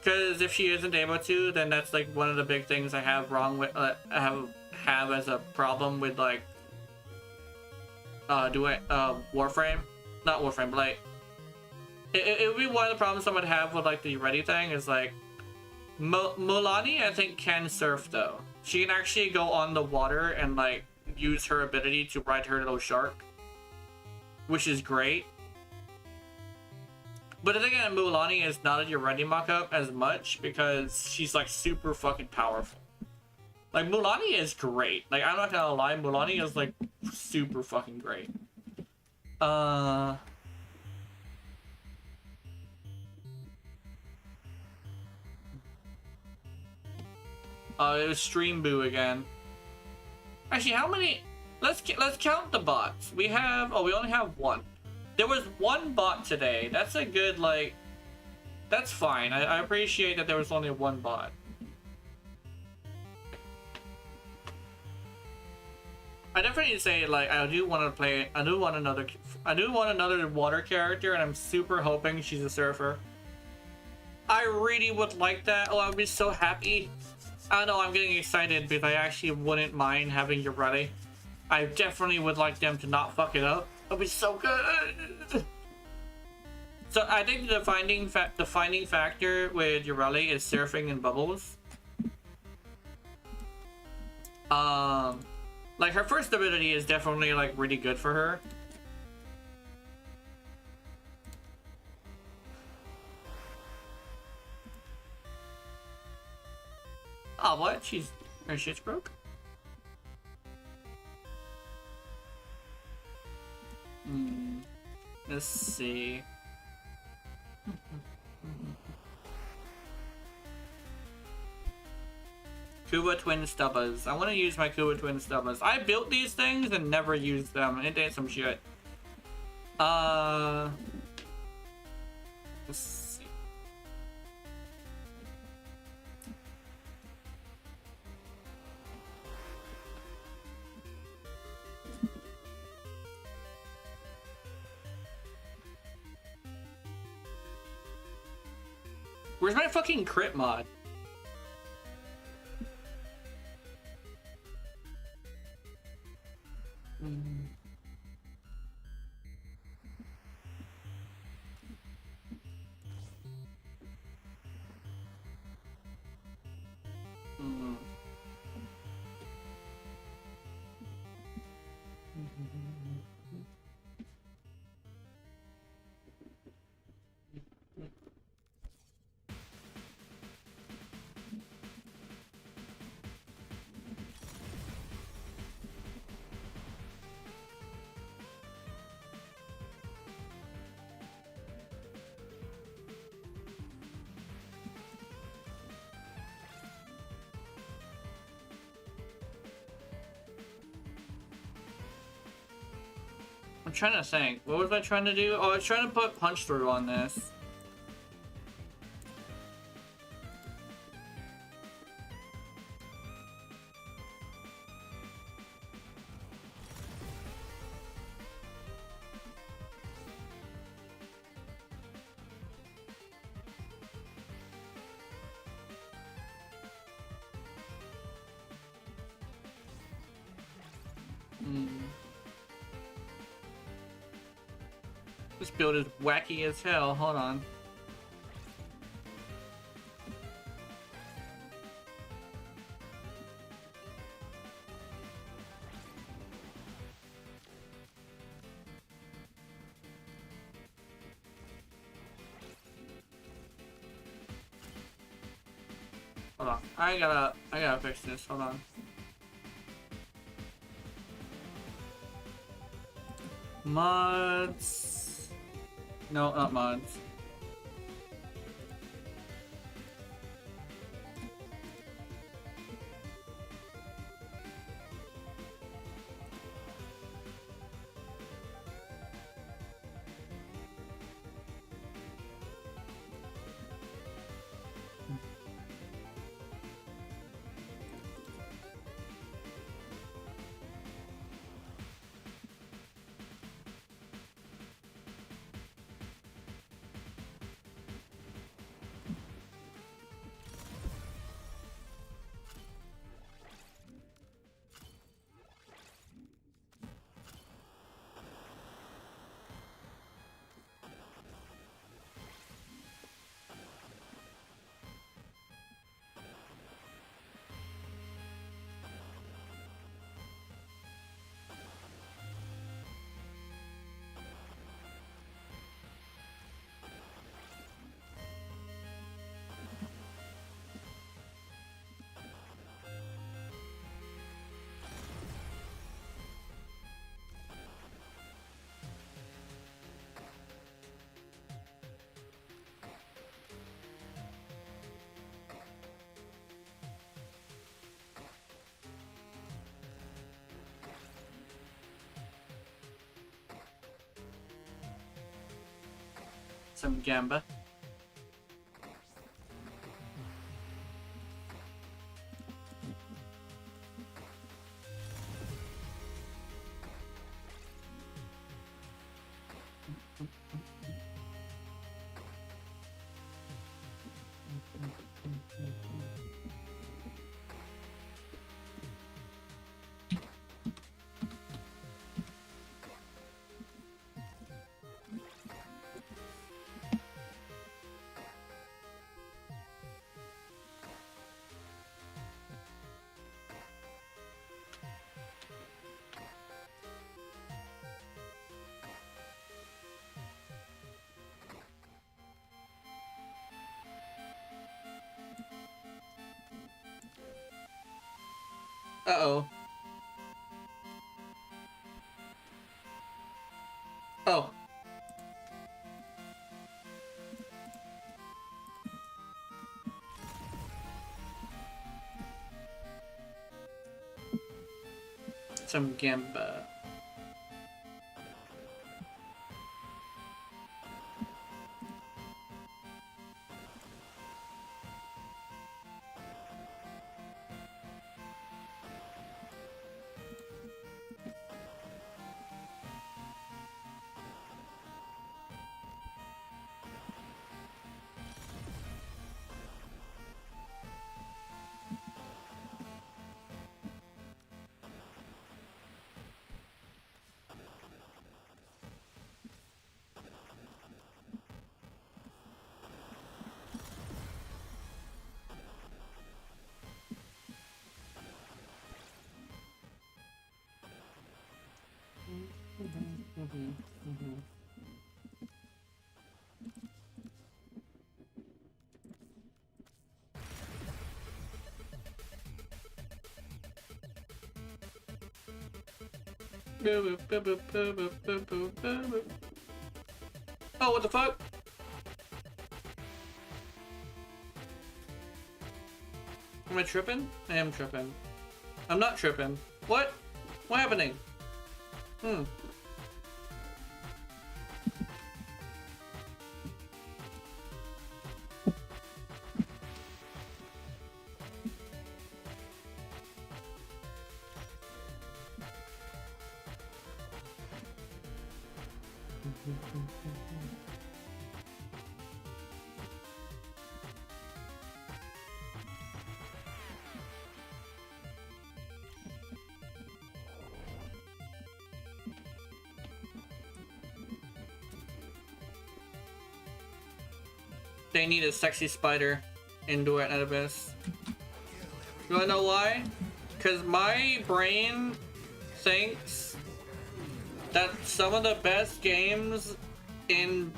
Because if she isn't able to, then that's like one of the big things I have wrong with, have as a problem with like Warframe, not Warframe, but like it would be one of the problems I would have with like the ready thing is like Mulani I think can surf though. She can actually go on the water and like use her ability to ride her little shark, which is great. But the thing on Mulani is not at your ready mock-up as much because she's like super fucking powerful. Like Mulani is great. Like I'm not gonna lie, Mulani is like super fucking great. Oh, it was Stream Boo again. Actually, how many? Let's count the bots. We have. Oh, we only have one. There was one bot today. That's a good, like... That's fine. I appreciate that there was only one bot. I definitely say, like, I do want to play... I do want another water character, and I'm super hoping she's a surfer. I really would like that. Oh, I would be so happy. I don't know, I'm getting excited because I actually wouldn't mind having your ready. I definitely would like them to not fuck it up. It'll be so good. So I think the defining factor with Yoreli is surfing and bubbles. Like her first ability is definitely like really good for her. Oh, what? Her shit's broke? Let's see. Kuba Twin Stubbers. I want to use my Kuba Twin Stubbers. I built these things and never used them. It did some shit. Let's see. Where's my fucking crit mod? I'm trying to think. What was I trying to do? Oh, I was trying to put punch through on this. This build is wacky as hell. Hold on. Hold on. I gotta fix this. Hold on. Mods. No, not mods. Some gamba. Uh-oh. Oh. Some gamba. Oh, what the fuck? Am I tripping? I am tripping. I'm not tripping. What? What's happening? they need a sexy spider in Duet and Abyss. You wanna know why? Because my brain thinks that some of the best games in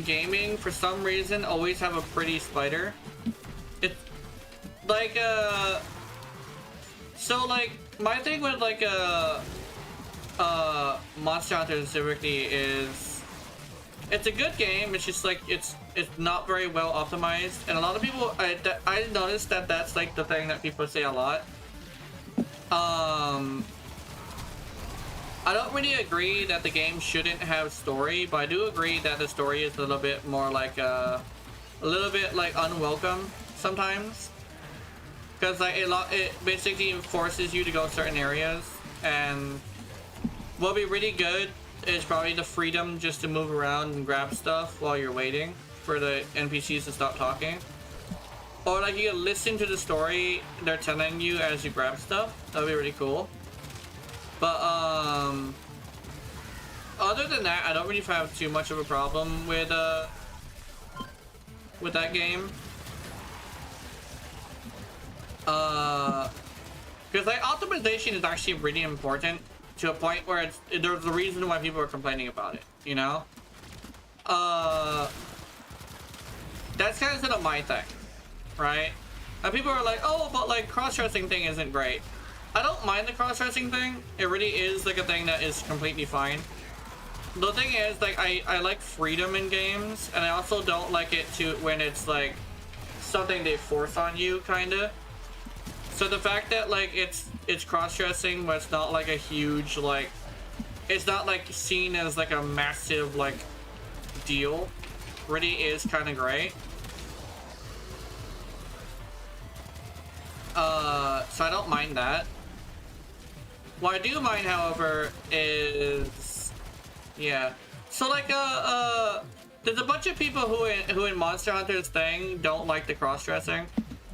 gaming for some reason always have a pretty spider. It's like so like my thing with like Monster Hunter specifically is it's a good game. It's just like it's not very well optimized, and a lot of people I noticed that that's like the thing that people say a lot. I don't really agree that the game shouldn't have story, but I do agree that the story is a little bit more like a little bit like unwelcome sometimes, because like it basically forces you to go certain areas, and what'll be really good is probably the freedom just to move around and grab stuff while you're waiting for the NPCs to stop talking, or like you can listen to the story they're telling you as you grab stuff. That'd be really cool. But other than that, I don't really have too much of a problem with that game. Because like optimization is actually really important to a point where there's a reason why people are complaining about it, you know? That's kind of sort of my thing, right? And people are like, oh, but like cross-dressing thing isn't great. I don't mind the cross-dressing thing. It really is like a thing that is completely fine. The thing is, like, I like freedom in games, and I also don't like it when it's like something they force on you, kinda. So the fact that like it's cross-dressing, but it's not like a huge like, it's not like seen as like a massive like deal, really is kind of great. So I don't mind that. What I do mind, however, is yeah. So like there's a bunch of people who in Monster Hunter's thing don't like the cross-dressing,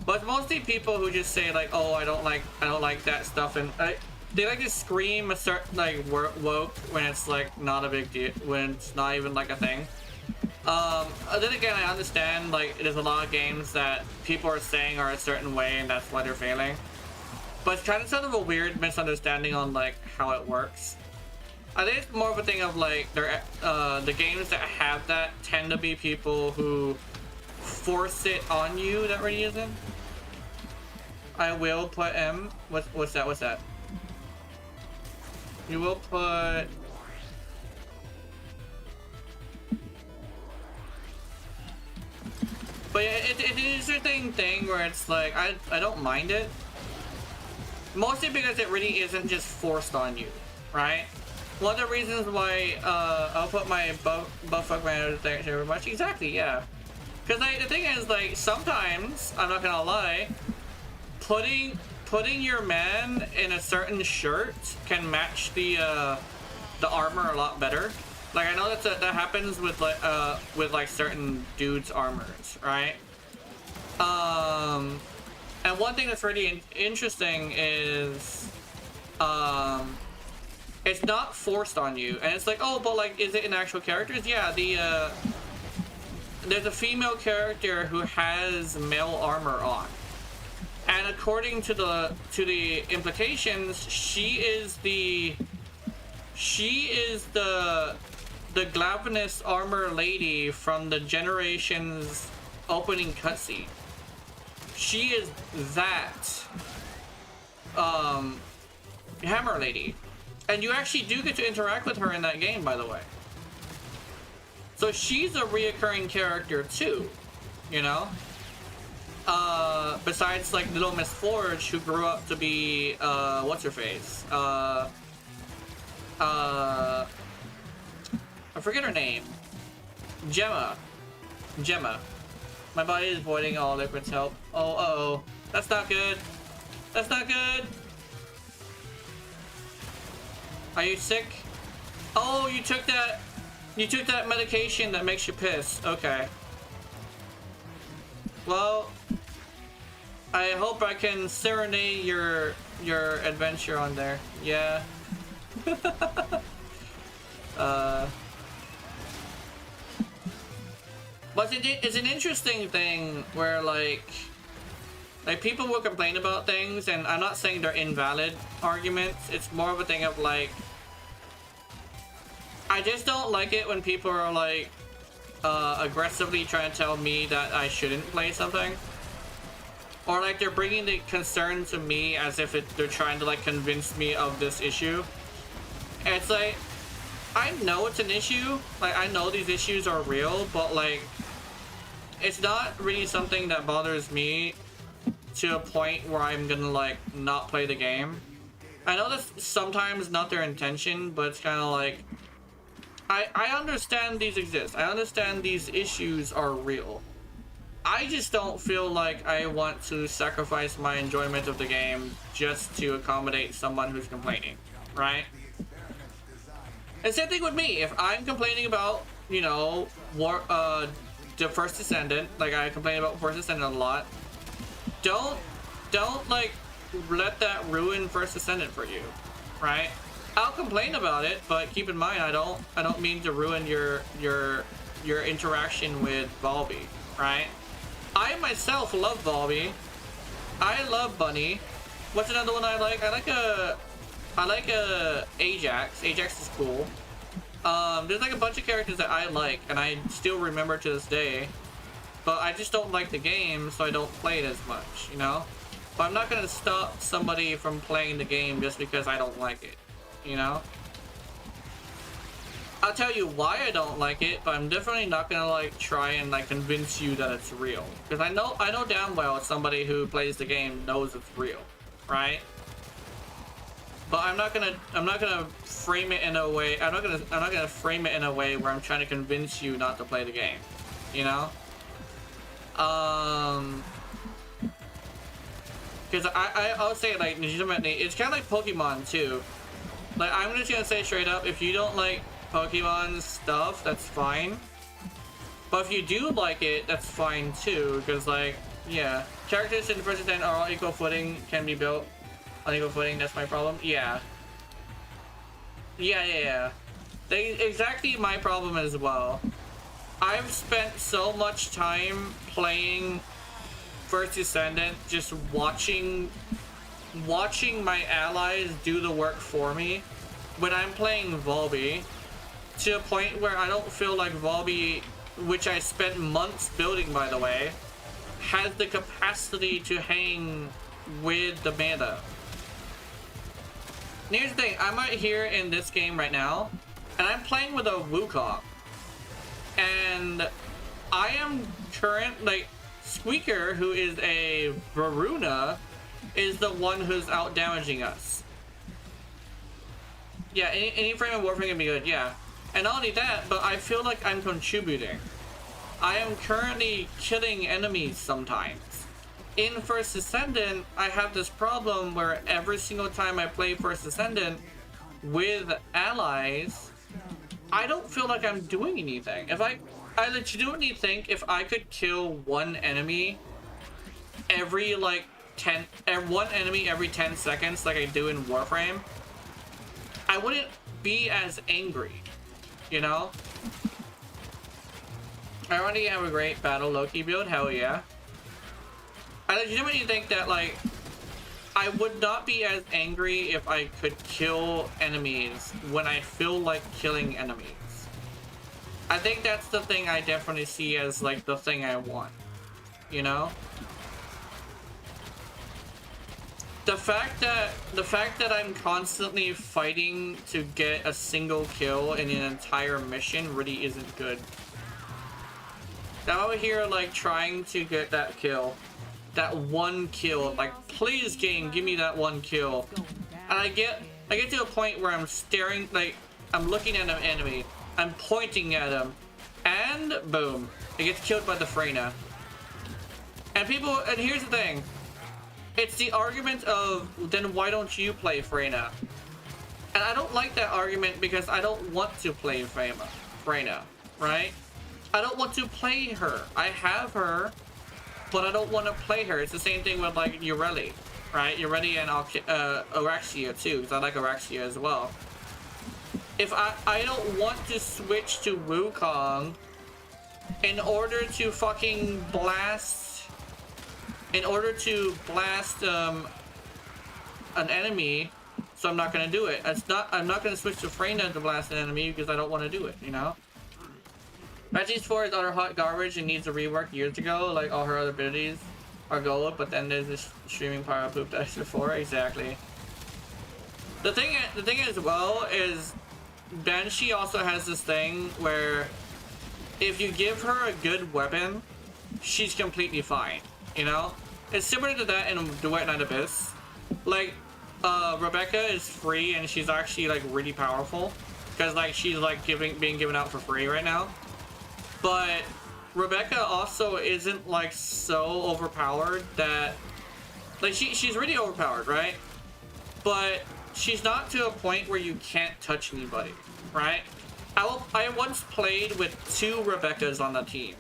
but it's mostly people who just say like, oh, I don't like that stuff, and they like to scream a certain like woke when it's like not a big deal, when it's not even like a thing. Then again, I understand like there's a lot of games that people are saying are a certain way, and that's why they're failing. But it's kind of sort of a weird misunderstanding on like how it works. I think it's more of a thing of like the games that have that tend to be people who force it on you that really isn't. I will put M. What's that? What's that? You will put. But yeah, it is a thing where it's like I don't mind it. Mostly because it really isn't just forced on you, right? One of the reasons why I'll put my buff man thanks very much. Exactly, yeah. Because like, the thing is, like, sometimes I'm not gonna lie, putting your man in a certain shirt can match the armor a lot better. Like I know that happens with like certain dudes' armors, right? And one thing that's really interesting is it's not forced on you, and it's like, oh, but like, is it in actual characters? Yeah, there's a female character who has male armor on, and according to the implications, she is the Glavenus armor lady from the Generations opening cutscene. She is that hammer lady, and you actually do get to interact with her in that game, by the way. So she's a reoccurring character too, you know. Besides like Little Miss Forge, who grew up to be what's her face? I forget her name. Gena. My body is voiding all liquids. Help. Oh, uh-oh. That's not good. That's not good. Are you sick? Oh, you took that medication that makes you piss. Okay. Well, I hope I can serenade your adventure on there. Yeah. it's an interesting thing where like people will complain about things, and I'm not saying they're invalid arguments. It's more of a thing of like, I just don't like it when people are like aggressively trying to tell me that I shouldn't play something, or like they're bringing the concern to me as if they're trying to like convince me of this issue. And it's like, I know it's an issue, like I know these issues are real, but like it's not really something that bothers me to a point where I'm gonna like not play the game. I know that's sometimes not their intention, but it's kind of like, I understand these exist. I understand these issues are real. I just don't feel like I want to sacrifice my enjoyment of the game just to accommodate someone who's complaining, right? And same thing with me. If I'm complaining about, you know, the First Descendant, like I complain about First Descendant a lot, don't like let that ruin First Descendant for you, right? I'll complain about it, but keep in mind I don't mean to ruin your interaction with Volby, right? I myself love Volby. I love Bunny. What's another one I like? I like Ajax. Ajax is cool. There's like a bunch of characters that I like and I still remember to this day, but I just don't like the game, so I don't play it as much, you know? But I'm not gonna stop somebody from playing the game just because I don't like it, you know? I'll tell you why I don't like it, but I'm definitely not gonna like try and like convince you that it's real, because I know damn well somebody who plays the game knows it's real, right? But I'm not gonna frame it in a way. I'm not gonna frame it in a way where I'm trying to convince you not to play the game, you know? Because I'll say like legitimately, it's kind of like Pokemon too. Like I'm just gonna say straight up, if you don't like Pokemon stuff, that's fine. But if you do like it, that's fine too. Because like, yeah, characters in the First Descent are all equal footing, can be built on equal footing. That's my problem. Yeah. Exactly my problem as well. I've spent so much time playing First Descendant, just watching my allies do the work for me when I'm playing Volby, to a point where I don't feel like Volby, which I spent months building by the way, has the capacity to hang with the meta. And here's the thing, I'm right here in this game right now, and I'm playing with a Wukong. And I am like, Squeaker, who is a Varuna, is the one who's out damaging us. Yeah, any frame of Warframe can be good, yeah. And not only that, but I feel like I'm contributing. I am currently killing enemies sometimes. In First Descendant, I have this problem where every single time I play First Descendant with allies, I don't feel like I'm doing anything. If I legitimately think if I could kill one enemy every like 10 seconds like I do in Warframe, I wouldn't be as angry, you know? I already have a great battle Loki build, hell yeah. I legitimately think that like I would not be as angry if I could kill enemies when I feel like killing enemies. I think that's the thing I definitely see as like the thing I want, you know? The fact that I'm constantly fighting to get a single kill in an entire mission really isn't good. I'm over here like trying to get that kill. That one kill, like please game, give me that one kill. And I get to a point where I'm staring, like I'm looking at an enemy, I'm pointing at him, and boom, it gets killed by the Freyna. And here's the thing, it's the argument of, then why don't you play Freyna? And I don't like that argument because I don't want to play Freyna, right? I don't want to play her. I have her, but I don't want to play her. It's the same thing with like Ureli, right? Ureli and Araxia too, because I like Araxia as well. If I don't want to switch to Wukong in order to fucking blast, an enemy, so I'm not gonna do it. I'm not gonna switch to Freyna to blast an enemy because I don't want to do it, you know? Reggie's 4 is utter hot garbage and needs a rework years ago, like all her other abilities are gold, but then there's this streaming power poop that is before. Exactly. The thing as well is Banshee also has this thing where if you give her a good weapon, she's completely fine, you know? It's similar to that in Duet Night Abyss. Like, Rebecca is free and she's actually like really powerful because like she's like being given out for free right now. But Rebecca also isn't like so overpowered that like she's really overpowered, right? But she's not to a point where you can't touch anybody, right? I once played with 2 Rebeccas on the team.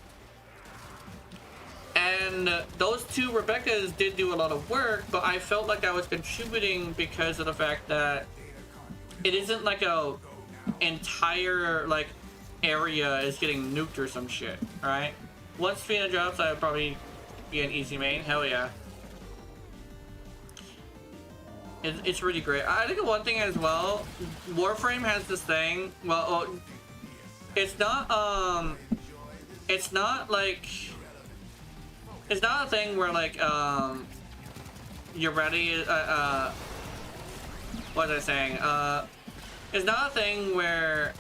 And those 2 Rebeccas did do a lot of work, but I felt like I was contributing because of the fact that it isn't like a entire like area is getting nuked or some shit, right? Once Fina drops, I would probably be an easy main. Hell yeah. It's really great. I think one thing as well, Warframe has this thing. Well, it's not like it's not a thing where like you're ready. What was I saying? It's not a thing where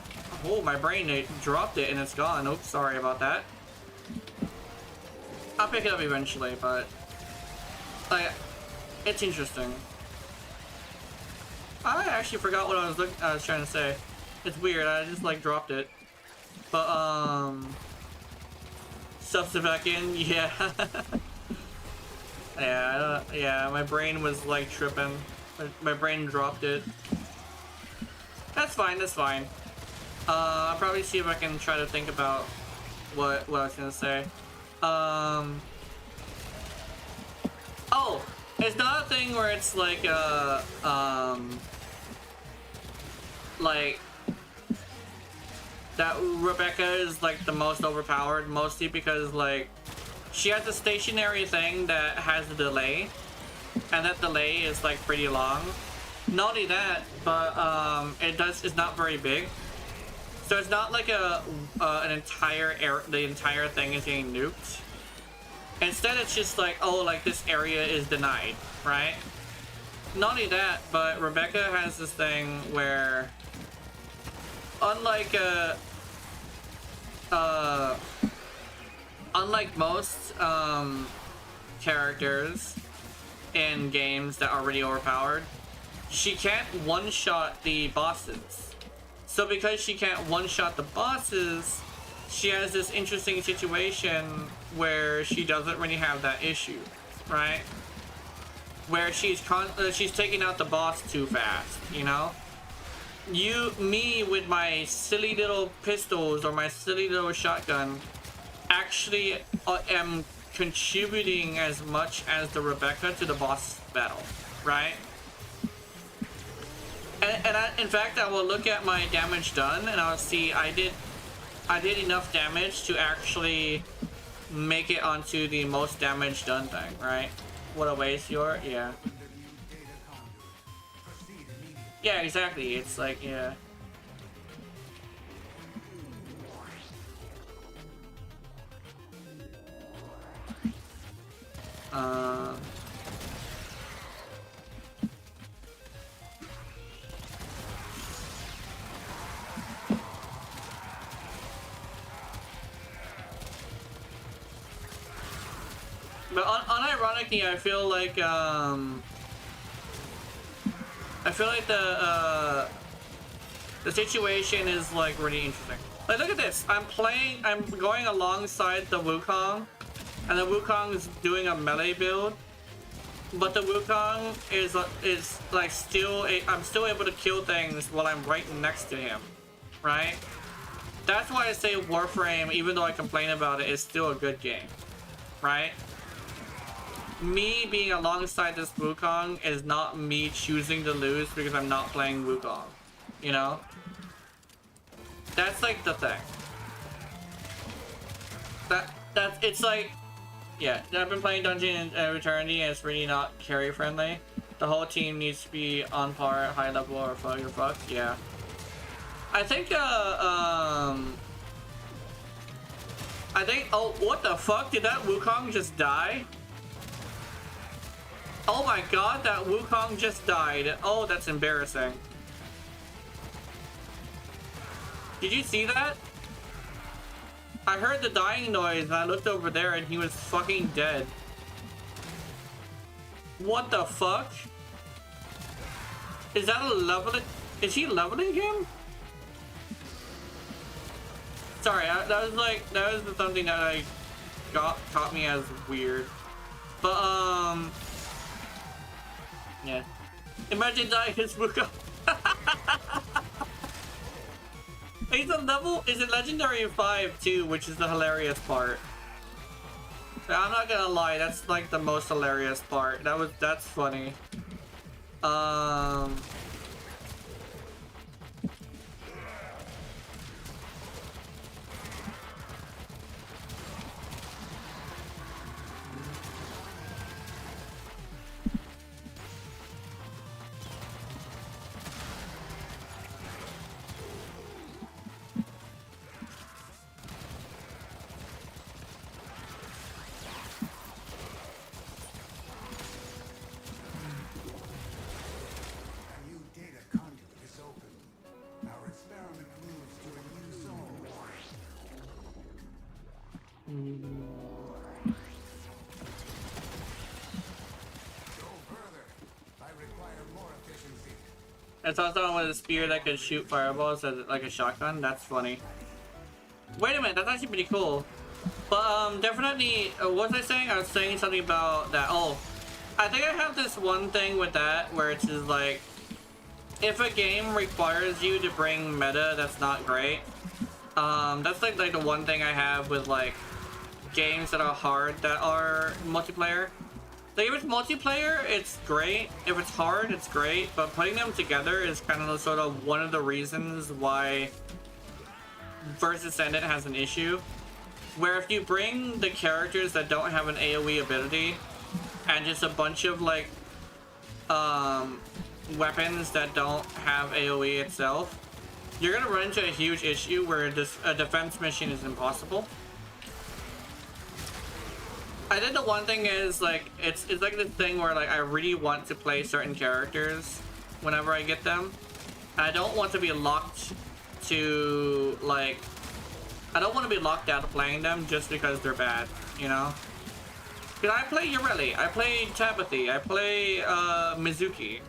oh my brain dropped it and it's gone. Oops, sorry about that. I'll pick it up eventually, but like it's interesting. I actually forgot what I was trying to say. It's weird. I just like dropped it. But stuff to back in, yeah. yeah. My brain was like tripping. My brain dropped it. That's fine. That's fine. I'll probably see if I can try to think about what I was gonna say. Oh, it's not a thing where it's like like that Rebecca is like the most overpowered, mostly because like she has a stationary thing that has a delay, and that delay is like pretty long. Not only that, but it's not very big. So it's not like the entire thing is getting nuked. Instead, it's just like, oh, like this area is denied, right? Not only that, but Rebecca has this thing where, unlike most characters in games that are really overpowered, she can't one-shot the bosses. So because she can't one-shot the bosses, she has this interesting situation where she doesn't really have that issue, right? Where she's taking out the boss too fast, you know? Me with my silly little pistols or my silly little shotgun actually am contributing as much as the Rebecca to the boss battle, right? And in fact, I will look at my damage done and I'll see I did enough damage to actually make it onto the most damage done thing, right? What a waste yeah. Yeah, exactly. It's like, yeah. But unironically, I feel like the situation is like really interesting. Like, look at this. I'm going alongside the Wukong, and the Wukong is doing a melee build, but the Wukong is like I'm still able to kill things while I'm right next to him, right? That's why I say Warframe, even though I complain about it, is still a good game, right? Me being alongside this Wukong is not me choosing to lose because I'm not playing Wukong, you know? That's like the thing. That's it's like, yeah. I've been playing Dungeon and Eternity, and it's really not carry friendly. The whole team needs to be on par at high level, or you're fucked. Yeah. I think oh, what the fuck? Did that Wukong just die? Oh my god, that Wukong just died. Oh, that's embarrassing. Did you see that? I heard the dying noise and I looked over there and he was fucking dead. What the fuck? Is that a leveling? Is he leveling him? Sorry, that was something that I caught me as weird. But yeah. Imagine dying his Wukong. He's a level, is it legendary 5 too, which is the hilarious part. I'm not gonna lie, that's like the most hilarious part. That's funny. I saw someone with a spear that could shoot fireballs as like a shotgun. That's funny. Wait a minute, that's actually pretty cool. But definitely, what was I saying? I was saying something about that. Oh, I think I have this one thing with that where it's just like, if a game requires you to bring meta, that's not great. That's like the one thing I have with like games that are hard that are multiplayer. Like if it's multiplayer, it's great. If it's hard, it's great. But putting them together is kind of sort of one of the reasons why First Ascendant has an issue. Where if you bring the characters that don't have an AoE ability and just a bunch of like weapons that don't have AoE itself, you're gonna run into a huge issue where a defense mission is impossible. I think the one thing is like it's like this thing where like I really want to play certain characters whenever I get them. I don't want to be locked to like I don't want to be locked out of playing them just because they're bad, you know? Because I play Yoreli, I play Tabithy, I play Mizuki.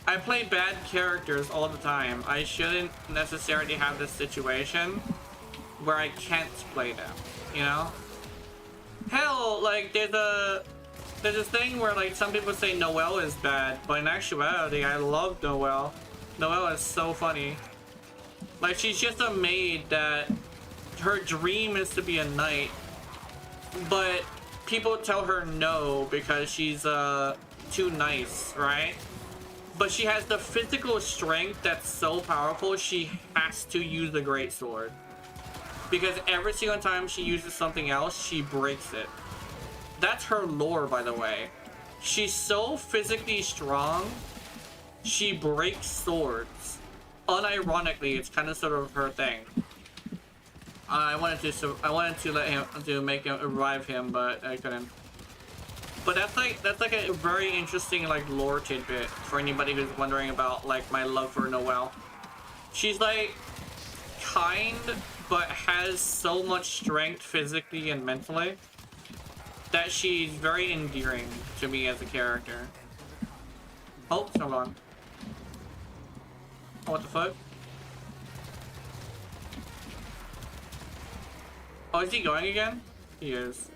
I play bad characters all the time. I shouldn't necessarily have this situation where I can't play them, you know? Hell, like there's this thing where like some people say Noelle is bad, but in actuality I love Noelle. Noelle is so funny. Like she's just a maid that her dream is to be a knight, but people tell her no because she's too nice, right? But she has the physical strength that's so powerful she has to use the greatsword. Because every single time she uses something else, she breaks it. That's her lore, by the way. She's so physically strong, she breaks swords. Unironically, it's kind of sort of her thing. I wanted to let him make him revive him, but I couldn't. But that's like a very interesting like lore tidbit for anybody who's wondering about like my love for Noelle. She's like kind, but has so much strength physically and mentally that she's very endearing to me as a character. Oh, hold on. Oh, what the fuck? Oh, is he going again? He is.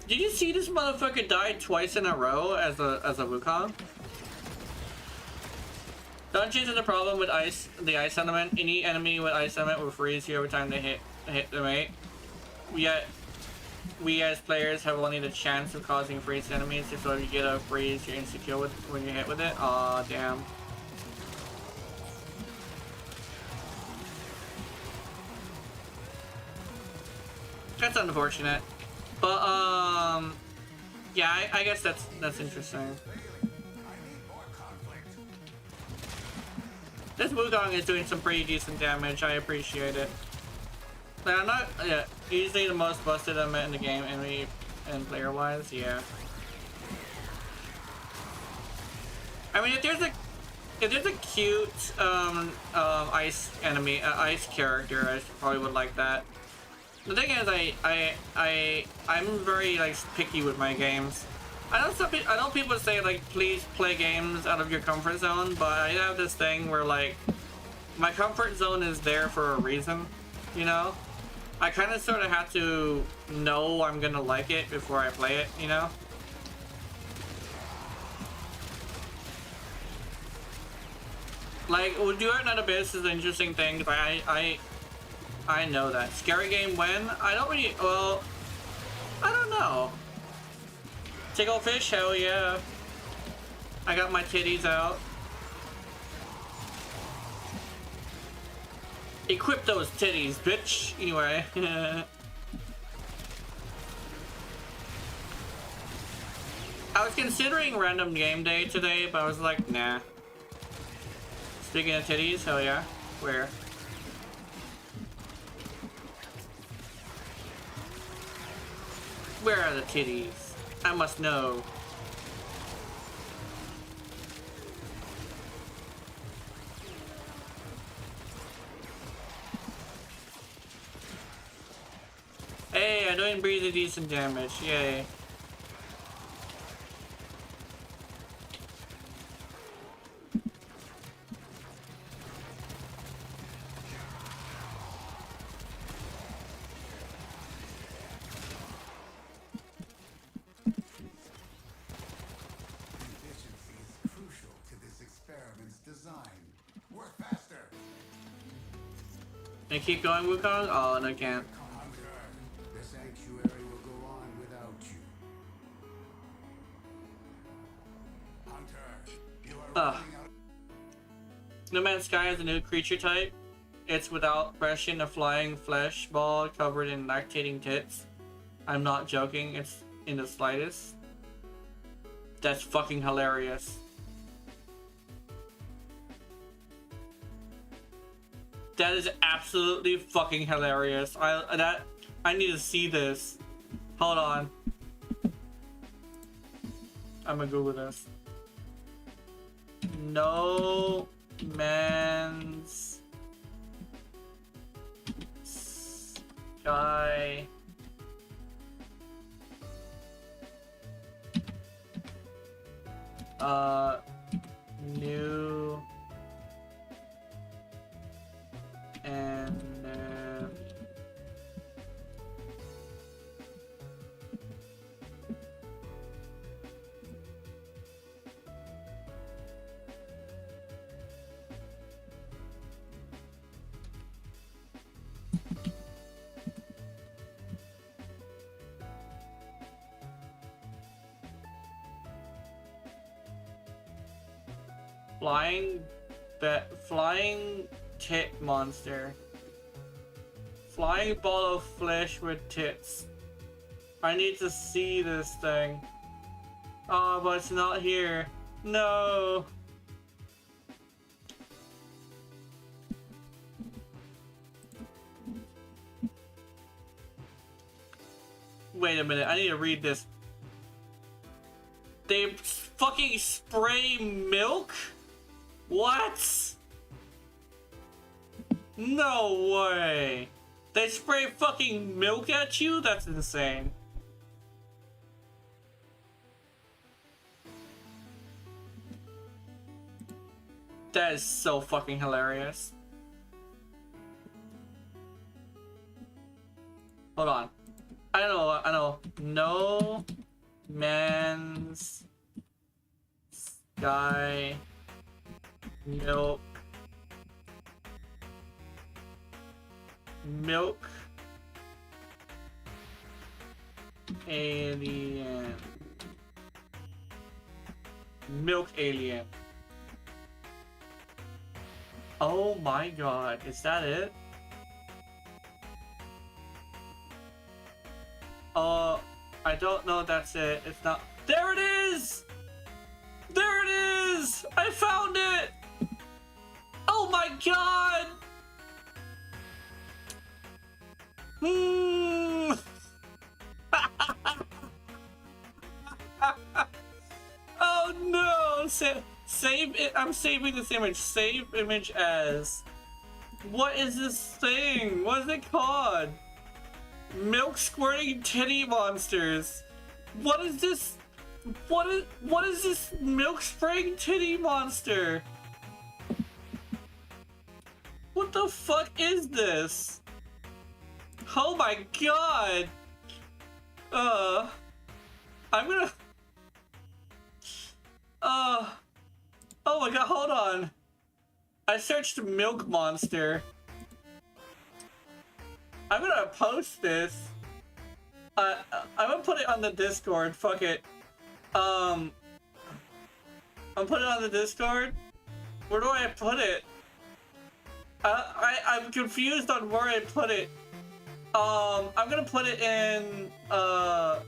Did you see this motherfucker die twice in a row as a Wukong? Dungeons are the problem with the ice element. Any enemy with ice element will freeze you every time they hit the mate. Yet, we as players have only the chance of causing freeze enemies, so if you get a freeze, you're insecure with when you hit with it. Aw, damn. That's unfortunate. But, yeah, I guess that's interesting. This Wukong is doing some pretty decent damage. I appreciate it. Like, I'm not easily the most busted I'm in the game, and player-wise, yeah. I mean, if there's a cute ice enemy, ice character, I probably would like that. The thing is, I'm very like picky with my games. I know people say like please play games out of your comfort zone, but I have this thing where like my comfort zone is there for a reason, you know? I kind of sort of have to know I'm gonna like it before I play it, you know? Like, Duet Not Abyss is an interesting thing, but I know that. Scary game when? I don't really, well, I don't know. Ticklefish, hell yeah. I got my titties out. Equip those titties, bitch. Anyway. I was considering random game day today, but I was like, nah. Speaking of titties, hell yeah. Where? Where are the titties? I must know. Hey, I'm doing pretty decent damage. Yay. Can I keep going, Wukong? Oh, no, I can't. The sanctuary will go on without you. Hunter, you are running out. No Man's Sky is a new creature type. It's without question a flying flesh ball covered in lactating tits. I'm not joking, it's in the slightest. That's fucking hilarious. That is absolutely fucking hilarious. I need to see this. Hold on. I'm gonna Google this. No Man's Sky. New and flying tit monster. Flying ball of flesh with tits. I need to see this thing. Oh, but it's not here. No. Wait a minute, I need to read this. They fucking spray milk? What? No way. They spray fucking milk at you? That's insane. That is so fucking hilarious. Hold on. I know. No Man's Sky milk alien. Milk alien. Oh my god, is that it? I don't know. That's it. It's not. There it is! There it is! I found it! Oh my god! Oh no! Save it. I'm saving this image. Save image as. What is this thing? What is it called? Milk squirting titty monsters. What is this? What is this milk spraying titty monster? What the fuck is this? Oh my god! I'm gonna. Oh my god, hold on. I searched milk monster. I'm gonna post this. I'm gonna put it on the Discord. Fuck it. I'm putting it on the Discord. Where do I put it? I'm confused on where I put it. I'm gonna put it in. I'm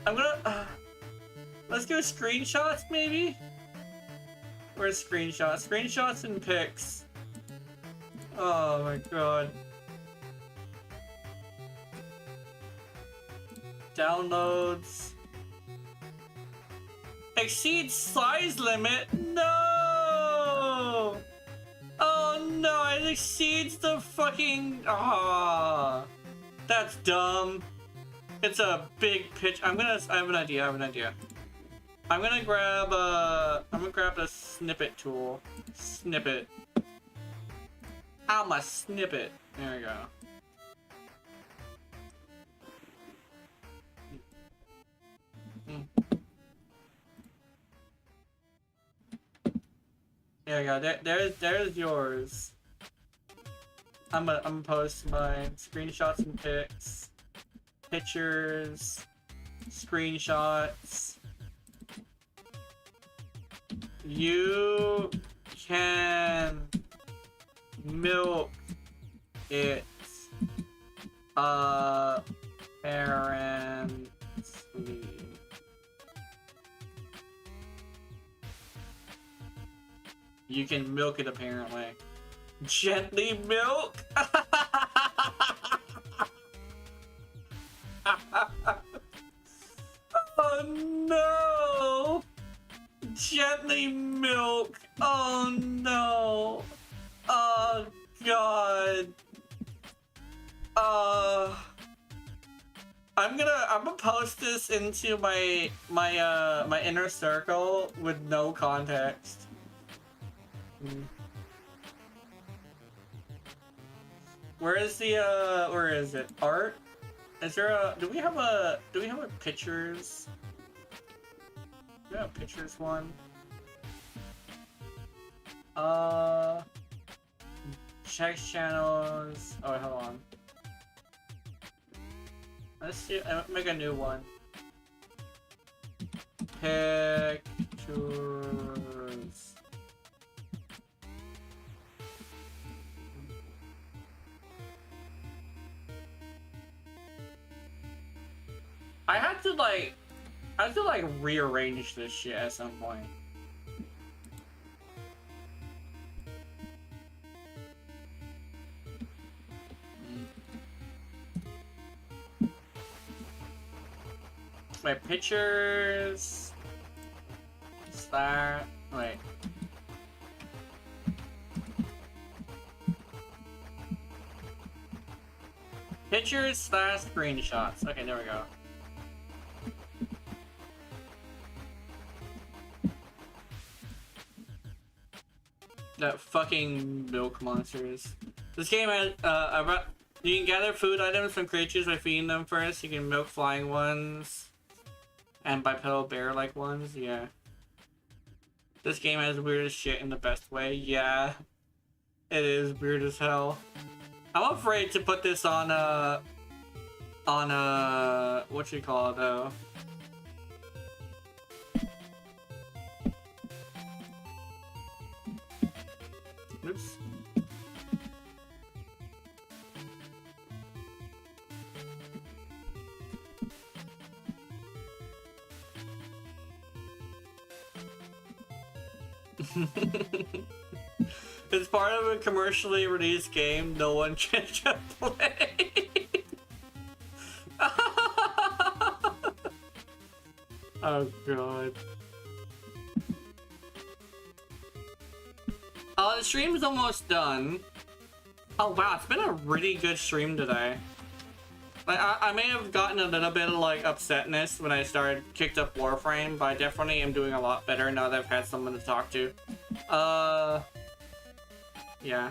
gonna. Let's go screenshots, maybe. Where's screenshots? Screenshots and pics. Oh my god. Downloads. Exceeds size limit? No! Oh no, it exceeds the fucking... Ah, that's dumb. It's a big pitch. I have an idea, I'm gonna grab the snippet tool. Snippet. I'ma snip it. There we go. There we go. There's yours. I'm gonna post my screenshots and pics, pictures, screenshots. You can milk it apparently. You can milk it apparently. Gently milk? Oh no! Gently milk. Oh no. Oh god. I'm gonna post this into my inner circle with no context. Where is it? Art? Is there a do we have a pictures? Do we have a pictures one? Check channels. Oh wait, hold on. Let's see. Make a new one. Pictures. I have to rearrange this shit at some point. My pictures. Start. Wait. Pictures / screenshots. Okay, there we go. That fucking milk monsters. This game has you can gather food items from creatures by feeding them first. You can milk flying ones and bipedal bear-like ones. Yeah. This game has weird as shit in the best way. Yeah. It is weird as hell. I'm afraid to put this on what you call it though. Oops. It's part of a commercially released game no one can play. Oh god. Oh, the stream's almost done. Oh wow, it's been a really good stream today. Like, I may have gotten a little bit of like upsetness when I kicked up Warframe, but I definitely am doing a lot better now that I've had someone to talk to. Yeah.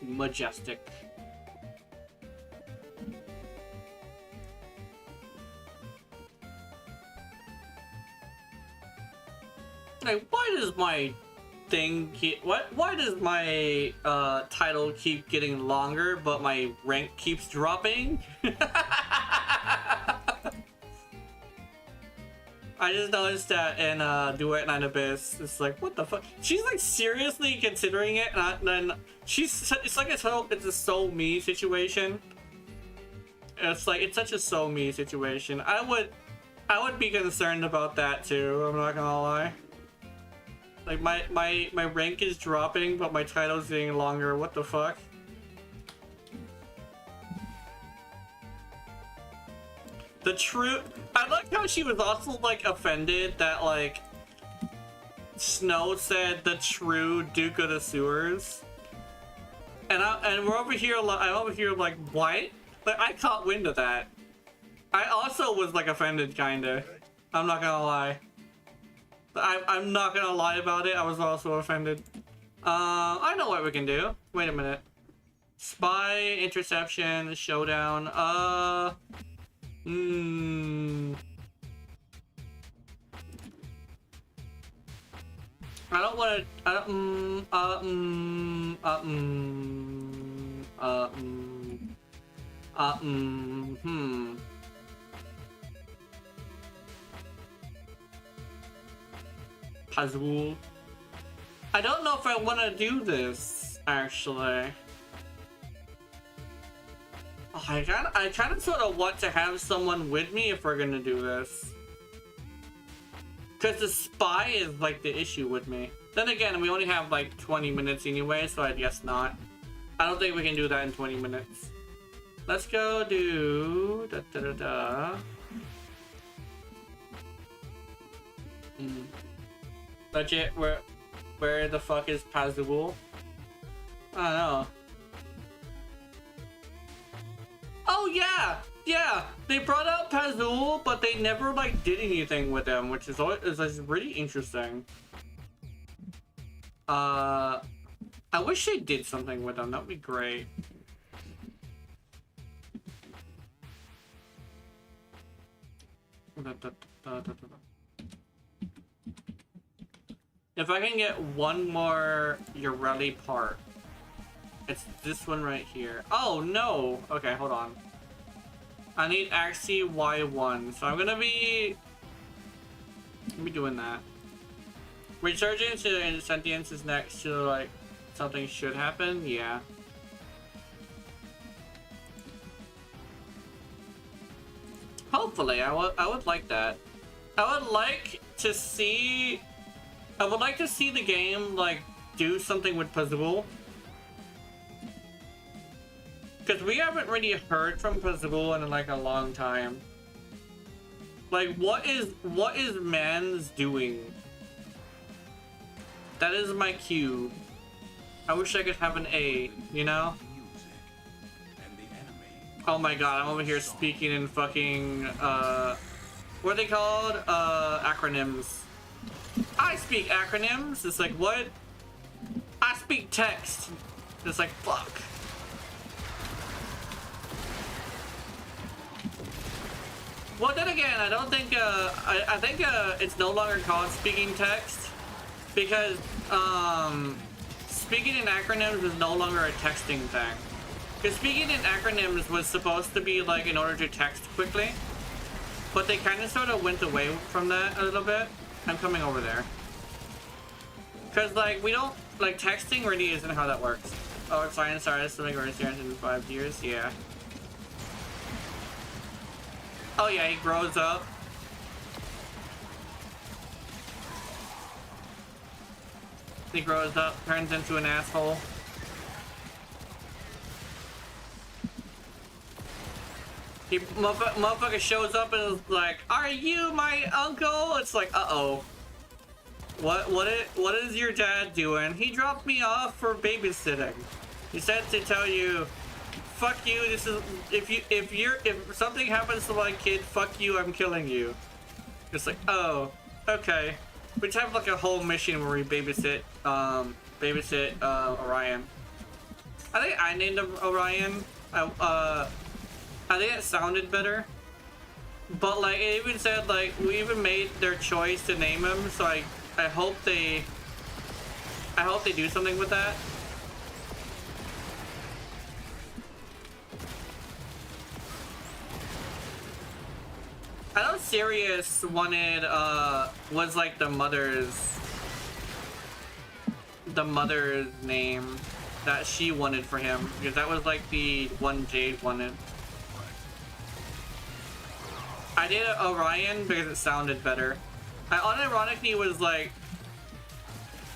Majestic. Like, why does my thing keep why does my title keep getting longer but my rank keeps dropping? I just noticed that in Duet 9 Abyss, it's like, what the fuck? She's like seriously considering it, and then it's like it's a so me situation. It's like, it's such a so me situation. I would be concerned about that too, I'm not gonna lie. Like, my rank is dropping, but my title's getting longer, what the fuck? The true... I like how she was also, like, offended that, like, Snow said the true Duke of the Sewers. And we're over here, I'm over here like, what? Like, I caught wind of that. I also was, like, offended, kinda. I'm not gonna lie. I'm not gonna lie about it, I was also offended. I know what we can do. Wait a minute. Spy, interception, showdown, I don't want to, Puzzle. I don't know if I want to do this, actually. Oh, I kind of sort of want to have someone with me if we're gonna do this. Because the spy is, like, the issue with me. Then again, we only have, like, 20 minutes anyway, so I guess not. I don't think we can do that in 20 minutes. Let's go do... Legit, where the fuck is Pazul? I don't know. Oh yeah! Yeah! They brought out Pazul, but they never, like, did anything with him, which is really interesting. I wish they did something with him, that would be great. If I can get one more Ureli part. It's this one right here. Oh no! Okay, hold on. I need Axie Y1, so I'm gonna be doing that. Resurgence and Sentience is next to, like, something should happen, yeah. Hopefully, I would like that. I would like to see the game, like, do something with Pazul. Because we haven't really heard from Pazul in, like, a long time. Like, what is Mans doing? That is my cue. I wish I could have an A, you know? Oh my god, I'm over here speaking in fucking, what are they called? Acronyms. I speak acronyms. It's like, what? I speak text. It's like, fuck. Well, then again, I don't think, I think, it's no longer called speaking text. Because, speaking in acronyms is no longer a texting thing. Because speaking in acronyms was supposed to be, like, in order to text quickly. But they kind of sort of went away from that a little bit. I'm coming over there. Because, like, we don't, like, texting really isn't how that works. Oh, it's fine, sorry, it's something we're experiencing in 5 years, yeah. Oh yeah, he grows up. He grows up, turns into an asshole. He motherfucker shows up and is like, "Are you my uncle?" It's like, uh-oh. What is your dad doing? He dropped me off for babysitting. He said to tell you, fuck you, this is, if something happens to my kid, fuck you, I'm killing you. It's like, oh, okay. We just have like a whole mission where we babysit Orion. I think I named him Orion. I think it sounded better. But like, it even said like, we even made their choice to name him, so I hope they do something with that. I know Sirius wanted, was like the mother's name that she wanted for him, because that was like the one Jade wanted. I did Orion because it sounded better. I unironically was like,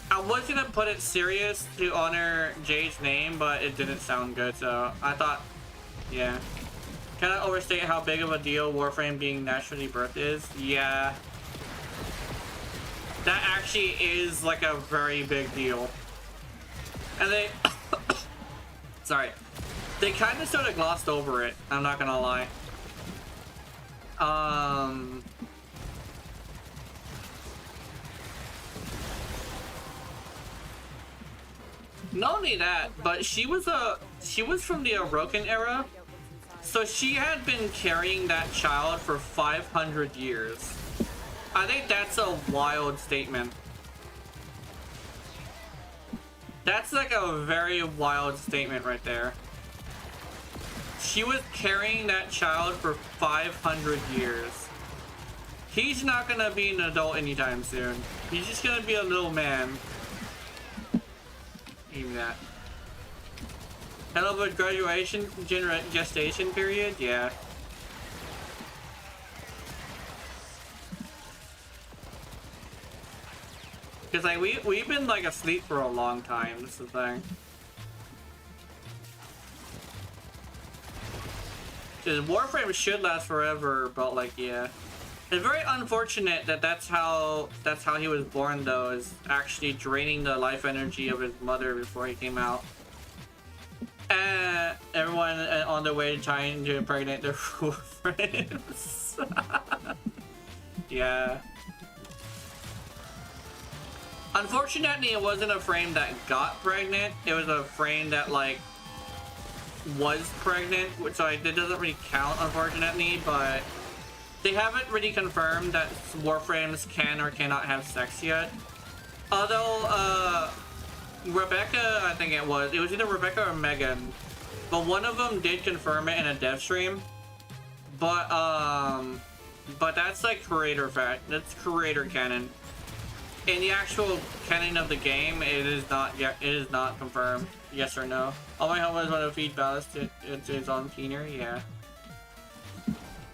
I was gonna put it Sirius to honor Jade's name, but it didn't sound good, so I thought, yeah. Cannot overstate how big of a deal Warframe being naturally birthed is. Yeah. That actually is like a very big deal. And they... Sorry. They kind of sort of glossed over it, I'm not gonna lie. Not only that, but she was from the Orokin era. So she had been carrying that child for 500 years. I think that's a wild statement. That's like a very wild statement right there. She was carrying that child for 500 years. He's not gonna be an adult anytime soon. He's just gonna be a little man. Even that. Hell of a graduation gestation period? Yeah. Cause like we've been like asleep for a long time, that's the thing. Cause Warframe should last forever, but like yeah. It's very unfortunate that that's how he was born though, is actually draining the life energy of his mother before he came out. Everyone on their way to trying to impregnate their friends. Yeah. Unfortunately, it wasn't a frame that got pregnant. It was a frame that like was pregnant, which so it doesn't really count, unfortunately. But they haven't really confirmed that Warframes can or cannot have sex yet. Although, Rebecca, I think it was either Rebecca or Megan, but one of them did confirm it in a dev stream. But that's like creator fact. That's creator canon. In the actual canon of the game, it is not yet. It is not confirmed. Yes or no. All my homies want to feed Ballast to his own keener. Yeah.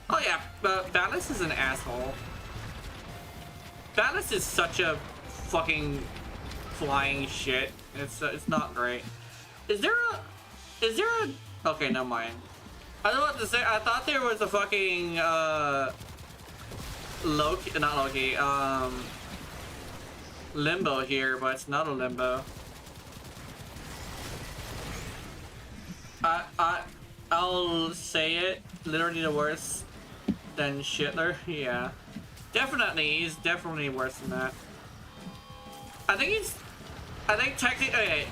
Oh yeah, but Ballast is an asshole. Ballast is such a fucking flying shit. It's not great. Is there a okay, never mind. I don't know what to say. I thought there was a fucking Loki, not Loki, limbo here, but it's not a limbo. I'll say it, literally the worst than Shitler. Yeah, definitely, he's definitely worse than that. I think technically, okay,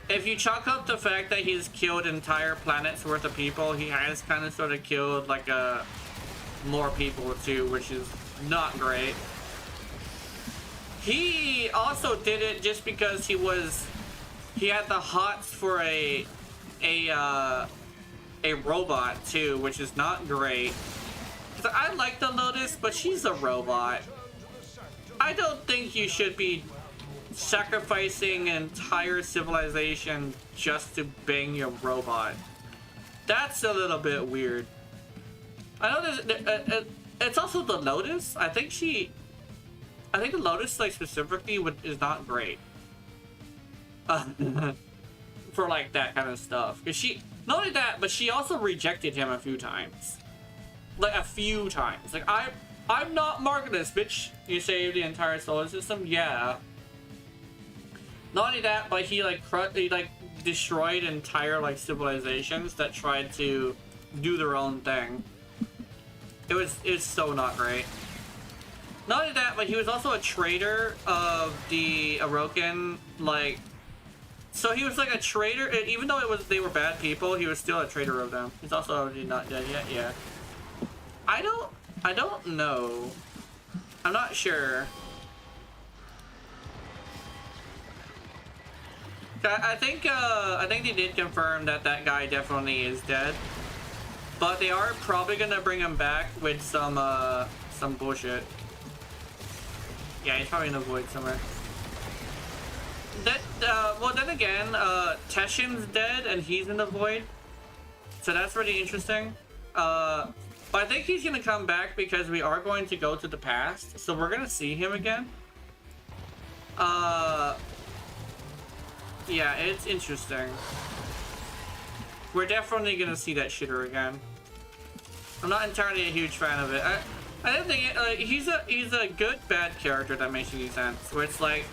if you chalk up the fact that he's killed entire planets worth of people, he has kind of sort of killed like more people too, which is not great. He also did it just because he had the hots for a robot too, which is not great. I like the Lotus, but she's a robot. I don't think you should be sacrificing an entire civilization just to bang your robot. That's a little bit weird. I know it's also the Lotus. I think the Lotus, like, specifically is not great. For like that kind of stuff. Cause not only that, but she also rejected him a few times. Like a few times. Like I'm not Margulis, bitch. You saved the entire solar system? Yeah. Not only that, but he destroyed entire like civilizations that tried to do their own thing. It's so not great. Not only that, but he was also a traitor of the Orokin, like, so he was like a traitor, even though they were bad people, he was still a traitor of them. He's also already not dead yet, yeah. I don't know. I'm not sure. I think they did confirm that guy definitely is dead. But they are probably gonna bring him back with some bullshit. Yeah, he's probably in the void somewhere. Well, then again, Teshin's dead and he's in the void. So that's really interesting. But I think he's gonna come back because we are going to go to the past. So we're gonna see him again. Yeah, it's interesting. We're definitely gonna see that shitter again. I'm not entirely a huge fan of it. I don't think he's a good bad character that makes any sense. Where it's like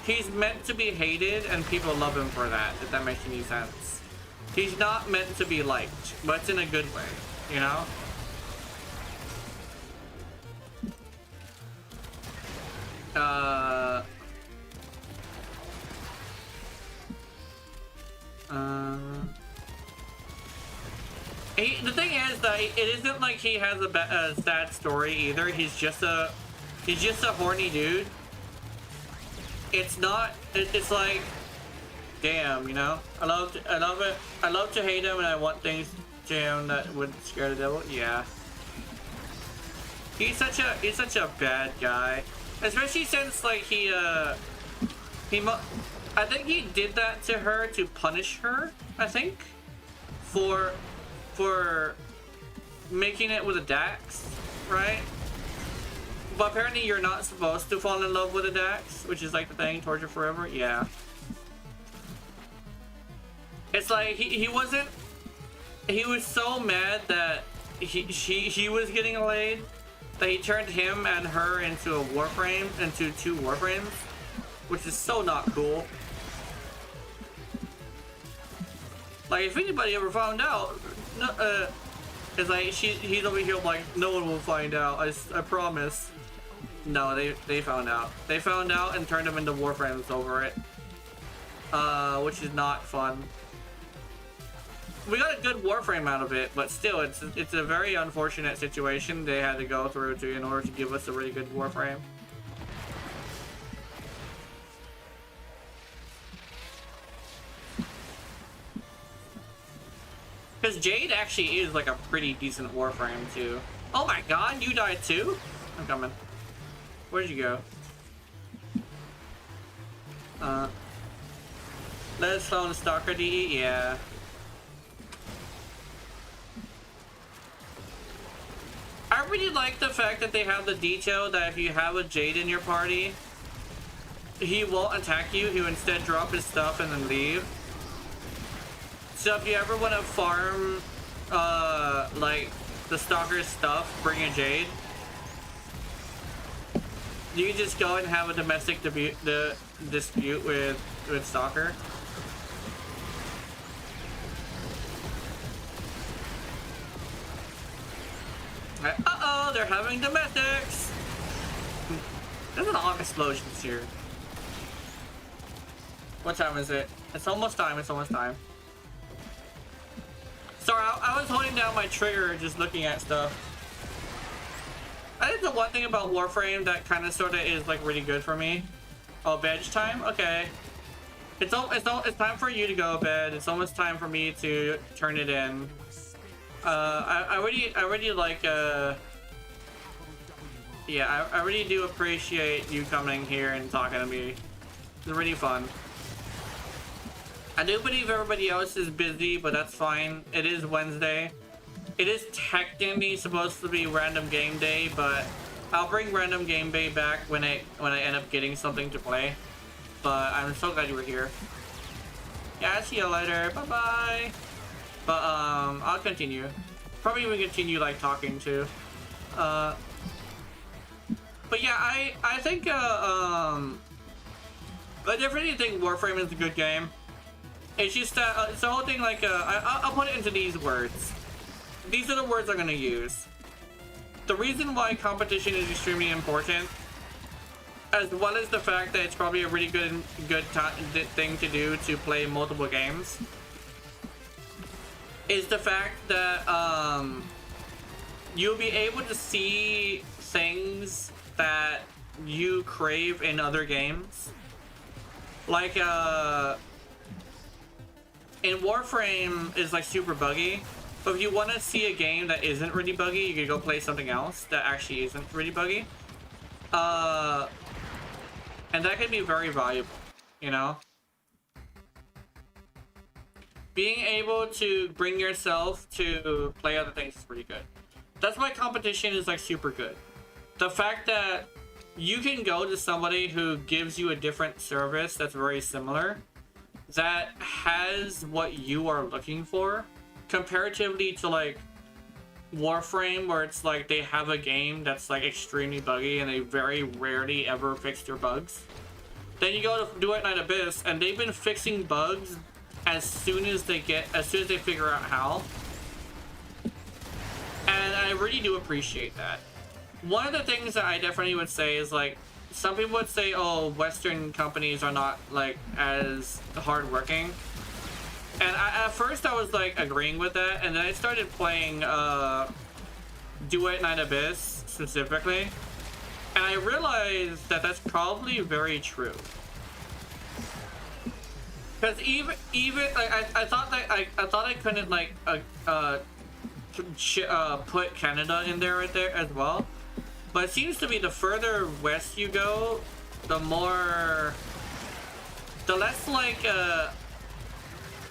he's meant to be hated and people love him for that. If that makes any sense. He's not meant to be liked, but it's in a good way, you know. The thing is that it isn't like he has a sad story either. He's just a horny dude. It's not. It's like, damn, you know. I love it. I love to hate him, and I want things to him that would scare the devil. Yeah. He's such a bad guy, especially since like I think he did that to her to punish her. I think for making it with a Dax, right? But apparently you're not supposed to fall in love with a Dax, which is like the thing, torture forever. Yeah. It's like he was so mad that he was getting laid that he turned him and her into a Warframe, into two Warframes, which is so not cool. Like, if anybody ever found out, it's like he's over here like, no one will find out. I promise. No, they found out. They found out and turned him into Warframes over it, which is not fun. We got a good Warframe out of it, but still, it's a very unfortunate situation they had to go through in order to give us a really good Warframe. Because Jade actually is like a pretty decent Warframe too. Oh my god, you died too? I'm coming. Where'd you go? Let's phone Stalker DE, yeah. I really like the fact that they have the detail that if you have a Jade in your party, he won't attack you, he'll instead drop his stuff and then leave. So if you ever want to farm, like, the Stalker's stuff, bring a Jade. You can just go and have a domestic dispute with Stalker. Okay. Uh-oh, they're having domestics! There's a lot of explosions here. What time is it? It's almost time, it's almost time. Sorry, I was holding down my trigger just looking at stuff. I think the one thing about Warframe that kind of sort of is like really good for me. Oh, bedge time? Okay. It's time for you to go to bed. It's almost time for me to turn it in. I really like yeah, I really do appreciate you coming here and talking to me. It's really fun. I do believe everybody else is busy, but that's fine. It is Wednesday. It is technically supposed to be random game day, but I'll bring random game day back when I end up getting something to play. But I'm so glad you were here. Yeah, I'll see you later. Bye bye. But I'll continue. Probably even continue like talking too. But yeah, I think I definitely think Warframe is a good game. It's just that it's the whole thing. Like I'll put it into these words. These are the words I'm gonna use. The reason why competition is extremely important, as well as the fact that it's probably a really good thing to do to play multiple games, is the fact that you'll be able to see things that you crave in other games. Like in Warframe is like super buggy, but if you want to see a game that isn't really buggy, you could go play something else that actually isn't really buggy. And that can be very valuable, you know? Being able to bring yourself to play other things is pretty good. That's why competition is like super good. The fact that you can go to somebody who gives you a different service that's very similar, that has what you are looking for, comparatively to like Warframe, where it's like they have a game that's like extremely buggy and they very rarely ever fix their bugs. Then you go to Duet Night Abyss and they've been fixing bugs as soon as they figure out how. And I really do appreciate that. One of the things that I definitely would say is like, some people would say, oh, Western companies are not like as hardworking. And at first I was like agreeing with that, and then I started playing Duet Night Abyss specifically, and I realized that that's probably very true. Because even like I thought that I couldn't like put Canada in there right there as well, but it seems to be the further west you go, the less like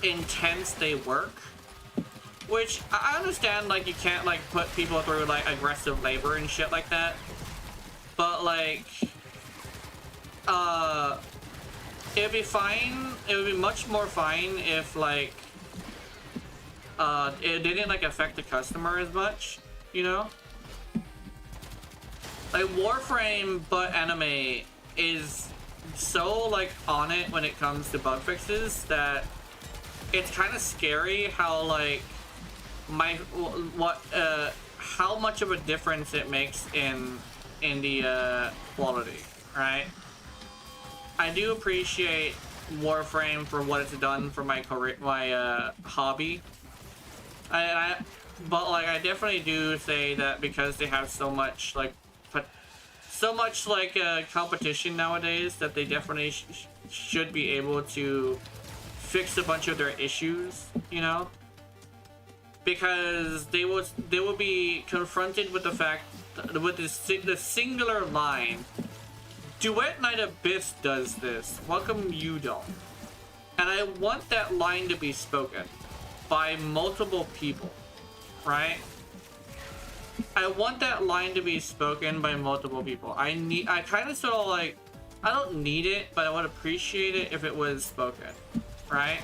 intense they work. Which I understand, like you can't like put people through like aggressive labor and shit like that, but like it'd be fine. It would be much more fine if like it didn't like affect the customer as much, you know? Like Warframe but anime is so like on it when it comes to bug fixes that it's kind of scary how like how much of a difference it makes in the quality, right? I do appreciate Warframe for what it's done for my career, my hobby. But like I definitely do say that because they have so much like competition nowadays, that they definitely should be able to fix a bunch of their issues, you know, because they will be confronted with the fact, with the singular line, Duet Night Abyss does this, how come you don't? And I want that line to be spoken by multiple people, right? I want that line to be spoken by multiple people. I kind of sort of like, I don't need it, but I would appreciate it if it was spoken, right?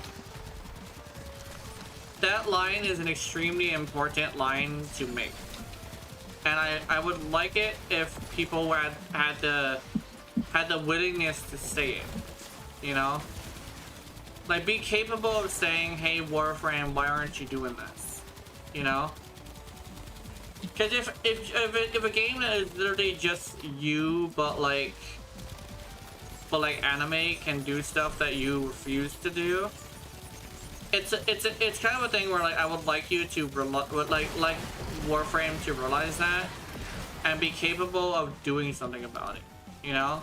That line is an extremely important line to make. And I would like it if people had the willingness to say it, you know? Like, be capable of saying, hey, Warframe, why aren't you doing this? You know? Because if a game is literally just you, but like anime can do stuff that you refuse to do, it's kind of a thing where like I would like you to like Warframe to realize that and be capable of doing something about it, you know?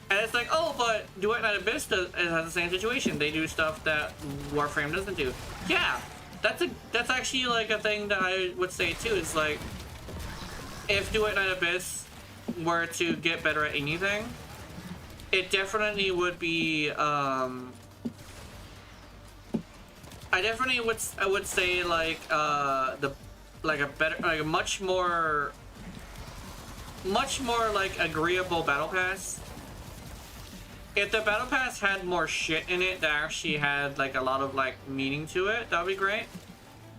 And it's like, oh, but Duet and Abyss has the same situation. They do stuff that Warframe doesn't do. Yeah, that's actually like a thing that I would say too. Is like, if Duet and Abyss were to get better at anything, it definitely would be. I would say like a better, like a much more like agreeable battle pass. If the battle pass had more shit in it that actually had like a lot of like meaning to it, that would be great.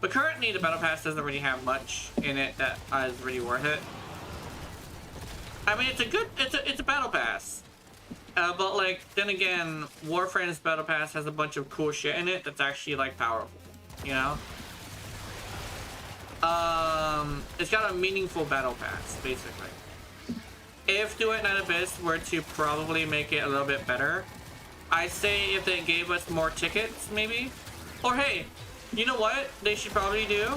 But currently the battle pass doesn't really have much in it that is really worth it. I mean, it's a battle pass. But like, then again, Warframe's battle pass has a bunch of cool shit in it that's actually like powerful, you know? It's got a meaningful battle pass, basically. If Duet and Abyss were to probably make it a little bit better, I'd say if they gave us more tickets, maybe. Or hey, you know what they should probably do?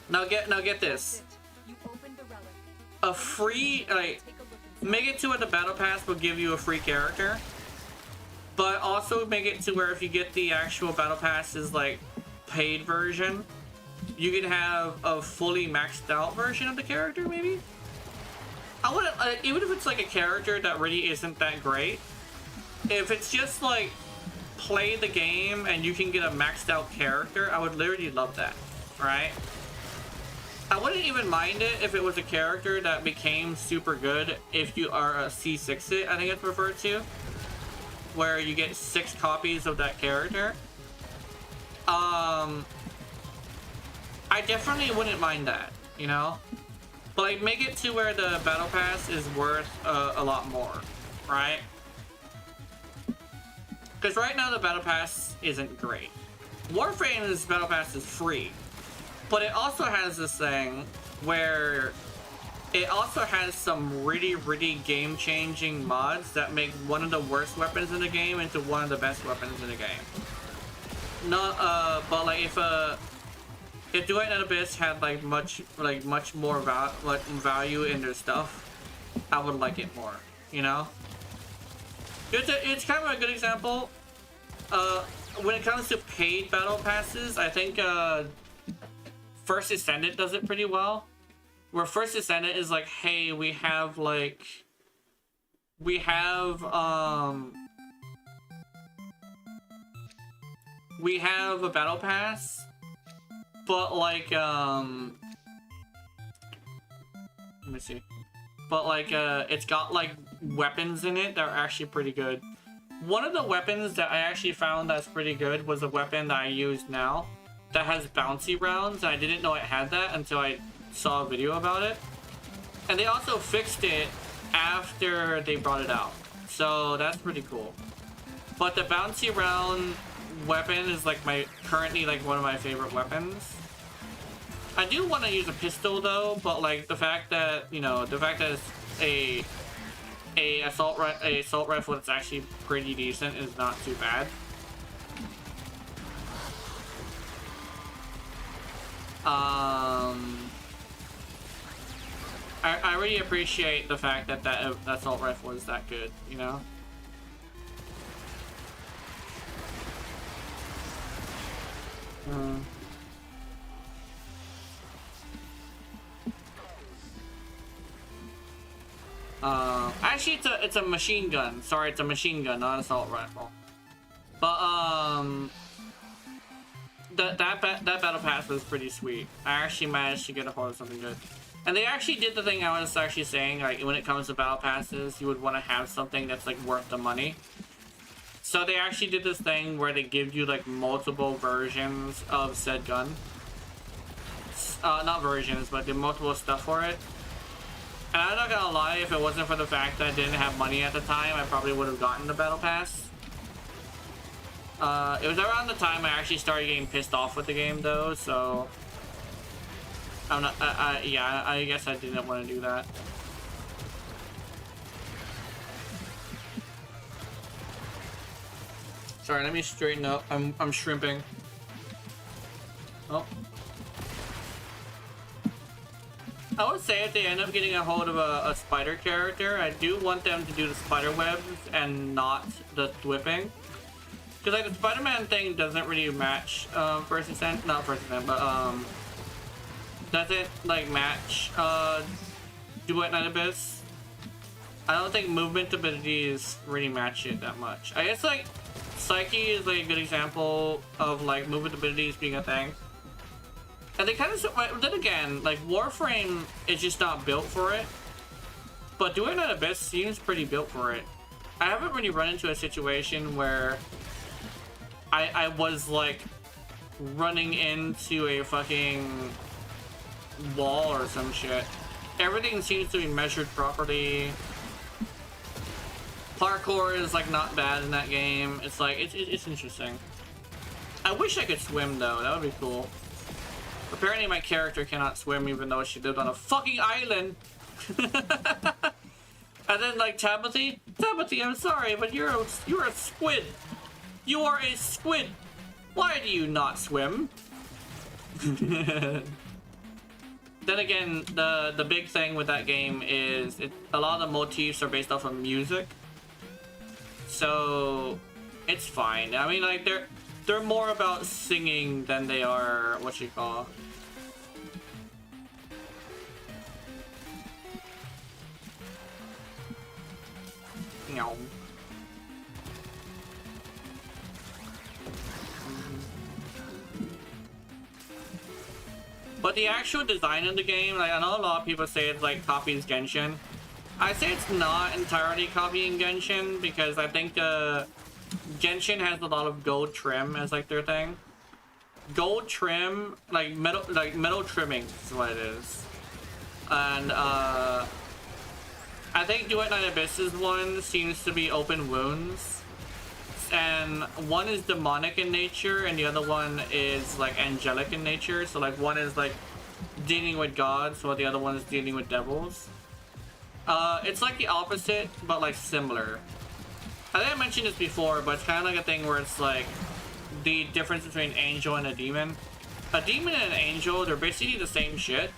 Now get this. A free, like, make it to where the battle pass will give you a free character, but also make it to where if you get the actual battle pass's like paid version, you can have a fully maxed out version of the character, maybe. I wouldn't, even if it's like a character that really isn't that great, if it's just like play the game and you can get a maxed out character, I would literally love that, right? I wouldn't even mind it if it was a character that became super good if you are a C6 it, I think it's referred to, where you get 6 copies of that character. I definitely wouldn't mind that, you know? But like, make it to where the battle pass is worth a lot more, right? Because right now the battle pass isn't great. Warframe's battle pass is free, but it also has this thing where it also has some really game-changing mods that make one of the worst weapons in the game into one of the best weapons in the game. No, but like if Duet and Abyss had like much more value in their stuff, I would like it more, you know? It's kind of a good example. When it comes to paid battle passes, I think First Ascendant does it pretty well. Where First Ascendant is like, hey, we have a battle pass, but like let me see. But like it's got like weapons in it that are actually pretty good. One of the weapons that I actually found that's pretty good was a weapon that I use now that has bouncy rounds, and I didn't know it had that until I saw a video about it. And they also fixed it after they brought it out, so that's pretty cool. But the bouncy round weapon is like currently one of my favorite weapons. I do want to use a pistol though, but like the fact that it's a assault rifle that's actually pretty decent is not too bad. I really appreciate the fact that that assault rifle is that good, you know? Actually, it's a machine gun. Sorry, it's a machine gun, not an assault rifle. But that battle pass was pretty sweet. I actually managed to get a hold of something good. And they actually did the thing I was actually saying, like when it comes to battle passes, you would want to have something that's like worth the money. So they actually did this thing where they give you like multiple versions of said gun. Not versions, but the multiple stuff for it. And I'm not gonna lie, if it wasn't for the fact that I didn't have money at the time, I probably would have gotten the battle pass. It was around the time I actually started getting pissed off with the game though, so I'm not. Yeah, I guess I didn't want to do that. Sorry, let me straighten up. I'm shrimping. Oh. I would say if they end up getting a hold of a spider character, I do want them to do the spider webs and not the whipping. Because like the Spider-Man thing doesn't really match First Ascent, not First Ascent, but doesn't like match Duet Night Abyss. I don't think movement abilities really match it that much. I guess like Psyche is like a good example of like movement abilities being a thing. And they kind of, then again, like Warframe is just not built for it. But Duet Night Abyss seems pretty built for it. I haven't really run into a situation where I was like running into a fucking wall or some shit. Everything seems to be measured properly. Parkour is like not bad in that game. It's like it's interesting. I wish I could swim though. That would be cool. Apparently my character cannot swim even though she lived on a fucking island. And then like Tabithy, I'm sorry, but you're a squid. You are a squid. Why do you not swim? Then again, the big thing with that game is a lot of the motifs are based off of music. So it's fine. I mean, like they're more about singing than they are what you call. No. But the actual design of the game, like I know a lot of people say it's like copies Genshin. I say it's not entirely copying Genshin because I think Genshin has a lot of gold trim as like their thing. Gold trim, like metal trimming is what it is. And I think Duet Night Abyss's one seems to be open wounds. And one is demonic in nature and the other one is like angelic in nature. So like one is like dealing with gods while the other one is dealing with devils. It's like the opposite but like similar. I think I mentioned this before, but it's kind of like a thing where it's like the difference between angel and a demon. A demon and an angel, they're basically the same shit,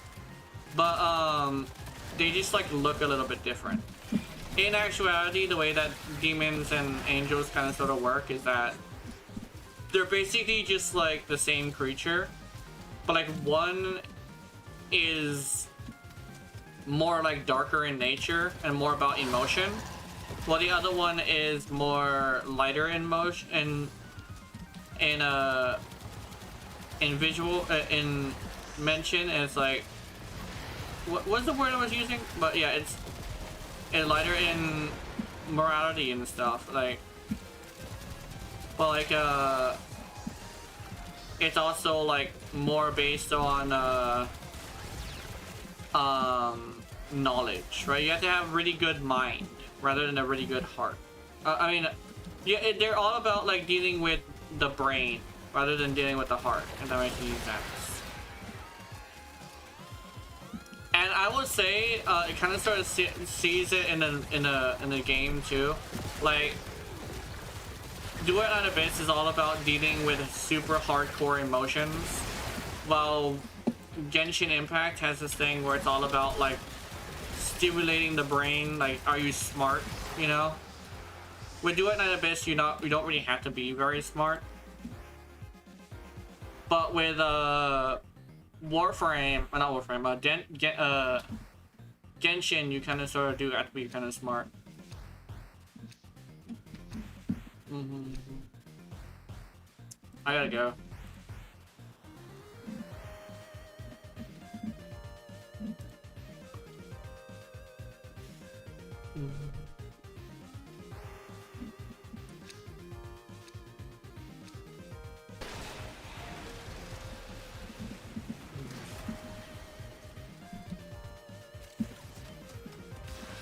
but they just like look a little bit different. In actuality, the way that demons and angels kind of sort of work is that they're basically just like the same creature, but like one is more like darker in nature and more about emotion, while the other one is more lighter in motion in visual in mention. And it's like what's the word I was using? But yeah, it's lighter in morality and stuff, like, but like it's also like more based on knowledge, right? You have to have a really good mind rather than a really good heart. I mean, yeah, they're all about like dealing with the brain rather than dealing with the heart, if that makes any sense. And I would say it kind of sort of sees it in the game too. Like, Duet Night Abyss is all about dealing with super hardcore emotions, while Genshin Impact has this thing where it's all about like stimulating the brain. Like, are you smart? You know. With Duet Night Abyss, you don't really have to be very smart. But with Warframe, not Warframe, Genshin, you kind of sort of do have to be kind of smart. I gotta go.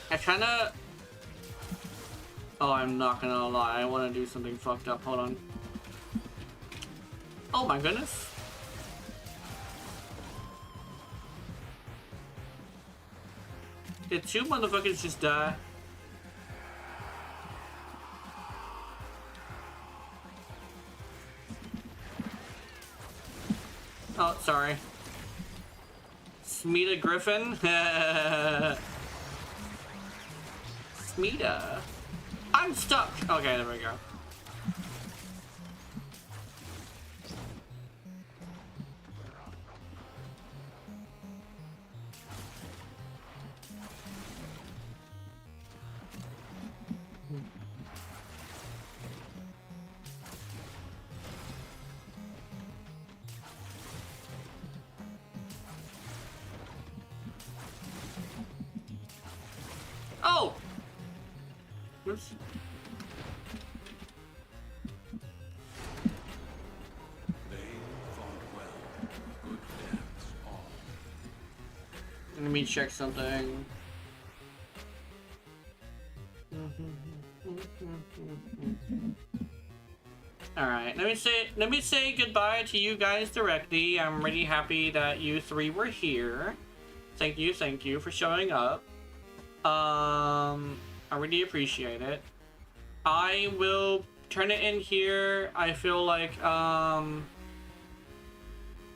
I kinda... Oh, I'm not gonna lie. I want to do something fucked up. Hold on. Oh my goodness. Did 2 motherfuckers just die? Oh, sorry. Smita Griffin? Smita. I'm stuck. Okay, there we go. Oh! Oops. Let me check something. Alright, let me say goodbye to you guys directly. I'm really happy that you 3 were here. Thank you for showing up. I really appreciate it. I will turn it in here. I feel like I've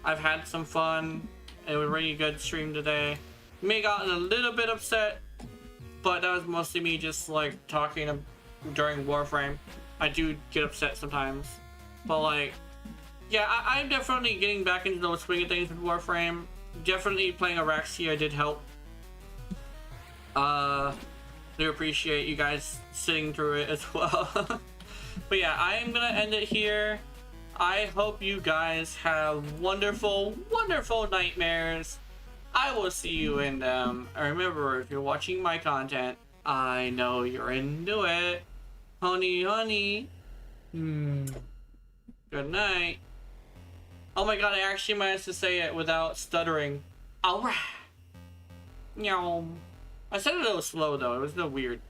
had some fun. It was a really good stream today. May have gotten a little bit upset, but that was mostly me just like talking during Warframe. I do get upset sometimes, but like, yeah, I'm definitely getting back into those swing of things with Warframe. Definitely playing Araxia did help. Do appreciate you guys sitting through it as well. But yeah, I am gonna end it here. I hope you guys have wonderful, wonderful nightmares. I will see you in them. And remember, if you're watching my content, I know you're into it. Honey, honey. Good night. Oh my god, I actually managed to say it without stuttering. Alright. Meow. I said it a little slow though, it was a little weird.